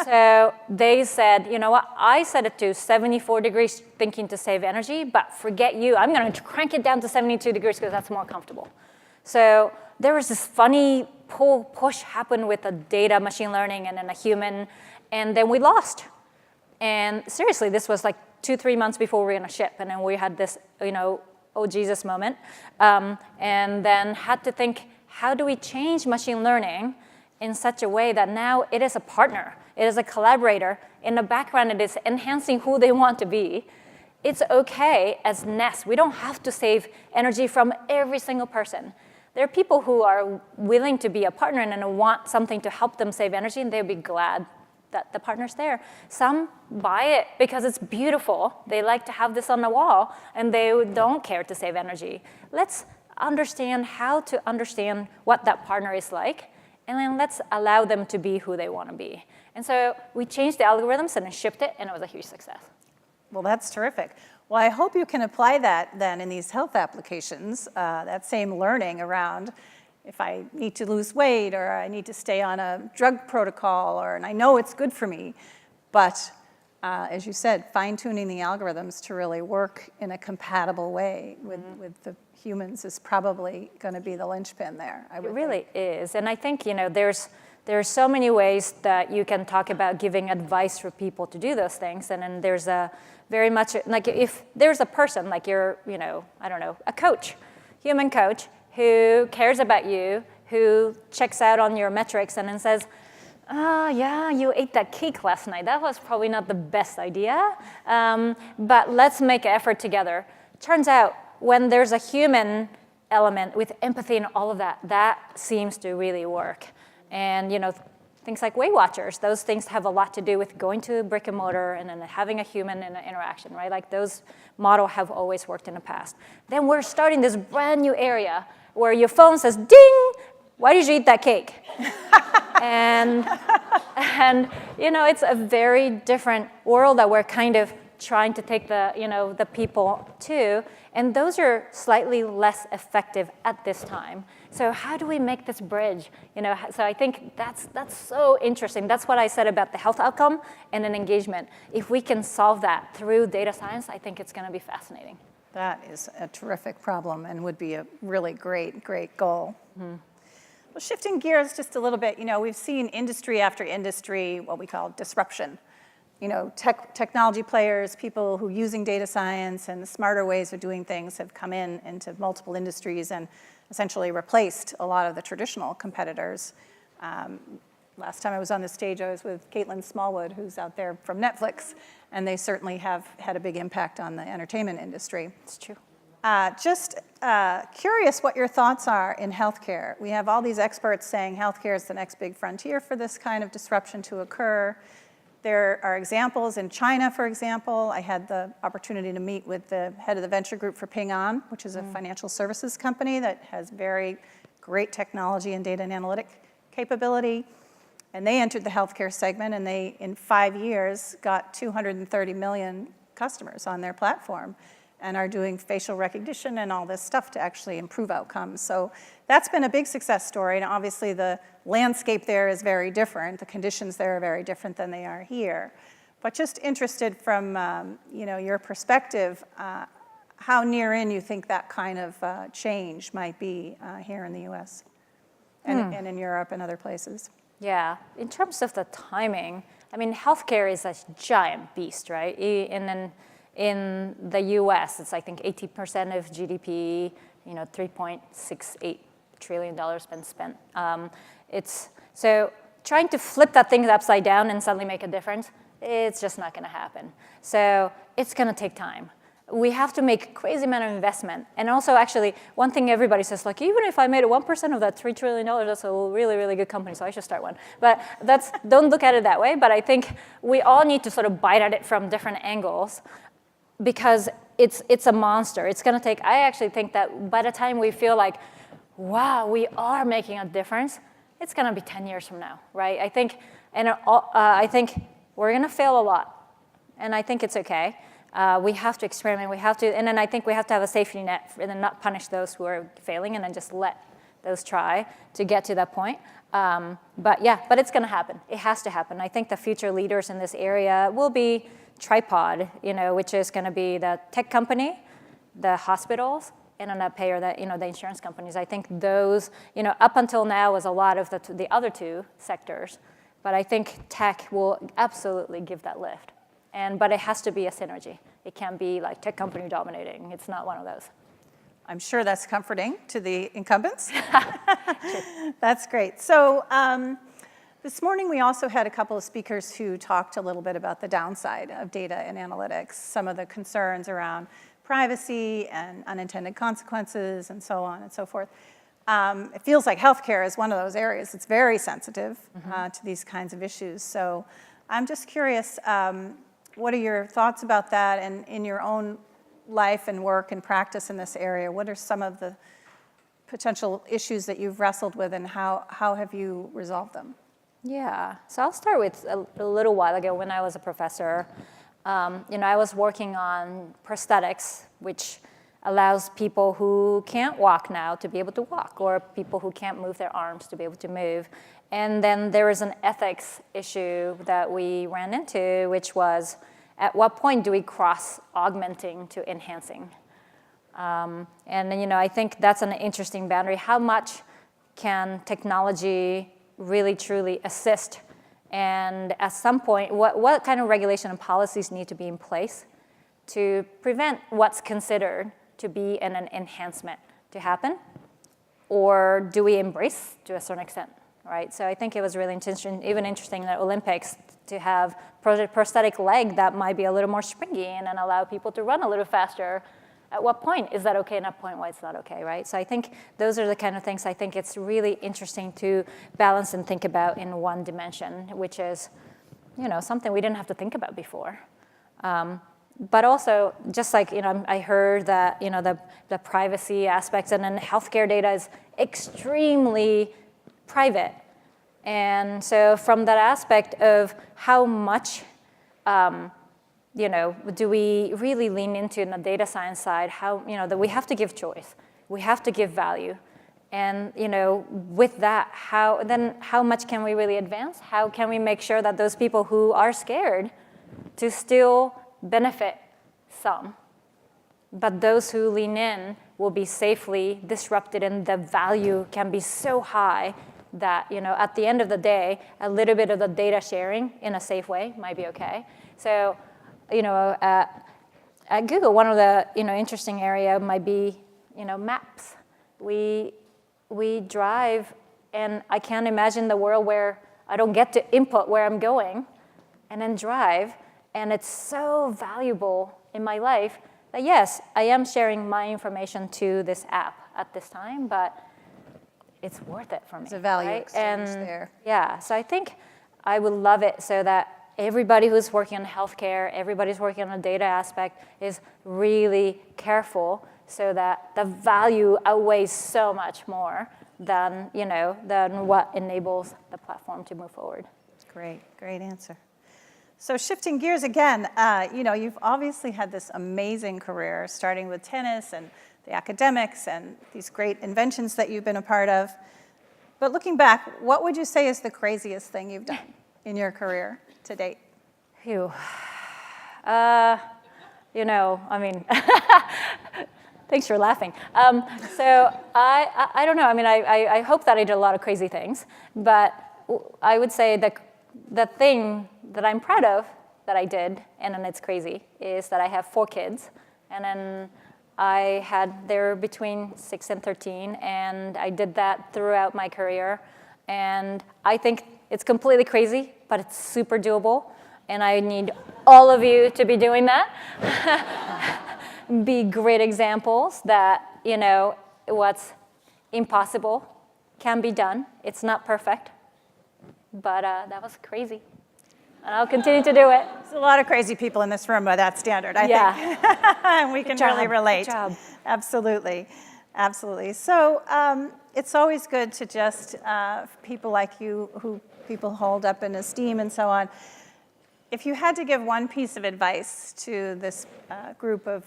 So they said, you know what, I set it to 74 degrees thinking to save energy, but forget you, I'm going to crank it down to 72 degrees because that's more comfortable. So there was this funny push happen with the data, machine learning, and then a human, and then we lost. And seriously, this was like 2-3 months before we were going to ship, and then we had this, oh Jesus moment, and then had to think, how do we change machine learning in such a way that now it is a partner, it is a collaborator, in the background it is enhancing who they want to be. It's okay as Nest, we don't have to save energy from every single person. There are people who are willing to be a partner and want something to help them save energy, and they'll be glad that the partner's there. Some buy it because it's beautiful. They like to have this on the wall, and they don't care to save energy. Let's understand how to understand what that partner is like, and then let's allow them to be who they want to be. And so we changed the algorithms and then shipped it, and it was a huge success. Well, that's terrific. Well, I hope you can apply that then in these health applications, that same learning around if I need to lose weight or I need to stay on a drug protocol, and I know it's good for me, but as you said, fine-tuning the algorithms to really work in a compatible way with the humans is probably going to be the linchpin there. It really is, and I think there's so many ways that you can talk about giving advice for people to do those things, and then there's a very much like if there's a person like you're, I don't know, a coach, human coach, who cares about you, who checks out on your metrics and then says, yeah, you ate that cake last night. That was probably not the best idea, but let's make an effort together. Turns out when there's a human element with empathy and all of that, that seems to really work. And things like Weight Watchers, those things have a lot to do with going to brick and mortar and then having a human in an interaction, right? Like those models have always worked in the past. Then we're starting this brand new area where your phone says, ding, why did you eat that cake? and it's a very different world that we're kind of trying to take the people to, and those are slightly less effective at this time. So how do we make this bridge? So I think that's so interesting. That's what I said about the health outcome and an engagement. If we can solve that through data science, I think it's going to be fascinating. That is a terrific problem and would be a really great goal. Mm-hmm. Well, shifting gears just a little bit, we've seen industry after industry, what we call disruption. Technology players, people who are using data science and smarter ways of doing things have come into multiple industries and essentially replaced a lot of the traditional competitors. Last time I was on the stage, I was with Caitlin Smallwood, who's out there from Netflix, and they certainly have had a big impact on the entertainment industry. It's true. Just curious what your thoughts are in healthcare. We have all these experts saying healthcare is the next big frontier for this kind of disruption to occur. There are examples in China, for example. I had the opportunity to meet with the head of the venture group for Ping An, which is a financial services company that has very great technology and data and analytic capability. And they entered the healthcare segment, and they, in 5 years, got 230 million customers on their platform and are doing facial recognition and all this stuff to actually improve outcomes. So that's been a big success story, and obviously the landscape there is very different. The conditions there are very different than they are here. But just interested from your perspective, how near in you think that kind of change might be here in the US and in Europe and other places. Yeah, in terms of the timing, I mean, healthcare is a giant beast, right? And then in the US, it's I think 80% of GDP, $3.68 trillion been spent. So trying to flip that thing upside down and suddenly make a difference, it's just not going to happen. So it's going to take time. We have to make crazy amount of investment. And also, actually, one thing everybody says, like, even if I made 1% of that $3 trillion, that's a really, really good company, so I should start one. But don't look at it that way. But I think we all need to sort of bite at it from different angles, because it's a monster. It's going to take, I actually think that by the time we feel like, wow, we are making a difference, it's going to be 10 years from now, right? I think we're going to fail a lot, and I think it's okay. We have to experiment, and then I think we have to have a safety net and then not punish those who are failing and then just let those try to get to that point. But it's going to happen. It has to happen. I think the future leaders in this area will be Tripod, which is going to be the tech company, the hospitals, and then that payer, the insurance companies. I think those, up until now was a lot of the other two sectors, but I think tech will absolutely give that lift. But it has to be a synergy. It can't be like tech company dominating. It's not one of those. I'm sure that's comforting to the incumbents. That's great. So this morning we also had a couple of speakers who talked a little bit about the downside of data and analytics, some of the concerns around privacy and unintended consequences and so on and so forth. It feels like healthcare is one of those areas. It's very sensitive to these kinds of issues. So I'm just curious, what are your thoughts about that, and in your own life and work and practice in this area, what are some of the potential issues that you've wrestled with, and how have you resolved them? Yeah, so I'll start with a little while ago when I was a professor. I was working on prosthetics, which allows people who can't walk now to be able to walk, or people who can't move their arms to be able to move. And then there was an ethics issue that we ran into, which was, at what point do we cross augmenting to enhancing? And I think that's an interesting boundary. How much can technology really, truly assist? And at some point, what kind of regulation and policies need to be in place to prevent what's considered to be an enhancement to happen? Or do we embrace to a certain extent? Right, so I think it was really interesting in the Olympics to have prosthetic leg that might be a little more springy and then allow people to run a little faster. At what point is that okay, and at what point why it's not okay, right? So I think those are the kind of things I think it's really interesting to balance and think about in one dimension, which is, something we didn't have to think about before. But also, just like, I heard that, the privacy aspects, and then healthcare data is extremely private. And so from that aspect of how much, do we really lean into in the data science side, that we have to give choice, we have to give value. And, with that, how much can we really advance? How can we make sure that those people who are scared to still benefit some, but those who lean in will be safely disrupted, and the value can be so high that, at the end of the day, a little bit of the data sharing in a safe way might be okay. So, at Google, one of the, interesting area might be, maps. We drive, and I can't imagine the world where I don't get to input where I'm going and then drive, and it's so valuable in my life that, yes, I am sharing my information to this app at this time, but it's worth it for me. There's a value exchange and there. Yeah, so I think I would love it so that everybody who's working on healthcare, everybody's working on a data aspect is really careful so that the value outweighs so much more than, than what enables the platform to move forward. Great answer. So shifting gears again, you've obviously had this amazing career, starting with tennis and the academics and these great inventions that you've been a part of. But looking back, what would you say is the craziest thing you've done in your career to date? Thanks for laughing. So I don't know. I hope that I did a lot of crazy things, but I would say that the thing that I'm proud of that I did, and then it's crazy, is that I have 4 kids, and then they're between 6 and 13, and I did that throughout my career. And I think It's completely crazy, but it's super doable. And I need all of you to be doing that. Be great examples that, what's impossible can be done. It's not perfect, but that was crazy. And I'll continue to do it. There's a lot of crazy people in this room by that standard, I think. And we can really relate. Good job. Absolutely. Absolutely. So it's always good to just, people like you who people hold up in esteem and so on, if you had to give one piece of advice to this group of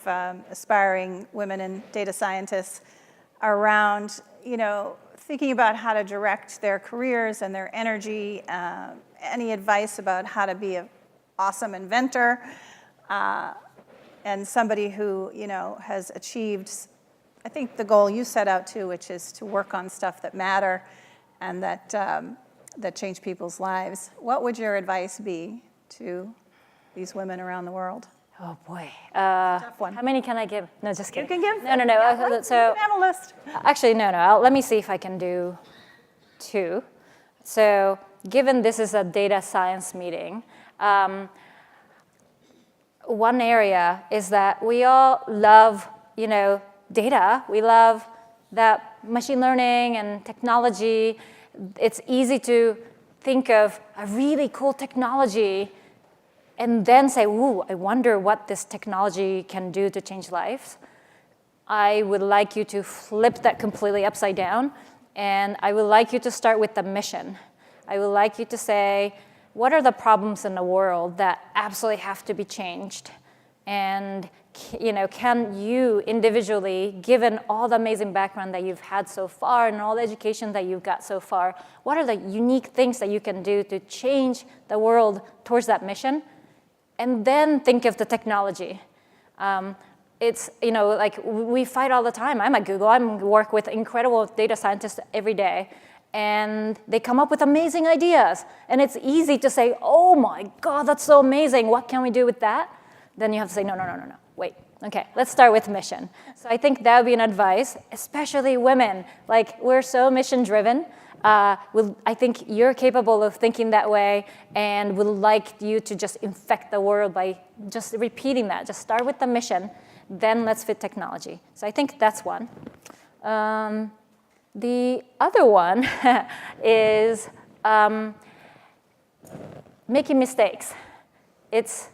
aspiring women and data scientists around, thinking about how to direct their careers and their energy, any advice about how to be an awesome inventor, and somebody who, has achieved, I think, the goal you set out to, which is to work on stuff that matter and that change people's lives. What would your advice be to these women around the world? Oh boy. Tough one. How many can I give? No, just kidding. You can give? No. Yeah, So, you can have a list. Actually, no. Let me see if I can do 2. So given this is a data science meeting, one area is that we all love, data. We love that machine learning and technology. It's easy to think of a really cool technology and then say, ooh, I wonder what this technology can do to change lives. I would like you to flip that completely upside down, and I would like you to start with the mission. I would like you to say, what are the problems in the world that absolutely have to be changed? And can you individually, given all the amazing background that you've had so far and all the education that you've got so far, what are the unique things that you can do to change the world towards that mission? And then think of the technology. It's, like we fight all the time. I'm at Google. I work with incredible data scientists every day. And they come up with amazing ideas. And it's easy to say, oh my God, that's so amazing. What can we do with that? Then you have to say, no. Wait, okay, let's start with mission. So I think that would be an advice, especially women. Like, we're so mission-driven. I think you're capable of thinking that way and would like you to just infect the world by just repeating that. Just start with the mission, then let's fit technology. So I think that's one. The other one is making mistakes. It's,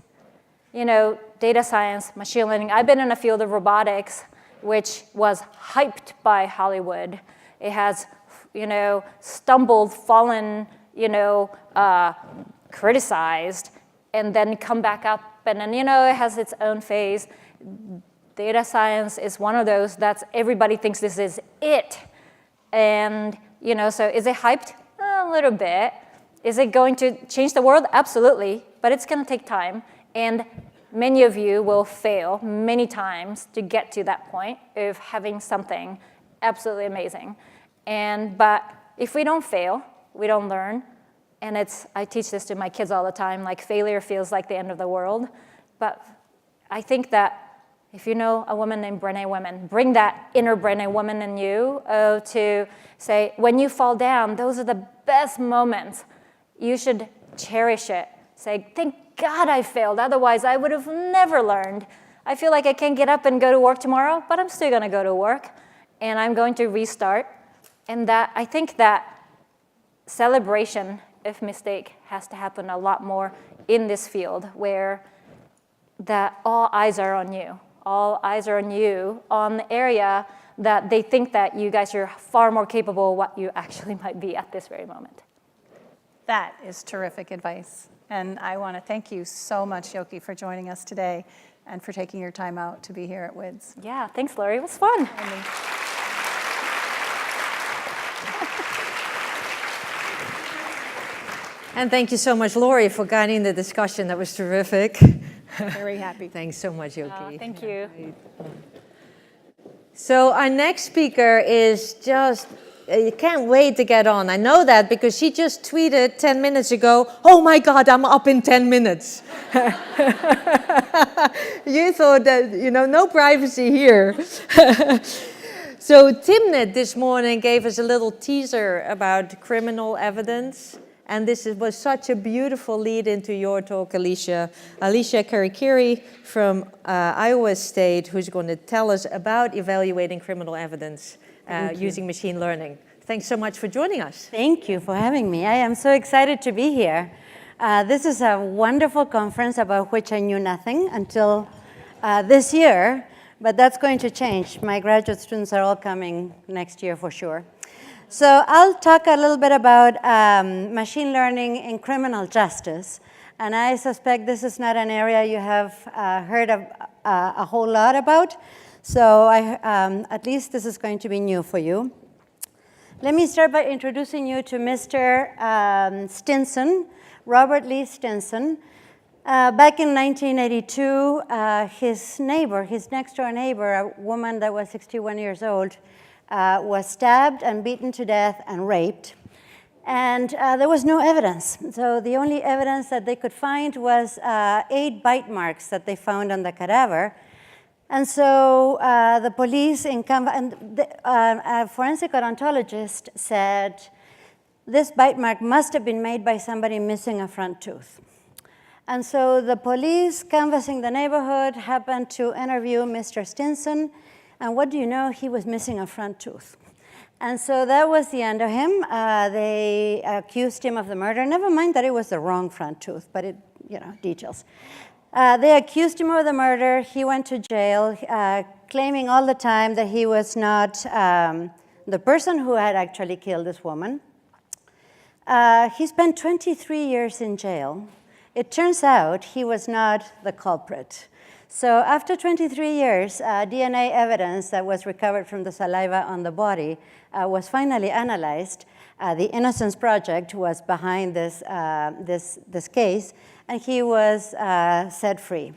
data science, machine learning. I've been in the field of robotics, which was hyped by Hollywood. It has, stumbled, fallen, criticized, and then come back up, and then, it has its own phase. Data science is one of those that's everybody thinks this is it. And, so is it hyped? A little bit. Is it going to change the world? Absolutely, but it's going to take time. And many of you will fail many times to get to that point of having something absolutely amazing. But if we don't fail, we don't learn. And I teach this to my kids all the time, like failure feels like the end of the world. But I think that if you know a woman named Brené Women, bring that inner Brené Woman in you to say, when you fall down, those are the best moments. You should cherish it. Say, thank God I failed, otherwise I would have never learned. I feel like I can't get up and go to work tomorrow, but I'm still going to go to work, and I'm going to restart. And I think that celebration of mistake has to happen a lot more in this field, where that all eyes are on you. All eyes are on you on the area that they think that you guys are far more capable of what you actually might be at this very moment. That is terrific advice. And I want to thank you so much, Yoki, for joining us today and for taking your time out to be here at WiDS. Yeah, thanks, Lori. It was fun. And thank you so much, Lori, for guiding the discussion. That was terrific. Very happy. Thanks so much, Yoki. Thank you. So our next speaker is just, you can't wait to get on. I know that because she just tweeted 10 minutes ago, oh my God, I'm up in 10 minutes. You thought that, no privacy here. So Timnit this morning gave us a little teaser about criminal evidence. And was such a beautiful lead into your talk, Alicia. Alicia Karikiri from Iowa State, who's going to tell us about evaluating criminal evidence using machine learning. Thanks so much for joining us. Thank you for having me. I am so excited to be here. This is a wonderful conference about which I knew nothing until this year, but that's going to change. My graduate students are all coming next year for sure. So I'll talk a little bit about machine learning in criminal justice. And I suspect this is not an area you have heard of, a whole lot about. So at least this is going to be new for you. Let me start by introducing you to Mr. Stinson, Robert Lee Stinson. Back in 1982, his next door neighbor, a woman that was 61 years old, was stabbed and beaten to death and raped. And there was no evidence. So the only evidence that they could find was 8 bite marks that they found on the cadaver. And so the police a forensic odontologist said, this bite mark must have been made by somebody missing a front tooth. And so the police canvassing the neighborhood happened to interview Mr. Stinson. And what do you know? He was missing a front tooth. And so that was the end of him. They accused him of the murder. Never mind that it was the wrong front tooth, but details. They accused him of the murder. He went to jail, claiming all the time that he was not the person who had actually killed this woman. He spent 23 years in jail. It turns out he was not the culprit. So after 23 years, DNA evidence that was recovered from the saliva on the body was finally analyzed. The Innocence Project was behind this case, and he was set free.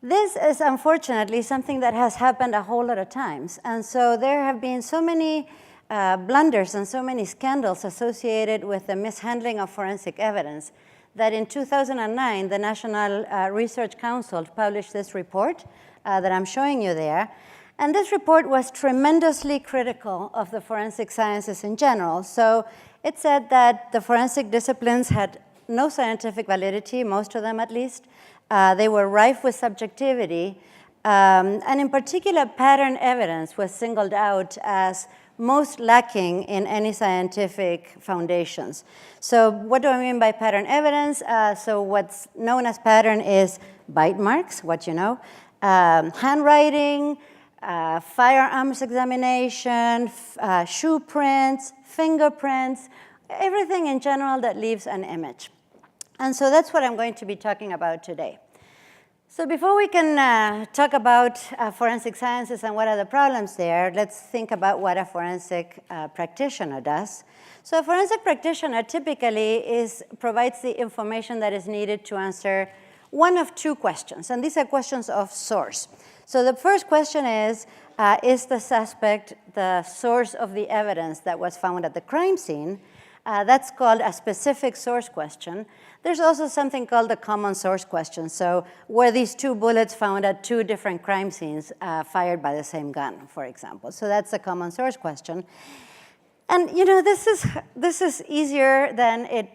This is unfortunately something that has happened a whole lot of times. And so there have been so many blunders and so many scandals associated with the mishandling of forensic evidence that in 2009, the National Research Council published this report that I'm showing you there. And this report was tremendously critical of the forensic sciences in general. So it said that the forensic disciplines had no scientific validity, most of them at least. They were rife with subjectivity. And in particular, pattern evidence was singled out as most lacking in any scientific foundations. So what do I mean by pattern evidence? So what's known as pattern is bite marks, what you know, handwriting, firearms examination, shoe prints, fingerprints, everything in general that leaves an image. And so that's what I'm going to be talking about today. So before we can talk about forensic sciences and what are the problems there, let's think about what a forensic practitioner does. So a forensic practitioner typically provides the information that is needed to answer one of 2 questions, and these are questions of source. So the first question is the suspect the source of the evidence that was found at the crime scene? That's called a specific source question. There's also something called the common source question. So were these 2 bullets found at 2 different crime scenes fired by the same gun, for example? So that's a common source question. And this is easier than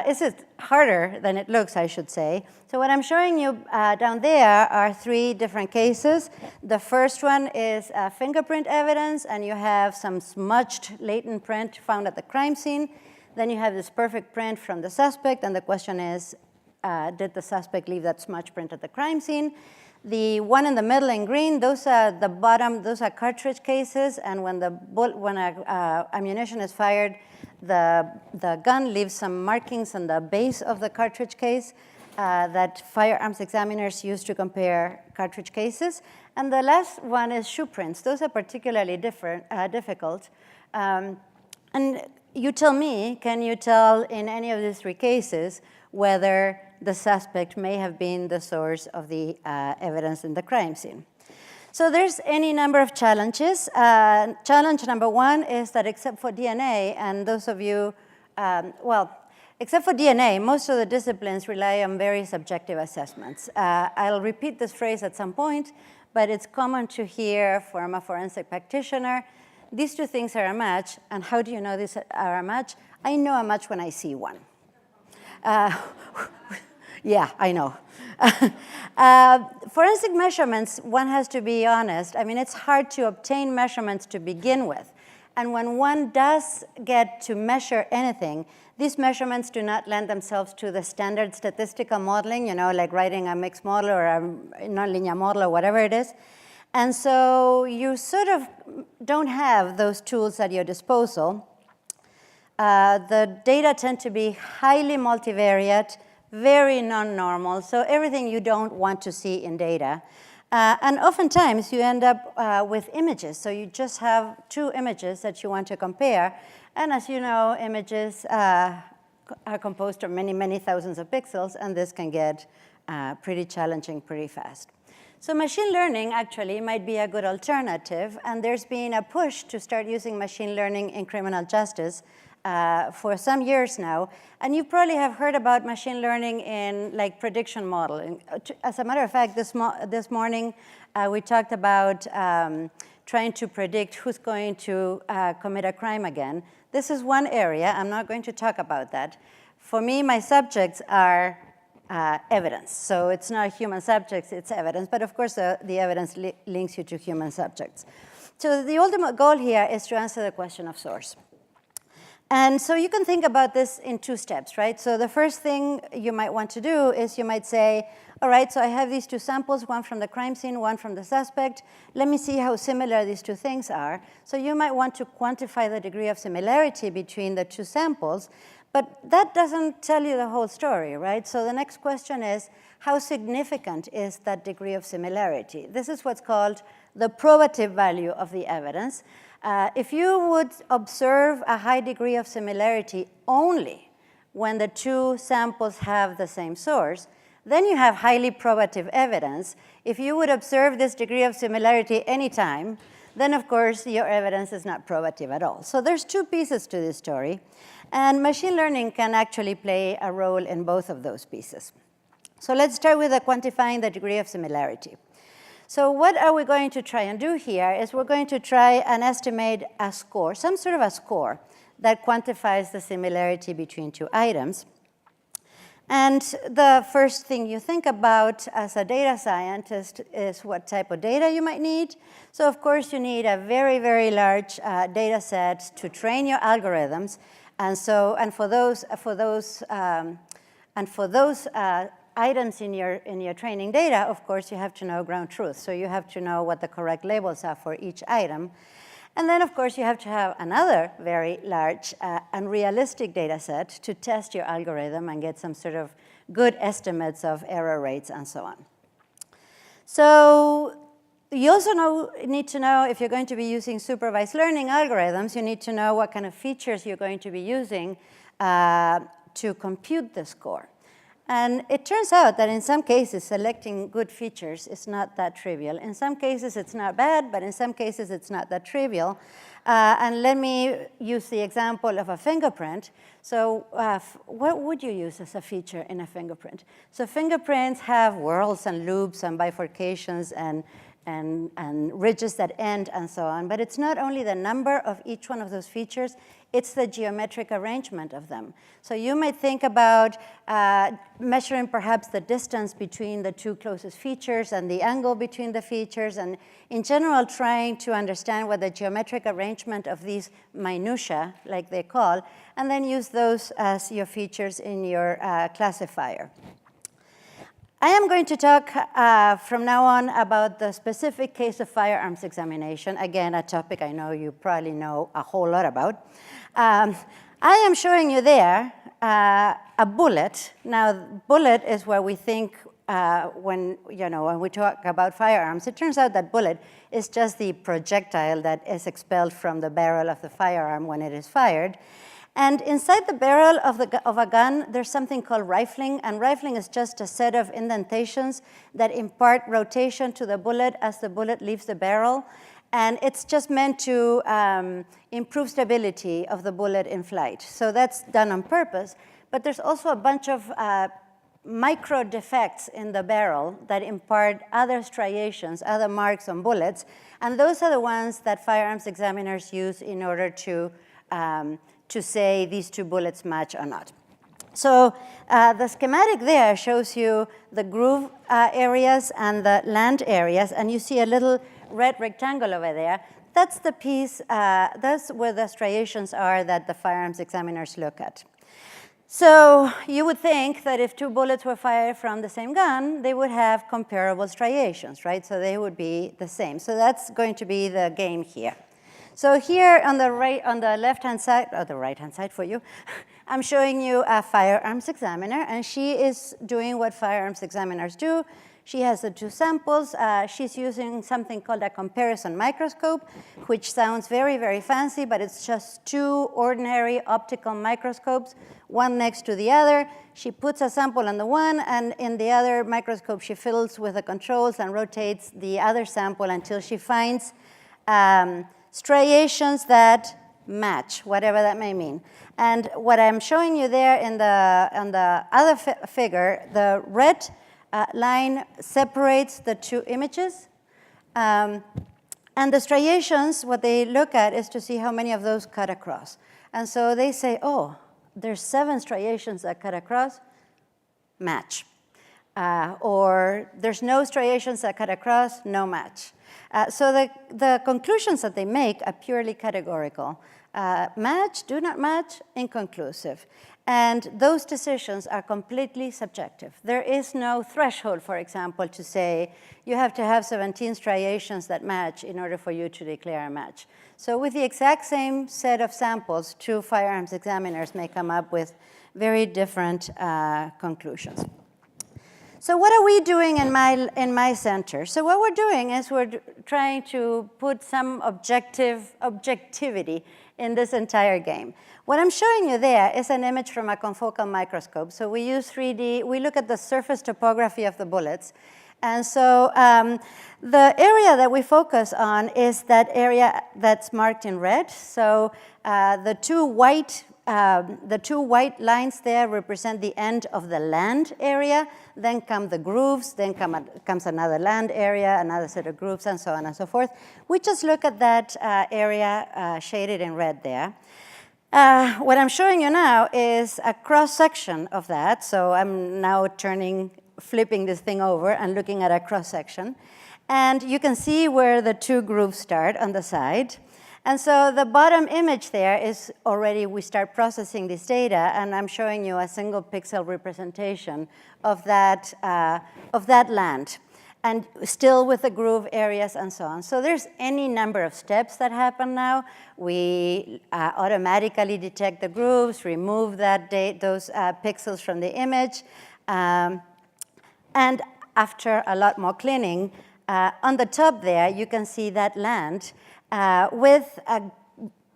this is harder than it looks, I should say. So what I'm showing you down there are 3 different cases. The first one is fingerprint evidence, and you have some smudged latent print found at the crime scene. Then you have this perfect print from the suspect, and the question is, did the suspect leave that smudge print at the crime scene? The one in the middle in green, those are the bottom, those are cartridge cases, and when ammunition is fired, the gun leaves some markings on the base of the cartridge case that firearms examiners use to compare cartridge cases. And the last one is shoe prints. Those are particularly difficult. And you tell me, can you tell in any of these 3 cases whether the suspect may have been the source of the evidence in the crime scene? So there's any number of challenges. Challenge number 1 is that except for DNA, and those of you, except for DNA, most of the disciplines rely on very subjective assessments. I'll repeat this phrase at some point, but it's common to hear from a forensic practitioner these two things are a match. And how do you know these are a match? I know a match when I see one. Yeah, I know. Forensic measurements, one has to be honest. I mean, it's hard to obtain measurements to begin with. And when one does get to measure anything, these measurements do not lend themselves to the standard statistical modeling, like writing a mixed model or a nonlinear model or whatever it is. And so you sort of don't have those tools at your disposal. The data tend to be highly multivariate, very non-normal, so everything you don't want to see in data. And oftentimes, you end up with images. So you just have two images that you want to compare. And as you know, images are composed of many, many thousands of pixels, and this can get pretty challenging pretty fast. So machine learning actually might be a good alternative, and there's been a push to start using machine learning in criminal justice for some years now. And you probably have heard about machine learning in prediction modeling. As a matter of fact, this morning we talked about trying to predict who's going to commit a crime again. This is one area. I'm not going to talk about that. For me, my subjects are evidence. So it's not human subjects, it's evidence. But of course, the evidence links you to human subjects. So the ultimate goal here is to answer the question of source. And so you can think about this in two steps, right? So the first thing you might want to do is you might say, all right, so I have these two samples, one from the crime scene, one from the suspect. Let me see how similar these two things are. So you might want to quantify the degree of similarity between the two samples. But that doesn't tell you the whole story, right? So the next question is, how significant is that degree of similarity? This is what's called the probative value of the evidence. If you would observe a high degree of similarity only when the two samples have the same source, then you have highly probative evidence. If you would observe this degree of similarity anytime, then of course your evidence is not probative at all. So there's two pieces to this story, and machine learning can actually play a role in both of those pieces. So let's start with quantifying the degree of similarity. So what are we going to try and do here is we're going to try and estimate a score, some sort of a score that quantifies the similarity between two items. And the first thing you think about as a data scientist is what type of data you might need. So of course you need a very, very large data set to train your algorithms. And for those items in your training data, of course, you have to know ground truth. So you have to know what the correct labels are for each item. And then, of course, you have to have another very large and realistic data set to test your algorithm and get some sort of good estimates of error rates and so on. So you also need to know if you're going to be using supervised learning algorithms, you need to know what kind of features you're going to be using to compute the score. And it turns out that in some cases, selecting good features is not that trivial. In some cases, it's not bad, but in some cases, it's not that trivial. And let me use the example of a fingerprint. So what would you use as a feature in a fingerprint? So fingerprints have whorls and loops and bifurcations and ridges that end and so on. But it's not only the number of each one of those features, it's the geometric arrangement of them. So you might think about measuring perhaps the distance between the two closest features and the angle between the features, and in general trying to understand what the geometric arrangement of these minutiae, like they call, and then use those as your features in your classifier. I am going to talk from now on about the specific case of firearms examination. Again, a topic I know you probably know a whole lot about. I am showing you there a bullet. Now, bullet is where we think when we talk about firearms. It turns out that bullet is just the projectile that is expelled from the barrel of the firearm when it is fired. And inside the barrel of a gun, there's something called rifling. And rifling is just a set of indentations that impart rotation to the bullet as the bullet leaves the barrel. And it's just meant to improve stability of the bullet in flight. So that's done on purpose. But there's also a bunch of micro defects in the barrel that impart other striations, other marks on bullets, and those are the ones that firearms examiners use in order to say these two bullets match or not. So the schematic there shows you the groove areas and the land areas, and you see a little red rectangle over there. That's the piece, that's where the striations are that the firearms examiners look at. So you would think that if two bullets were fired from the same gun, they would have comparable striations, right? So they would be the same. So that's going to be the game here. So here on the left-hand side, or the right-hand side for you, I'm showing you a firearms examiner, and she is doing what firearms examiners do. She has the two samples. She's using something called a comparison microscope, which sounds very, very fancy, but it's just two ordinary optical microscopes, one next to the other. She puts a sample on the one, and in the other microscope, she fiddles with the controls and rotates the other sample until she finds striations that match, whatever that may mean. And what I'm showing you there on the other figure, the red line separates the two images. And the striations, what they look at is to see how many of those cut across. And so they say, oh, there's 7 striations that cut across, match. Or there's no striations that cut across, no match. So the conclusions that they make are purely categorical. Match, do not match, inconclusive. And those decisions are completely subjective. There is no threshold, for example, to say you have to have 17 striations that match in order for you to declare a match. So with the exact same set of samples, two firearms examiners may come up with very different conclusions. So what are we doing in my center? So what we're doing is we're trying to put some objectivity in this entire game. What I'm showing you there is an image from a confocal microscope. So we use 3D, we look at the surface topography of the bullets. And so the area that we focus on is that area that's marked in red. So the two white lines there represent the end of the land area. Then come the grooves, then comes another land area, another set of grooves, and so on and so forth. We just look at that area shaded in red there. What I'm showing you now is a cross-section of that. So I'm now flipping this thing over and looking at a cross-section. And you can see where the two grooves start on the side. And so the bottom image there is already, we start processing this data, and I'm showing you a single pixel representation of that land, and still with the groove areas and so on. So there's any number of steps that happen now. We automatically detect the grooves, remove those pixels from the image, and after a lot more cleaning, on the top there, you can see that land with a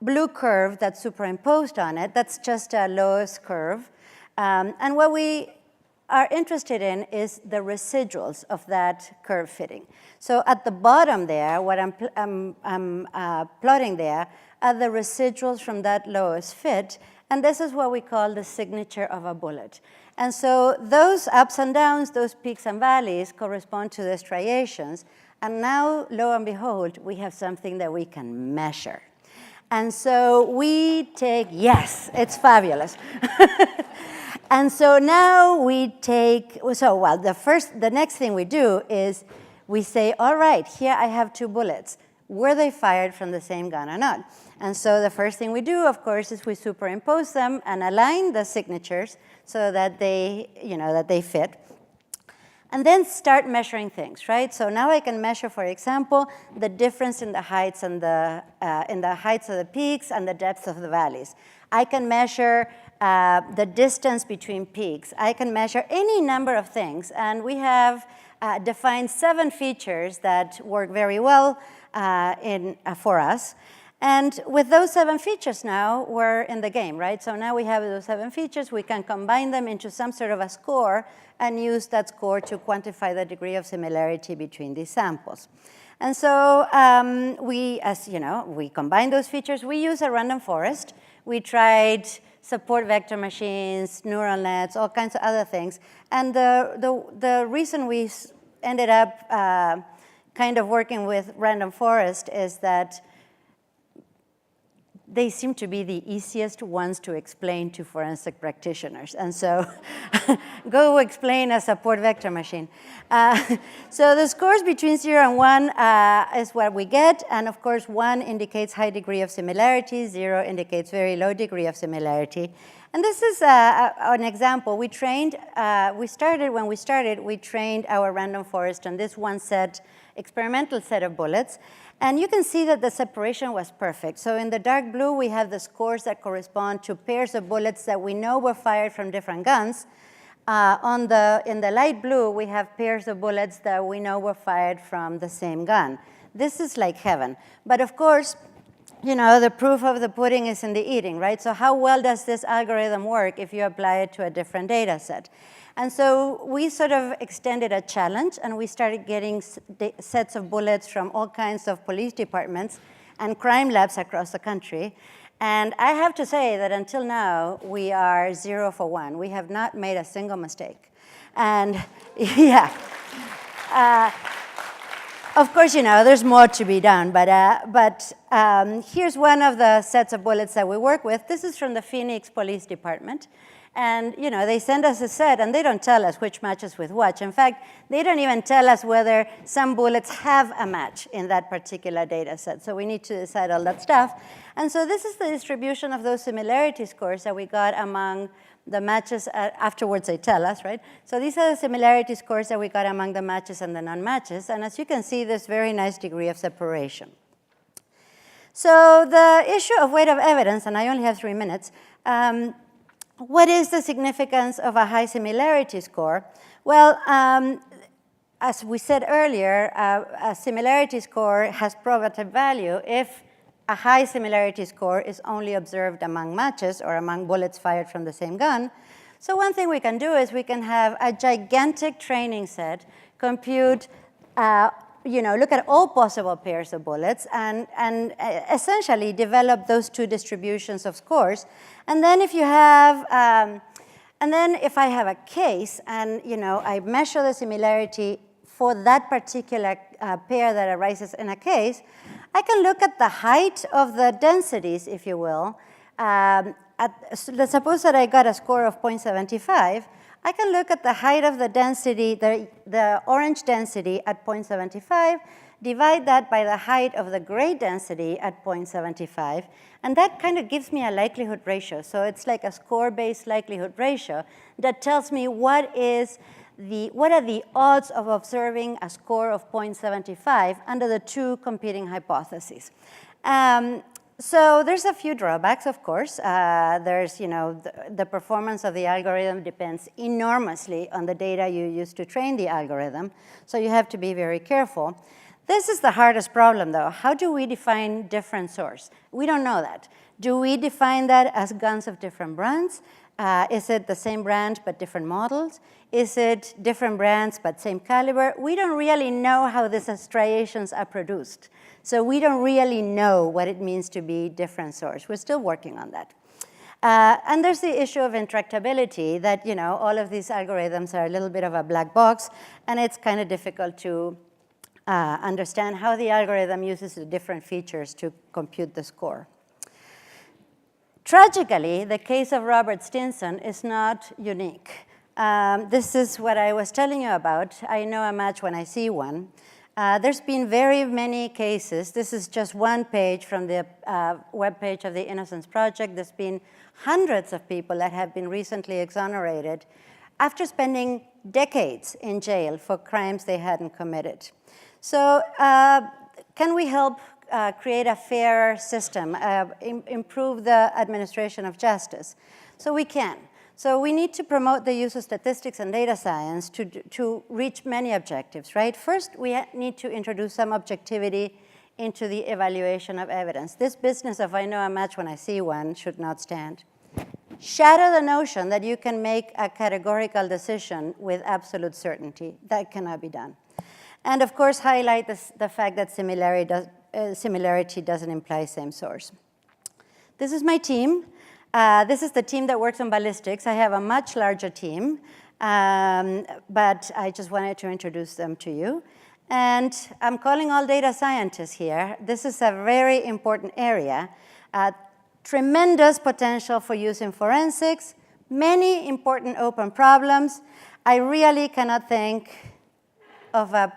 blue curve that's superimposed on it. That's just a Loess curve. And what we are interested in is the residuals of that curve fitting. So at the bottom there, what I'm plotting there are the residuals from that Loess fit. And this is what we call the signature of a bullet. And so those ups and downs, those peaks and valleys correspond to the striations. And now, lo and behold, we have something that we can measure. And so we take, yes, it's fabulous. And so now we take, the next thing we do is we say, all right, here I have two bullets. Were they fired from the same gun or not? And so the first thing we do, of course, is we superimpose them and align the signatures so that they fit. And then start measuring things, right? So now I can measure, for example, the difference in the heights and in the heights of the peaks and the depths of the valleys. I can measure the distance between peaks. I can measure any number of things, and we have defined 7 features that work very well for us. And with those 7 features now, we're in the game, right? So now we have those 7 features. We can combine them into some sort of a score and use that score to quantify the degree of similarity between these samples. And so we combine those features. We use a random forest. We tried support vector machines, neural nets, all kinds of other things. And the reason we ended up kind of working with random forest is that they seem to be the easiest ones to explain to forensic practitioners. And so go explain a support vector machine. So the scores between 0 and 1 is what we get. And of course, 1 indicates high degree of similarity. 0 indicates very low degree of similarity. And this is an example. We trained, we trained our random forest on this one set, experimental set of bullets. And you can see that the separation was perfect. So in the dark blue, we have the scores that correspond to pairs of bullets that we know were fired from different guns. In the light blue, we have pairs of bullets that we know were fired from the same gun. This is like heaven. But of course, you know, the proof of the pudding is in the eating, right? So how well does this algorithm work if you apply it to a different data set? And so we sort of extended a challenge, and we started getting sets of bullets from all kinds of police departments and crime labs across the country. And I have to say that until now, we are 0 for 1. We have not made a single mistake. And yeah. Of course, you know, there's more to be done, but here's one of the sets of bullets that we work with. This is from the Phoenix Police Department. And, you know, they send us a set, and they don't tell us which matches with what. In fact, they don't even tell us whether some bullets have a match in that particular data set. So we need to decide all that stuff. And so this is the distribution of those similarity scores that we got among the matches. Afterwards, they tell us, right? So these are the similarity scores that we got among the matches and the non-matches. And as you can see, there's very nice degree of separation. So the issue of weight of evidence, and I only have 3 minutes, what is the significance of a high similarity score? Well, as we said earlier, a similarity score has probative value if a high similarity score is only observed among matches or among bullets fired from the same gun. So one thing we can do is we can have a gigantic training set compute, you know, look at all possible pairs of bullets and essentially develop those two distributions of scores. And then if you have, and then if I have a case and, you know, I measure the similarity for that particular pair that arises in a case, I can look at the height of the densities, if you will. Let's suppose that I got a score of 0.75. I can look at the height of the density, the orange density at 0.75, divide that by the height of the gray density at 0.75, and that kind of gives me a likelihood ratio. So it's like a score-based likelihood ratio that tells me what are the odds of observing a score of 0.75 under the two competing hypotheses. So there's a few drawbacks, of course. There's, you know, the performance of the algorithm depends enormously on the data you use to train the algorithm, so you have to be very careful. This is the hardest problem, though. How do we define different source? We don't know that. Do we define that as guns of different brands? Is it the same brand but different models? Is it different brands but same caliber? We don't really know how these striations are produced. So we don't really know what it means to be different source. We're still working on that. And there's the issue of intractability, that, you know, all of these algorithms are a little bit of a black box, and it's kind of difficult to understand how the algorithm uses the different features to compute the score. Tragically, the case of Robert Stinson is not unique. This is what I was telling you about. I know a match when I see one. There's been very many cases. This is just one page from the webpage of the Innocence Project. There's been hundreds of people that have been recently exonerated after spending decades in jail for crimes they hadn't committed. So can we help create a fair system, improve the administration of justice? So we can. So we need to promote the use of statistics and data science to reach many objectives, right? First, we need to introduce some objectivity into the evaluation of evidence. This business of I know a match when I see one should not stand. Shatter the notion that you can make a categorical decision with absolute certainty. That cannot be done. And of course, highlight the fact that similarity doesn't imply same source. This is my team. This is the team that works on ballistics. I have a much larger team, but I just wanted to introduce them to you. And I'm calling all data scientists here. This is a very important area. Tremendous potential for use in forensics, many important open problems. I really cannot think of an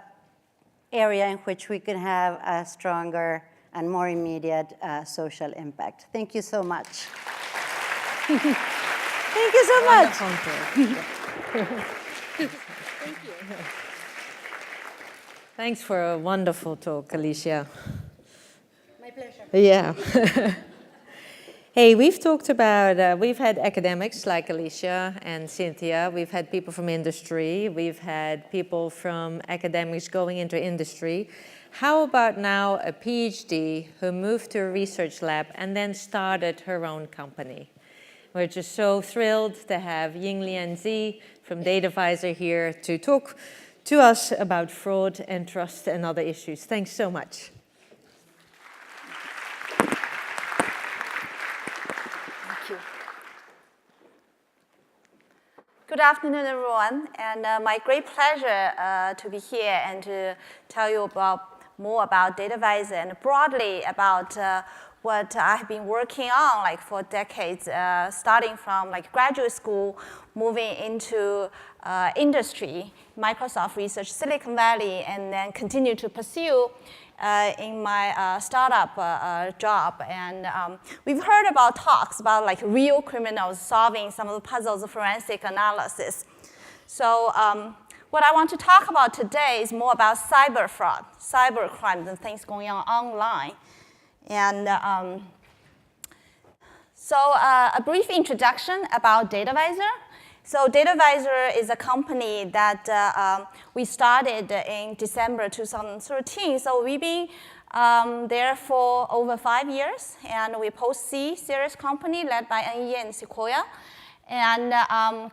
area in which we can have a stronger and more immediate social impact. Thank you so much. Thank you so much. Thank you. Thanks for a wonderful talk, Alicia. My pleasure. Yeah. Hey, we've talked about, we've had academics like Alicia and Cynthia. We've had people from industry. We've had people from academics going into industry. How about now a PhD who moved to a research lab and then started her own company? We're just so thrilled to have Yinglian Zi from DataVisor here to talk to us about fraud and trust and other issues. Thanks so much. Thank you. Good afternoon, everyone, and my great pleasure to be here and to tell you more about DataVisor and broadly about what I've been working on for decades, starting from graduate school, moving into industry, Microsoft Research, Silicon Valley, and then continue to pursue in my startup job. And we've heard about talks about real criminals solving some of the puzzles of forensic analysis. So what I want to talk about today is more about cyber fraud, cyber crimes, and things going on online. And so a brief introduction about DataVisor. So DataVisor is a company that we started in December 2013. So we've been there for over 5 years. And we're post-C series company led by NE and Sequoia. And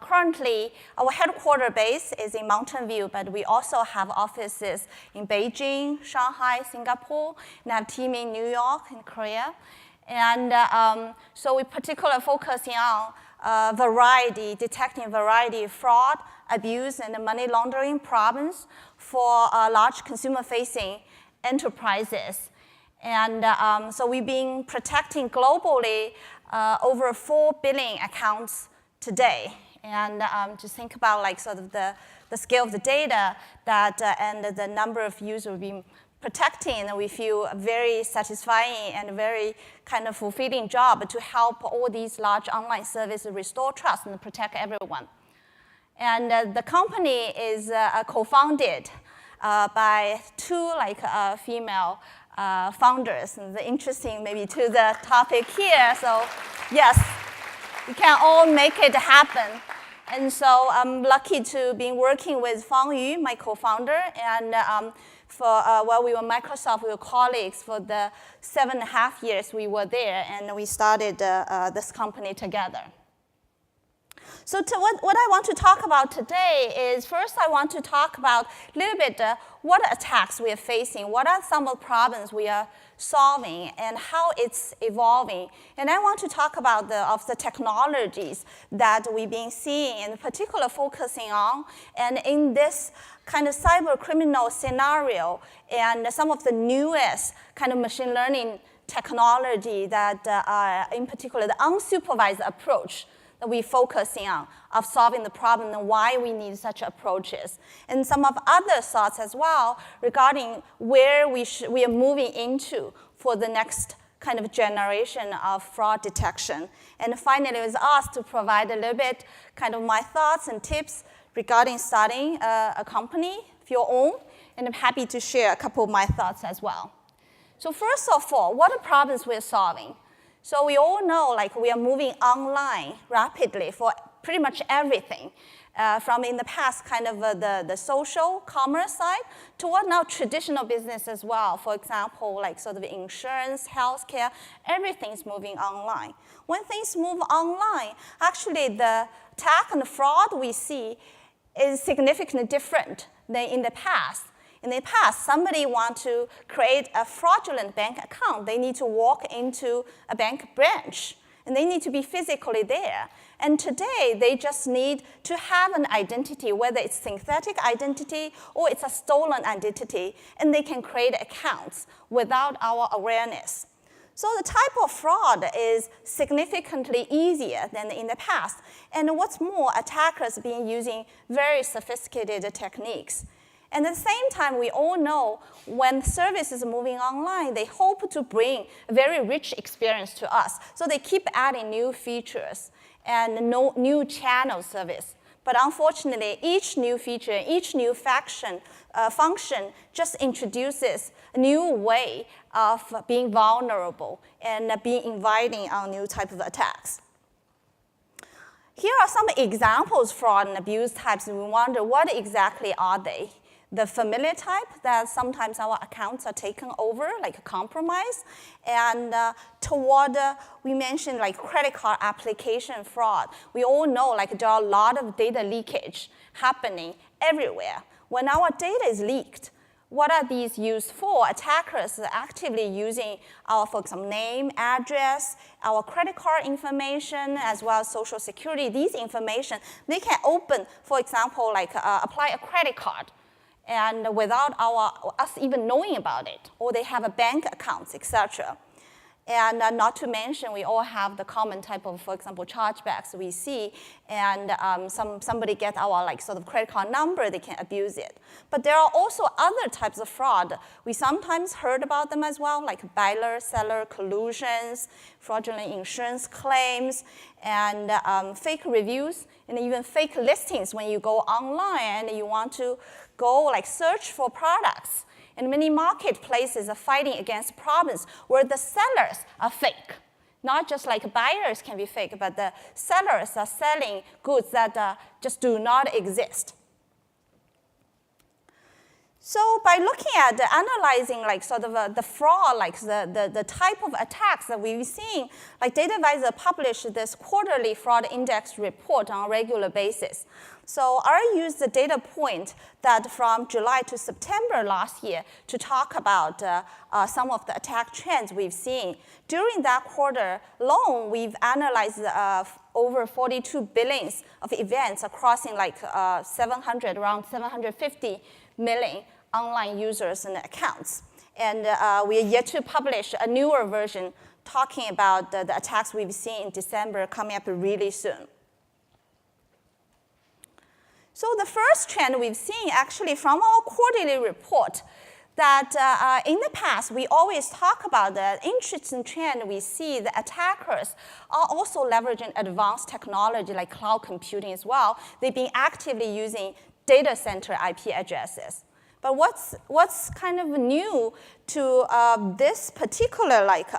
currently, our headquarter base is in Mountain View, but we also have offices in Beijing, Shanghai, Singapore, and have a team in New York and Korea. And so we're particularly focusing on detecting variety of fraud, abuse, and money laundering problems for large consumer-facing enterprises. And so we've been protecting globally over 4 billion accounts today. And just think about sort of the scale of the data that and the number of users we've been protecting, and we feel a very satisfying and very kind of fulfilling job to help all these large online services restore trust and protect everyone. And the company is co-founded by 2 female founders. And interesting maybe to the topic here. So yes, we can all make it happen. And so I'm lucky to be working with Fang Yu, my co-founder, and while we were Microsoft, we were colleagues for the 7.5 years we were there, and we started this company together. So what I want to talk about today is, first I want to talk about a little bit what attacks we are facing, what are some of the problems we are solving, and how it's evolving. And I want to talk about the technologies that we've been seeing, in particular focusing on, and in this kind of cyber criminal scenario, and some of the newest kind of machine learning technology that, in particular, the unsupervised approach that we're focusing on of solving the problem and why we need such approaches. And some of other thoughts as well regarding where we are moving into for the next kind of generation of fraud detection. And finally, it was asked to provide a little bit kind of my thoughts and tips regarding starting a company of your own. And I'm happy to share a couple of my thoughts as well. So first of all, what are problems we're solving? So we all know we are moving online rapidly for pretty much everything. From in the past kind of the social commerce side toward now traditional business as well. For example, sort of insurance, healthcare, everything's moving online. When things move online, actually the attack and the fraud we see is significantly different than in the past. In the past, somebody wants to create a fraudulent bank account. They need to walk into a bank branch. and they need to be physically there. And today, they just need to have an identity, whether it's synthetic identity or it's a stolen identity, and they can create accounts without our awareness. So the type of fraud is significantly easier than in the past. And what's more, attackers have been using very sophisticated techniques. And at the same time, we all know when services are moving online, they hope to bring a very rich experience to us. So they keep adding new features and new channel service. But unfortunately, each new feature, each new function just introduces a new way of being vulnerable and being inviting on new type of attacks. Here are some examples fraud and abuse types, and we wonder what exactly are they. The familiar type, that sometimes our accounts are taken over, like a compromise. And we mentioned like credit card application fraud. We all know like there are a lot of data leakage happening everywhere. When our data is leaked, what are these used for? Attackers are actively using our, for example, name, address, our credit card information, as well as social security. These information, they can open, for example, like apply a credit card, and without us even knowing about it, or they have a bank accounts, etc. And not to mention, we all have the common type of, for example, chargebacks we see, and somebody get our like sort of credit card number, they can abuse it. But there are also other types of fraud. We sometimes heard about them as well, like buyer-seller collusions, fraudulent insurance claims, and fake reviews, and even fake listings when you go online and you want to go like search for products. And many marketplaces are fighting against problems where the sellers are fake. Not just like buyers can be fake, but the sellers are selling goods that just do not exist. So by looking at analyzing like sort of the fraud, like the type of attacks that we've seen, like DataVisor published this quarterly fraud index report on a regular basis. So I used the data point that from July to September last year to talk about some of the attack trends we've seen. During that quarter alone, we've analyzed over 42 billion of events across like around 750 million online users and accounts. And we are yet to publish a newer version talking about the attacks we've seen in December coming up really soon. So the first trend we've seen actually from our quarterly report that in the past, we always talk about the interesting trend we see the attackers are also leveraging advanced technology like cloud computing as well. They've been actively using data center IP addresses. But what's kind of new to this particular like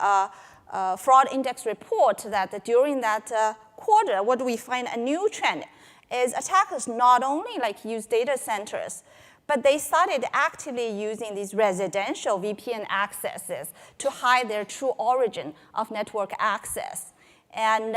fraud index report that during that quarter, what do we find a new trend is attackers not only like use data centers, but they started actively using these residential VPN accesses to hide their true origin of network access. And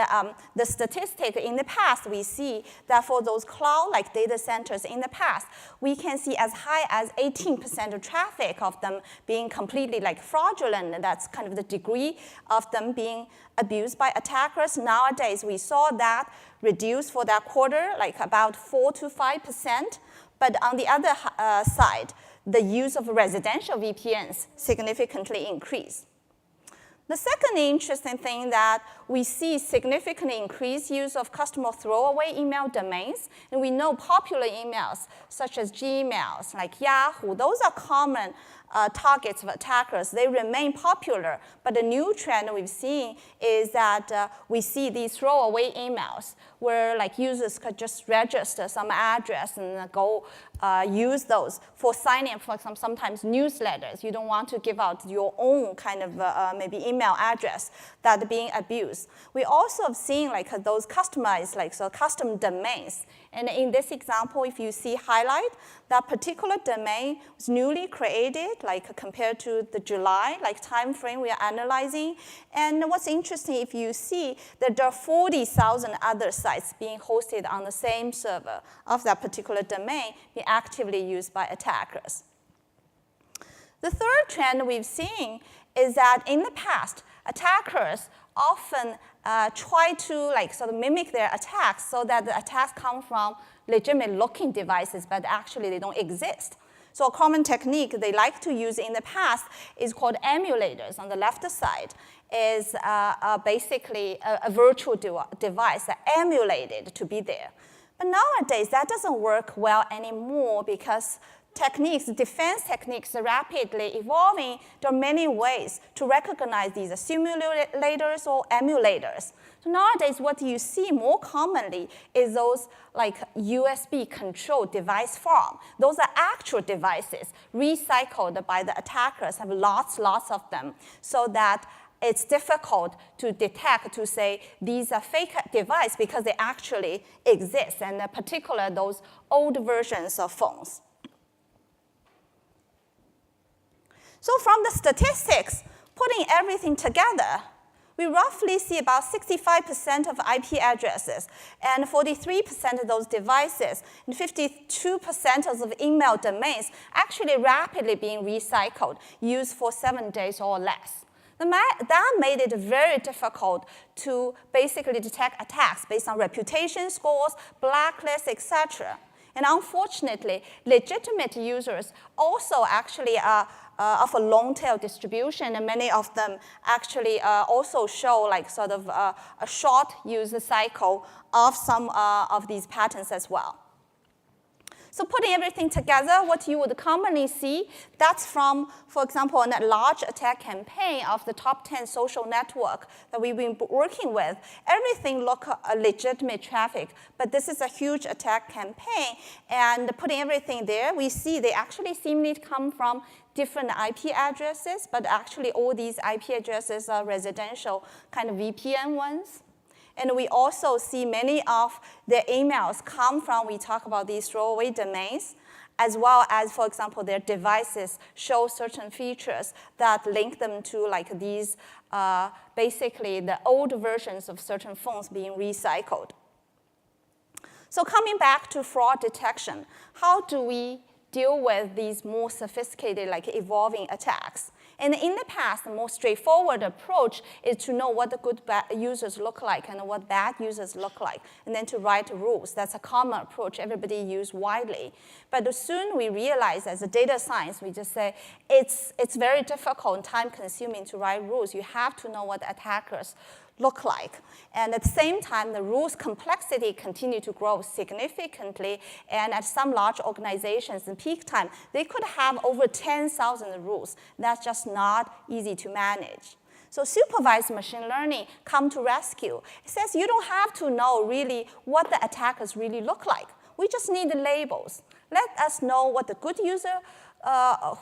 the statistic in the past, we see that for those cloud-like data centers in the past, we can see as high as 18% of traffic of them being completely like fraudulent. And that's kind of the degree of them being abused by attackers. Nowadays, we saw that reduce for that quarter, like about 4 to 5%. But on the other side, the use of residential VPNs significantly increased. The second interesting thing that we see significantly increased use of customer throwaway email domains. And we know popular emails such as Gmails, like Yahoo, those are common targets of attackers. They remain popular. But the new trend we've seen is that we see these throwaway emails where like users could just register some address and go use those for signing up for sometimes newsletters. You don't want to give out your own kind of maybe email address that are being abused. We also have seen like those customized, like so custom domains. And in this example, if you see highlight, that particular domain was newly created, like compared to the July like time frame we are analyzing. And what's interesting, if you see that there are 40,000 other sites being hosted on the same server of that particular domain being actively used by attackers. The third trend we've seen is that in the past, attackers often try to like sort of mimic their attacks so that the attacks come from legitimate looking devices, but actually they don't exist. So a common technique they like to use in the past is called emulators. On the left side is basically a virtual device that emulated to be there. But nowadays, that doesn't work well anymore because defense techniques are rapidly evolving. There are many ways to recognize these as simulators or emulators. So nowadays, what you see more commonly is those like USB controlled device farm. Those are actual devices recycled by the attackers, have lots of them, so that it's difficult to detect, to say these are fake devices because they actually exist, and in particular, those old versions of phones. So from the statistics, putting everything together, we roughly see about 65% of IP addresses and 43% of those devices and 52% of the email domains actually rapidly being recycled, used for 7 days or less. That made it very difficult to basically detect attacks based on reputation scores, blacklists, etc. And unfortunately, legitimate users also actually are of a long tail distribution, and many of them actually also show like sort of a short user cycle of some of these patterns as well. So putting everything together, what you would commonly see, that's from, for example, a large attack campaign of the top 10 social network that we've been working with. Everything look legitimate traffic, but this is a huge attack campaign. And putting everything there, we see they actually seemingly come from different IP addresses, but actually all these IP addresses are residential kind of VPN ones. And we also see many of their emails come from, we talk about these throwaway domains, as well as, for example, their devices show certain features that link them to like these, basically the old versions of certain phones being recycled. So coming back to fraud detection, how do we deal with these more sophisticated, like evolving attacks? And in the past, the most straightforward approach is to know what the good users look like and what bad users look like, and then to write rules. That's a common approach everybody uses widely. But soon we realize as a data science, we just say it's very difficult and time-consuming to write rules. You have to know what the attackers look like. And at the same time, the rules complexity continue to grow significantly. And at some large organizations in peak time, they could have over 10,000 rules. That's just not easy to manage. So supervised machine learning come to rescue. It says you don't have to know really what the attackers really look like. We just need the labels. Let us know what the good user,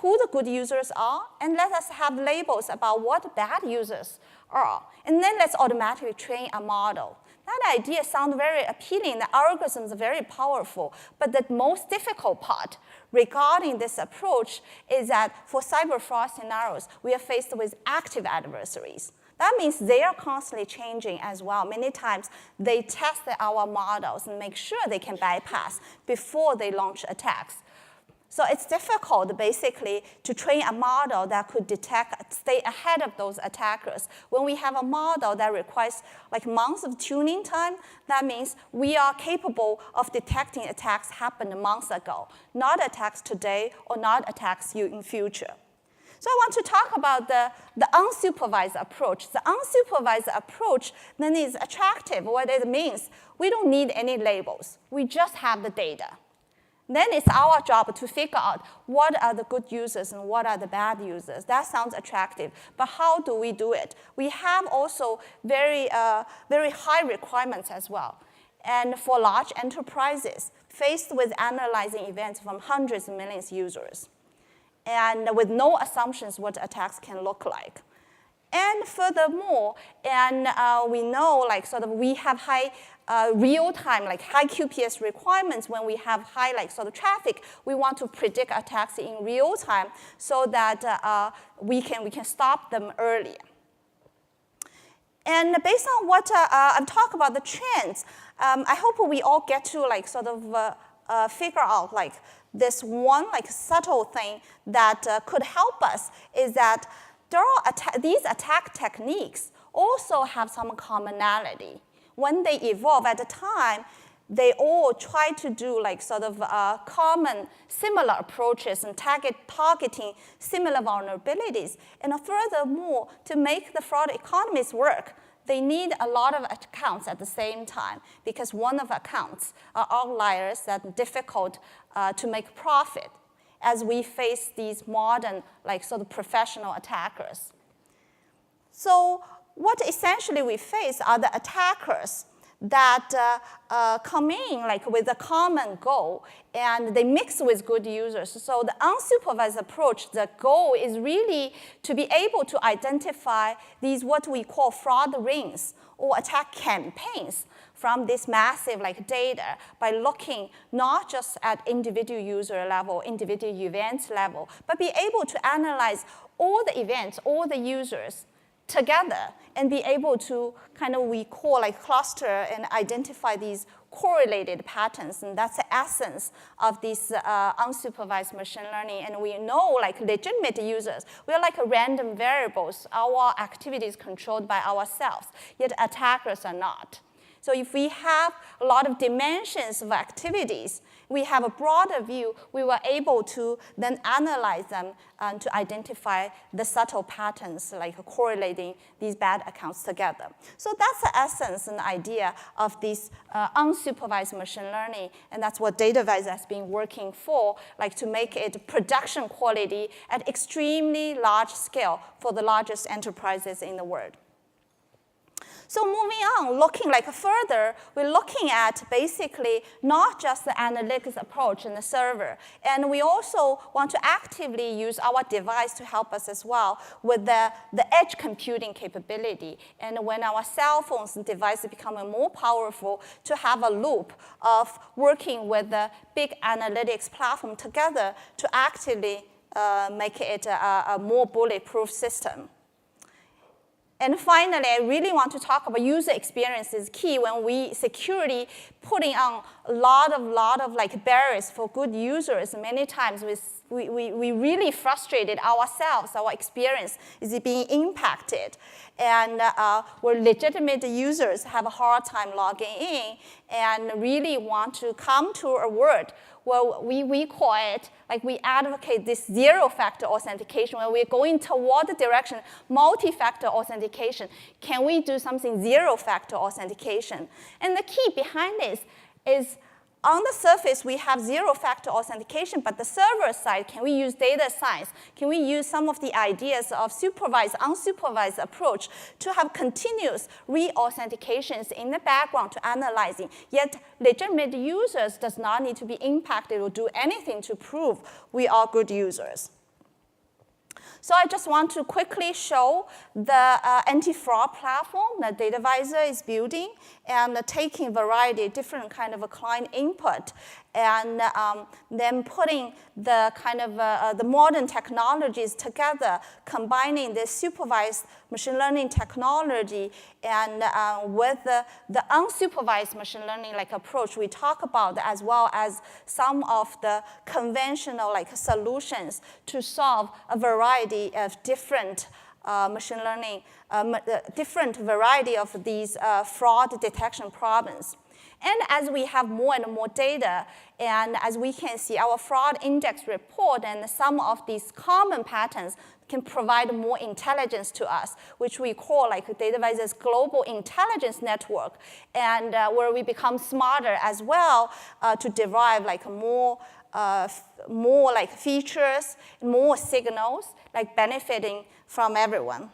who the good users are, and let us have labels about what bad users are. And then let's automatically train a model. That idea sounds very appealing. The algorithms are very powerful. But the most difficult part regarding this approach is that for cyber fraud scenarios, we are faced with active adversaries. That means they are constantly changing as well. Many times, they test our models and make sure they can bypass before they launch attacks. So it's difficult, basically, to train a model that could detect, stay ahead of those attackers. When we have a model that requires like months of tuning time, that means we are capable of detecting attacks happened months ago, not attacks today or not attacks in future. So I want to talk about the unsupervised approach. The unsupervised approach then is attractive. What it means, we don't need any labels. We just have the data. Then it's our job to figure out what are the good users and what are the bad users. That sounds attractive, but how do we do it? We have also very high requirements as well. And for large enterprises, faced with analyzing events from hundreds of millions of users, and with no assumptions what attacks can look like. And furthermore, and we know like sort of we have high real-time, like high QPS requirements when we have high like sort of traffic. We want to predict attacks in real time so that we can stop them earlier. And based on what I've talked about the trends, I hope we all get to like sort of figure out like this one like subtle thing that could help us is that there are these attack techniques also have some commonality. When they evolve at the time, they all try to do like sort of common, similar approaches and targeting similar vulnerabilities. And furthermore, to make the fraud economies work, they need a lot of accounts at the same time, because one of the accounts are outliers that are difficult to make profit as we face these modern, like sort of professional attackers. So what essentially we face are the attackers that come in like with a common goal, and they mix with good users. So the unsupervised approach, the goal is really to be able to identify these what we call fraud rings or attack campaigns from this massive like data by looking not just at individual user level, individual events level, but be able to analyze all the events, all the users together, and be able to kind of, we call like cluster and identify these correlated patterns. And that's the essence of this unsupervised machine learning. And we know like legitimate users, we're like random variables. Our activity is controlled by ourselves, yet attackers are not. So if we have a lot of dimensions of activities, we have a broader view, we were able to then analyze them and to identify the subtle patterns, like correlating these bad accounts together. So that's the essence and idea of this unsupervised machine learning, and that's what DataVisor has been working for, like to make it production quality at extremely large scale for the largest enterprises in the world. So moving on, looking like further, we're looking at basically not just the analytics approach in the server, and we also want to actively use our device to help us as well with the edge computing capability. And when our cell phones and devices become more powerful, to have a loop of working with the big analytics platform together to actively make it a more bulletproof system. And finally, I really want to talk about user experience is key when we security putting on a lot of like barriers for good users. Many times we really frustrated ourselves, our experience is being impacted. And where legitimate users have a hard time logging in and really want to come to a world where we call it, like we advocate this zero-factor authentication, where we're going toward the direction multi-factor authentication. Can we do something zero-factor authentication? And the key behind this is on the surface, we have zero-factor authentication, but the server side, can we use data science? Can we use some of the ideas of supervised, unsupervised approach to have continuous re-authentications in the background to analyzing, yet legitimate users does not need to be impacted or do anything to prove we are good users. So I just want to quickly show the anti-fraud platform that DataVisor is building and taking a variety of different kind of a client input and then putting the kind of the modern technologies together, combining the supervised machine learning technology and with the unsupervised machine learning like approach we talk about, as well as some of the conventional like solutions to solve a variety of different machine learning, different variety of these fraud detection problems. And as we have more and more data, and as we can see our fraud index report and some of these common patterns can provide more intelligence to us, which we call like DataVisor's global intelligence network, and where we become smarter as well to derive like more like features, more signals, like benefiting from everyone.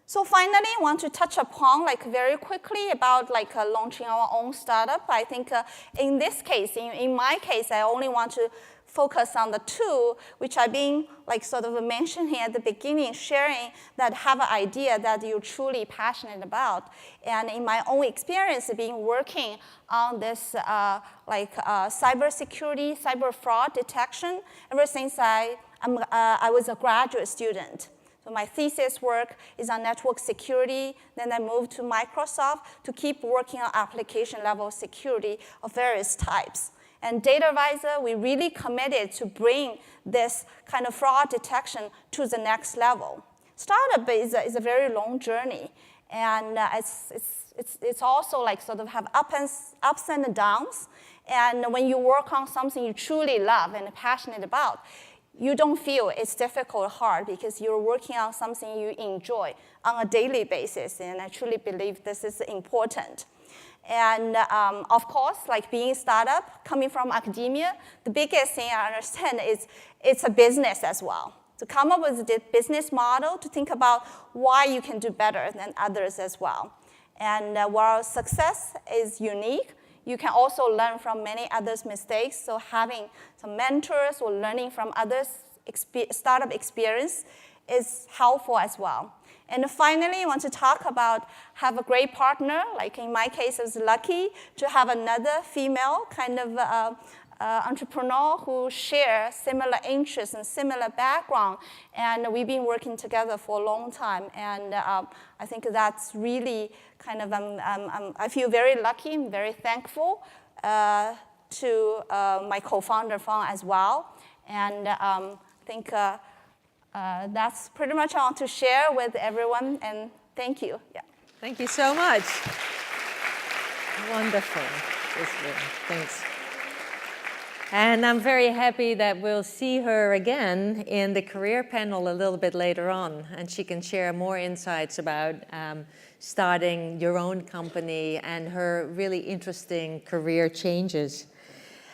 So finally, I want to touch upon like very quickly about like launching our own startup. I think in this case, in my case, I only want to focus on the two, which I've been like sort of mentioning at the beginning, sharing that have an idea that you're truly passionate about. And in my own experience, being working on this cybersecurity, cyber fraud detection, ever since I was a graduate student. So my thesis work is on network security. Then I moved to Microsoft to keep working on application level security of various types. And DataVisor, we really committed to bring this kind of fraud detection to the next level. startup is a very long journey. And it's also like sort of have ups and downs. And when you work on something you truly love and are passionate about, you don't feel it's difficult or hard because you're working on something you enjoy on a daily basis. And I truly believe this is important. And of course, like being a startup, coming from academia, the biggest thing I understand is it's a business as well. To come up with the business model, to think about why you can do better than others as well. And while success is unique, you can also learn from many others' mistakes. So having some mentors or learning from others' startup experience is helpful as well. And finally, I want to talk about have a great partner. Like in my case, I was lucky to have another female kind of entrepreneur who share similar interests and similar background. And we've been working together for a long time. And I think that's really kind of, I feel very lucky and very thankful to my co-founder Fang as well. And I think that's pretty much all to share with everyone, and thank you. Yeah. Thank you so much. Wonderful. Thanks. And I'm very happy that we'll see her again in the career panel a little bit later on, and she can share more insights about starting your own company and her really interesting career changes.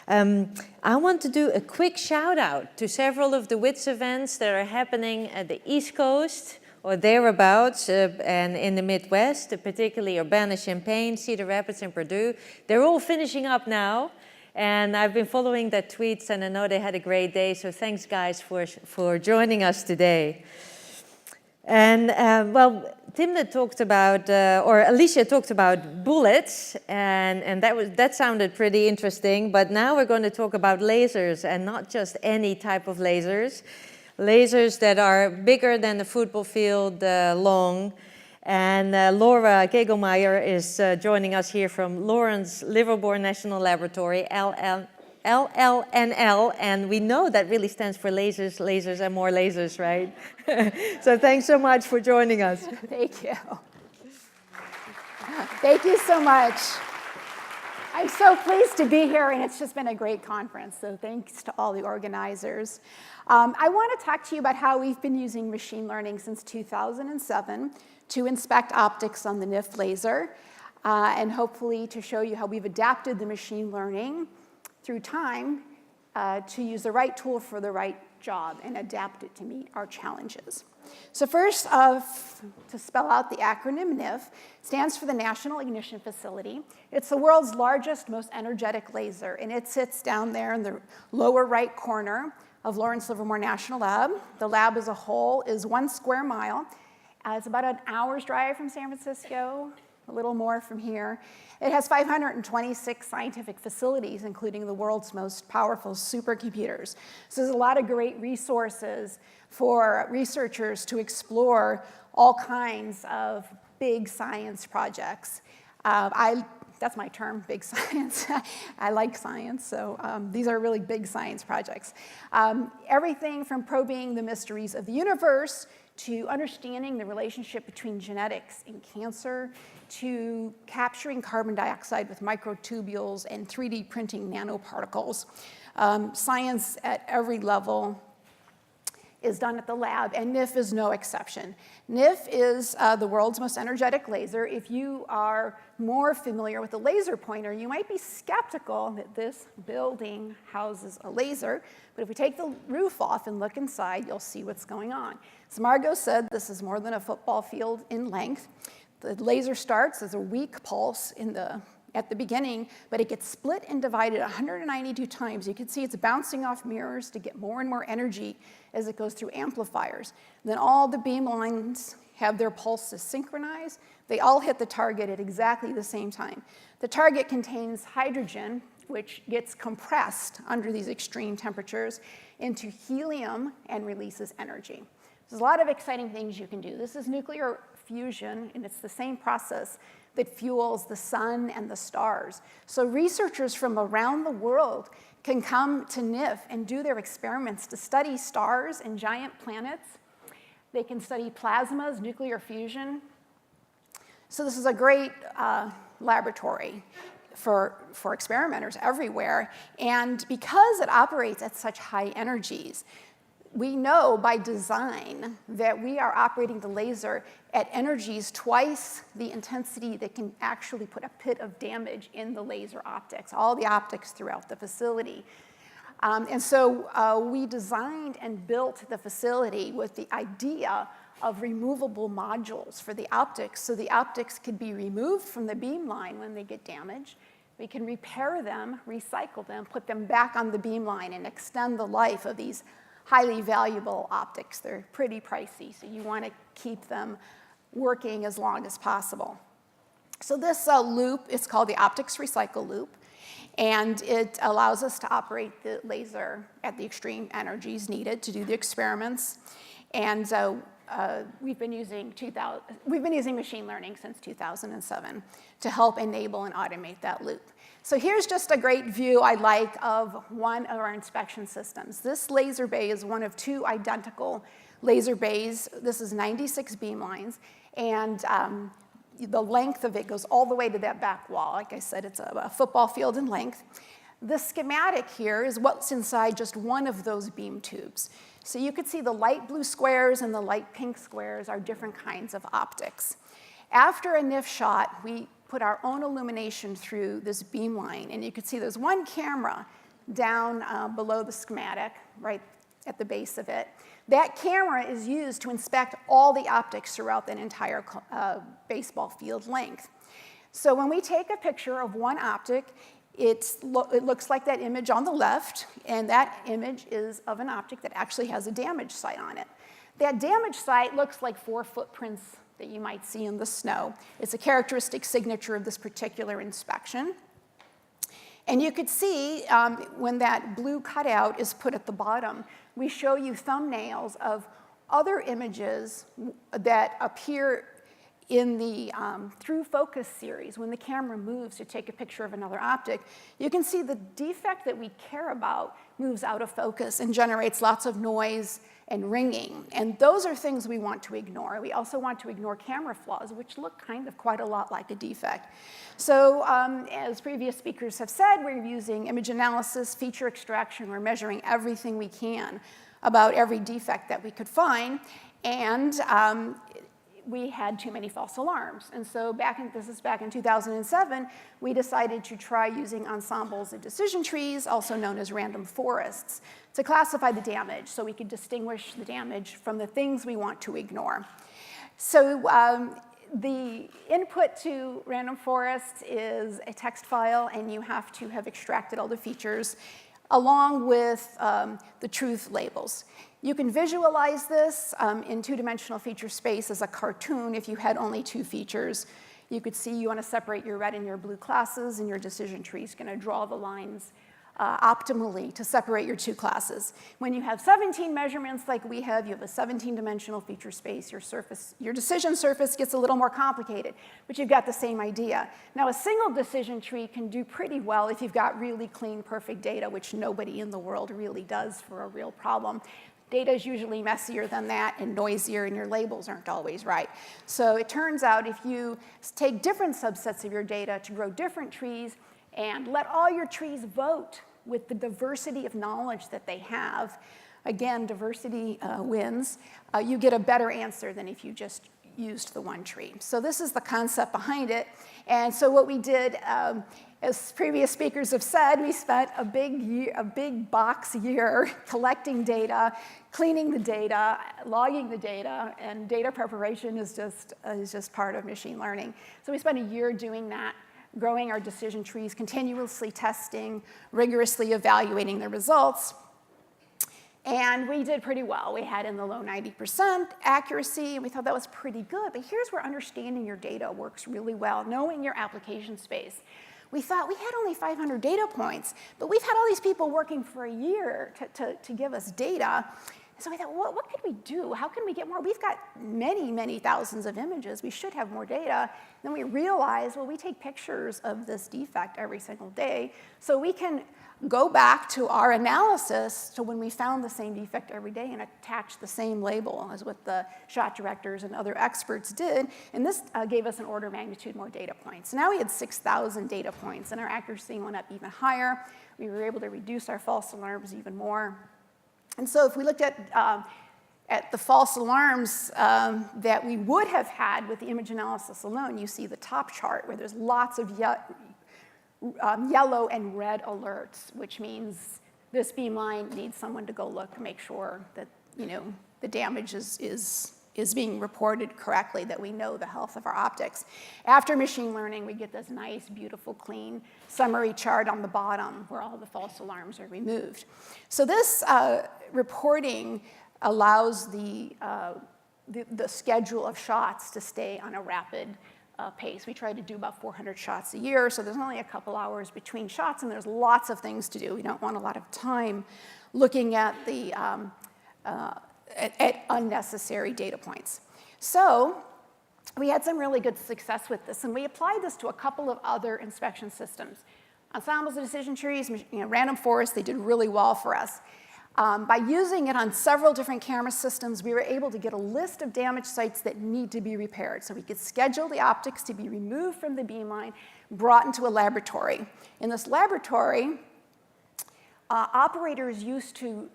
I want to do a quick shout out to several of the WiDS events that are happening at the East Coast or thereabouts and in the Midwest, particularly Urbana-Champaign, Cedar Rapids, and Purdue. They're all finishing up now. And I've been following their tweets, and I know they had a great day. So thanks, guys, for joining us today. And well, Timna talked about, or Alicia talked about bullets, and that sounded pretty interesting. But now we're going to talk about lasers, and not just any type of lasers. Lasers that are bigger than the football field long. And Laura Gegelmeyer is joining us here from Lawrence Livermore National Laboratory, LLNL, and we know that really stands for lasers, lasers, and more lasers, right? So thanks so much for joining us. Thank you. Thank you so much. I'm so pleased to be here, and it's just been a great conference, so thanks to all the organizers. I want to talk to you about how we've been using machine learning since 2007 to inspect optics on the NIF laser, and hopefully to show you how we've adapted the machine learning through time to use the right tool for the right job and adapt it to meet our challenges. So first, to spell out the acronym NIF, stands for the National Ignition Facility. It's the world's largest, most energetic laser, and it sits down there in the lower right corner of Lawrence Livermore National Lab. The lab as a whole is 1 square mile. It's about an hour's drive from San Francisco, a little more from here. It has 526 scientific facilities, including the world's most powerful supercomputers. So there's a lot of great resources for researchers to explore all kinds of big science projects. That's my term, big science. I like science, so these are really big science projects. Everything from probing the mysteries of the universe to understanding the relationship between genetics and cancer, to capturing carbon dioxide with microtubules and 3D printing nanoparticles. Science at every level is done at the lab, and NIF is no exception. NIF is the world's most energetic laser. If you are more familiar with the laser pointer, you might be skeptical that this building houses a laser, but if we take the roof off and look inside, you'll see what's going on. As Margot said, this is more than a football field in length. The laser starts as a weak pulse at the beginning, but it gets split and divided 192 times. You can see it's bouncing off mirrors to get more and more energy as it goes through amplifiers. Then all the beam lines have their pulses synchronized. They all hit the target at exactly the same time. The target contains hydrogen, which gets compressed under these extreme temperatures into helium and releases energy. There's a lot of exciting things you can do. This is nuclear fusion, and it's the same process that fuels the sun and the stars. So researchers from around the world can come to NIF and do their experiments to study stars and giant planets They can study plasmas, nuclear fusion. So this is a great laboratory for experimenters everywhere. And because it operates at such high energies, we know by design that we are operating the laser at energies twice the intensity that can actually put a pit of damage in the laser optics, all the optics throughout the facility. And so we designed and built the facility with the idea of removable modules for the optics, so the optics could be removed from the beam line when they get damaged. We can repair them, recycle them, put them back on the beam line, and extend the life of these highly valuable optics. They're pretty pricey, so you want to keep them working as long as possible. So this loop is called the optics recycle loop, and it allows us to operate the laser at the extreme energies needed to do the experiments. And we've been using machine learning since 2007 to help enable and automate that loop. So here's just a great view I like of one of our inspection systems. This laser bay is one of two identical laser bays. This is 96 beam lines, and the length of it goes all the way to that back wall. Like I said, it's a football field in length. The schematic here is what's inside just one of those beam tubes. So you could see the light blue squares and the light pink squares are different kinds of optics. After a NIF shot, we put our own illumination through this beam line, and you can see there's one camera down below the schematic, right at the base of it. That camera is used to inspect all the optics throughout that entire baseball field length. So when we take a picture of one optic, it looks like that image on the left, and that image is of an optic that actually has a damage site on it. That damage site looks like 4 footprints that you might see in the snow. It's a characteristic signature of this particular inspection. And you could see when that blue cutout is put at the bottom, we show you thumbnails of other images that appear in the through focus series. When the camera moves to take a picture of another optic, you can see the defect that we care about moves out of focus and generates lots of noise and ringing. And those are things we want to ignore. We also want to ignore camera flaws, which look kind of quite a lot like a defect. So as previous speakers have said, we're using image analysis, feature extraction. We're measuring everything we can about every defect that we could find. And we had too many false alarms. And so this is back in 2007, we decided to try using ensembles of decision trees, also known as random forests, to classify the damage so we could distinguish the damage from the things we want to ignore. So the input to random forests is a text file, and you have to have extracted all the features along with the truth labels. You can visualize this in two-dimensional feature space as a cartoon if you had only 2 features. You could see you want to separate your red and your blue classes, and your decision tree is going to draw the lines optimally to separate your 2 classes. When you have 17 measurements like we have, you have a 17-dimensional feature space. Your decision surface gets a little more complicated, but you've got the same idea. Now, a single decision tree can do pretty well if you've got really clean, perfect data, which nobody in the world really does for a real problem. Data is usually messier than that and noisier, and your labels aren't always right. So it turns out if you take different subsets of your data to grow different trees and let all your trees vote with the diversity of knowledge that they have, again, diversity wins, you get a better answer than if you just used the one tree. So this is the concept behind it. And so what we did, as previous speakers have said, we spent a big box year collecting data, cleaning the data, logging the data, and data preparation is just part of machine learning. So we spent a year doing that, growing our decision trees, continuously testing, rigorously evaluating the results. And we did pretty well. We had in the low 90% accuracy, and we thought that was pretty good. But here's where understanding your data works really well, knowing your application space. We thought we had only 500 data points, but we've had all these people working for a year to give us data. So we thought, well, what could we do? How can we get more? We've got many, many thousands of images. We should have more data. Then we realized, well, we take pictures of this defect every single day, so we can go back to our analysis to when we found the same defect every day and attach the same label as what the shot directors and other experts did. And this gave us an order of magnitude more data points. So now we had 6,000 data points, and our accuracy went up even higher. We were able to reduce our false alarms even more. And so if we looked at the false alarms that we would have had with the image analysis alone, you see the top chart where there's lots of yellow and red alerts, which means this beamline needs someone to go look and make sure that the damage is being reported correctly, that we know the health of our optics. After machine learning, we get this nice, beautiful, clean summary chart on the bottom where all the false alarms are removed. So this reporting allows the schedule of shots to stay on a rapid pace. We try to do about 400 shots a year, so there's only a couple hours between shots, and there's lots of things to do. We don't want a lot of time looking at the at unnecessary data points. So we had some really good success with this, and we applied this to a couple of other inspection systems. Ensembles of decision trees, random forests, they did really well for us. By using it on several different camera systems, we were able to get a list of damaged sites that need to be repaired. So we could schedule the optics to be removed from the beamline, brought into a laboratory. In this laboratory, operators used to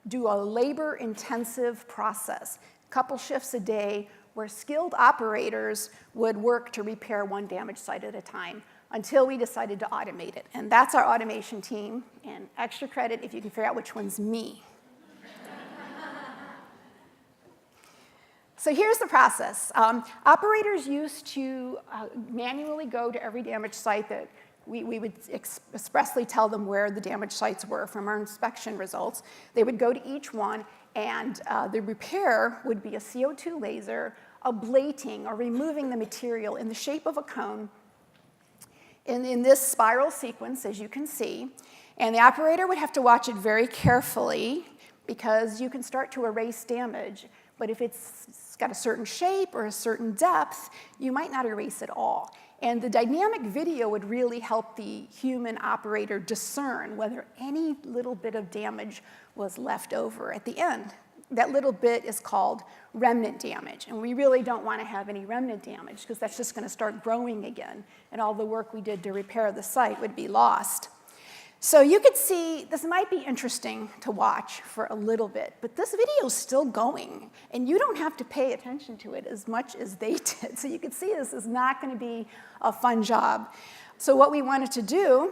do a labor-intensive process, a couple shifts a day, where skilled operators would work to repair one damaged site at a time, until we decided to automate it. And that's our automation team, and extra credit if you can figure out which one's me. So here's the process. Operators used to manually go to every damaged site that we would expressly tell them where the damaged sites were from our inspection results. They would go to each one, and the repair would be a CO2 laser ablating or removing the material in the shape of a cone in this spiral sequence, as you can see. And the operator would have to watch it very carefully because you can start to erase damage. But if it's got a certain shape or a certain depth, you might not erase it all. And the dynamic video would really help the human operator discern whether any little bit of damage was left over at the end. That little bit is called remnant damage, and we really don't want to have any remnant damage because that's just going to start growing again, and all the work we did to repair the site would be lost. So you could see, this might be interesting to watch for a little bit, but this video is still going, and you don't have to pay attention to it as much as they did. So you can see this is not going to be a fun job. So what we wanted to do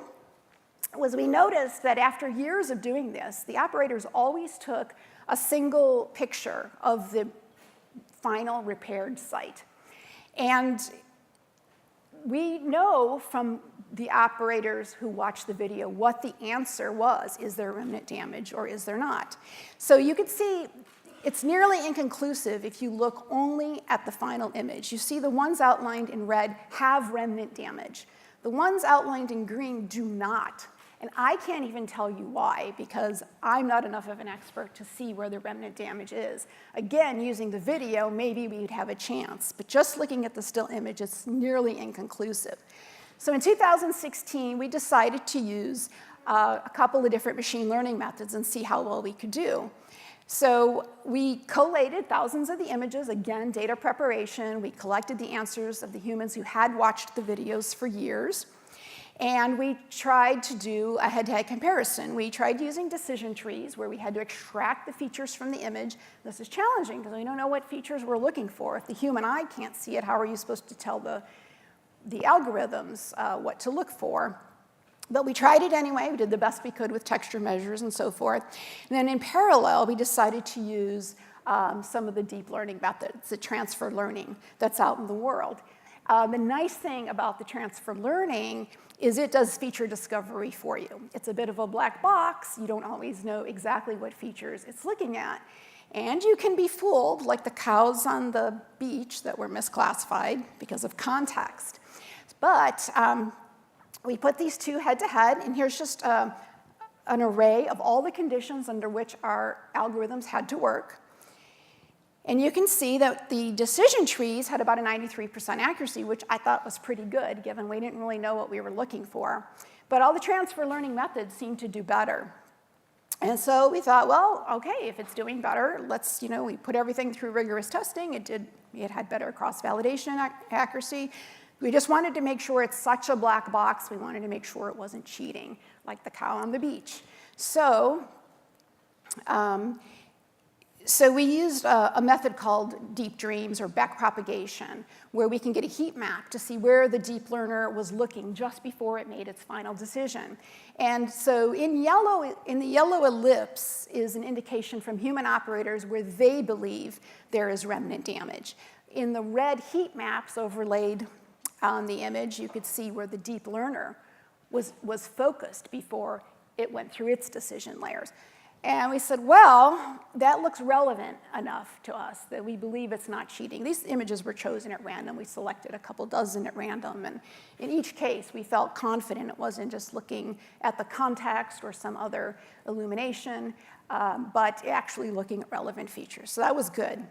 was we noticed that after years of doing this, the operators always took a single picture of the final repaired site. And we know from the operators who watched the video what the answer was. Is there remnant damage or is there not? So you can see it's nearly inconclusive if you look only at the final image. You see the ones outlined in red have remnant damage. The ones outlined in green do not. And I can't even tell you why, because I'm not enough of an expert to see where the remnant damage is. Again, using the video, maybe we'd have a chance. But just looking at the still image, it's nearly inconclusive. So in 2016, we decided to use a couple of different machine learning methods and see how well we could do. So we collated thousands of the images, again, data preparation. We collected the answers of the humans who had watched the videos for years. And we tried to do a head-to-head comparison. We tried using decision trees where we had to extract the features from the image. This is challenging because we don't know what features we're looking for. If the human eye can't see it, how are you supposed to tell the algorithms what to look for? But we tried it anyway. We did the best we could with texture measures and so forth. And then in parallel, we decided to use some of the deep learning methods, the transfer learning that's out in the world. The nice thing about the transfer learning is it does feature discovery for you. It's a bit of a black box. You don't always know exactly what features it's looking at. And you can be fooled, like the cows on the beach that were misclassified because of context. But we put these two head-to-head, and here's just an array of all the conditions under which our algorithms had to work. And you can see that the decision trees had about a 93% accuracy, which I thought was pretty good, given we didn't really know what we were looking for. But all the transfer learning methods seemed to do better. And so we thought, well, okay, if it's doing better, let's, we put everything through rigorous testing. It had better cross-validation accuracy. We just wanted to make sure it's such a black box. We wanted to make sure it wasn't cheating, like the cow on the beach. So we used a method called deep dreams or backpropagation, where we can get a heat map to see where the deep learner was looking just before it made its final decision. And so in the yellow ellipse is an indication from human operators where they believe there is remnant damage. In the red heat maps overlaid on the image, you could see where the deep learner was focused before it went through its decision layers. And we said, well, that looks relevant enough to us that we believe it's not cheating. These images were chosen at random. We selected a couple dozen at random. And in each case, we felt confident it wasn't just looking at the context or some other illumination, but actually looking at relevant features. So that was good.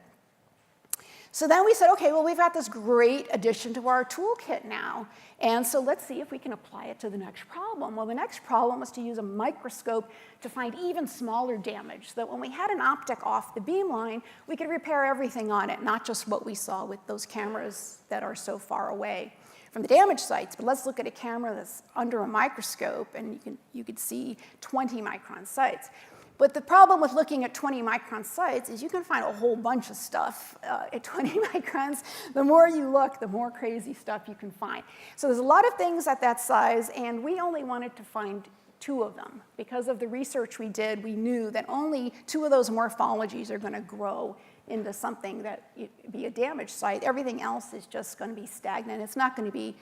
So then we said, okay, well, we've got this great addition to our toolkit now. And so let's see if we can apply it to the next problem. Well, the next problem was to use a microscope to find even smaller damage, so that when we had an optic off the beamline, we could repair everything on it, not just what we saw with those cameras that are so far away from the damage sites. But let's look at a camera that's under a microscope, and you could see 20 micron sites. But the problem with looking at 20 micron sites is you can find a whole bunch of stuff at 20 microns. The more you look, the more crazy stuff you can find. So there's a lot of things at that size, and we only wanted to find 2 of them. Because of the research we did, we knew that only 2 of those morphologies are going to grow into something that be a damaged site. Everything else is just going to be stagnant. It's not going to be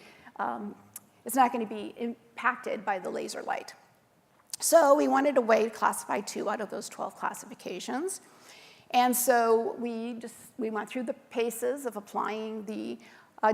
impacted by the laser light. So we wanted a way to classify 2 out of those 12 classifications. And so we went through the paces of applying the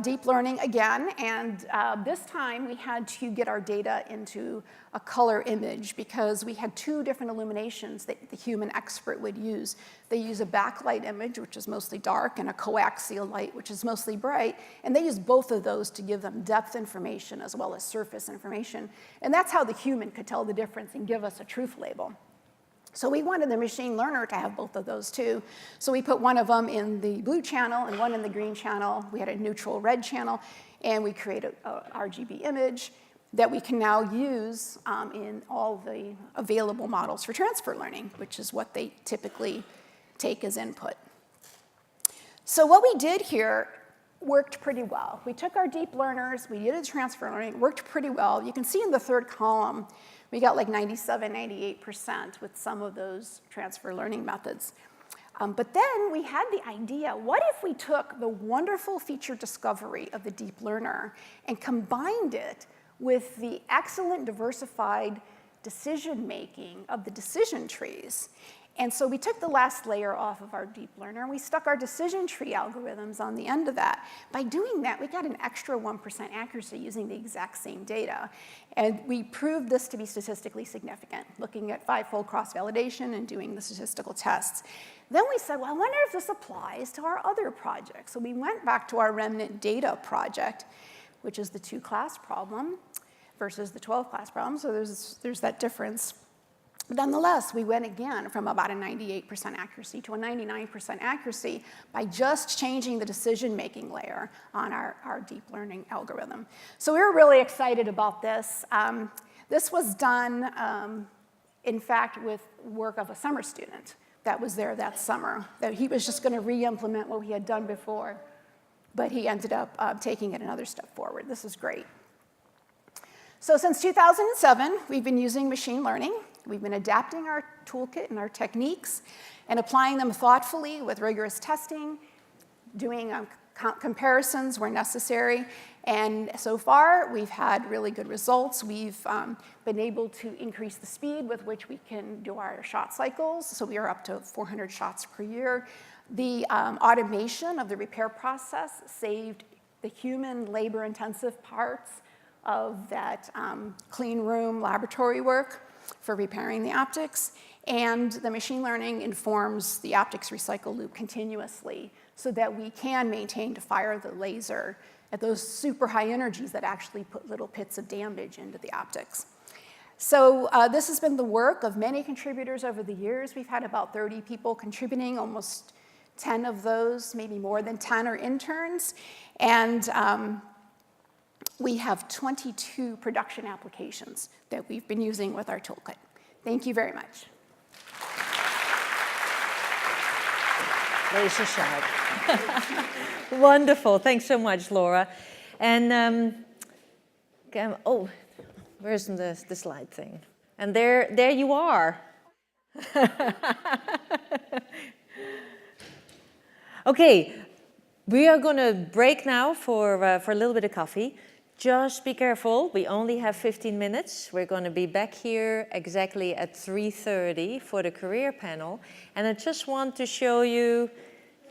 deep learning again. And this time we had to get our data into a color image because we had 2 different illuminations that the human expert would use. They use a backlight image, which is mostly dark, and a coaxial light, which is mostly bright. And they use both of those to give them depth information as well as surface information. And that's how the human could tell the difference and give us a truth label. So we wanted the machine learner to have both of those too. So we put one of them in the blue channel and one in the green channel. We had a neutral red channel, and we created an RGB image that we can now use in all the available models for transfer learning, which is what they typically take as input. So what we did here worked pretty well. We took our deep learners, we did a transfer learning, it worked pretty well. You can see in the third column, we got like 97, 98% with some of those transfer learning methods. But then we had the idea, what if we took the wonderful feature discovery of the deep learner and combined it with the excellent diversified decision making of the decision trees? And so we took the last layer off of our deep learner, and we stuck our decision tree algorithms on the end of that. By doing that, we got an extra 1% accuracy using the exact same data. And we proved this to be statistically significant, looking at 5-fold cross-validation and doing the statistical tests. Then we said, well, I wonder if this applies to our other projects. So we went back to our remnant data project, which is the 2-class problem versus the 12-class problem. So there's that difference. Nonetheless, we went again from about a 98% accuracy to a 99% accuracy by just changing the decision-making layer on our deep learning algorithm. So we were really excited about this. This was done, in fact, with work of a summer student that was there that summer. That he was just going to re-implement what he had done before, but he ended up taking it another step forward. This is great. So since 2007, we've been using machine learning. We've been adapting our toolkit and our techniques and applying them thoughtfully with rigorous testing, doing comparisons where necessary. And so far, we've had really good results. We've been able to increase the speed with which we can do our shot cycles. So we are up to 400 shots per year. The automation of the repair process saved the human labor-intensive parts of that clean room laboratory work for repairing the optics. And the machine learning informs the optics recycle loop continuously so that we can maintain to fire the laser at those super high energies that actually put little pits of damage into the optics. So this has been the work of many contributors over the years. We've had about 30 people contributing, almost 10 of those, maybe more than 10 are interns. And we have 22 production applications that we've been using with our toolkit. Thank you very much. Laser sharp. Wonderful. Thanks so much, Laura. And oh, where's the slide thing? And there you are. Okay, we are going to break now for a little bit of coffee. Just be careful, we only have 15 minutes. We're going to be back here exactly at 3:30 for the career panel. And I just want to show you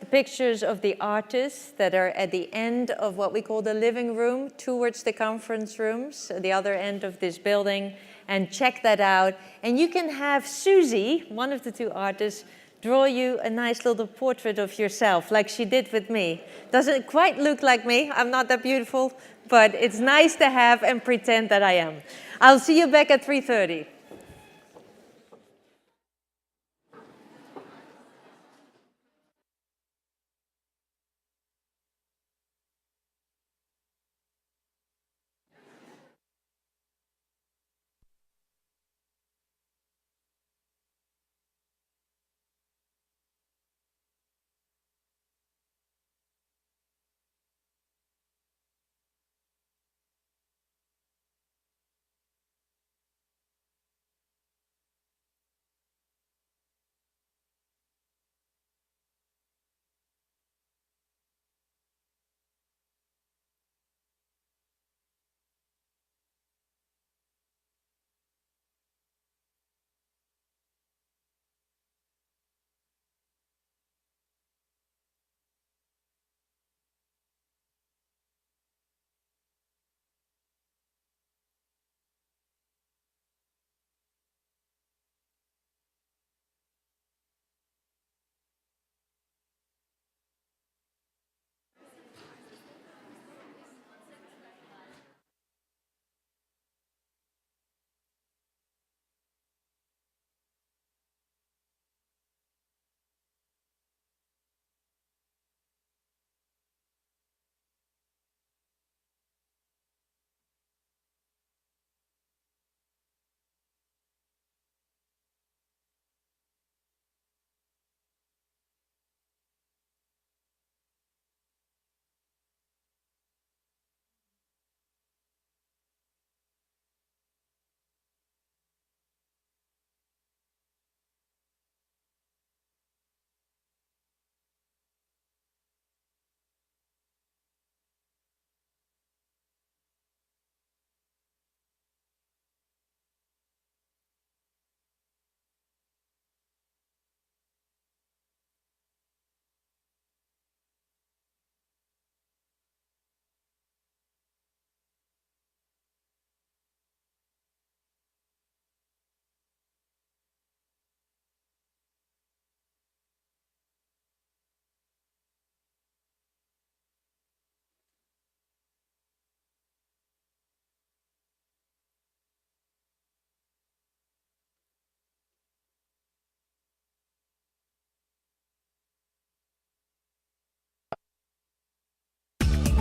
the pictures of the artists that are at the end of what we call the living room towards the conference rooms, at the other end of this building, and check that out. And you can have Susie, one of the two artists, draw you a nice little portrait of yourself, like she did with me. Doesn't quite look like me, I'm not that beautiful, but it's nice to have and pretend that I am. I'll see you back at 3:30.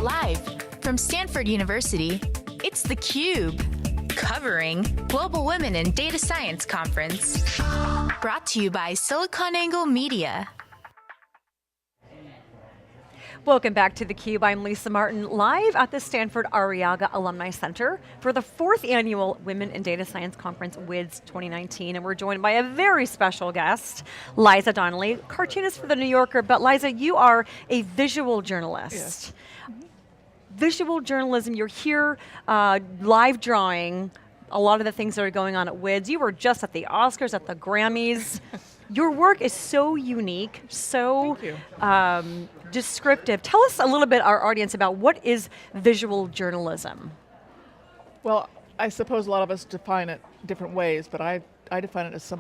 Live from Stanford University, it's theCUBE, covering Global Women in Data Science Conference. Brought to you by SiliconANGLE Media. Welcome back to theCUBE. I'm Lisa Martin, live at the Stanford Arriaga Alumni Center for the 4th annual Women in Data Science Conference, WiDS 2019. And we're joined by a very special guest, Liza Donnelly, cartoonist for The New Yorker. But Liza, you are a visual journalist. Yes. Visual journalism, you're here live drawing a lot of the things that are going on at WiDS. You were just at the Oscars, at the Grammys. Your work is so unique, so descriptive. Tell us a little bit, our audience, about what is visual journalism? Well, I suppose a lot of us define it different ways, but I define it as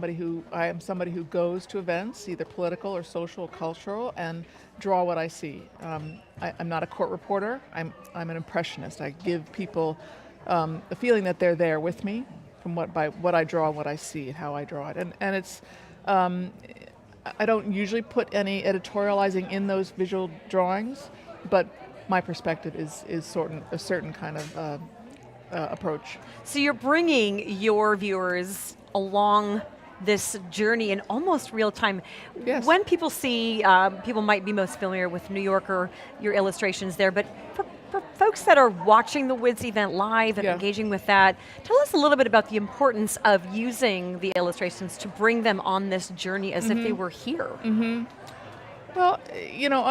I am somebody who goes to events, either political or social, cultural, and draw what I see. I'm not a court reporter. I'm an impressionist. I give people the feeling that they're there with me, from what I draw and what I see and how I draw it. And it's, I don't usually put any editorializing in those visual drawings, but my perspective is a certain kind of approach. So you're bringing your viewers along this journey in almost real time. Yes. When people see, people might be most familiar with New Yorker, your illustrations there, but for folks that are watching the WiDS event live and engaging with that, tell us a little bit about the importance of using the illustrations to bring them on this journey as if they were here. Well, you know,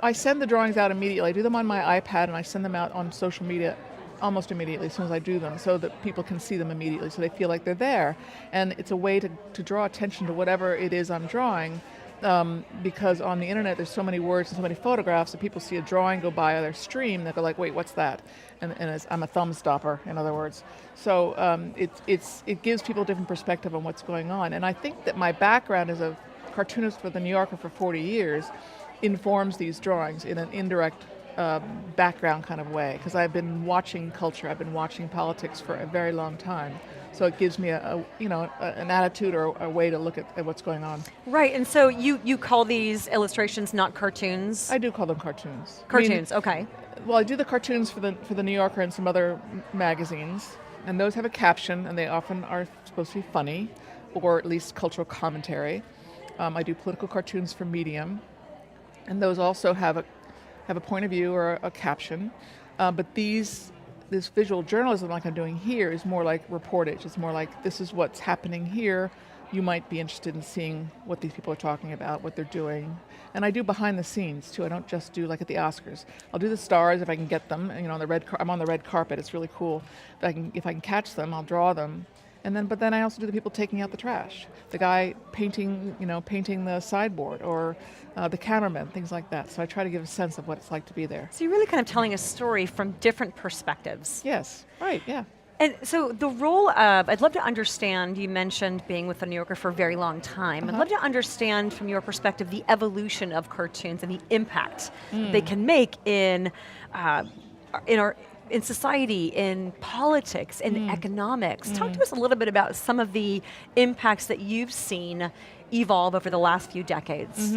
I send the drawings out immediately. I do them on my iPad and I send them out on social media almost immediately as soon as I do them, so that people can see them immediately, so they feel like they're there. And it's a way to draw attention to whatever it is I'm drawing, because on the internet there's so many words and so many photographs that people see a drawing go by their stream, they go like, wait, what's that? And I'm a thumb stopper, in other words. So it gives people a different perspective on what's going on. And I think that my background as a cartoonist for the New Yorker for 40 years informs these drawings in an indirect background kind of way, because I've been watching culture, I've been watching politics for a very long time. So it gives me an attitude or a way to look at what's going on. Right, and so you call these illustrations not cartoons? I do call them cartoons. Cartoons, okay. Well, I do the cartoons for the New Yorker and some other magazines, and those have a caption, and they often are supposed to be funny, or at least cultural commentary. I do political cartoons for Medium, and those also have a point of view or a caption. But this visual journalism like I'm doing here is more like reportage. It's more like, this is what's happening here. You might be interested in seeing what these people are talking about, what they're doing. And I do behind the scenes too. I don't just do like at the Oscars. I'll do the stars if I can get them. You know, I'm on the red carpet. It's really cool. If I can catch them, I'll draw them. But then I also do the people taking out the trash. The guy painting the sideboard, or the counterman, things like that. So I try to give a sense of what it's like to be there. So you're really kind of telling a story from different perspectives. Yes, right, yeah. And so the role of, I'd love to understand, you mentioned being with the New Yorker for a very long time. I'd love to understand from your perspective the evolution of cartoons and the impact they can make in society, in politics, in economics. Talk to us a little bit about some of the impacts that you've seen evolve over the last few decades.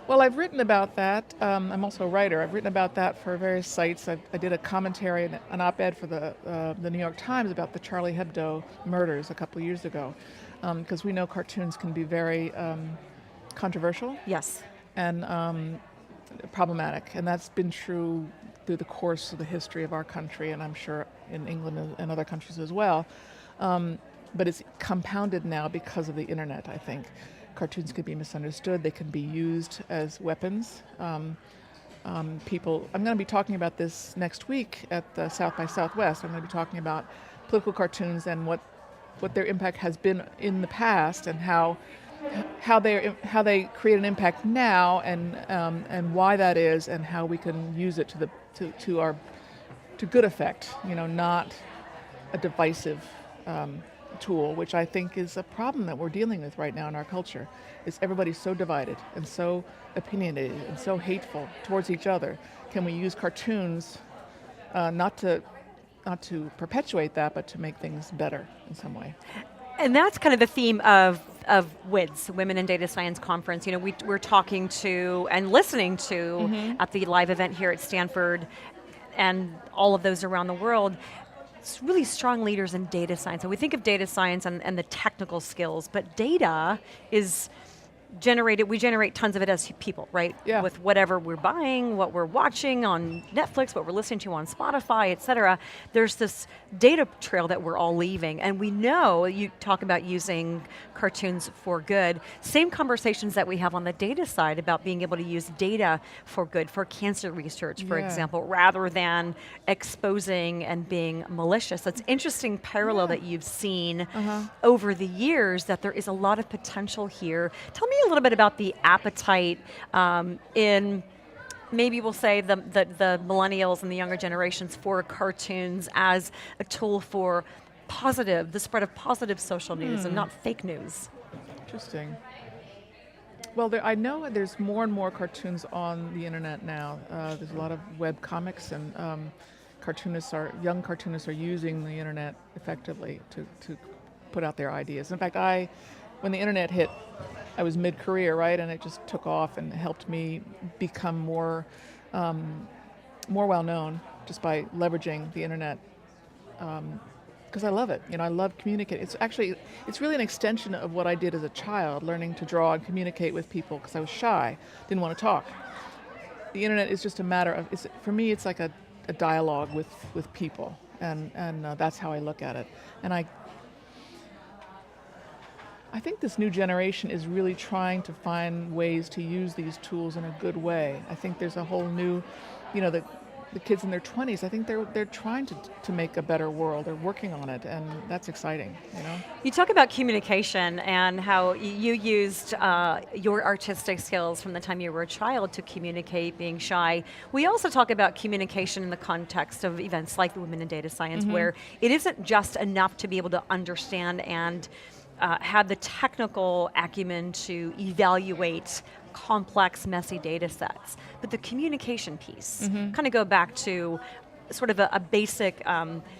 Well, I've written about that. I'm also a writer. I've written about that for various sites. I did a commentary, an op-ed for the New York Times about the Charlie Hebdo murders a couple of years ago, because we know cartoons can be very controversial. Yes. And problematic, and that's been true through the course of the history of our country, and I'm sure in England and other countries as well. But it's compounded now because of the internet, I think. Cartoons can be misunderstood, they can be used as weapons. I'm going to be talking about this next week at the South by Southwest. I'm going to be talking about political cartoons and what their impact has been in the past, and how they create an impact now, and why that is, and how we can use it to good effect. You know, not a divisive tool, which I think is a problem that we're dealing with right now in our culture. Is everybody's so divided and so opinionated and so hateful towards each other. Can we use cartoons not to perpetuate that, but to make things better in some way? And that's kind of the theme of WiDS, Women in Data Science Conference. You know, we're talking to and listening to at the live event here at Stanford and all of those around the world, it's really strong leaders in data science. So we think of data science and the technical skills, but data is we generate tons of it as people, right? Yeah. With whatever we're buying, what we're watching on Netflix, what we're listening to on Spotify, et cetera. There's this data trail that we're all leaving. And we know, you talk about using cartoons for good. Same conversations that we have on the data side about being able to use data for good, for cancer research, for example, rather than exposing and being malicious. That's interesting parallel that you've seen over the years, that there is a lot of potential here. Tell me a little bit about the appetite in, maybe we'll say the millennials and the younger generations, for cartoons as a tool for the spread of positive social news and not fake news. Interesting. Well, I know there's more and more cartoons on the internet now. There's a lot of web comics, and young cartoonists are using the internet effectively to put out their ideas. In fact, when the internet hit, I was mid-career, right, and it just took off and helped me become more well-known just by leveraging the internet. Because I love it. I love communicating. It's really an extension of what I did as a child, learning to draw and communicate with people because I was shy, didn't want to talk. The internet is just a matter of, for me, it's like a dialogue with people, and that's how I look at it. And I think this new generation is really trying to find ways to use these tools in a good way. I think there's a whole new, the kids in their 20s, I think they're trying to make a better world. They're working on it, and that's exciting. You talk about communication and how you used your artistic skills from the time you were a child to communicate, being shy. We also talk about communication in the context of events like the Women in Data Science, where it isn't just enough to be able to understand and have the technical acumen to evaluate complex, messy data sets. But the communication piece, kind of go back to sort of a basic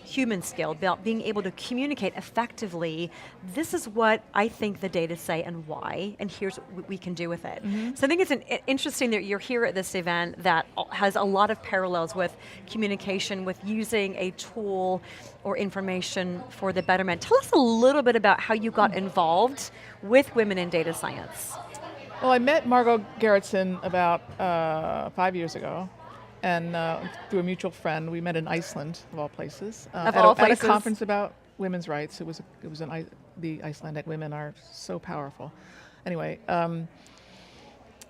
human skill, about being able to communicate effectively. This is what I think the data say and why, and here's what we can do with it. So I think it's interesting that you're here at this event that has a lot of parallels with communication, with using a tool or information for the betterment. Tell us a little bit about how you got involved with Women in Data Science. Well, I met Margot Gerritsen about 5 years ago, and through a mutual friend. We met in Iceland, of all places. At a conference about women's rights. The Icelandic women are so powerful. Anyway,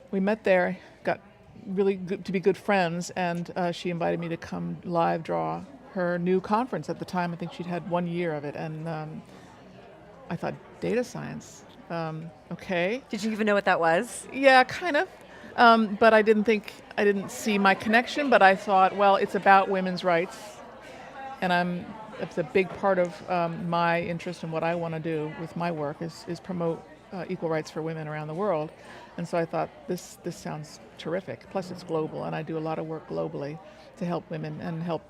we met there, got really good to be good friends, and she invited me to come live draw her new conference. At the time, I think she'd had 1 year of it, and I thought, data science. Okay. Did you even know what that was? Yeah, kind of. But I didn't see my connection, but I thought, well, it's about women's rights. And it's a big part of my interest in what I want to do with my work is promote equal rights for women around the world. And so I thought, this sounds terrific. Plus it's global, and I do a lot of work globally to help women and help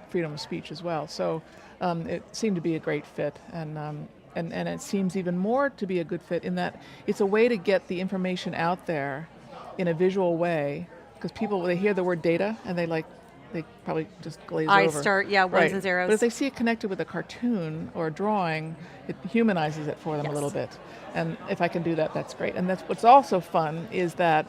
freedom of speech as well. So it seemed to be a great fit. And it seems even more to be a good fit in that it's a way to get the information out there in a visual way, because people, they hear the word data and they probably just glaze over. Ones and zeros. But if they see it connected with a cartoon or a drawing, it humanizes it for them a little bit. And if I can do that, that's great. And that's what's also fun is that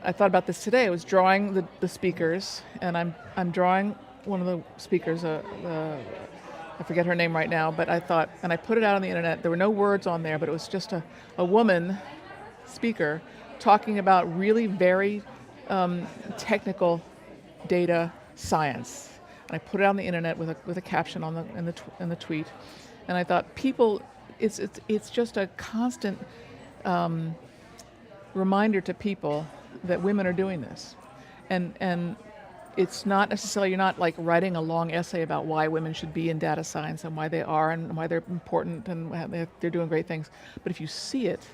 I thought about this today. I was drawing the speakers, and I'm drawing one of the speakers, I forget her name right now, but I thought, and I put it out on the internet. There were no words on there, but it was just a woman speaker talking about really very technical data science. And I put it on the internet with a caption in the tweet. And I thought, people, it's just a constant reminder to people that women are doing this. And it's not necessarily, you're not like writing a long essay about why women should be in data science and why they are and why they're important and they're doing great things. But if you see it,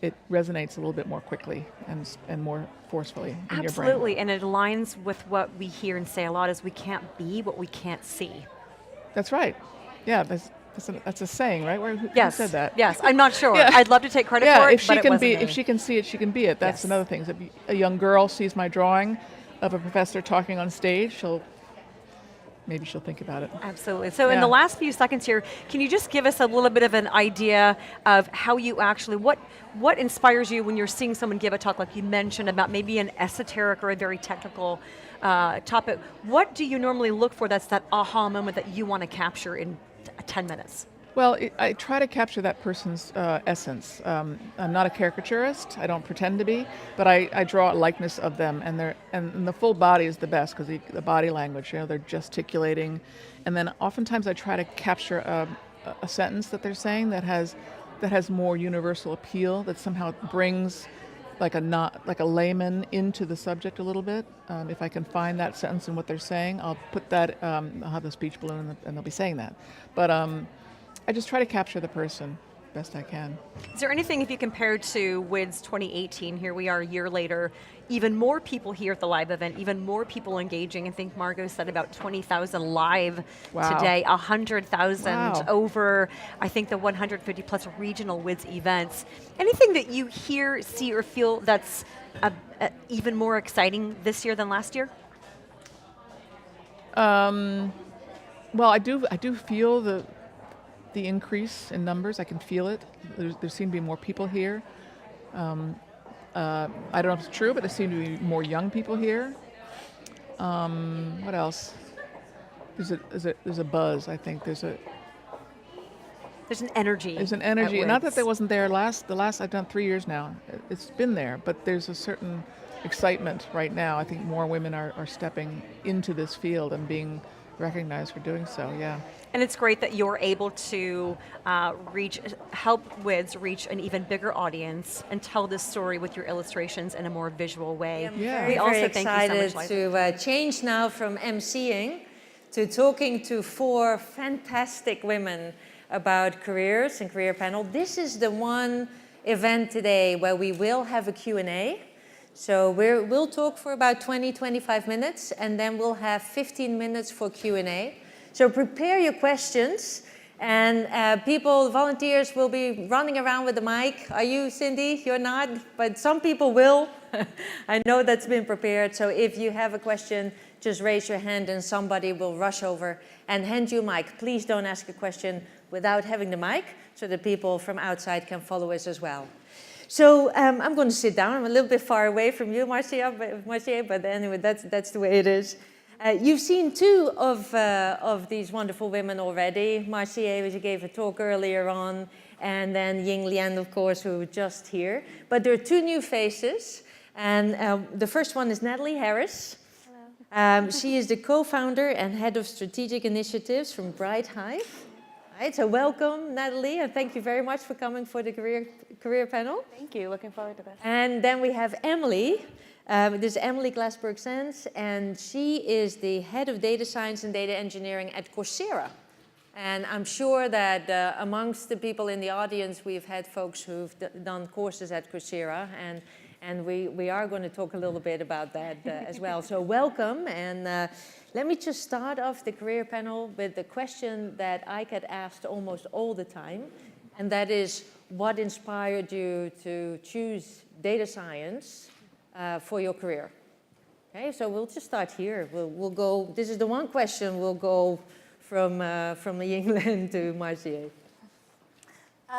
it resonates a little bit more quickly and more forcefully in your brain. Absolutely, and it aligns with what we hear and say a lot is we can't be what we can't see. That's right. Yeah, that's a saying, right? Who said that? Yes, I'm not sure. Yeah. I'd love to take credit for it, if she can see it, she can be it. That's another thing. If a young girl sees my drawing of a professor talking on stage, maybe she'll think about it. Absolutely. So in the last few seconds here, can you just give us a little bit of an idea of how you actually, what inspires you when you're seeing someone give a talk like you mentioned about maybe an esoteric or a very technical topic? What do you normally look for that's that aha moment that you want to capture in 10 minutes? Well, I try to capture that person's essence. I'm not a caricaturist. I don't pretend to be, but I draw a likeness of them, and the full body is the best because the body language. They're gesticulating, and then oftentimes I try to capture a sentence that they're saying that has more universal appeal, that somehow brings like a layman into the subject a little bit. If I can find that sentence in what they're saying, I'll put that. I'll have the speech balloon, and they'll be saying that, but. I just try to capture the person best I can. Is there anything, if you compare to WiDS 2018, here we are a year later, even more people here at the live event, even more people engaging. I think Margot said about 20,000 live today, 100,000 over, I think, the 150 plus regional WiDS events. Anything that you hear, see, or feel that's even more exciting this year than last year? Well, I do feel the increase in numbers. I can feel it. There seem to be more people here. I don't know if it's true, but there seem to be more young people here. What else? There's a buzz. I think there's an energy. There's an energy. Not that there wasn't there the last I've done 3 years now. It's been there, but there's a certain excitement right now. I think more women are stepping into this field and being recognized for doing so. Yeah. And it's great that you're able to help WiDS reach an even bigger audience and tell this story with your illustrations in a more visual way. Yeah. We also thank you so much, to change now from emceeing to talking to 4 fantastic women about careers and career panel. This is the one event today where we will have a Q&A. So we'll talk for about 20-25 minutes, and then we'll have 15 minutes for Q&A. So prepare your questions, and volunteers will be running around with the mic. Are you, Cindy? You're not, but some people will. I know that's been prepared. So if you have a question, just raise your hand and somebody will rush over and hand you a mic. Please don't ask a question without having the mic, so that people from outside can follow us as well. So I'm going to sit down. I'm a little bit far away from you, Marcia, but anyway, that's the way it is. You've seen 2 of these wonderful women already. Marcia, who gave a talk earlier on, and then Ying Lian, of course, who was just here. But there are 2 new faces, and the first one is Natalie Harris. Hello. She is the co-founder and head of strategic initiatives from Bright Hive. Right, so welcome, Natalie, and thank you very much for coming for the career panel. Thank you, looking forward to this. And then we have Emily. This is Emily Glassberg-Sands, and she is the head of data science and data engineering at Coursera. And I'm sure that amongst the people in the audience, we've had folks who've done courses at Coursera, and we are going to talk a little bit about that as well. So welcome, and let me just start off the career panel with the question that I get asked almost all the time, and that is, what inspired you to choose data science for your career? Okay, so we'll just start here. We'll go, this is the one question, we'll go from England to Marcia.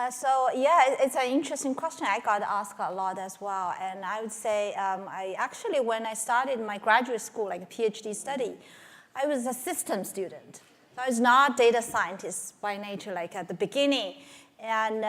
So yeah, it's an interesting question. I got asked a lot as well. And I would say, when I started my graduate school, like a PhD study, I was a system student. So I was not data scientist by nature, like at the beginning. And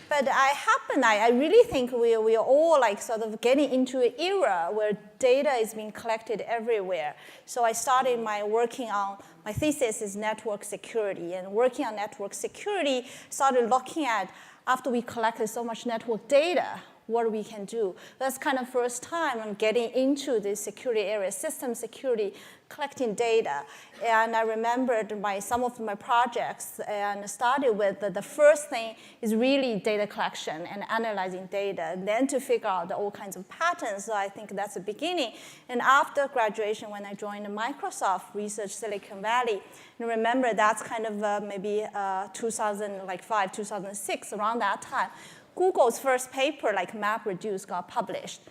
but I really think we are all like sort of getting into an era where data is being collected everywhere. So I started working on, my thesis is network security, and working on network security, started looking at, after we collected so much network data, what we can do. That's kind of first time I'm getting into the security area, system security, collecting data. And I remembered some of my projects and started with the first thing is really data collection and analyzing data, and then to figure out all kinds of patterns. So I think that's the beginning. And after graduation, when I joined Microsoft Research Silicon Valley, and remember that's kind of maybe 2005, 2006, around that time, Google's first paper, like MapReduce, got published.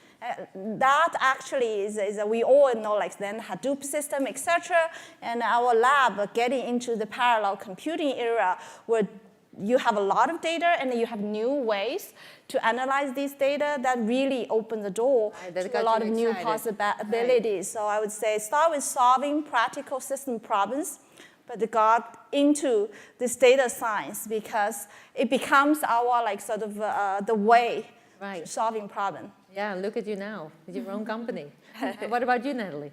That actually is we all know, like then Hadoop system, etc. And our lab getting into the parallel computing era where you have a lot of data and you have new ways to analyze these data that really open the door to a lot of new possibilities. So I would say start with solving practical system problems, but got into this data science because it becomes our like sort of the way to solving problem. Yeah, look at you now with your own company. What about you, Natalie?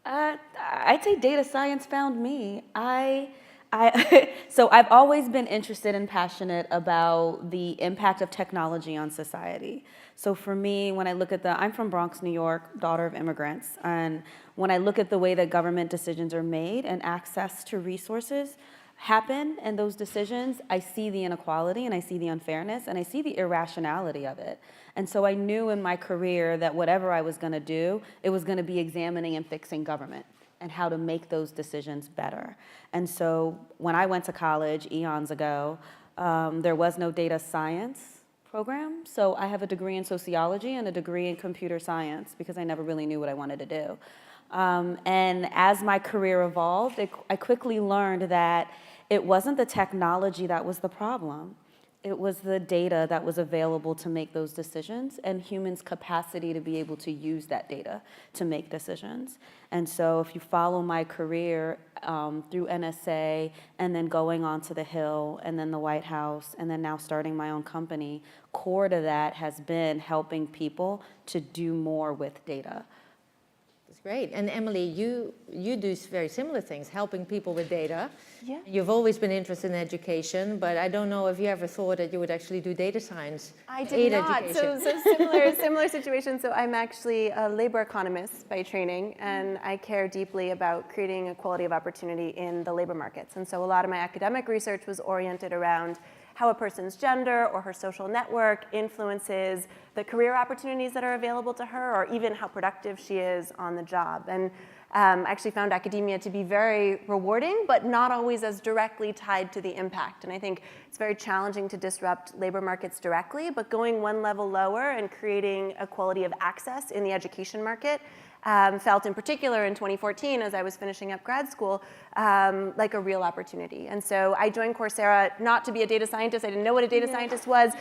I'd say data science found me. So I've always been interested and passionate about the impact of technology on society. So for me, when I look at I'm from Bronx, New York, daughter of immigrants, and when I look at the way that government decisions are made and access to resources, happen and those decisions, I see the inequality and I see the unfairness and I see the irrationality of it. And so I knew in my career that whatever I was going to do, it was going to be examining and fixing government and how to make those decisions better. And so when I went to college eons ago, there was no data science program. So I have a degree in sociology and a degree in computer science because I never really knew what I wanted to do. And as my career evolved, I quickly learned that it wasn't the technology that was the problem. It was the data that was available to make those decisions and humans' capacity to be able to use that data to make decisions. And so if you follow my career through NSA and then going on to the Hill and then the White House and then now starting my own company, core to that has been helping people to do more with data. Great. And Emily, you do very similar things, helping people with data. Yeah. You've always been interested in education, but I don't know if you ever thought that you would actually do data science. I did not. Education. So similar situation. So I'm actually a labor economist by training, and I care deeply about creating equality of opportunity in the labor markets. And so a lot of my academic research was oriented around how a person's gender or her social network influences the career opportunities that are available to her, or even how productive she is on the job. And I actually found academia to be very rewarding, but not always as directly tied to the impact. And I think it's very challenging to disrupt labor markets directly, but going one level lower and creating equality of access in the education market felt in particular in 2014 as I was finishing up grad school like a real opportunity. And so I joined Coursera not to be a data scientist, I didn't know what a data scientist was,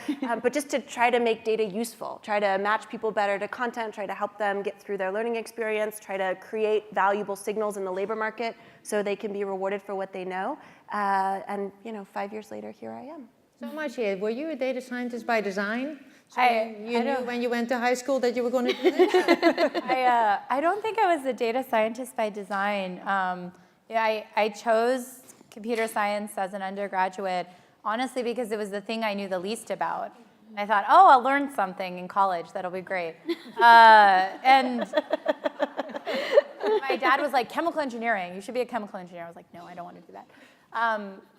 but just to try to make data useful, try to match people better to content, try to help them get through their learning experience, try to create valuable signals in the labor market so they can be rewarded for what they know. And 5 years later, here I am. So Marcia, were you a data scientist by design? So you knew when you went to high school that you were going to do this? I don't think I was a data scientist by design. I chose computer science as an undergraduate, honestly, because it was the thing I knew the least about. And I thought, oh, I'll learn something in college. That'll be great. And my dad was like, chemical engineering. You should be a chemical engineer. I was like, no, I don't want to do that.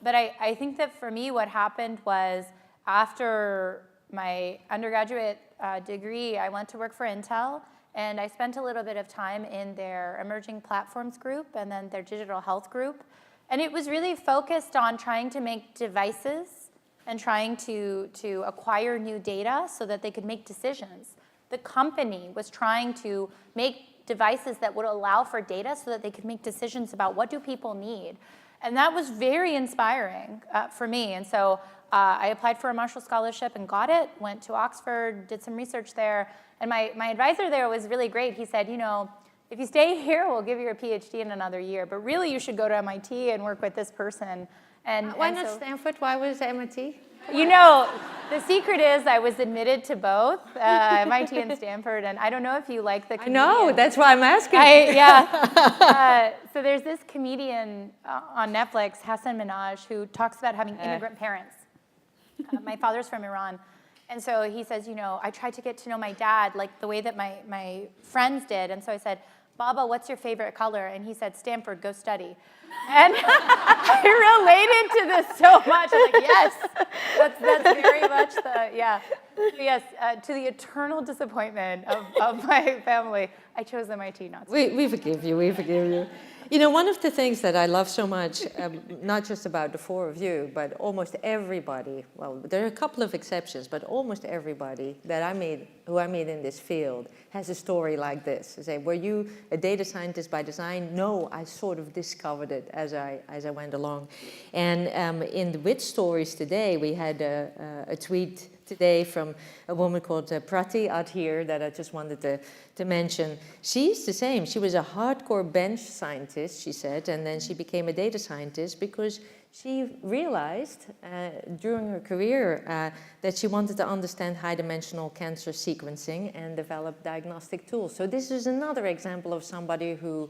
But I think that for me, what happened was after my undergraduate degree, I went to work for Intel, and I spent a little bit of time in their emerging platforms group and then their digital health group. And it was really focused on trying to make devices and trying to acquire new data so that they could make decisions. The company was trying to make devices that would allow for data so that they could make decisions about what do people need. And that was very inspiring for me. And so I applied for a Marshall Scholarship and got it, went to Oxford, did some research there. And my advisor there was really great. He said, if you stay here, we'll give you a PhD in another year. But really, you should go to MIT and work with this person. And why not Stanford? Why was MIT? The secret is I was admitted to both, MIT and Stanford, and I don't know if you like the comedian. I know, that's why I'm asking. So there's this comedian on Netflix, Hassan Minhaj, who talks about having immigrant parents. My father's from Iran. And so he says, I tried to get to know my dad like the way that my friends did. And so I said, Baba, what's your favorite color? And he said, Stanford, go study. And I related to this so much. I'm like, yes, that's very much yes, to the eternal disappointment of my family, I chose MIT, not Stanford. We forgive you, we forgive you. One of the things that I love so much, not just about the four of you, but almost everybody, well, there are a couple of exceptions, but almost everybody who I meet in this field has a story like this. They say, were you a data scientist by design? No, I sort of discovered it as I went along. And in the WiDS stories today, we had a tweet today from a woman called Prati out here that I just wanted to mention. She's the same. She was a hardcore bench scientist, she said, and then she became a data scientist because she realized during her career that she wanted to understand high-dimensional cancer sequencing and develop diagnostic tools. So this is another example of somebody who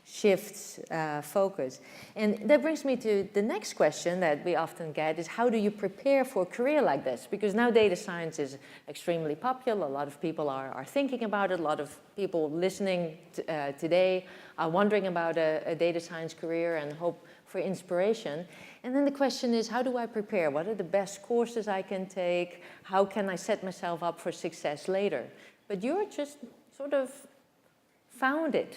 shifts focus. And that brings me to the next question that we often get is how do you prepare for a career like this? Because now data science is extremely popular. A lot of people are thinking about it. A lot of people listening today are wondering about a data science career and hope for inspiration. And then the question is, how do I prepare? What are the best courses I can take? How can I set myself up for success later? But you're just sort of found it,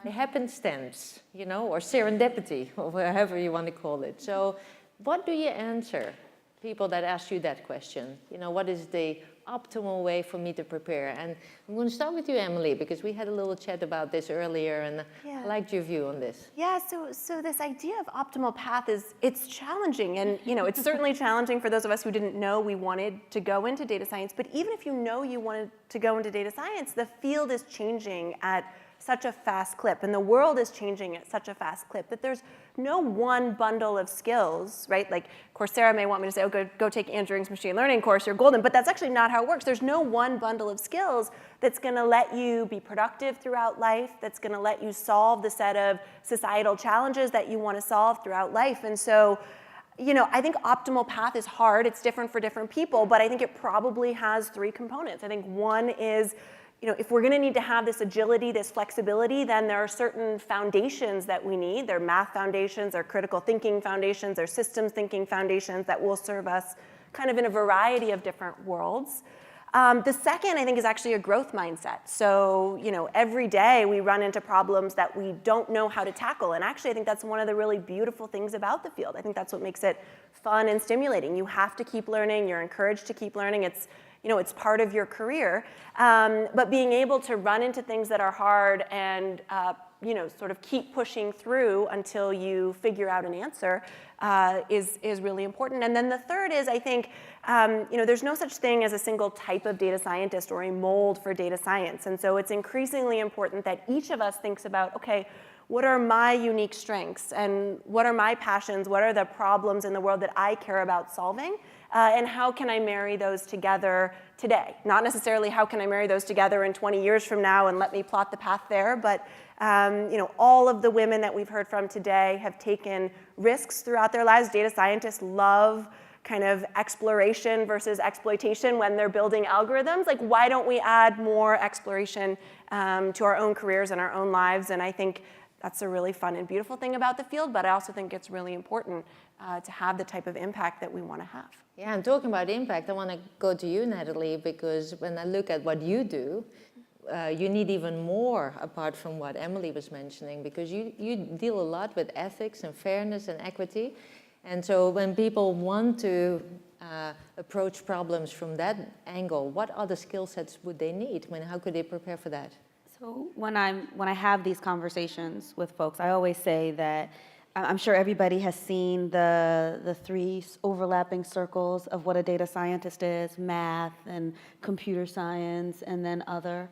the happenstance, you know, or serendipity, or whatever you want to call it. So what do you answer people that ask you that question? You know, what is the optimal way for me to prepare? And I'm going to start with you, Emily, because we had a little chat about this earlier, and I liked your view on this. Yeah, so this idea of optimal path it's challenging, and you know, it's certainly challenging for those of us who didn't know we wanted to go into data science, but even if you know you wanted to go into data science, the field is changing at such a fast clip, and the world is changing at such a fast clip that there's no one bundle of skills, right? Like Coursera may want me to say, oh, go take Andrew Ng's machine learning course, you're golden, but that's actually not how it works. There's no one bundle of skills that's gonna let you be productive throughout life, that's gonna let you solve the set of societal challenges that you wanna solve throughout life. And so, you know, I think optimal path is hard, it's different for different people, but I think it probably has three components. I think one is, you know, if we're going to need to have this agility, this flexibility, then there are certain foundations that we need. There are math foundations, there are critical thinking foundations, there are systems thinking foundations that will serve us kind of in a variety of different worlds. The second, I think, is actually a growth mindset. So, you know, every day we run into problems that we don't know how to tackle. And actually, I think that's one of the really beautiful things about the field. I think that's what makes it fun and stimulating. You have to keep learning. You're encouraged to keep learning. It's, you know, it's part of your career. But being able to run into things that are hard and, you know, sort of keep pushing through until you figure out an answer is really important. And then the third is, I think, you know, there's no such thing as a single type of data scientist or a mold for data science. And so it's increasingly important that each of us thinks about, okay, what are my unique strengths and what are my passions? What are the problems in the world that I care about solving? And how can I marry those together today? Not necessarily how can I marry those together in 20 years from now and let me plot the path there, but you know, all of the women that we've heard from today have taken risks throughout their lives. Data scientists love kind of exploration versus exploitation when they're building algorithms. Like, why don't we add more exploration to our own careers and our own lives? And I think that's a really fun and beautiful thing about the field, but I also think it's really important to have the type of impact that we want to have. Yeah, and talking about impact, I want to go to you, Natalie, because when I look at what you do, you need even more apart from what Emily was mentioning, because you deal a lot with ethics and fairness and equity. And so when people want to approach problems from that angle, what other skill sets would they need? I mean, how could they prepare for that? So when I have these conversations with folks, I always say that I'm sure everybody has seen the three overlapping circles of what a data scientist is: math and computer science, and then other.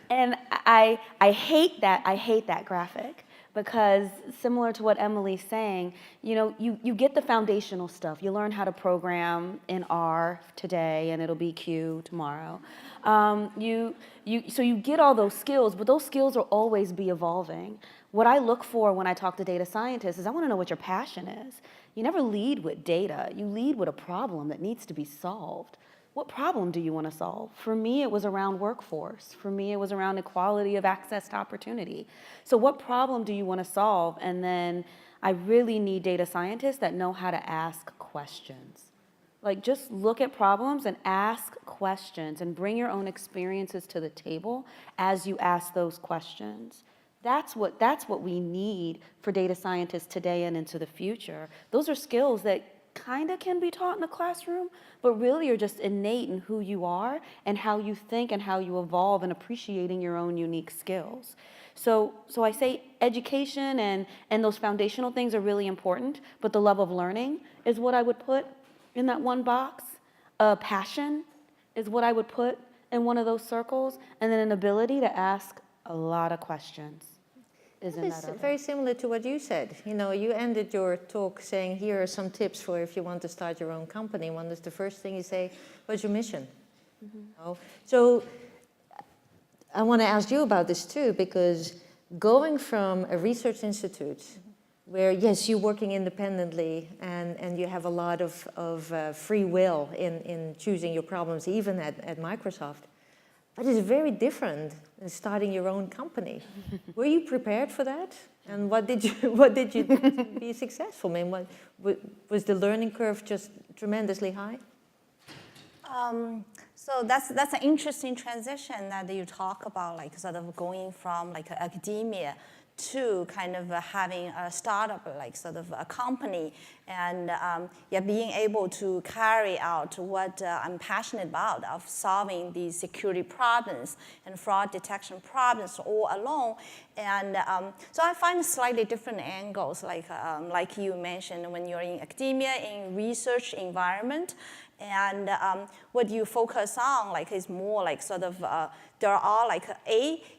And I hate that graphic, because similar to what Emily's saying, you know, you get the foundational stuff. You learn how to program in R today, and it'll be Q tomorrow. So you get all those skills, but those skills will always be evolving. What I look for when I talk to data scientists is I want to know what your passion is. You never lead with data. You lead with a problem that needs to be solved. What problem do you want to solve? For me, it was around workforce. For me, it was around equality of access to opportunity. So what problem do you want to solve? And then I really need data scientists that know how to ask questions. Like, just look at problems and ask questions and bring your own experiences to the table as you ask those questions. That's what we need for data scientists today and into the future. Those are skills that kind of can be taught in the classroom, but really are just innate in who you are and how you think and how you evolve, and appreciating your own unique skills. So I say education and those foundational things are really important, but the love of learning is what I would put in that one box. Passion is what I would put in one of those circles, and then an ability to ask a lot of questions. It's very similar to what you said. You know, you ended your talk saying, here are some tips for if you want to start your own company. One is the first thing you say, what's your mission? Mm-hmm. So I want to ask you about this too, because going from a research institute where, yes, you're working independently and you have a lot of free will in choosing your problems, even at Microsoft, But it's very different than starting your own company. Were you prepared for that? And what did you do to be successful? I mean, was the learning curve just tremendously high? So that's an interesting transition that you talk about, like sort of going from like academia to kind of having a startup, like sort of a company, and being able to carry out what I'm passionate about, of solving these security problems and fraud detection problems all alone. And so I find slightly different angles, like you mentioned, when you're in academia, in research environment. And what you focus on is more like sort of, there are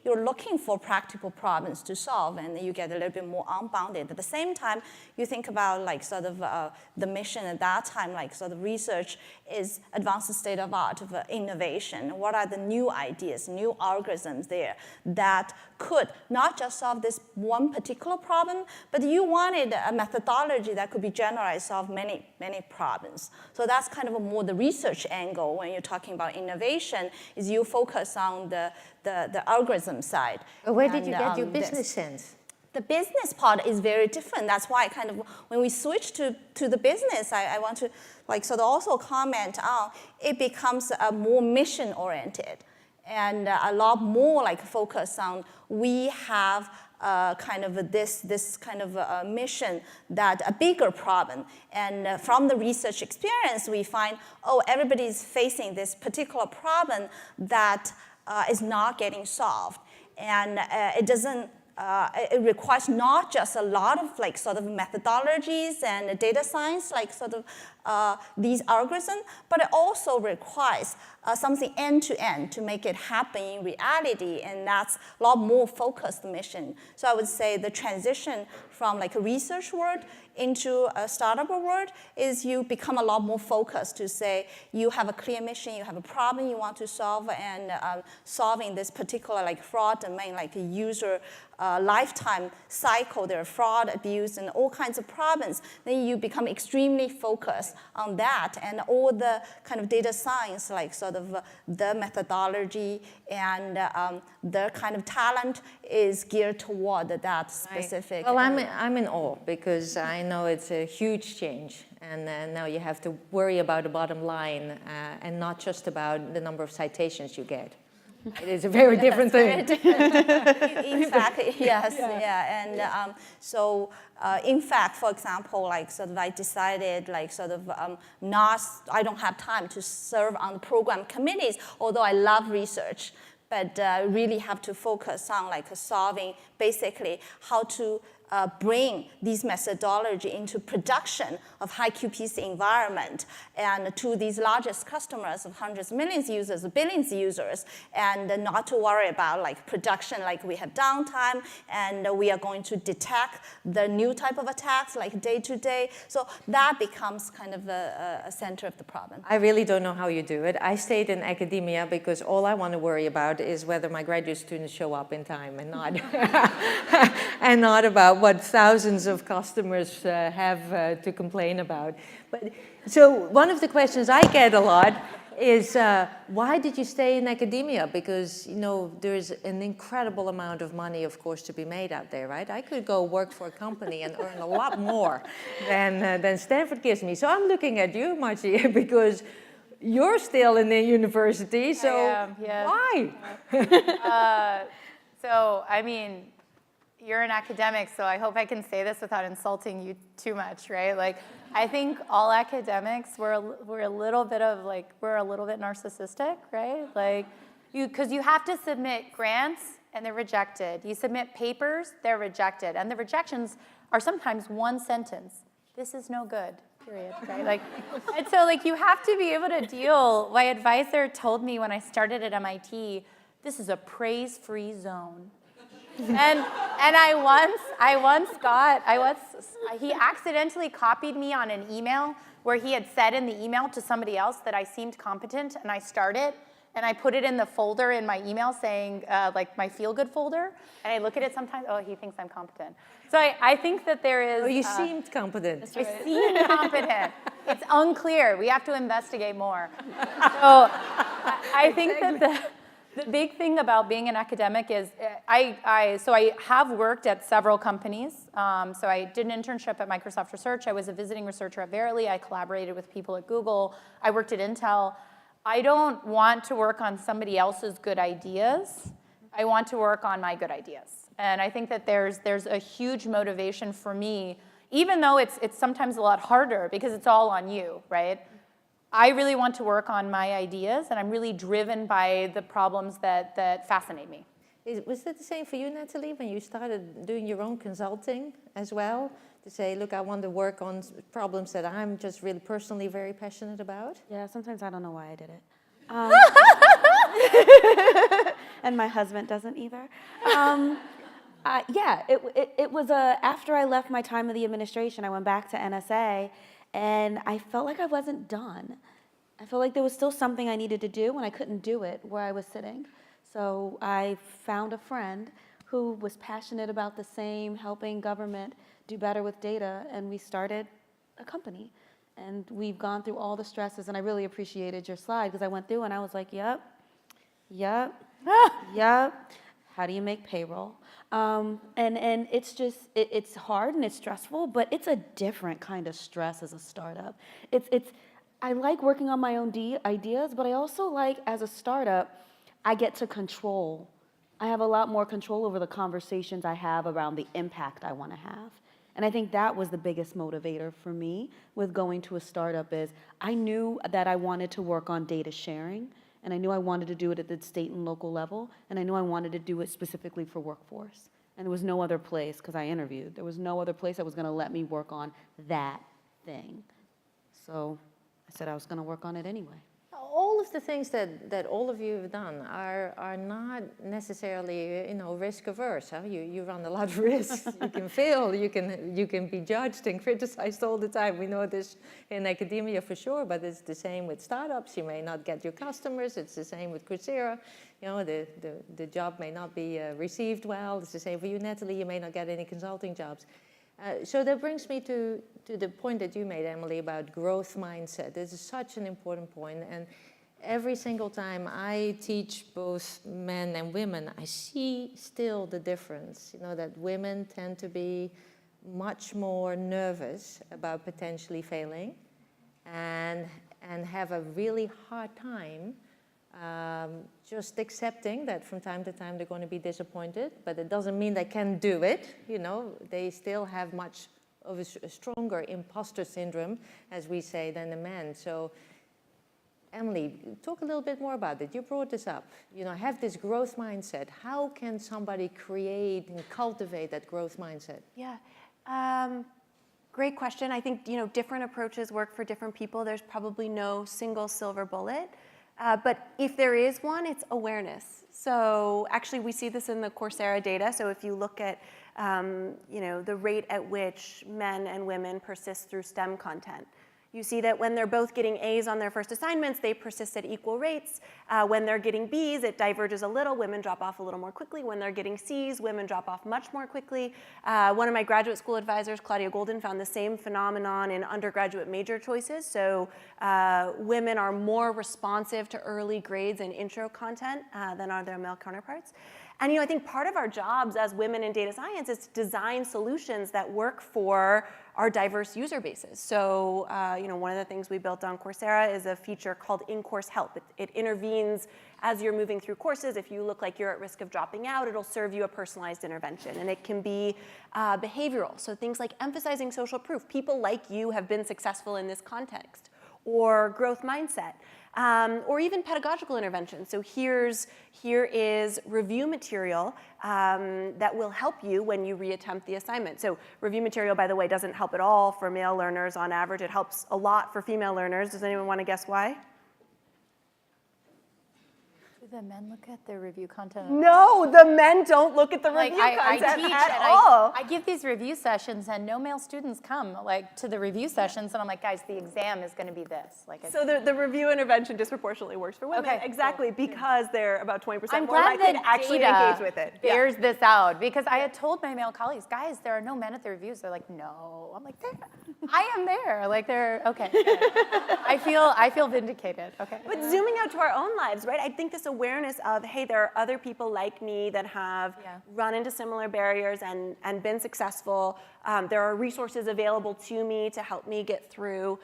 you're looking for practical problems to solve, and you get a little bit more unbounded. At the same time, you think about sort of the mission at that time, sort of research is advanced state of art of innovation. What are the new ideas, new algorithms there that could not just solve this one particular problem, but you wanted a methodology that could be generalized, solve many, many problems. So that's kind of more the research angle when you're talking about innovation, is you focus on the algorithm side. But where did you get your business sense? The business part is very different. That's why kind of when we switch to the business, I want to sort of also comment on, it becomes more mission-oriented and a lot more focus on, we have kind of this kind of a mission, that a bigger problem. And from the research experience, we find, everybody's facing this particular problem that is not getting solved. And it doesn't, it requires not just a lot of sort of methodologies and data science, sort of these algorithms, but it also requires something end-to-end to make it happen in reality, and that's a lot more focused mission. So I would say the transition from a research world into a startup world is you become a lot more focused to say you have a clear mission, you have a problem you want to solve, and solving this particular fraud domain, user lifetime cycle, there are fraud, abuse, and all kinds of problems, then you become extremely focused on that, and all the kind of data science, sort of the methodology and the kind of talent is geared toward that specific. Well, I'm in awe, because I know it's a huge change, and now you have to worry about the bottom line and not just about the number of citations you get. It is a very different thing. In fact, yes, yeah. And so, in fact, for example, sort of I decided, sort of I don't have time to serve on the program committees, although I love research, but really have to focus on solving basically how to bring these methodology into production of high QPC environment and to these largest customers of hundreds of millions of users, billions of users, and not to worry about production, we have downtime, and we are going to detect the new type of attacks day to day. So that becomes kind of a center of the problem. I really don't know how you do it. I stayed in academia because all I want to worry about is whether my graduate students show up in time, and not and not about what thousands of customers have to complain about. But so one of the questions I get a lot is, why did you stay in academia? Because there's an incredible amount of money, of course, to be made out there, right? I could go work for a company and earn a lot more than Stanford gives me. So I'm looking at you, Marci, because you're still in the university. So I am, yes. Why? So I mean, you're an academic, so I hope I can say this without insulting you too much, right? I think all academics, we're a little bit narcissistic, right? Because you have to submit grants and they're rejected. You submit papers, they're rejected, and the rejections are sometimes one sentence. This is no good, period, right? And so you have to be able to deal. My advisor told me when I started at MIT, this is a praise-free zone. And he accidentally copied me on an email where he had said in the email to somebody else that I seemed competent, and I started, and I put it in the folder in my email saying, my feel-good folder, and I look at it sometimes, he thinks I'm competent. So I think that there is... you seemed competent. I seemed competent. It's unclear. We have to investigate more. So I think that The big thing about being an academic is I have worked at several companies. So I did an internship at Microsoft Research. I was a visiting researcher at Verily. I collaborated with people at Google. I worked at Intel. I don't want to work on somebody else's good ideas. I want to work on my good ideas. And I think that there's a huge motivation for me, even though it's sometimes a lot harder because it's all on you, right? I really want to work on my ideas, and I'm really driven by the problems that fascinate me. Was that the same for you, Natalie, when you started doing your own consulting as well? To say, look, I want to work on problems that I'm just really personally very passionate about? Yeah, sometimes I don't know why I did it. And my husband doesn't either. Yeah, it was after I left my time in the administration, I went back to NSA, and I felt like I wasn't done. I felt like there was still something I needed to do, and I couldn't do it where I was sitting. So I found a friend who was passionate about the same, helping government do better with data, and we started a company. And we've gone through all the stresses, and I really appreciated your slide, because I went through and I was like, yep. How do you make payroll? And it's just, it's hard and it's stressful, but it's a different kind of stress as a startup. I like working on my own ideas, but I also like, as a startup, I get to control. I have a lot more control over the conversations I have around the impact I want to have. And I think that was the biggest motivator for me with going to a startup is I knew that I wanted to work on data sharing, and I knew I wanted to do it at the state and local level, and I knew I wanted to do it specifically for workforce. And there was no other place, because I interviewed, there was no other place that was going to let me work on that thing. So I said I was going to work on it anyway. All of the things that all of you have done are not necessarily, risk averse. Huh? You run a lot of risks. You can fail. You can be judged and criticized all the time. We know this in academia for sure, but it's the same with startups. You may not get your customers. It's the same with Coursera. The job may not be received well. It's the same for you, Natalie. You may not get any consulting jobs. So that brings me to the point that you made, Emily, about growth mindset. This is such an important point, and every single time I teach both men and women, I see still the difference, that women tend to be much more nervous about potentially failing and have a really hard time just accepting that from time to time they're going to be disappointed, but it doesn't mean they can do it. They still have much of a stronger imposter syndrome, as we say, than the men. So, Emily, talk a little bit more about it. You brought this up. Have this growth mindset. How can somebody create and cultivate that growth mindset? Yeah. Great question. I think different approaches work for different people. There's probably no single silver bullet. But if there is one, it's awareness. So actually, we see this in the Coursera data. So if you look at the rate at which men and women persist through STEM content, you see that when they're both getting A's on their first assignments, they persist at equal rates. When they're getting B's, it diverges a little. Women drop off a little more quickly. When they're getting C's, women drop off much more quickly. One of my graduate school advisors, Claudia Golden, found the same phenomenon in undergraduate major choices. So women are more responsive to early grades and intro content than are their male counterparts. And I think part of our jobs as women in data science is to design solutions that work for our diverse user bases. So one of the things we built on Coursera is a feature called in-course help. It intervenes as you're moving through courses. If you look like you're at risk of dropping out, it'll serve you a personalized intervention. And it can be behavioral, so things like emphasizing social proof. People like you have been successful in this context. Or growth mindset. Or even pedagogical intervention. So here is review material that will help you when you reattempt the assignment. So review material, by the way, doesn't help at all for male learners on average. It helps a lot for female learners. Does anyone want to guess why? Do the men look at their review content? No, the men don't look at the review content at all. I give these review sessions, and no male students come to the review sessions, and I'm like, guys, the exam is going to be this. So the review intervention disproportionately works for women, exactly, because they're about 20% I'm more glad likely that to actually data engage with it. bears this out, because I had told my male colleagues, guys, there are no men at the reviews. They're like, no. I'm like, I am there. Like they're okay. I feel vindicated. Okay. But zooming out to our own lives, right? I think this awareness of, hey, there are other people like me that have run into similar barriers and been successful. There are resources available to me to help me get through.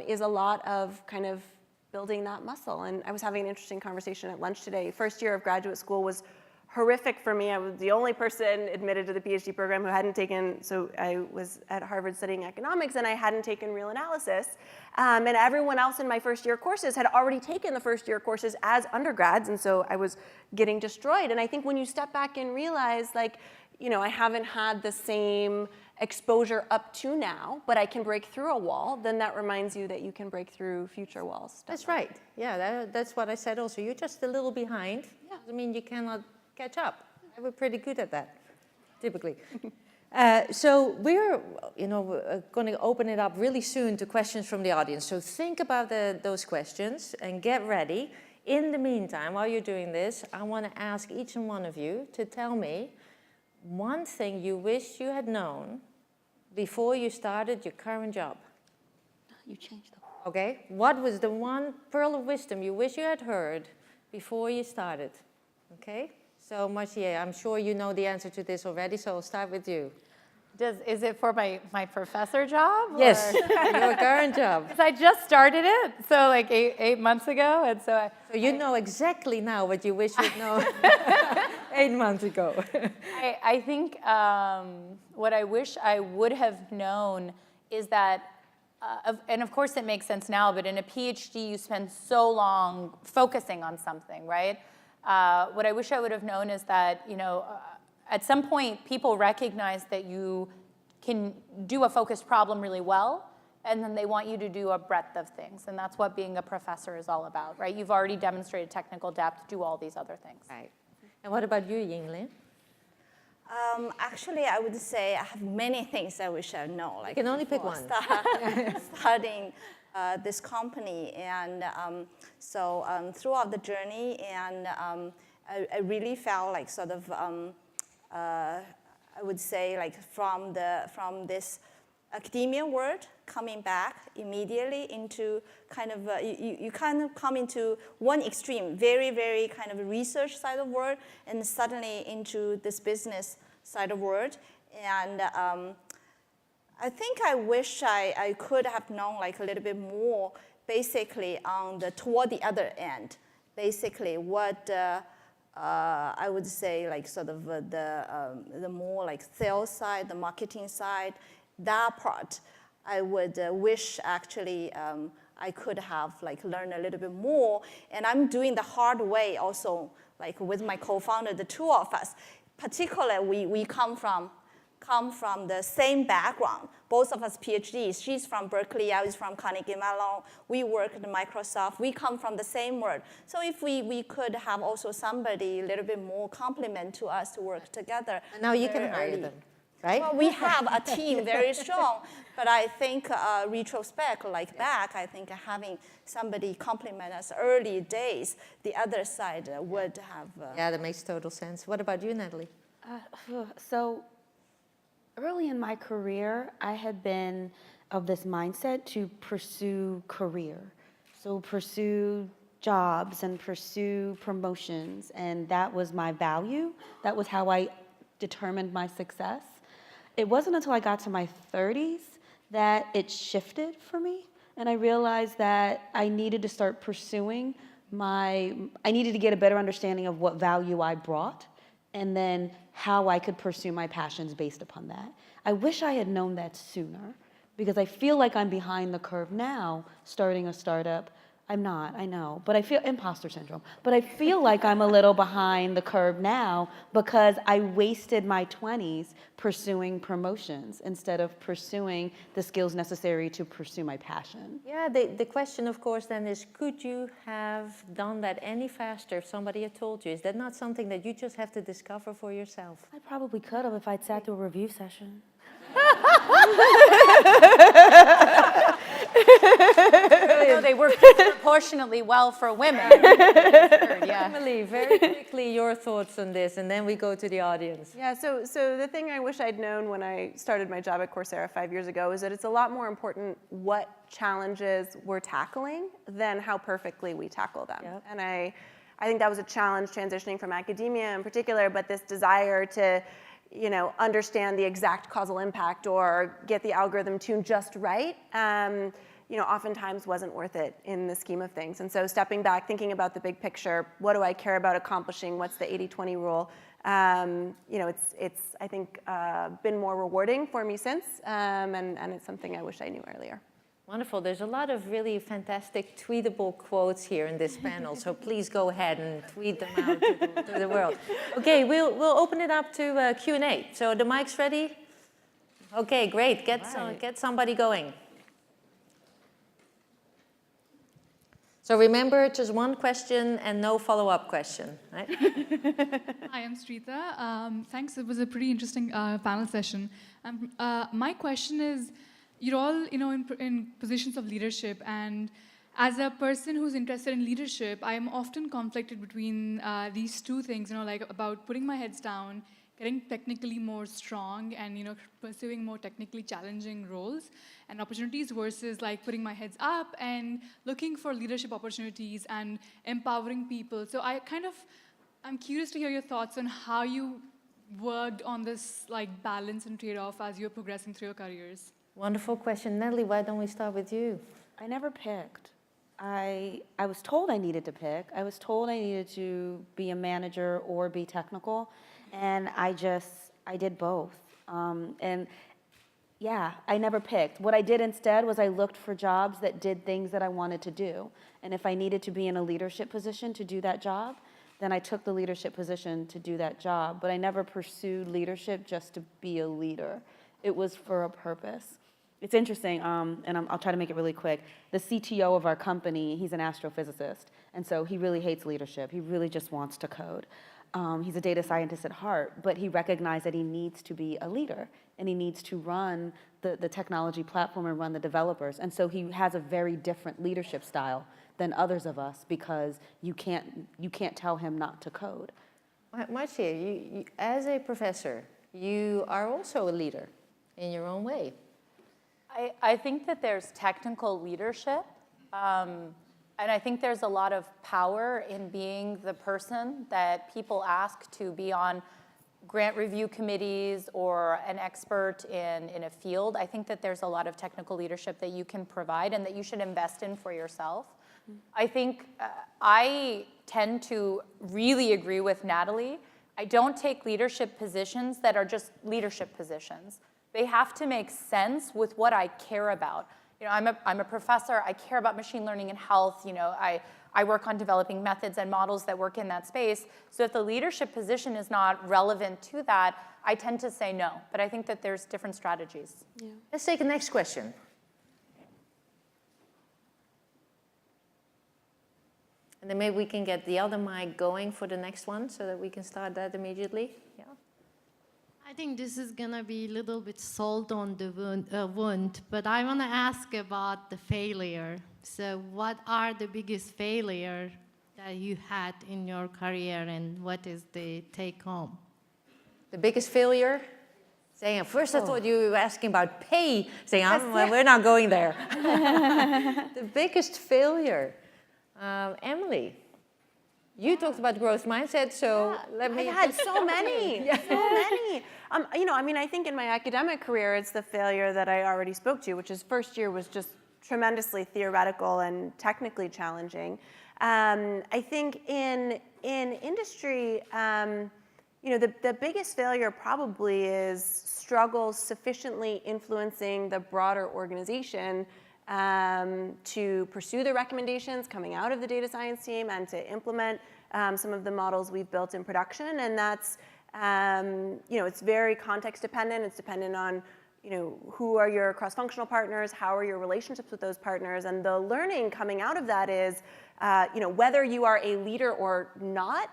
Is a lot of kind of building that muscle. And I was having an interesting conversation at lunch today. First year of graduate school was horrific for me. I was the only person admitted to the PhD program who hadn't taken, so I was at Harvard studying economics and I hadn't taken real analysis. And everyone else in my first year courses had already taken the first year courses as undergrads, and so I was getting destroyed. And I think when you step back and realize, like, you know, I haven't had the same exposure up to now, but I can break through a wall, then that reminds you that you can break through future walls. That's right. Yeah, that's what I said also. You're just a little behind. Yeah. I mean, you cannot catch up. We're pretty good at that, typically. So we're, going to open it up really soon to questions from the audience. So think about those questions and get ready. In the meantime, while you're doing this, I want to ask each and one of you to tell me one thing you wish you had known before you started your current job. You changed them. Okay. What was the one pearl of wisdom you wish you had heard before you started? Okay. So, Marcia, I'm sure you know the answer to this already, so I'll start with you. Is it for my professor job? Yes, your current job. Because I just started it, so like eight months ago, and so you know exactly now what you wish you'd known 8 months ago. I think what I wish I would have known is that, and of course it makes sense now, but in a PhD you spend so long focusing on something, right? What I wish I would have known is that, at some point people recognize that you can do a focused problem really well, and then they want you to do a breadth of things. And that's what being a professor is all about, right? You've already demonstrated technical depth, do all these other things. Right. And what about you, Yinglin? Actually, I would say I have many things I wish I know. Like, you can only pick one. Starting this company, and so throughout the journey, and I really felt like sort of, I would say, like from this academia world, coming back immediately into kind of, you kind of come into one extreme, very, very kind of research side of world, and suddenly into this business side of world. And I think I wish I could have known like a little bit more basically on toward the other end, basically what I would say like sort of the more like sales side, the marketing side, that part I would wish actually I could have like learned a little bit more. And I'm doing the hard way also, like with my co-founder, the two of us, particularly we come from the same background. Both of us PhDs. She's from Berkeley, I was from Carnegie Mellon. We work at Microsoft. We come from the same world. So if we could have also somebody a little bit more complement to us to work together. And now you can hire them, right? Well, we have a team very strong, but I think retrospect, like back, I think having somebody complement us early days, the other side would have. Yeah, that makes total sense. What about you, Natalie? So early in my career, I had been of this mindset to pursue career. So pursue jobs and pursue promotions, and that was my value. That was how I determined my success. It wasn't until I got to my 30s that it shifted for me, and I realized that I needed to start pursuing I needed to get a better understanding of what value I brought, and then how I could pursue my passions based upon that. I wish I had known that sooner, because I feel like I'm behind the curve now, starting a startup. I'm not, I know, but I feel imposter syndrome. But I feel like I'm a little behind the curve now because I wasted my 20s pursuing promotions instead of pursuing the skills necessary to pursue my passion. Yeah, the question, of course, then is, could you have done that any faster if somebody had told you? Is that not something that you just have to discover for yourself? I probably could have if I'd sat through a review session. They work disproportionately well for women. Yeah. Emily, very quickly, your thoughts on this, and then we go to the audience. Yeah, so the thing I wish I'd known when I started my job at Coursera 5 years ago is that it's a lot more important what challenges we're tackling than how perfectly we tackle them. Yep. And I think that was a challenge transitioning from academia in particular, but this desire to understand the exact causal impact or get the algorithm tuned just right, oftentimes wasn't worth it in the scheme of things. And so stepping back, thinking about the big picture, what do I care about accomplishing? What's the 80-20 rule? It's I think, been more rewarding for me since, and it's something I wish I knew earlier. Wonderful. There's a lot of really fantastic tweetable quotes here in this panel, so please go ahead and tweet them out to the world. Okay, we'll open it up to Q&A. So the mic's ready? Okay, great. Get somebody going. So remember, just one question and no follow-up question, right? Hi, I'm Shrita. Thanks. It was a pretty interesting panel session. My question is, you're all, in positions of leadership, and as a person who's interested in leadership, I am often conflicted between these two things, like about putting my heads down, getting technically more strong, and pursuing more technically challenging roles and opportunities versus like putting my heads up and looking for leadership opportunities and empowering people. So I'm curious to hear your thoughts on how you worked on this like balance and trade-off as you're progressing through your careers. Wonderful question. Natalie, why don't we start with you? I never picked. I was told I needed to pick. I was told I needed to be a manager or be technical, and I did both. And yeah, I never picked. What I did instead was I looked for jobs that did things that I wanted to do. And if I needed to be in a leadership position to do that job, then I took the leadership position to do that job. But I never pursued leadership just to be a leader. It was for a purpose. It's interesting, and I'll try to make it really quick. The CTO of our company, he's an astrophysicist, and so he really hates leadership. He really just wants to code. He's a data scientist at heart, but he recognized that he needs to be a leader, and he needs to run the technology platform and run the developers. And so he has a very different leadership style than others of us because you can't tell him not to code. Marcia, you, as a professor, you are also a leader in your own way. I think that there's technical leadership, and I think there's a lot of power in being the person that people ask to be on grant review committees or an expert in a field. I think that there's a lot of technical leadership that you can provide and that you should invest in for yourself. I think I tend to really agree with Natalie. I don't take leadership positions that are just leadership positions. They have to make sense with what I care about. I'm a professor. I care about machine learning and health. I work on developing methods and models that work in that space. So if the leadership position is not relevant to that, I tend to say no. But I think that there's different strategies. Yeah. Let's take the next question. And then maybe we can get the other mic going for the next one so that we can start that immediately. Yeah. I think this is going to be a little bit salt on the wound, but I want to ask about the failure. So what are the biggest failure that you had in your career, and what is the take home? The biggest failure? Saying, first I thought you were asking about pay. Saying, we're not going there. The biggest failure. Emily. You talked about growth mindset, so let me... I've had so many, so many. I think in my academic career, it's the failure that I already spoke to, which is first year was just tremendously theoretical and technically challenging. I think in industry, the biggest failure probably is struggles sufficiently influencing the broader organization to pursue the recommendations coming out of the data science team and to implement some of the models we've built in production. And that's, it's very context dependent. It's dependent on, who are your cross-functional partners, how are your relationships with those partners, and the learning coming out of that is, whether you are a leader or not,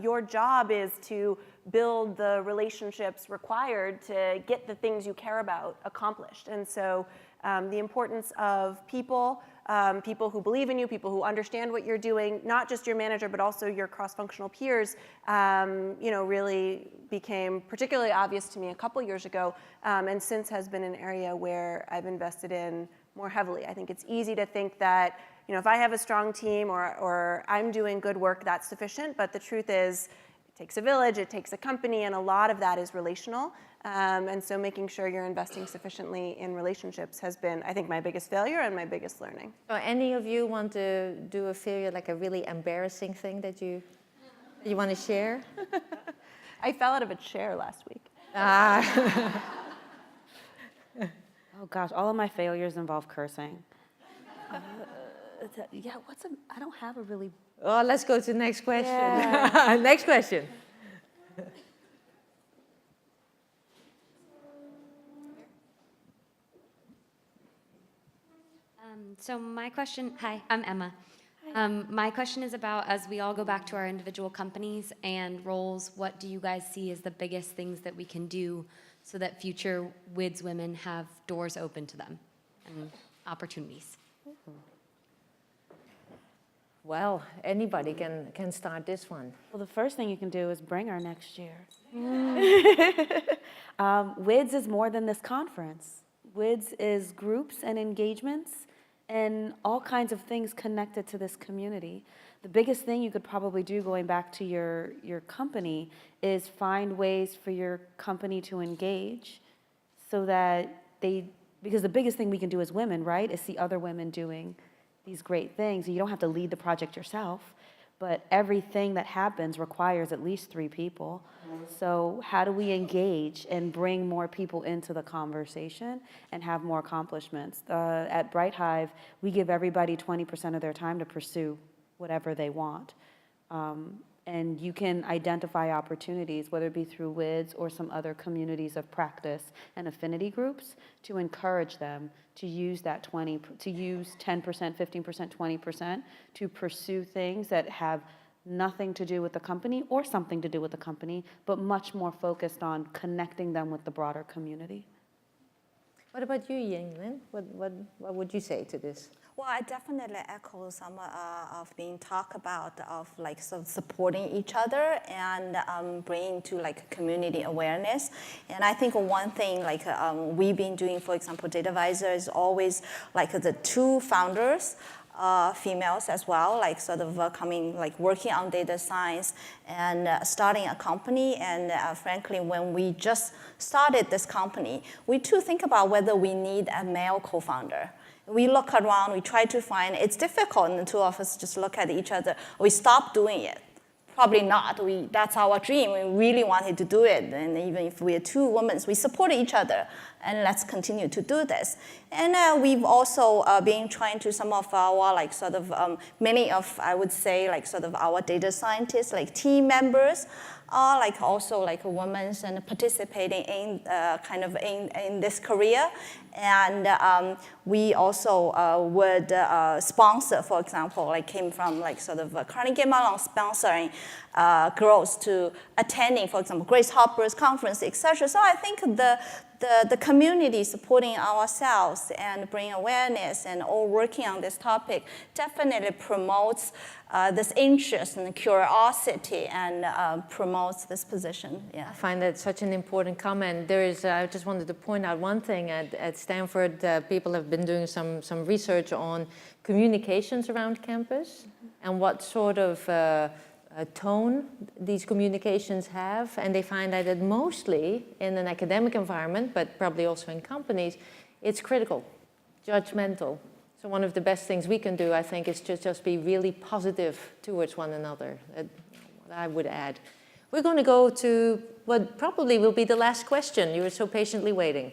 your job is to build the relationships required to get the things you care about accomplished. And so the importance of people, people who believe in you, people who understand what you're doing, not just your manager, but also your cross-functional peers, really became particularly obvious to me a couple years ago, and since has been an area where I've invested in more heavily. I think it's easy to think that, if I have a strong team or I'm doing good work, that's sufficient, but the truth is, it takes a village, it takes a company, and a lot of that is relational. And so making sure you're investing sufficiently in relationships has been, I think, my biggest failure and my biggest learning. So any of you want to do a failure, like a really embarrassing thing that you want to share? I fell out of a chair last week. Oh gosh, all of my failures involve cursing. I don't have a really... Oh, let's go to the next question. Yeah. Next question. So my question, hi, I'm Emma. My question is about, as we all go back to our individual companies and roles, what do you guys see as the biggest things that we can do so that future WiDS women have doors open to them and opportunities? Well, anybody can start this one. Well, the first thing you can do is bring her next year. WiDS is more than this conference. WiDS is groups and engagements and all kinds of things connected to this community. The biggest thing you could probably do, going back to your company, is find ways for your company to engage so that because the biggest thing we can do as women, right, is see other women doing these great things. You don't have to lead the project yourself, but everything that happens requires at least 3 people. So how do we engage and bring more people into the conversation and have more accomplishments? At Bright Hive, we give everybody 20% of their time to pursue whatever they want. And you can identify opportunities, whether it be through WiDS or some other communities of practice and affinity groups, to encourage them to use that 10%, 15%, 20% to pursue things that have nothing to do with the company or something to do with the company, but much more focused on connecting them with the broader community. What about you, Yinglin? What would you say to this? Well, I definitely echo some of being talk about of like sort of supporting each other and bringing to like community awareness. And I think one thing like we've been doing, for example, DataVisor is always like the 2 founders, females as well, like sort of working on data science and starting a company. And frankly, when we just started this company, we too think about whether we need a male co-founder. We look around, we try to find, it's difficult, and the 2 of us just look at each other. We stopped doing it. Probably not. That's our dream. We really wanted to do it. And even if we are 2 women, we support each other. And let's continue to do this. And we've also been trying to some of our many of, I would say, like sort of our data scientists, like team members, are like also like women and participating in in this career. And we also would sponsor, for example, like came from like sort of Carnegie Mellon sponsoring girls to attending, for example, Grace Hopper's conference, etc. So I think the community supporting ourselves and bringing awareness and all working on this topic definitely promotes this interest and curiosity and promotes this position. Yeah. I find that such an important comment. There is, I just wanted to point out one thing. At Stanford, people have been doing some research on communications around campus and what sort of tone these communications have, and they find that mostly in an academic environment, but probably also in companies, it's critical, judgmental. So one of the best things we can do, I think, is just be really positive towards one another. What I would add. We're going to go to what probably will be the last question. You were so patiently waiting.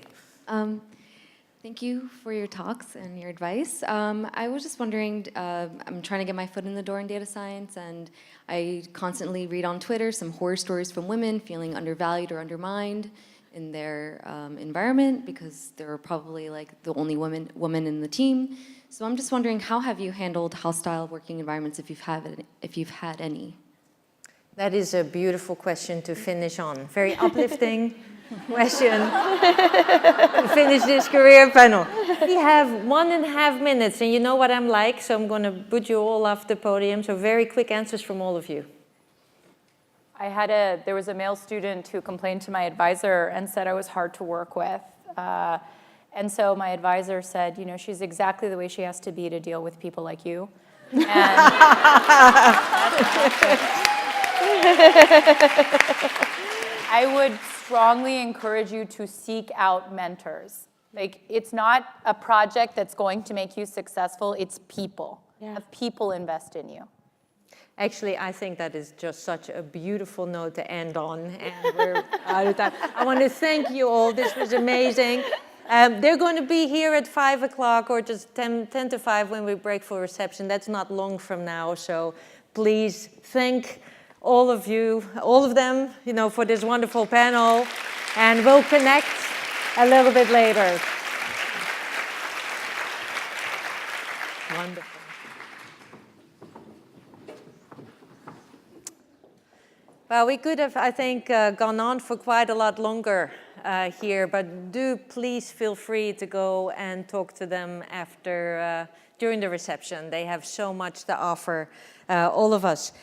Thank you for your talks and your advice. I was just wondering, I'm trying to get my foot in the door in data science, and I constantly read on Twitter some horror stories from women feeling undervalued or undermined in their environment because they're probably like the only woman in the team. So I'm just wondering, how have you handled hostile working environments if you've had any? That is a beautiful question to finish on. Very uplifting question to finish this career panel. We have 1.5 minutes, and you know what I'm like, so I'm going to put you all off the podium. So very quick answers from all of you. There was a male student who complained to my advisor and said I was hard to work with. And so my advisor said, you know, she's exactly the way she has to be to deal with people like you. And I would strongly encourage you to seek out mentors. Like, it's not a project that's going to make you successful, it's people. Yeah. Have people invest in you. Actually, I think that is just such a beautiful note to end on, and we're out of time. I want to thank you all. This was amazing. They're going to be here at 5 o'clock or just 10 to 5 when we break for reception. That's not long from now, so please thank all of you, all of them, you know, for this wonderful panel, and we'll connect a little bit later. Wonderful. Well, we could have, I think, gone on for quite a lot longer here, but do please feel free to go and talk to them after, during the reception. They have so much to offer all of us.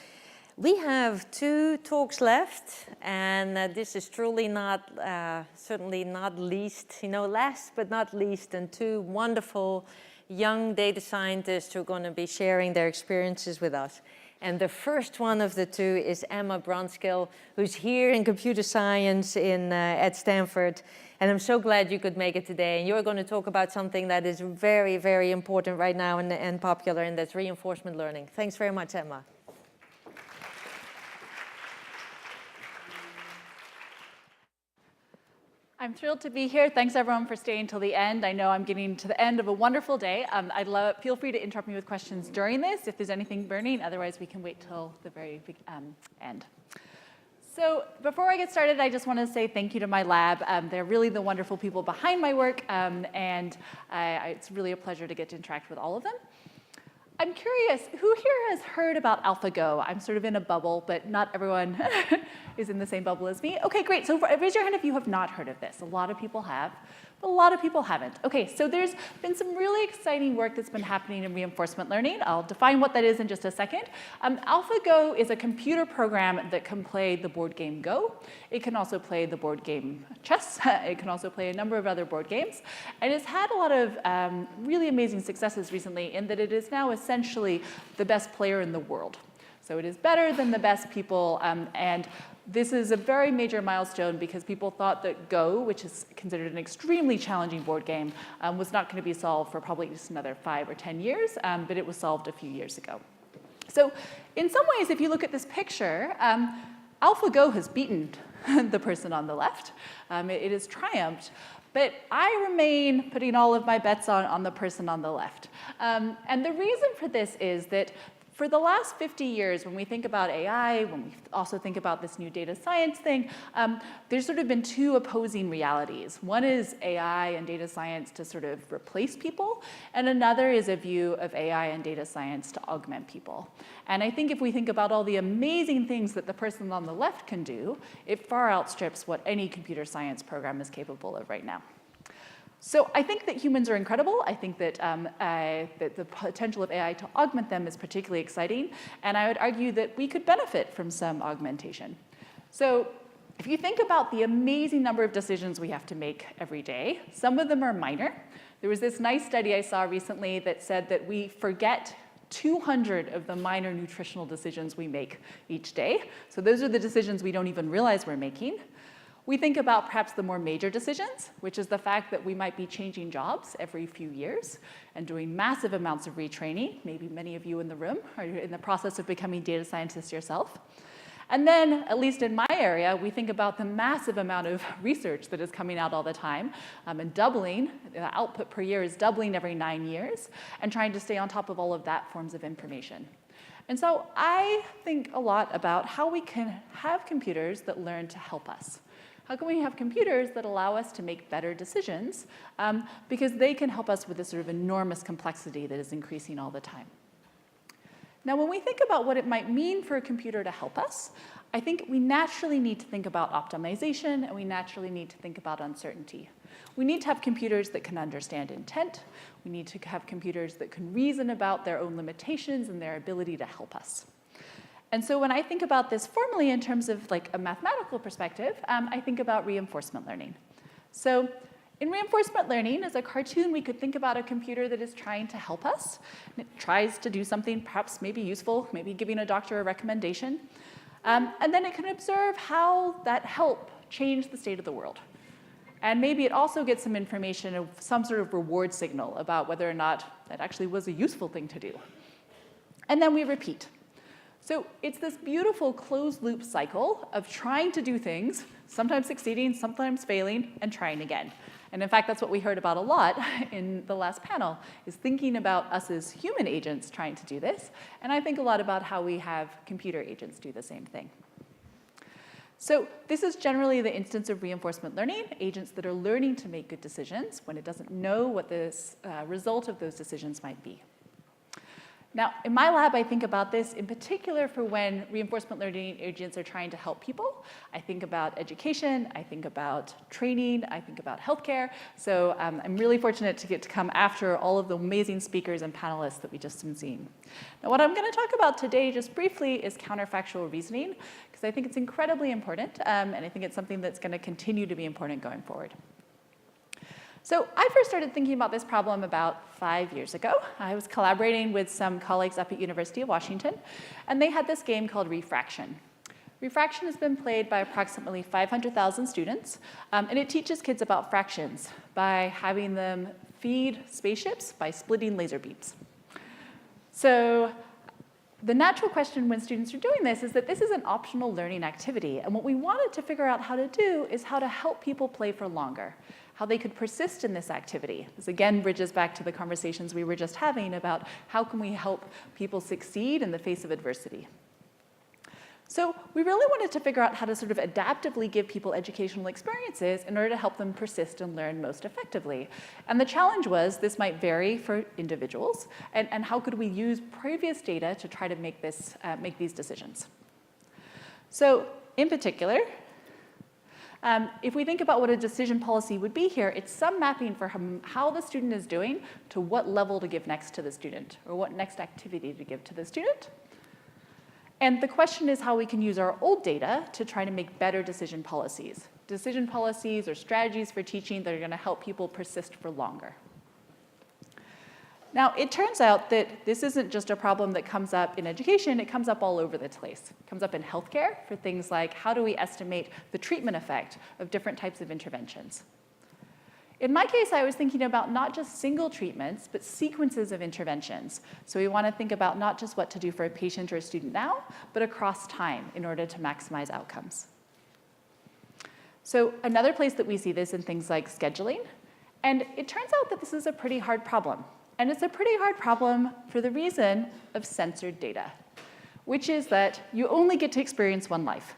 We have 2 talks left, and this is truly not, certainly not least, you know, last but not least, and 2 wonderful young data scientists who are going to be sharing their experiences with us. And the first one of the 2 is Emma Bronskill, who's here in computer science at Stanford. And I'm so glad you could make it today. And you're going to talk about something that is very, very important right now and popular, and that's reinforcement learning. Thanks very much, Emma. I'm thrilled to be here. Thanks everyone for staying till the end. I know I'm getting to the end of a wonderful day. Feel free to interrupt me with questions during this if there's anything burning. Otherwise, we can wait till the very end. So before I get started, I just want to say thank you to my lab. They're really the wonderful people behind my work, and it's really a pleasure to get to interact with all of them. I'm curious, who here has heard about AlphaGo? I'm sort of in a bubble, but not everyone is in the same bubble as me. Okay, great. So raise your hand if you have not heard of this. A lot of people have, but a lot of people haven't. Okay, so there's been some really exciting work that's been happening in reinforcement learning. I'll define what that is in just a second. AlphaGo is a computer program that can play the board game Go. It can also play the board game chess. It can also play a number of other board games. And it's had a lot of really amazing successes recently in that it is now essentially the best player in the world. So it is better than the best people, and this is a very major milestone because people thought that Go, which is considered an extremely challenging board game, was not going to be solved for probably just another 5 or 10 years, but it was solved a few years ago. So in some ways, if you look at this picture, AlphaGo has beaten the person on the left. It has triumphed. But I remain putting all of my bets on the person on the left. And the reason for this is that for the last 50 years, when we think about AI, when we also think about this new data science thing, there's sort of been 2 opposing realities. One is AI and data science to sort of replace people, and another is a view of AI and data science to augment people. And I think if we think about all the amazing things that the person on the left can do, it far outstrips what any computer science program is capable of right now. So I think that humans are incredible. I think that, that the potential of AI to augment them is particularly exciting. And I would argue that we could benefit from some augmentation. So if you think about the amazing number of decisions we have to make every day, some of them are minor. There was this nice study I saw recently that said that we forget 200 of the minor nutritional decisions we make each day. So those are the decisions we don't even realize we're making. We think about perhaps the more major decisions, which is the fact that we might be changing jobs every few years and doing massive amounts of retraining. Maybe many of you in the room are in the process of becoming data scientists yourself. And then, at least in my area, we think about the massive amount of research that is coming out all the time and doubling. The output per year is doubling every 9 years, and trying to stay on top of all of that forms of information. And so I think a lot about how we can have computers that learn to help us. How can we have computers that allow us to make better decisions because they can help us with this sort of enormous complexity that is increasing all the time. Now, when we think about what it might mean for a computer to help us, I think we naturally need to think about optimization, and we naturally need to think about uncertainty. We need to have computers that can understand intent. We need to have computers that can reason about their own limitations and their ability to help us. And so when I think about this formally in terms of like a mathematical perspective, I think about reinforcement learning. So in reinforcement learning, as a cartoon, we could think about a computer that is trying to help us. And it tries to do something perhaps maybe useful, maybe giving a doctor a recommendation. And then it can observe how that help changed the state of the world. And maybe it also gets some information of some sort of reward signal about whether or not that actually was a useful thing to do. And then we repeat. So it's this beautiful closed loop cycle of trying to do things, sometimes succeeding, sometimes failing, and trying again. And in fact, that's what we heard about a lot in the last panel, is thinking about us as human agents trying to do this. And I think a lot about how we have computer agents do the same thing. So this is generally the instance of reinforcement learning, agents that are learning to make good decisions when it doesn't know what the result of those decisions might be. Now, in my lab, I think about this in particular for when reinforcement learning agents are trying to help people. I think about education, I think about training, I think about healthcare. So I'm really fortunate to get to come after all of the amazing speakers and panelists that we just been seeing. Now, what I'm going to talk about today, just briefly, is counterfactual reasoning, because I think it's incredibly important, and I think it's something that's going to continue to be important going forward. So I first started thinking about this problem about 5 years ago. I was collaborating with some colleagues up at University of Washington, and they had this game called Refraction. Refraction has been played by approximately 500,000 students, and it teaches kids about fractions by having them feed spaceships by splitting laser beams. So the natural question when students are doing this is that this is an optional learning activity, and what we wanted to figure out how to do is how to help people play for longer, how they could persist in this activity. This again bridges back to the conversations we were just having about how can we help people succeed in the face of adversity. So we really wanted to figure out how to sort of adaptively give people educational experiences in order to help them persist and learn most effectively. And the challenge was this might vary for individuals, and how could we use previous data to try to make these decisions. So in particular, if we think about what a decision policy would be here, it's some mapping for how the student is doing to what level to give next to the student, or what next activity to give to the student. And the question is how we can use our old data to try to make better decision policies or strategies for teaching that are going to help people persist for longer. Now, it turns out that this isn't just a problem that comes up in education, it comes up all over the place. It comes up in healthcare for things like how do we estimate the treatment effect of different types of interventions. In my case, I was thinking about not just single treatments, but sequences of interventions. So we want to think about not just what to do for a patient or a student now, but across time in order to maximize outcomes. So another place that we see this in things like scheduling, and it turns out that this is a pretty hard problem. And it's a pretty hard problem for the reason of censored data, which is that you only get to experience one life.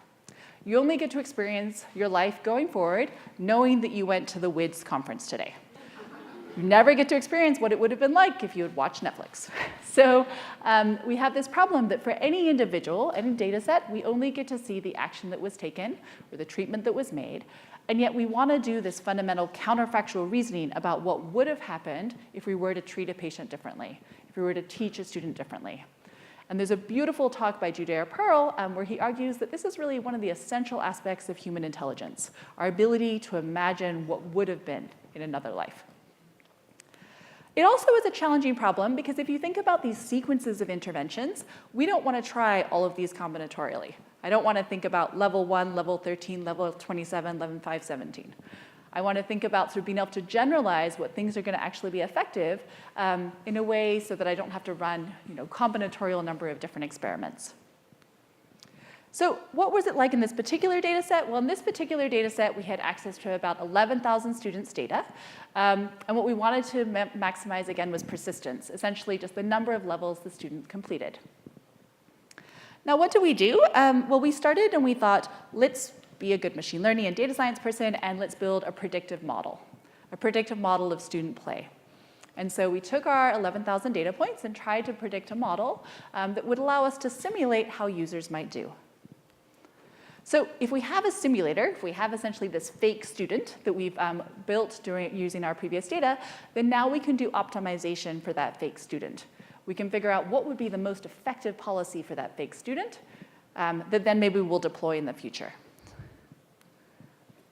You only get to experience your life going forward knowing that you went to the WiDS conference today. You never get to experience what it would have been like if you had watched Netflix. So we have this problem that for any individual, any data set, we only get to see the action that was taken or the treatment that was made. And yet we want to do this fundamental counterfactual reasoning about what would have happened if we were to treat a patient differently, if we were to teach a student differently. And there's a beautiful talk by Judea Pearl where he argues that this is really one of the essential aspects of human intelligence, our ability to imagine what would have been in another life. It also is a challenging problem because if you think about these sequences of interventions, we don't want to try all of these combinatorially. I don't want to think about level 1, level 13, level 27, level 5, 17. I want to think about sort of being able to generalize what things are going to actually be effective in a way so that I don't have to run combinatorial number of different experiments. So what was it like in this particular data set? Well, in this particular data set, we had access to about 11,000 students' data. And what we wanted to maximize, again, was persistence, essentially just the number of levels the student completed. Now, what do? Well, we started and we thought, let's be a good machine learning and data science person, and let's build a predictive model of student play. And so we took our 11,000 data points and tried to predict a model that would allow us to simulate how users might do. So if we have a simulator, if we have essentially this fake student that we've built using our previous data, then now we can do optimization for that fake student. We can figure out what would be the most effective policy for that fake student that then maybe we'll deploy in the future.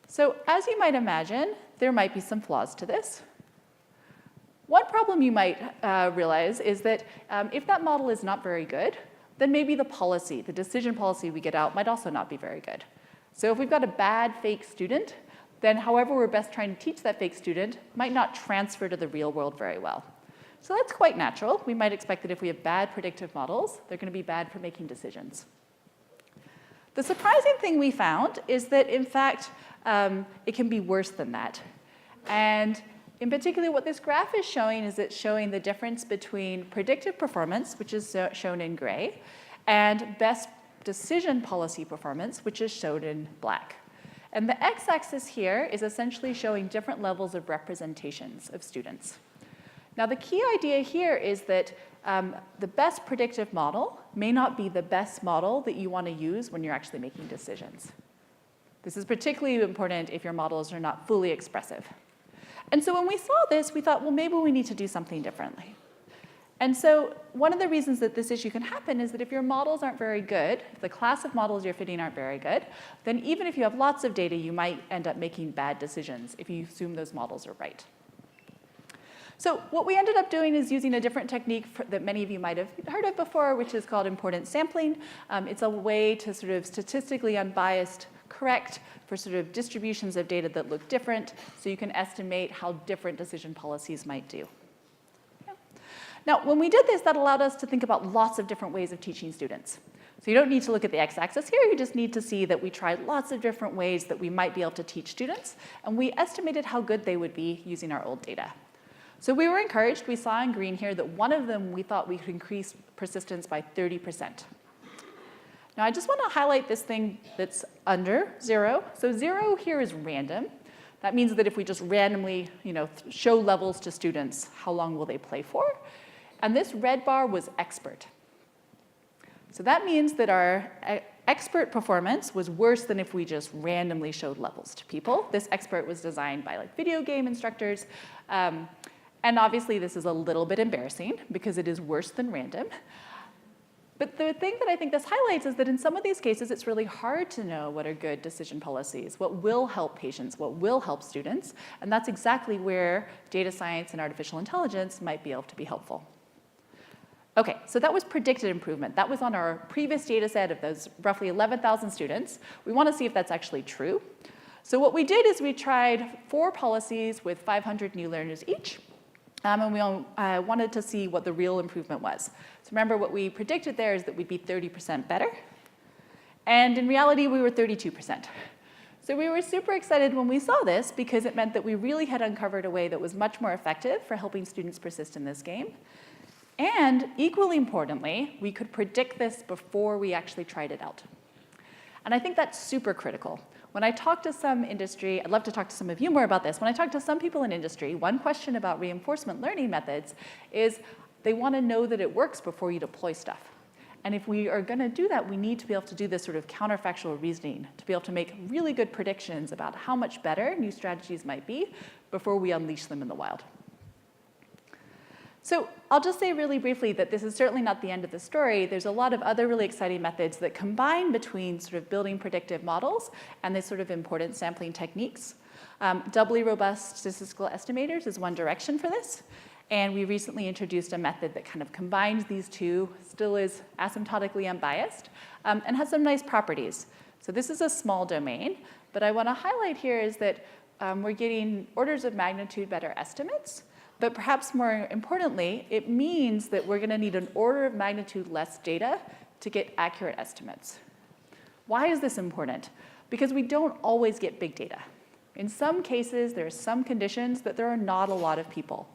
So as you might imagine, there might be some flaws to this. One problem you might realize is that if that model is not very good, then maybe the policy, the decision policy we get out might also not be very good. So if we've got a bad fake student, then however we're best trying to teach that fake student might not transfer to the real world very well. So that's quite natural. We might expect that if we have bad predictive models, they're going to be bad for making decisions. The surprising thing we found is that, in fact, it can be worse than that. And in particular, what this graph is showing is it's showing the difference between predictive performance, which is shown in gray, and best decision policy performance, which is shown in black. And the x-axis here is essentially showing different levels of representations of students. Now, the key idea here is that the best predictive model may not be the best model that you want to use when you're actually making decisions. This is particularly important if your models are not fully expressive. And so when we saw this, we thought, well, maybe we need to do something differently. And so one of the reasons that this issue can happen is that if your models aren't very good, if the class of models you're fitting aren't very good, then even if you have lots of data, you might end up making bad decisions if you assume those models are right. So what we ended up doing is using a different technique that many of you might have heard of before, which is called importance sampling. It's a way to sort of statistically unbiased correct for sort of distributions of data that look different, so you can estimate how different decision policies might do. Now, when we did this, that allowed us to think about lots of different ways of teaching students. So you don't need to look at the x-axis here, you just need to see that we tried lots of different ways that we might be able to teach students, and we estimated how good they would be using our old data. So we were encouraged. We saw in green here that one of them we thought we could increase persistence by 30%. Now, I just want to highlight this thing that's under 0. So 0 here is random. That means that if we just randomly show levels to students, how long will they play for? And this red bar was expert. So that means that our expert performance was worse than if we just randomly showed levels to people. This expert was designed by video game instructors. And obviously, this is a little bit embarrassing because it is worse than random. But the thing that I think this highlights is that in some of these cases, it's really hard to know what are good decision policies, what will help patients, what will help students. And that's exactly where data science and artificial intelligence might be able to be helpful. OK, so that was predicted improvement. That was on our previous data set of those roughly 11,000 students. We want to see if that's actually true. So what we did is we tried 4 policies with 500 new learners each. And we wanted to see what the real improvement was. So remember, what we predicted there is that we'd be 30% better. And in reality, we were 32%. So we were super excited when we saw this because it meant that we really had uncovered a way that was much more effective for helping students persist in this game. And equally importantly, we could predict this before we actually tried it out. And I think that's super critical. When I talk to some industry, I'd love to talk to some of you more about this. When I talk to some people in industry, one question about reinforcement learning methods is they want to know that it works before you deploy stuff. And if we are going to do that, we need to be able to do this sort of counterfactual reasoning, to be able to make really good predictions about how much better new strategies might be before we unleash them in the wild. So I'll just say really briefly that this is certainly not the end of the story. There's a lot of other really exciting methods that combine between sort of building predictive models and this sort of importance sampling techniques. Doubly robust statistical estimators is one direction for this. And we recently introduced a method that kind of combines these two, still is asymptotically unbiased, and has some nice properties. So this is a small domain. But I want to highlight here is that we're getting orders of magnitude better estimates. But perhaps more importantly, it means that we're going to need an order of magnitude less data to get accurate estimates. Why is this important? Because we don't always get big data. In some cases, there are some conditions that there are not a lot of people.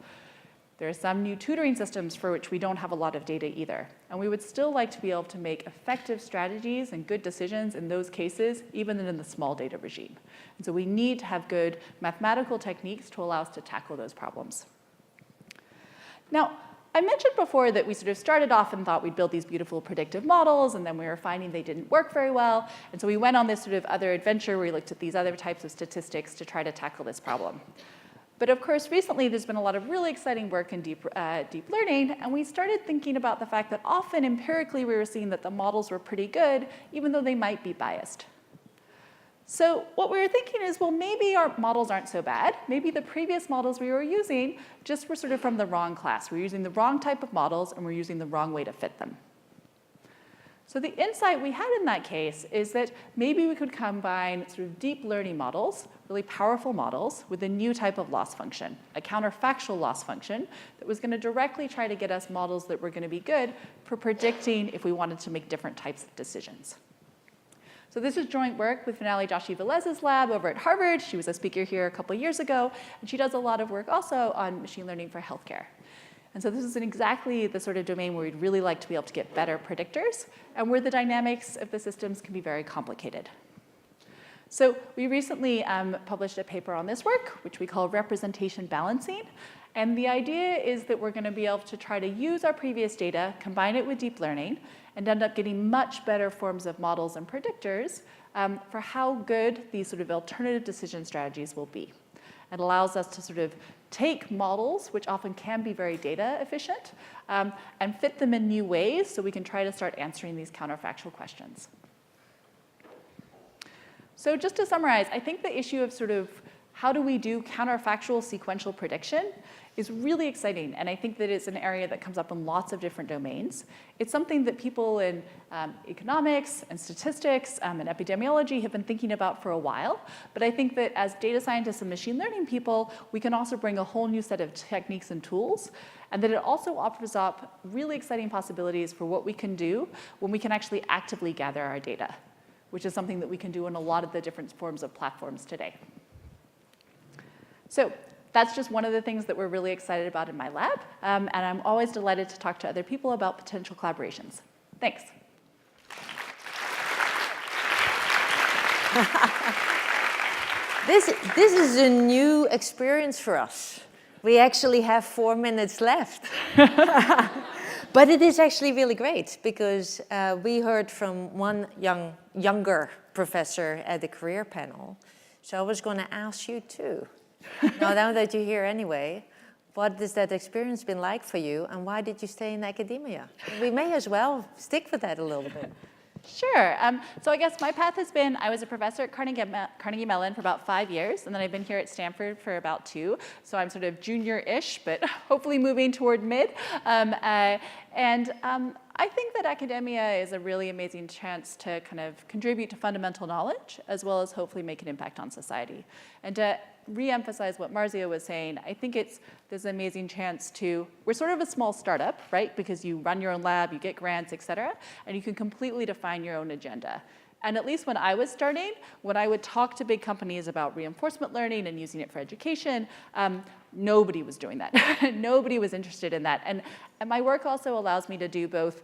There are some new tutoring systems for which we don't have a lot of data either. And we would still like to be able to make effective strategies and good decisions in those cases, even in the small data regime. And so we need to have good mathematical techniques to allow us to tackle those problems. Now, I mentioned before that we sort of started off and thought we'd build these beautiful predictive models, and then we were finding they didn't work very well. And so we went on this sort of other adventure where we looked at these other types of statistics to try to tackle this problem. But of course, recently there's been a lot of really exciting work in deep learning, and we started thinking about the fact that often empirically we were seeing that the models were pretty good, even though they might be biased. So what we were thinking is, well, maybe our models aren't so bad. Maybe the previous models we were using just were sort of from the wrong class. We're using the wrong type of models, and we're using the wrong way to fit them. So the insight we had in that case is that maybe we could combine sort of deep learning models, really powerful models, with a new type of loss function, a counterfactual loss function that was going to directly try to get us models that were going to be good for predicting if we wanted to make different types of decisions. So this is joint work with Finale Joshi-Velez's lab over at Harvard. She was a speaker here a couple years ago, and she does a lot of work also on machine learning for healthcare. And so this is exactly the sort of domain where we'd really like to be able to get better predictors, and where the dynamics of the systems can be very complicated. So we recently published a paper on this work, which we call representation balancing. And the idea is that we're going to be able to try to use our previous data, combine it with deep learning, and end up getting much better forms of models and predictors for how good these sort of alternative decision strategies will be. It allows us to sort of take models, which often can be very data efficient, and fit them in new ways so we can try to start answering these counterfactual questions. So just to summarize, I think the issue of sort of how do we do counterfactual sequential prediction is really exciting, and I think that it's an area that comes up in lots of different domains. It's something that people in economics and statistics and epidemiology have been thinking about for a while, but I think that as data scientists and machine learning people, we can also bring a whole new set of techniques and tools, and that it also offers up really exciting possibilities for what we can do when we can actually actively gather our data, which is something that we can do in a lot of the different forms of platforms today. So that's just one of the things that we're really excited about in my lab, and I'm always delighted to talk to other people about potential collaborations. Thanks. This is a new experience for us. We actually have 4 minutes left. But it is actually really great, because we heard from one younger professor at the career panel. So I was going to ask you too. Now that you're here anyway, what has that experience been like for you, and why did you stay in academia? We may as well stick with that a little bit. Sure. So I guess my path has been, I was a professor at Carnegie Mellon for about 5 years, and then I've been here at Stanford for about 2. So I'm sort of junior-ish, but hopefully moving toward mid. I think that academia is a really amazing chance to kind of contribute to fundamental knowledge, as well as hopefully make an impact on society. And to re-emphasize what Marzia was saying, I think it's this amazing chance to, we're sort of a small startup, right? Because you run your own lab, you get grants, et cetera, and you can completely define your own agenda. And at least when I was starting, when I would talk to big companies about reinforcement learning and using it for education, nobody was doing that. Nobody was interested in that. And my work also allows me to do both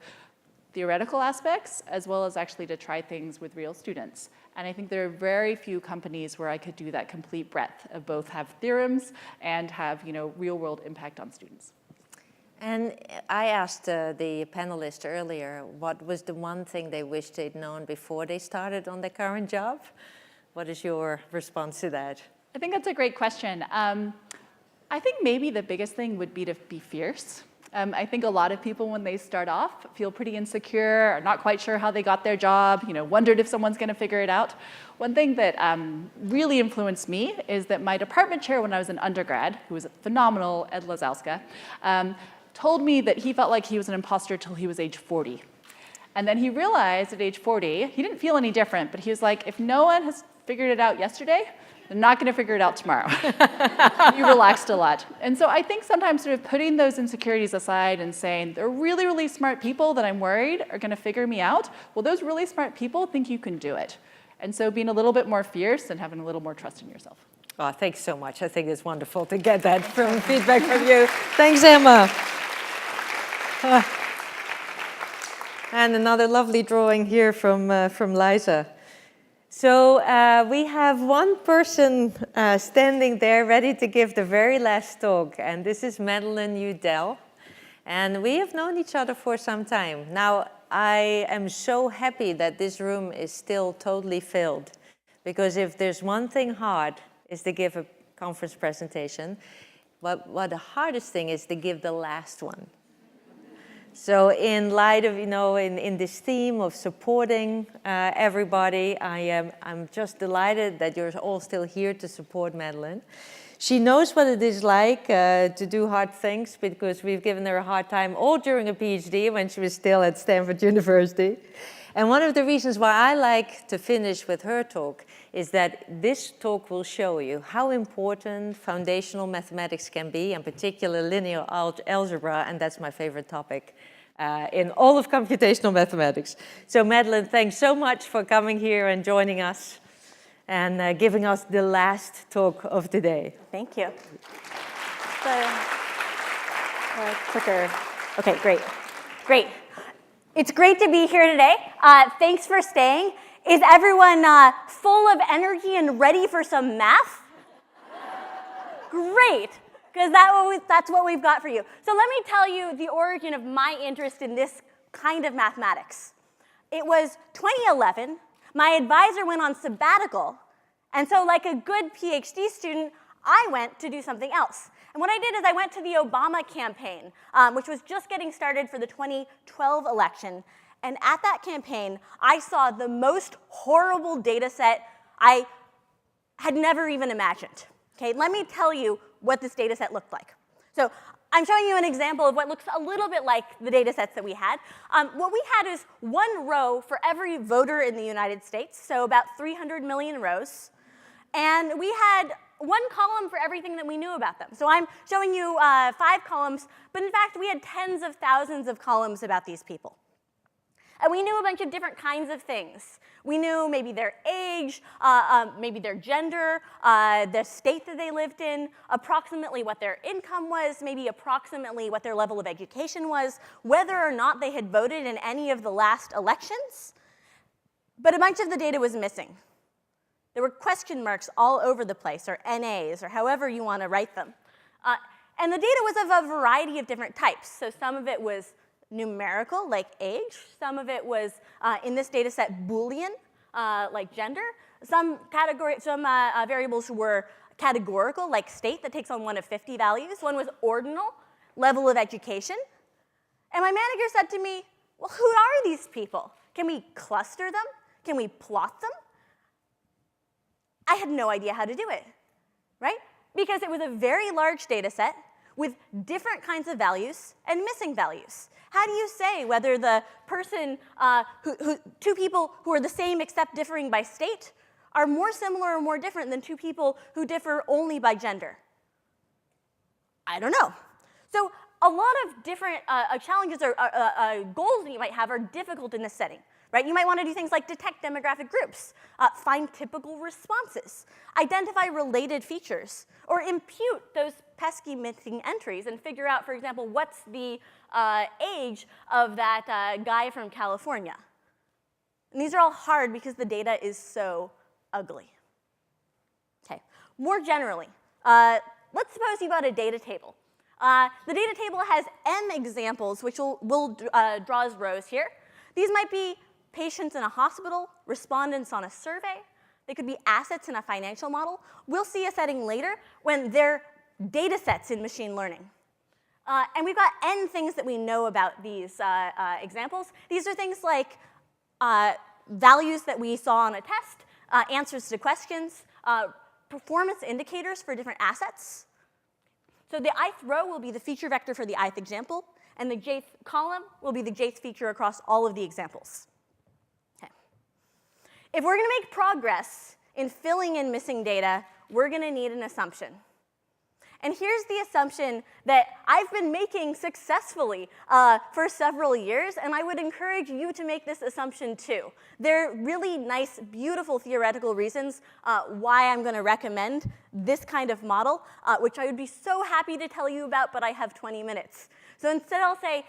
theoretical aspects as well as actually to try things with real students. And I think there are very few companies where I could do that complete breadth of both have theorems and have real world impact on students. And I asked the panelists earlier what was the one thing they wished they'd known before they started on their current job. What is your response to that? I think that's a great question. I think maybe the biggest thing would be to be fierce. I think a lot of people, when they start off, feel pretty insecure, are not quite sure how they got their job, wondered if someone's going to figure it out. One thing that really influenced me is that my department chair when I was an undergrad, who was phenomenal, Ed Lazowska, told me that he felt like he was an imposter till he was age 40. And then he realized at age 40, he didn't feel any different, but he was like, if no one has figured it out yesterday, they're not going to figure it out tomorrow. He relaxed a lot. And so I think sometimes sort of putting those insecurities aside and saying, there are really, really smart people that I'm worried are going to figure me out. Well, those really smart people think you can do it. And so being a little bit more fierce and having a little more trust in yourself. Oh, thanks so much. I think it's wonderful to get that feedback from you. Thanks, Emma. And another lovely drawing here from Liza. So we have one person standing there ready to give the very last talk, and this is Madeline Udell. And we have known each other for some time. Now, I am so happy that this room is still totally filled. Because if there's one thing hard, is to give a conference presentation. But what the hardest thing is to give the last one. So in light of, in this theme of supporting everybody, I'm just delighted that you're all still here to support Madeline. She knows what it is like to do hard things, because we've given her a hard time all during a PhD when she was still at Stanford University. And one of the reasons why I like to finish with her talk is that this talk will show you how important foundational mathematics can be, in particular linear algebra, and that's my favorite topic in all of computational mathematics. So Madeline, thanks so much for coming here and joining us and giving us the last talk of the day. Thank you. Clicker. Okay, great. Great. It's great to be here today. Thanks for staying. Is everyone full of energy and ready for some math? Great, because that's what we've got for you. So let me tell you the origin of my interest in this kind of mathematics. It was 2011. My advisor went on sabbatical, and so like a good PhD student, I went to do something else. And what I did is I went to the Obama campaign, which was just getting started for the 2012 election. And at that campaign, I saw the most horrible data set I had never even imagined. Okay, let me tell you what this data set looked like. So I'm showing you an example of what looks a little bit like the data sets that we had. What we had is one row for every voter in the United States, so about 300 million rows. And we had one column for everything that we knew about them. So I'm showing you 5 columns, but in fact, we had tens of thousands of columns about these people. And we knew a bunch of different kinds of things. We knew maybe their age, maybe their gender, the state that they lived in, approximately what their income was, maybe approximately what their level of education was, whether or not they had voted in any of the last elections. But a bunch of the data was missing. There were question marks all over the place, or NAs, or however you want to write them. And the data was of a variety of different types. So some of it was numerical, like age. Some of it was, in this data set, Boolean, like gender. Some variables were categorical, like state, that takes on one of 50 values. One was ordinal, level of education. And my manager said to me, well, who are these people? Can we cluster them? Can we plot them? I had no idea how to do it, right? Because it was a very large data set with different kinds of values and missing values. How do you say whether the person, two people who are the same except differing by state are more similar or more different than two people who differ only by gender? I don't know. So a lot of different challenges or goals that you might have are difficult in this setting. Right? You might want to do things like detect demographic groups, find typical responses, identify related features, or impute those pesky missing entries and figure out, for example, what's the age of that guy from California. And these are all hard because the data is so ugly. Okay, more generally, let's suppose you've got a data table. The data table has m examples, which we'll draw as rows here. These might be patients in a hospital, respondents on a survey. They could be assets in a financial model. We'll see a setting later when they're data sets in machine learning. And we've got n things that we know about these examples. These are things like values that we saw on a test, answers to questions, performance indicators for different assets. So the ith row will be the feature vector for the ith example, and the jth column will be the jth feature across all of the examples. If we're going to make progress in filling in missing data, we're going to need an assumption. And here's the assumption that I've been making successfully for several years, and I would encourage you to make this assumption too. There are really nice, beautiful theoretical reasons why I'm going to recommend this kind of model, which I would be so happy to tell you about, but I have 20 minutes. So instead I'll say,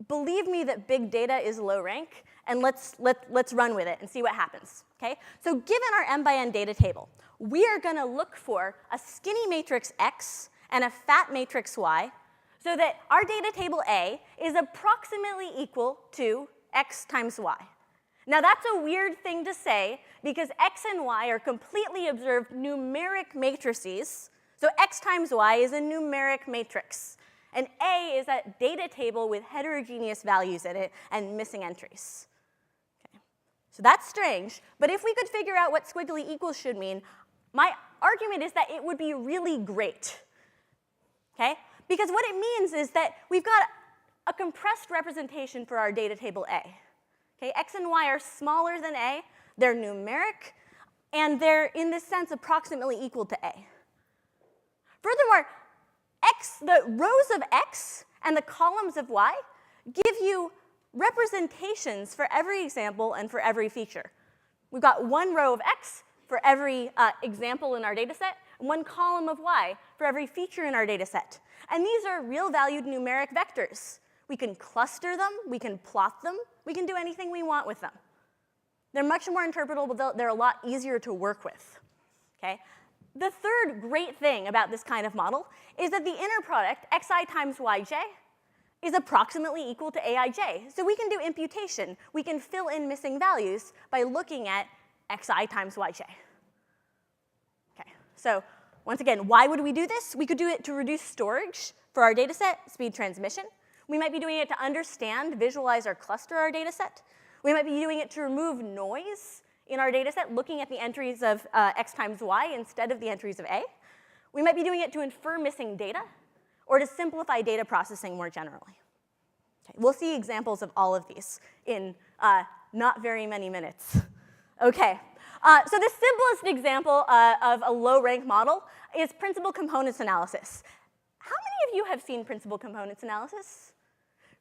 believe me that big data is low rank, and let's run with it and see what happens, okay? So given our m by n data table, we are going to look for a skinny matrix X and a fat matrix Y so that our data table A is approximately equal to x times y. Now that's a weird thing to say because x and y are completely observed numeric matrices. So x times y is a numeric matrix. And A is a data table with heterogeneous values in it and missing entries. Okay. So that's strange, but if we could figure out what squiggly equals should mean, my argument is that it would be really great. Okay? Because what it means is that we've got a compressed representation for our data table A. Okay? X and y are smaller than A, they're numeric, and they're, in this sense, approximately equal to A. Furthermore, the rows of x and the columns of y give you representations for every example and for every feature. We've got one row of x for every example in our data set, and one column of y for every feature in our data set. And these are real-valued numeric vectors. We can cluster them, we can plot them, we can do anything we want with them. They're much more interpretable, but they're a lot easier to work with. Okay? The third great thing about this kind of model is that the inner product, xi times yj, is approximately equal to aij. So we can do imputation. We can fill in missing values by looking at xi times yj. Okay, so once again, why would we do this? We could do it to reduce storage for our data set, speed transmission. We might be doing it to understand, visualize, or cluster our data set. We might be doing it to remove noise in our data set, looking at the entries of x times y instead of the entries of A. We might be doing it to infer missing data or to simplify data processing more generally. Okay, we'll see examples of all of these in not very many minutes. Okay, so the simplest example of a low-rank model is principal components analysis. How many of you have seen principal components analysis?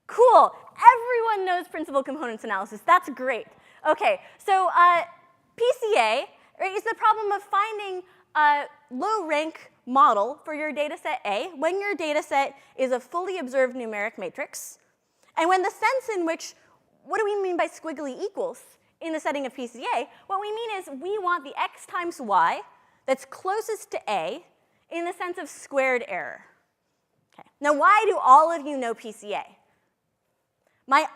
Cool, everyone knows principal components analysis. That's great. Okay, so PCA is the problem of finding a low-rank model for your data set A when your data set is a fully observed numeric matrix, and when the sense in which, what do we mean by squiggly equals in the setting of PCA? What we mean is we want the x times y that's closest to A in the sense of squared error. Okay. Now, why do all of you know PCA? My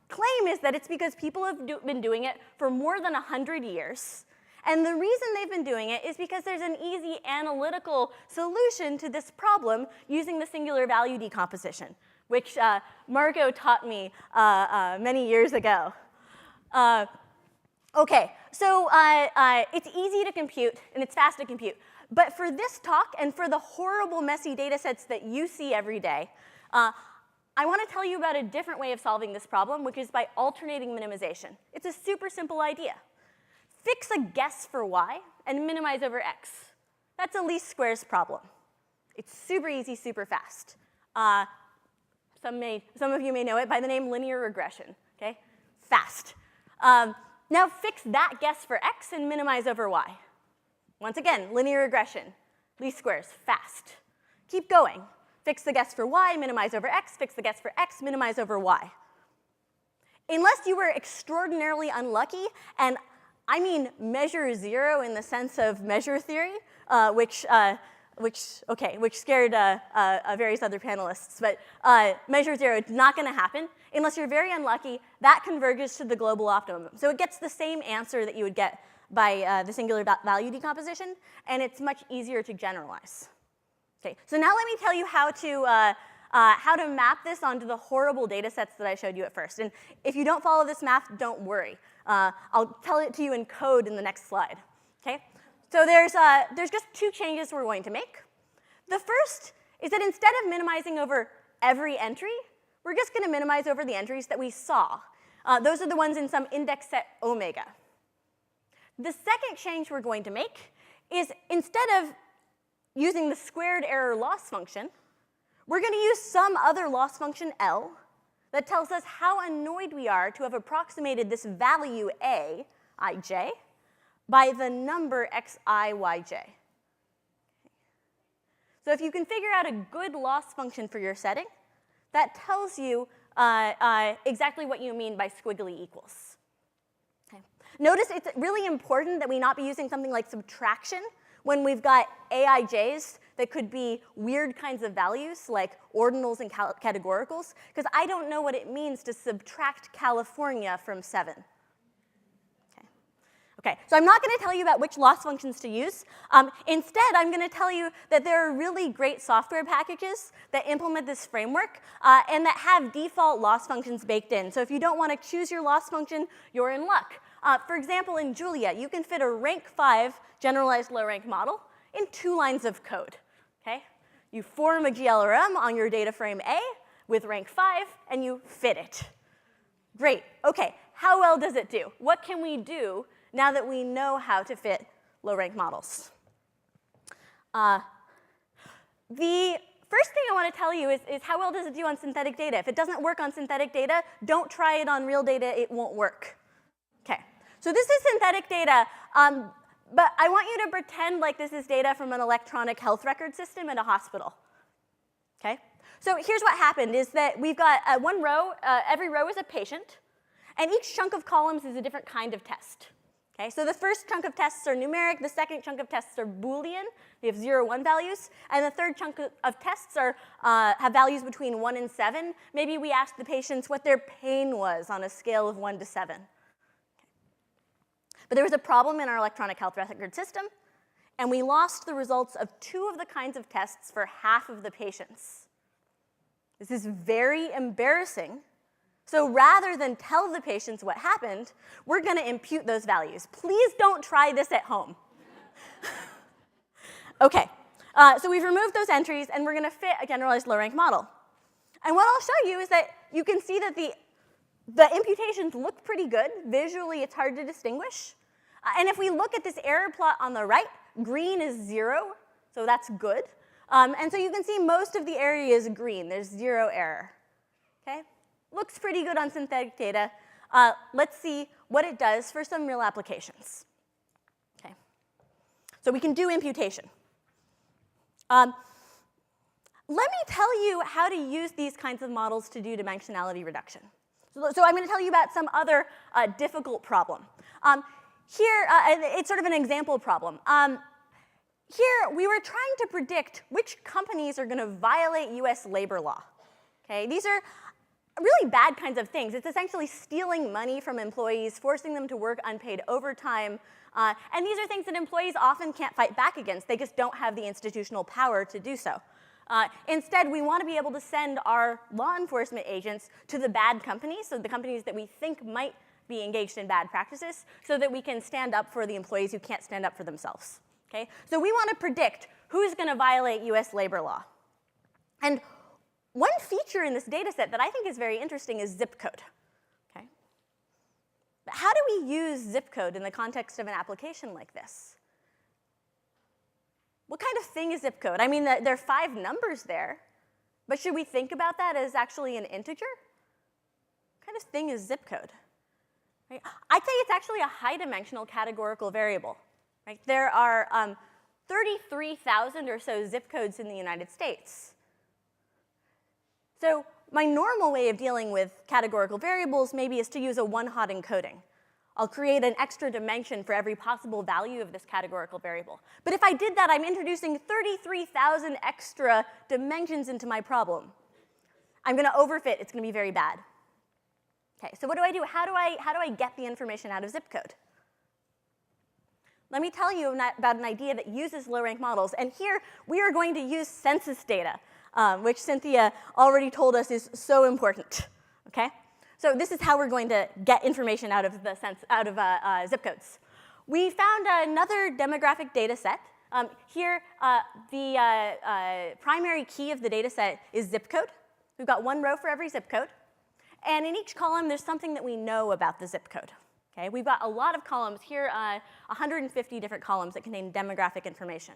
claim is that it's because people have been doing it for more than 100 years. And the reason they've been doing it is because there's an easy analytical solution to this problem using the singular value decomposition, which Margot taught me many years ago. Okay, so it's easy to compute, and it's fast to compute. But for this talk, and for the horrible, messy data sets that you see every day, I want to tell you about a different way of solving this problem, which is by alternating minimization. It's a super simple idea. Fix a guess for y and minimize over x. That's a least squares problem. It's super easy, super fast. Some of you may know it by the name linear regression. Okay, fast. Now fix that guess for x and minimize over y. Once again, linear regression, least squares, fast. Keep going. Fix the guess for y, minimize over x, fix the guess for x, minimize over y. Unless you were extraordinarily unlucky, and I mean measure zero in the sense of measure theory, which scared various other panelists, but measure zero, it's not going to happen. Unless you're very unlucky, that converges to the global optimum. So it gets the same answer that you would get by the singular value decomposition, and it's much easier to generalize. Okay, so now let me tell you how to map this onto the horrible data sets that I showed you at first. And if you don't follow this math, don't worry. I'll tell it to you in code in the next slide. Okay, so there's just two changes we're going to make. The first is that instead of minimizing over every entry, we're just going to minimize over the entries that we saw. Those are the ones in some index set omega. The second change we're going to make is instead of using the squared error loss function, we're going to use some other loss function L that tells us how annoyed we are to have approximated this value A, ij, by the number xi, yj. So if you can figure out a good loss function for your setting, that tells you exactly what you mean by squiggly equals. Okay. Notice it's really important that we not be using something like subtraction when we've got aij's that could be weird kinds of values like ordinals and categoricals, because I don't know what it means to subtract California from 7. Okay, so I'm not going to tell you about which loss functions to use. Instead, I'm going to tell you that there are really great software packages that implement this framework and that have default loss functions baked in. So if you don't want to choose your loss function, you're in luck. For example, in Julia, you can fit a rank 5 generalized low rank model in 2 lines of code. Okay? You form a GLRM on your data frame A with rank 5, and you fit it. Great. Okay, how well does it do? What can we do now that we know how to fit low-rank models? The first thing I want to tell you is how well does it do on synthetic data? If it doesn't work on synthetic data, don't try it on real data. It won't work. Okay, so this is synthetic data, but I want you to pretend like this is data from an electronic health record system in a hospital. Okay, so here's what happened is that we've got one row, every row is a patient, and each chunk of columns is a different kind of test. Okay, so the first chunk of tests are numeric, the second chunk of tests are Boolean, they have 0, 1 values, and the third chunk of tests are, have values between 1 and 7. Maybe we asked the patients what their pain was on a scale of 1 to 7. Okay. But there was a problem in our electronic health record system, and we lost the results of 2 of the kinds of tests for half of the patients. This is very embarrassing. So rather than tell the patients what happened, we're going to impute those values. Please don't try this at home. Okay, so we've removed those entries, and we're going to fit a generalized low-rank model. And what I'll show you is that you can see that the imputations look pretty good. Visually, it's hard to distinguish. And if we look at this error plot on the right, green is 0, so that's good. And so you can see most of the area is green. There's 0 error. Okay? Looks pretty good on synthetic data. Let's see what it does for some real applications. Okay. So we can do imputation. Let me tell you how to use these kinds of models to do dimensionality reduction. So I'm going to tell you about some other difficult problem. Here, it's sort of an example problem. Here, we were trying to predict which companies are going to violate US labor law. Okay, these are really bad kinds of things. It's essentially stealing money from employees, forcing them to work unpaid overtime. And these are things that employees often can't fight back against. They just don't have the institutional power to do so. Instead, we want to be able to send our law enforcement agents to the bad companies, so the companies that we think might be engaged in bad practices, so that we can stand up for the employees who can't stand up for themselves. Okay? So we want to predict who's going to violate US labor law. And one feature in this data set that I think is very interesting is zip code. Okay? But how do we use zip code in the context of an application like this? What kind of thing is zip code? I mean, there are 5 numbers there, but should we think about that as actually an integer? What kind of thing is zip code? Right? I'd say it's actually a high-dimensional categorical variable. Right? There are 33,000 or so zip codes in the United States. So my normal way of dealing with categorical variables maybe is to use a one-hot encoding. I'll create an extra dimension for every possible value of this categorical variable. But if I did that, I'm introducing 33,000 extra dimensions into my problem. I'm going to overfit. It's going to be very bad. Okay, so what do I do? How do I get the information out of zip code? Let me tell you about an idea that uses low-rank models. And here, we are going to use census data, which Cynthia already told us is so important. Okay? So this is how we're going to get information out of zip codes. We found another demographic data set. Here, the primary key of the data set is zip code. We've got one row for every zip code. And in each column, there's something that we know about the zip code. Okay? We've got a lot of columns here, 150 different columns that contain demographic information.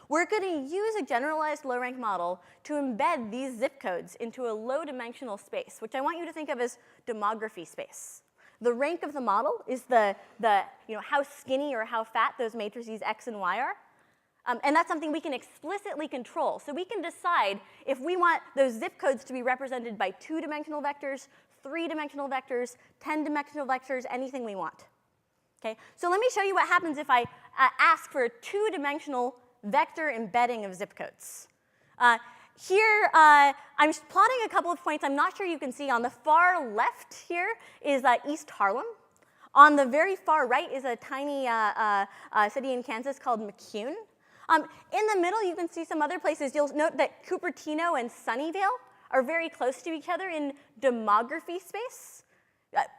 We're going to use a generalized low-rank model to embed these zip codes into a low-dimensional space, which I want you to think of as demography space. The rank of the model is how skinny or how fat those matrices X and Y are. And that's something we can explicitly control. So we can decide if we want those zip codes to be represented by 2-dimensional vectors, 3-dimensional vectors, 10-dimensional vectors, anything we want. Okay? So let me show you what happens if I ask for a 2-dimensional vector embedding of zip codes. Here, I'm plotting a couple of points I'm not sure you can see. On the far left here is East Harlem. On the very far right is a tiny city in Kansas called McCune. In the middle, you can see some other places. You'll note that Cupertino and Sunnyvale are very close to each other in demography space.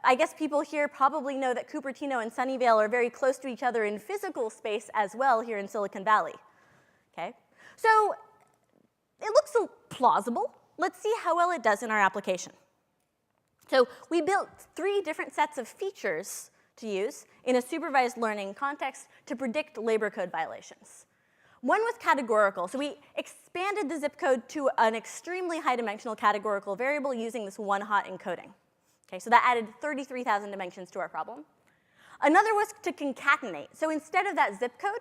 I guess people here probably know that Cupertino and Sunnyvale are very close to each other in physical space as well here in Silicon Valley. Okay? So it looks plausible. Let's see how well it does in our application. So we built 3 different sets of features to use in a supervised learning context to predict labor code violations. One was categorical. So we expanded the zip code to an extremely high dimensional categorical variable using this one-hot encoding. Okay, so that added 33,000 dimensions to our problem. Another was to concatenate. So instead of that zip code,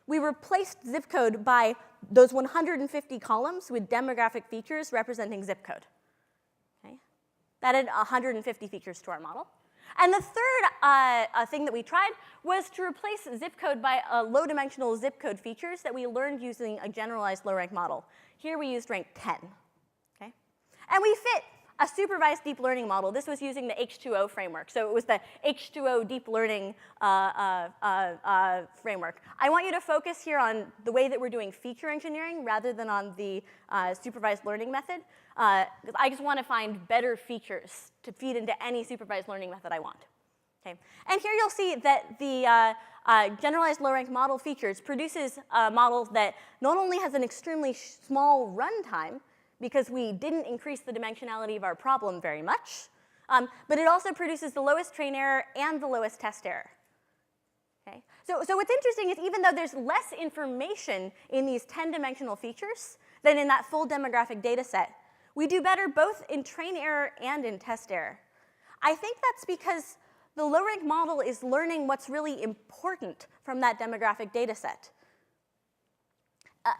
we replaced zip code by those 150 columns with demographic features representing zip code. Okay? That added 150 features to our model. And the third thing that we tried was to replace zip code by low-dimensional zip code features that we learned using a generalized low-rank model. Here we used rank 10. Okay? And we fit a supervised deep learning model. This was using the H2O framework. So it was the H2O deep learning framework. I want you to focus here on the way that we're doing feature engineering rather than on the supervised learning method. Because I just want to find better features to feed into any supervised learning method I want. Okay? And here you'll see that the generalized low-rank model features produces a model that not only has an extremely small runtime, because we didn't increase the dimensionality of our problem very much, but it also produces the lowest train error and the lowest test error. Okay? So what's interesting is even though there's less information in these 10-dimensional features than in that full demographic data set, we do better both in train error and in test error. I think that's because the low-rank model is learning what's really important from that demographic data set.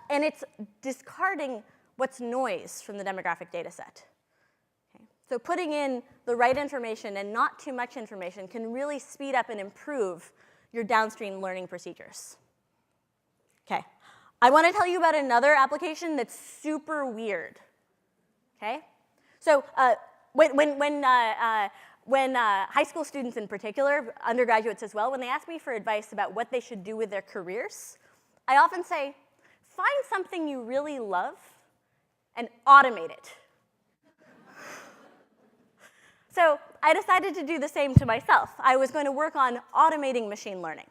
And it's discarding what's noise from the demographic data set. Okay? So putting in the right information and not too much information can really speed up and improve your downstream learning procedures. Okay, I want to tell you about another application that's super weird. Okay, so when high school students in particular, undergraduates as well, when they ask me for advice about what they should do with their careers, I often say, find something you really love and automate it. So I decided to do the same to myself. I was going to work on automating machine learning.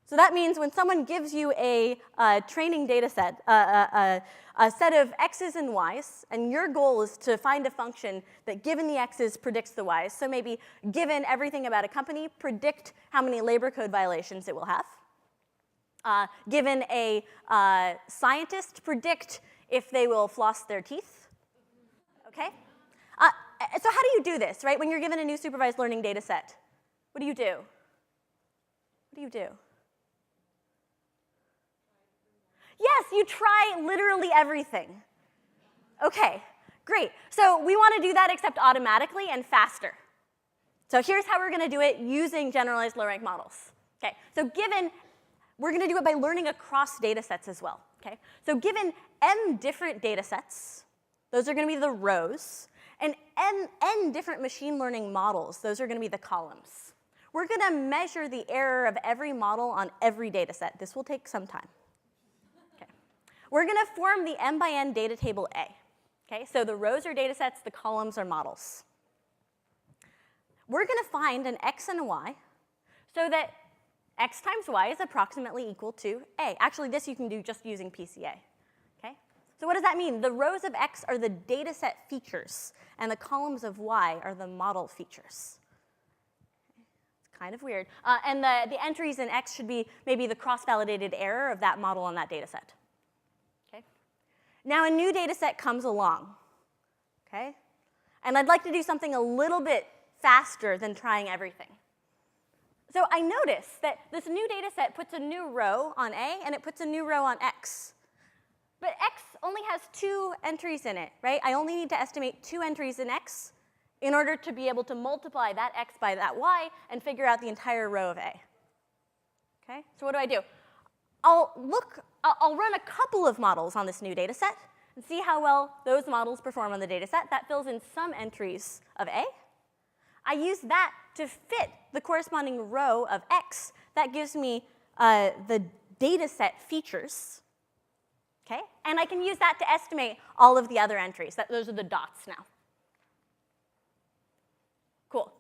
So that means when someone gives you a training data set, a set of x's and y's, and your goal is to find a function that given the x's predicts the y's, so maybe given everything about a company, predict how many labor code violations it will have. Given a scientist, predict if they will floss their teeth. Okay? So how do you do this, right? When you're given a new supervised learning data set, what do you do? What do you do? Yes, you try literally everything. Okay, great. So we want to do that except automatically and faster. So here's how we're going to do it using generalized low-rank models. Okay, so we're going to do it by learning across data sets as well. Okay, so given m different data sets, those are going to be the rows, and n different machine learning models, those are going to be the columns. We're going to measure the error of every model on every data set. This will take some time. We're going to form the m by n data table A. Okay, so the rows are data sets, the columns are models. We're going to find an x and a y so that x times y is approximately equal to A. Actually, this you can do just using PCA. Okay? So what does that mean? The rows of x are the data set features, and the columns of y are the model features. It's kind of weird. And the entries in x should be maybe the cross-validated error of that model on that data set. Now a new data set comes along, okay? And I'd like to do something a little bit faster than trying everything. So I notice that this new data set puts a new row on A and it puts a new row on X. But X only has 2 entries in it, right? I only need to estimate 2 entries in X in order to be able to multiply that X by that Y and figure out the entire row of A. Okay, so what do? I'll run a couple of models on this new data set and see how well those models perform on the data set. That fills in some entries of A. I use that to fit the corresponding row of X. That gives me the data set features. Okay? And I can use that to estimate all of the other entries. Those are the dots now. Cool.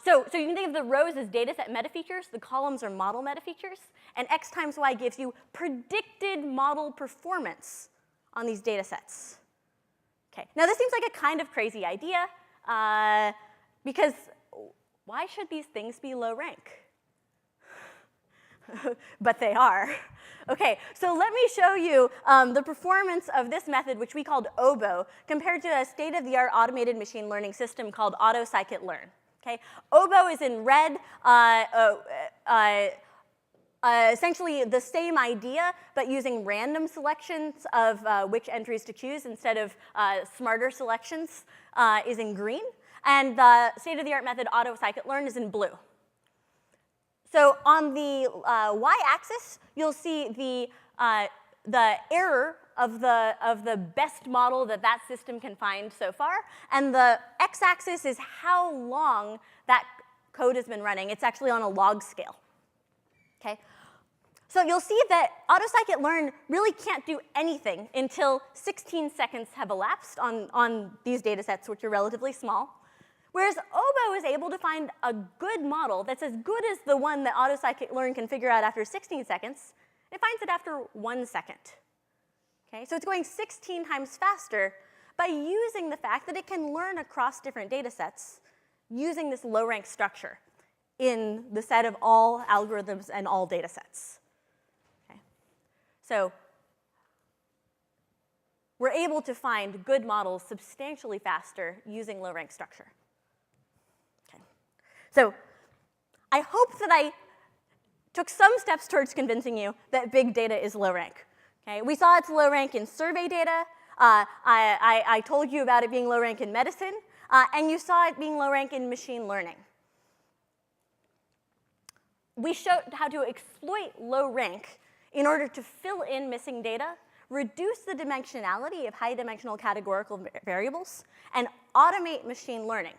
So you can think of the rows as data set meta features. The columns are model meta features. And X times Y gives you predicted model performance on these data sets. Okay. Now, this seems like a kind of crazy idea, because why should these things be low rank? But they are. Okay, so let me show you the performance of this method, which we called OBO, compared to a state-of-the-art automated machine learning system called AutoScikit-learn. Okay, OBO is in red, essentially the same idea, but using random selections of which entries to choose instead of smarter selections is in green. And the state-of-the-art method AutoScikit-learn is in blue. So on the y-axis, you'll see the error of the best model that system can find so far. And the x-axis is how long that code has been running. It's actually on a log scale. Okay? So you'll see that AutoScikit-learn really can't do anything until 16 seconds have elapsed on these data sets, which are relatively small. Whereas OBO is able to find a good model that's as good as the one that AutoScikit-learn can figure out after 16 seconds. It finds it after 1 second. Okay? So it's going 16 times faster by using the fact that it can learn across different data sets using this low-rank structure in the set of all algorithms and all data sets. Okay? So we're able to find good models substantially faster using low-rank structure. So I hope that I took some steps towards convincing you that big data is low rank. Okay? We saw it's low rank in survey data. I told you about it being low rank in medicine. And you saw it being low rank in machine learning. We showed how to exploit low rank in order to fill in missing data, reduce the dimensionality of high-dimensional categorical variables, and automate machine learning.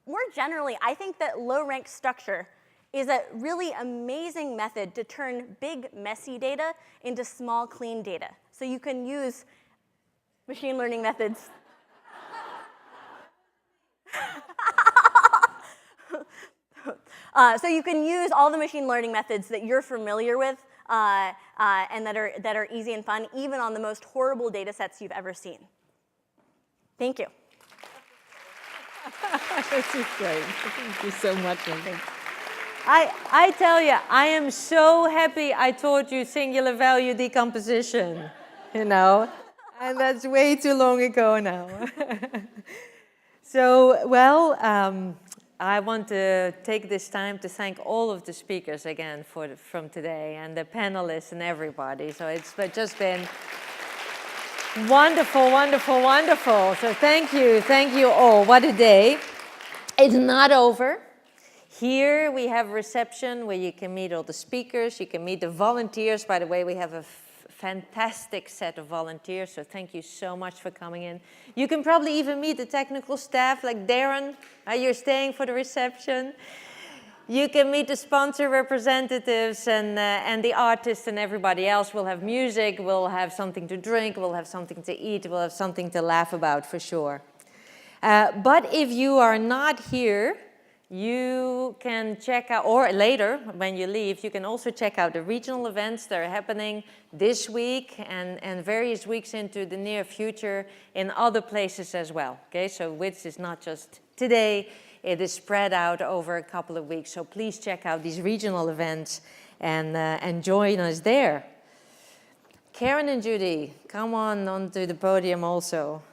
More generally, I think that low-rank structure is a really amazing method to turn big, messy data into small, clean data. So you can use machine learning methods. So you can use all the machine learning methods that you're familiar with and that are easy and fun, even on the most horrible data sets you've ever seen. Thank you. This is great. Thank you so much, Lincoln. I tell you, I am so happy I taught you singular value decomposition, you know, and that's way too long ago now. So, well, I want to take this time to thank all of the speakers again from today, and the panelists and everybody. So it's just been wonderful, wonderful, wonderful. So thank you all. What a day. It's not over. Here we have a reception where you can meet all the speakers, you can meet the volunteers. By the way, we have a fantastic set of volunteers, so thank you so much for coming in. You can probably even meet the technical staff, like Darren. You're staying for the reception. You can meet the sponsor representatives and the artists and everybody else. We'll have music, we'll have something to drink, we'll have something to eat, we'll have something to laugh about for sure. But if you are not here, you can check out, or later when you leave, you can also check out the regional events that are happening this week and various weeks into the near future in other places as well. Okay, so WiDS is not just today. It is spread out over a couple of weeks, so please check out these regional events and join us there. Karen and Judy, come on onto the podium also.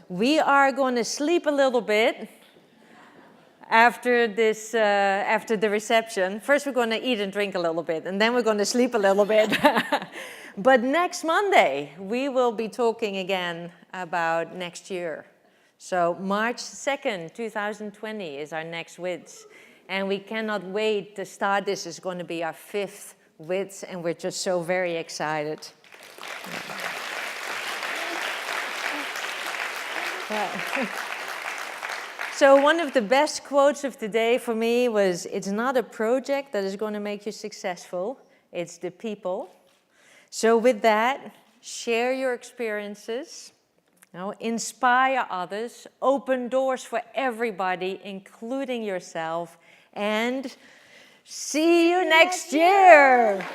We are going to sleep a little bit after the reception. First, we're going to eat and drink a little bit, and then we're going to sleep a little bit. But next Monday, we will be talking again about next year. So March 2nd, 2020 is our next WiDS. And we cannot wait to start this. It's going to be our 5th with, and we're just so very excited. So one of the best quotes of the day for me was, "It's not a project that is going to make you successful, it's the people." So with that, share your experiences, inspire others, open doors for everybody, including yourself, and see you next year.